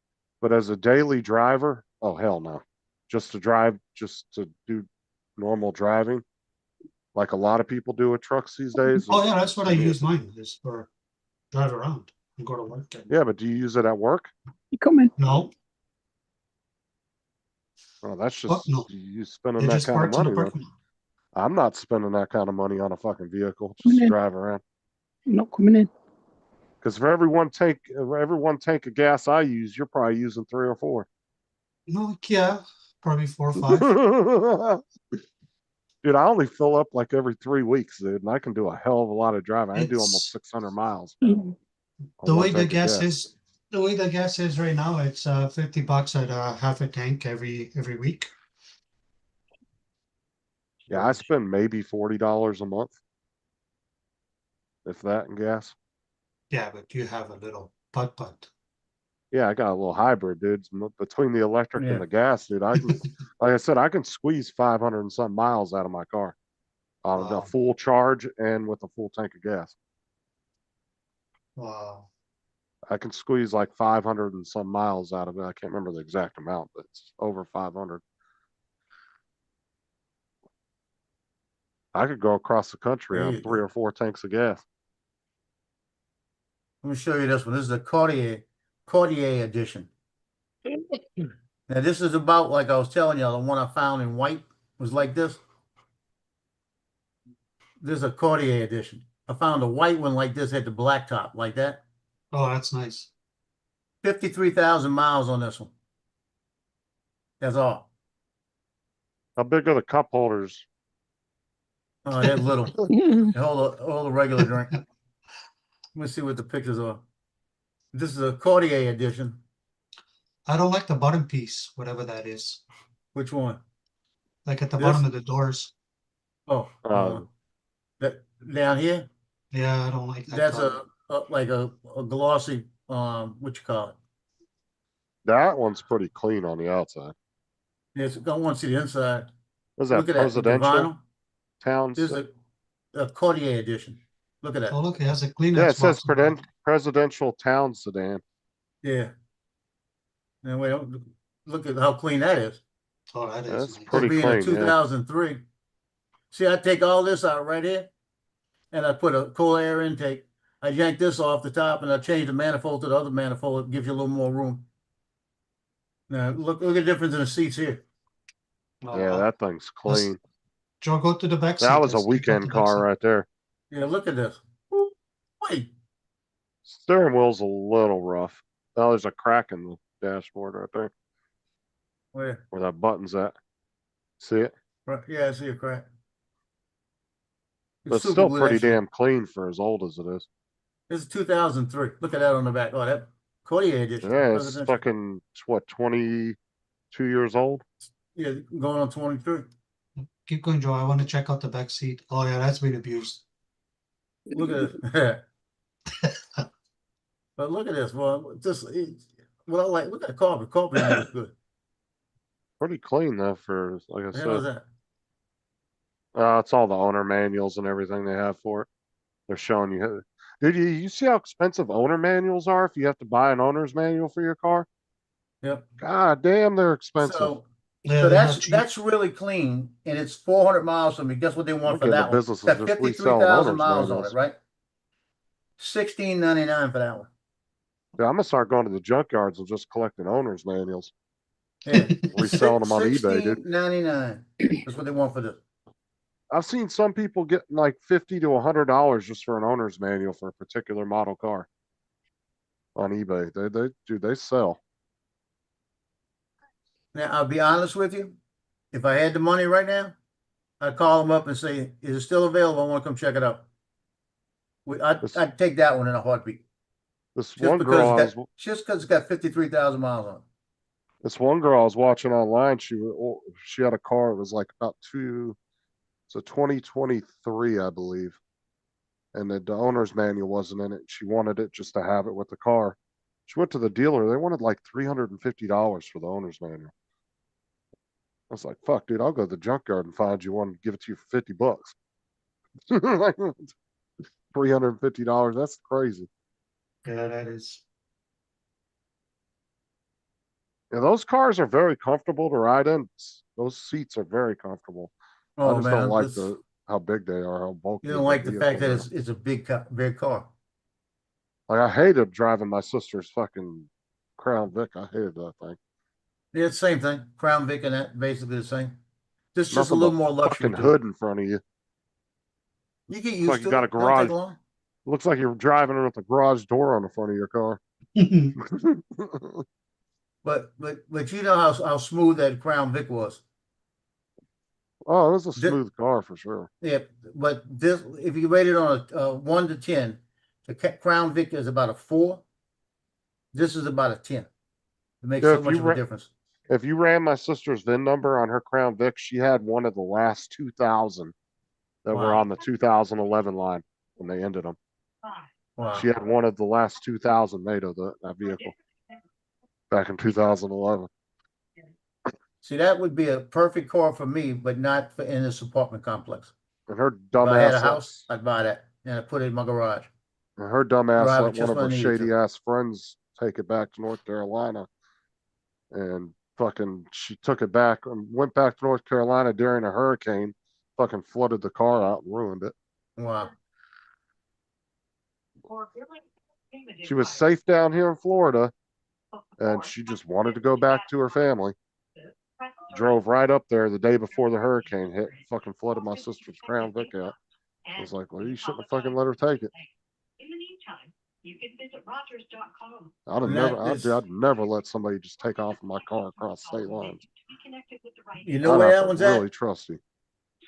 But as a daily driver, oh hell no. Just to do normal driving, like a lot of people do with trucks these days. oh yeah, that's what I use mine is for drive around and go to work. Yeah, but do you use it at work? You coming? No, Oh, that's just Fuck no. you spending it that just kind of parks in the money. Then. parking lot. I'm not spending that kind of money on a fucking vehicle just to Yeah. drive around. I'm not coming in. Because for every one tank of gas I use, you're probably using 3 or 4. No, yeah, probably 4 or 5. Dude, I only fill up like every 3 weeks, dude, and I can do a hell of a lot of driving. I can do almost 600 miles. on The one way the tank of gas is, right now, it's $50 at half a tank every week. Yeah, I spend maybe $40 a month, if that, in gas. Yeah, but you have a little putt. Yeah, I got a little hybrid, dude. Between the electric Yeah. and the gas, dude, I can, like I said, I can squeeze 500 and some miles out of my car on a Wow. full charge and with a full tank of gas. Wow. I can squeeze like 500 and some miles out of it. I can't remember the exact amount, but it's over 500. I could go across the country There on you 3 or 4 tanks of gas. Let me show you this one. This is a Cartier edition. Now this is about like I was telling you, the one I found in white was like this. This is a Cartier edition. I found a white one like this, had the black top like that. Oh, that's nice. 53,000 miles on this one. That's all. How big are the cup holders? Oh, they're little. They hold a regular drink. Let me see what the pictures are. This is a Cartier edition. I don't like the bottom piece, whatever that is. Which one? Like at the This? bottom of the doors. Oh, that down here. Yeah, I don't like that. That's color. like a glossy what you call it? That one's pretty clean on the outside. Yes, I want to see the inside. Is that Look at that, with the presidential vinyl. Towns? This is a Cartier edition. Look at that. Oh, look, it has a Kleenex Yeah, it says box. presidential town sedan. Yeah. And wait, look at how clean that is. Oh, that That's is nice. pretty Being clean. a 2003. See, I take all this out right here, and I put a cool air intake. I yank this off the top, and I change the manifold to the other manifold. It gives you a little more room. Now look at the difference in the seats here. Oh, Yeah, wow. that thing's clean. Joe, go to the back seat. That was a Let's take out weekend the back car seat. right there. Yeah, look at this. Wait, Steering wheel's a little rough. Oh, there's a crack in the dashboard right there where? where that button's at. See it? Right, yeah, I see a crack. But it's super still good, pretty actually. damn clean for as old as it is. This is 2003. Look at that on the back. Oh, that Cartier edition. Yeah, it's Presidential. fucking, what, 22 years old? Yeah, going on 23. Keep going, Joe. I want to check out the back seat. Oh, yeah, that's been abused. Look at it. But look at this. Well, well, like, look at the carpet. Carpet looks good. Pretty clean though for, like I The hell is said. that? It's all the owner manuals and everything they have for it. They're showing you. Dude, you see how expensive owner manuals are if you have to buy an owner's manual for your car? Yep. God damn, they're expensive. So, Yeah, so they're not that's cheap. that's really clean, and it's 400 miles from me. Guess what they want Look for at the that one? business It's got is just 53,000 reselling miles owner's on it, right? $16.99 for that one. Yeah, I'm gonna start going to the junkyards and just collecting owner's manuals, Yeah, reselling them on eBay, dude. $16.99. That's what they want for this. I've seen some people getting like $50 to $100 just for an owner's manual for a particular model car on eBay. They sell. Now, I'll be honest with you. If I had the money right now, I'd call them up and say, "Is it still available? I want to come check it out." I'd take that one in a heartbeat. This Just one because girl, just because it's got 53,000 miles on it. this one girl I was watching online, she had a car. It was like it's a 2023, I believe, and the owner's manual wasn't in it. She wanted it just to have it with the car. She went to the dealer. They wanted like $350 for the owner's manual. I was like, "Fuck, dude, I'll go to the junkyard and find you one and give it to you for $50." Like, $350. That's crazy. Yeah, that is. Yeah, those cars are very comfortable to ride in. Those seats are very comfortable. I Oh just man, don't like how big they are, how bulky. you don't like the fact that vehicles it's a big car. are. Like, I hated driving my sister's fucking Crown Vic. I hated that thing. Yeah, it's the same thing. Crown Vic and that basically the same. Just a Nothing little but more luxury. fucking to it. hood in front of you. You get It's used like to you got a it. Don't take garage. long. Looks like you're driving with a garage door on the front of your car. But you know how smooth that Crown Vic was. Oh, it was a smooth car for sure. Yeah, but this, if you rate it on a 1 to 10, the Crown Vic is about a 4. This is about a 10. It makes Yeah, so much of a difference. If you ran my sister's VIN number on her Crown Vic, she had one of the last 2,000 that were Wow. on the 2011 line when they ended them. Wow. She had one of the last 2,000 made of that vehicle back in 2011. See, that would be a perfect car for me, but not for in this apartment complex. And her If I had a dumbass, house, I'd buy that and I'd put it in my garage. and her dumbass Drive it let just one of when her I needed to. shady ass friends take it back to North Carolina, and fucking she took it back and went back to North Carolina during a hurricane, fucking flooded the car out and ruined it. Wow. She was safe down here in Florida, and she just wanted to go back to her family. Drove right up there the day before the hurricane hit, fucking flooded my sister's Crown Vic out. I was like, well, you shouldn't have fucking let her take it. In the meantime, you can visit Rogers.com. I'd never let somebody just take off in my car across state lines. You know I'd where have that to one's really at? trust you.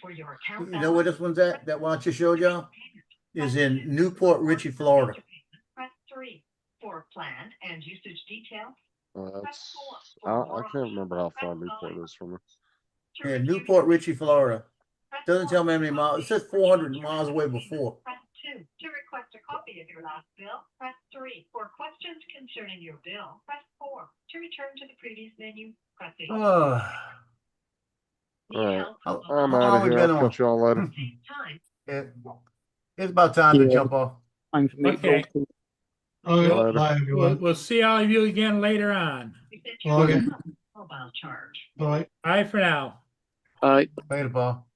You know where this one's at? That one I just showed y'all is in Newport Richey, Florida. For plan and usage details, That's, I can't remember how far Newport is from me. Yeah, Newport Richey, Florida. Doesn't tell me how many miles. It says 400 miles away before. press 2. To request a copy of your last bill, press 3. For questions concerning your bill, press 4. To return to the previous menu, press 8. All right, I'm How long out of we here. been I'll on? catch y'all later. Time. It's about time to Yeah. jump off. Time for me to Okay. go to- Oh, yeah. Later. Bye, everyone. We'll see all of you again later on. Okay. Mobile charge. Bye. Bye for now. All right. Later, Paul.